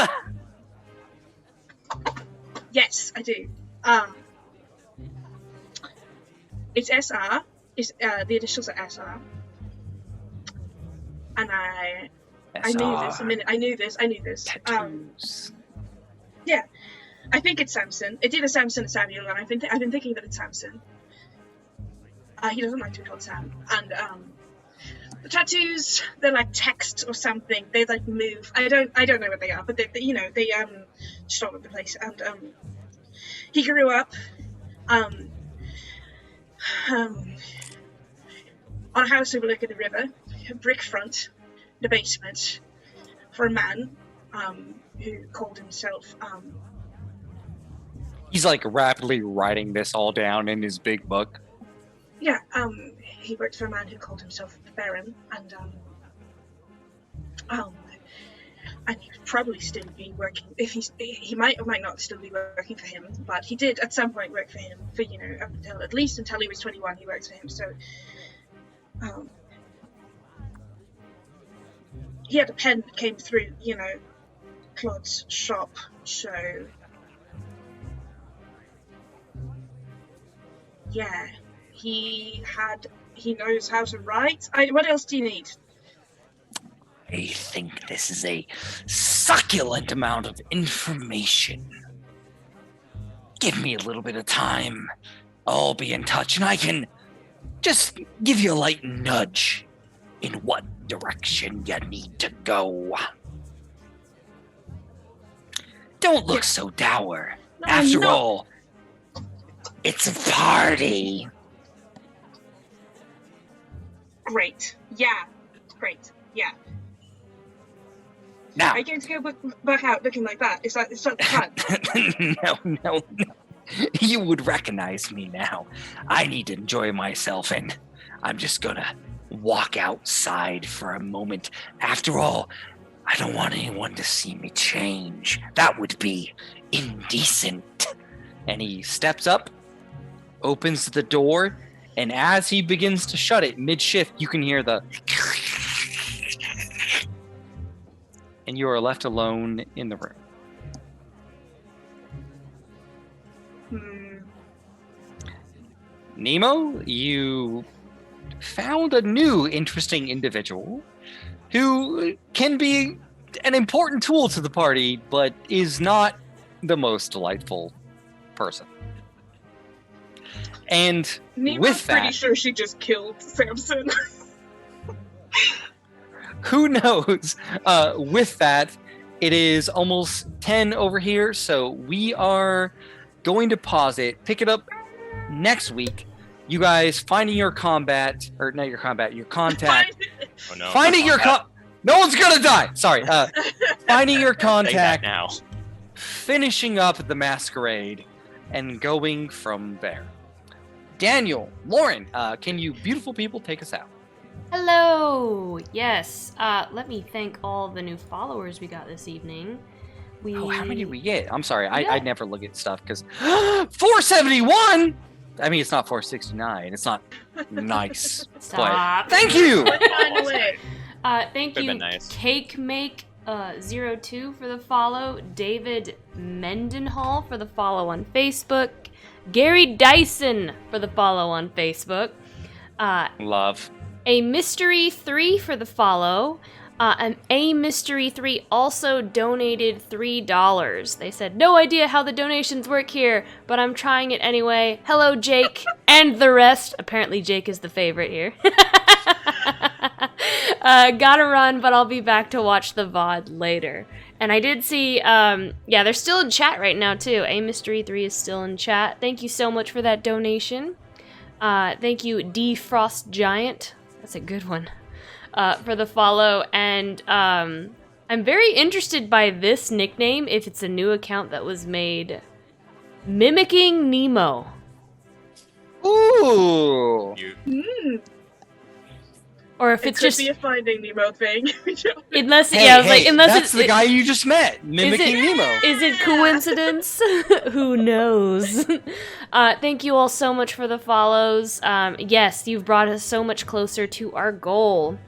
Yes, I do. It's SR. The initials are SR. And I knew this a minute. I knew this. Tattoos. Yeah, I think it's Samson. It's either Samson or Samuel, and I've been thinking that it's Samson. He doesn't like to be called Sam. And the tattoos, they're like text or something. They like move. I don't know what they are, but they just all over the place. And he grew up On a house overlooking the river, a brick front, the basement, for a man who called himself. He's like rapidly writing this all down in his big book. Yeah, he worked for a man who called himself the Baron, and he would probably still be working. If he might or might not still be working for him, but he did at some point work for him for at least until he was 21. He worked for him, so he had a pen that came through, Claude's shop, so yeah, he knows how to write. What else do you need? I think this is a succulent amount of information. Give me a little bit of time. I'll be in touch, and I can just give you a light nudge in what direction you need to go. Don't look so dour. After all, it's a party. Great. Yeah. Great. Yeah. Now, Are you going to go back out looking like that? Is that the plan? no. You would recognize me now. I need to enjoy myself, and I'm just gonna walk outside for a moment. After all, I don't want anyone to see me change. That would be indecent. And he steps up, opens the door, and as he begins to shut it mid-shift, you can hear the... and you are left alone in the room. Nemo, you found a new interesting individual who can be an important tool to the party, but is not the most delightful person. And Nemo's with that, pretty sure she just killed Samson. who knows? With that, it is almost 10 over here, so we are going to pause it, pick it up next week. You guys finding your contact. Oh no. Finding your no one's gonna die. Sorry. Finding your Say that contact. now. Finishing up the masquerade, and going from there. Daniel, Lauren, can you beautiful people take us out? Hello! Yes, let me thank all the new followers we got this evening. Oh, how many did we get? I'm sorry, Yeah. I never look at stuff because 471. I mean, it's not 469. It's not nice. Stop. But thank you. Thank Could've you, been nice. Cake Make 02 for the follow, David Mendenhall for the follow on Facebook, Gary Dyson for the follow on Facebook, Love. A Mystery 3 for the follow. And A Mystery 3 also donated $3. They said, no idea how the donations work here, but I'm trying it anyway. Hello, Jake, and the rest. Apparently, Jake is the favorite here. Gotta run, but I'll be back to watch the VOD later. And I did see, they're still in chat right now, too. A Mystery 3 is still in chat. Thank you so much for that donation. Thank you, D Frost Giant. That's a good one. For the follow, and I'm very interested by this nickname if it's a new account that was made mimicking Nemo. Ooh. Or if It it's could just be a Finding Nemo thing. unless Hey, I was like unless that's the guy you just met, mimicking Nemo. Is it coincidence? Who knows? Thank you all so much for the follows. Yes, you've brought us so much closer to our goal.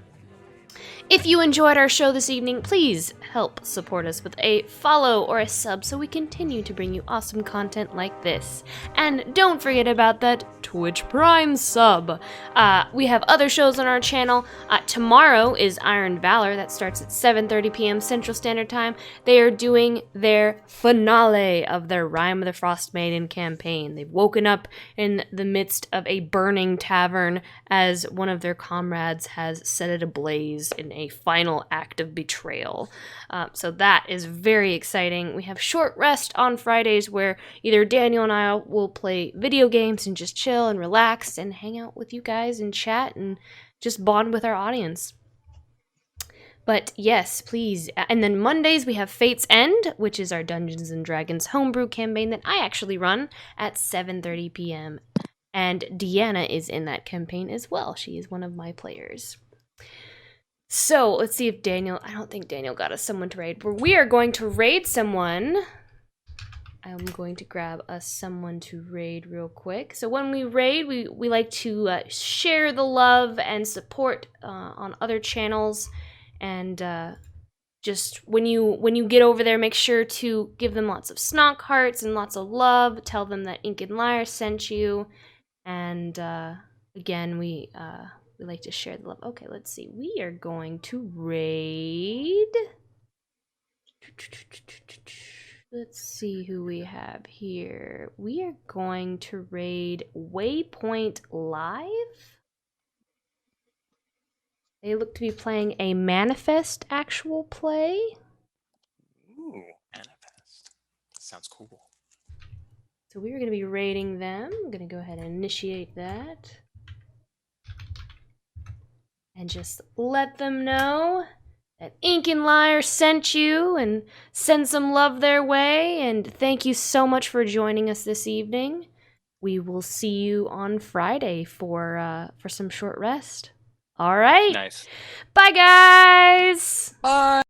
If you enjoyed our show this evening, please help support us with a follow or a sub so we continue to bring you awesome content like this. And don't forget about that Twitch Prime sub. We have other shows on our channel. Tomorrow is Iron Valor. That starts at 7:30 p.m. Central Standard Time. They are doing their finale of their Rime of the Frost Maiden campaign. They've woken up in the midst of a burning tavern as one of their comrades has set it ablaze in a final act of betrayal. So that is very exciting. We have short rest on Fridays where either Daniel and I will play video games and just chill and relax and hang out with you guys and chat and just bond with our audience. But yes, please. And then Mondays we have Fate's End, which is our Dungeons and Dragons homebrew campaign that I actually run at 7:30 p.m. And Deanna is in that campaign as well. She is one of my players. So let's see if Daniel, I don't think Daniel got us someone to raid, but we are going to raid someone. I'm going to grab us someone to raid real quick. So when we raid, we like to share the love and support on other channels. And just when you get over there, make sure to give them lots of snog hearts and lots of love. Tell them that Ink and Lyre sent you. And again, we like to share the love. Okay, let's see. We are going to raid. Let's see who we have here. We are going to raid Waypoint Live. They look to be playing a Manifest actual play. Ooh, Manifest. Sounds cool. So we're going to be raiding them. I'm going to go ahead and initiate that. And just let them know that Ink and Lyre sent you and send some love their way. And thank you so much for joining us this evening. We will see you on Friday for some short rest. All right. Nice. Bye, guys. Bye.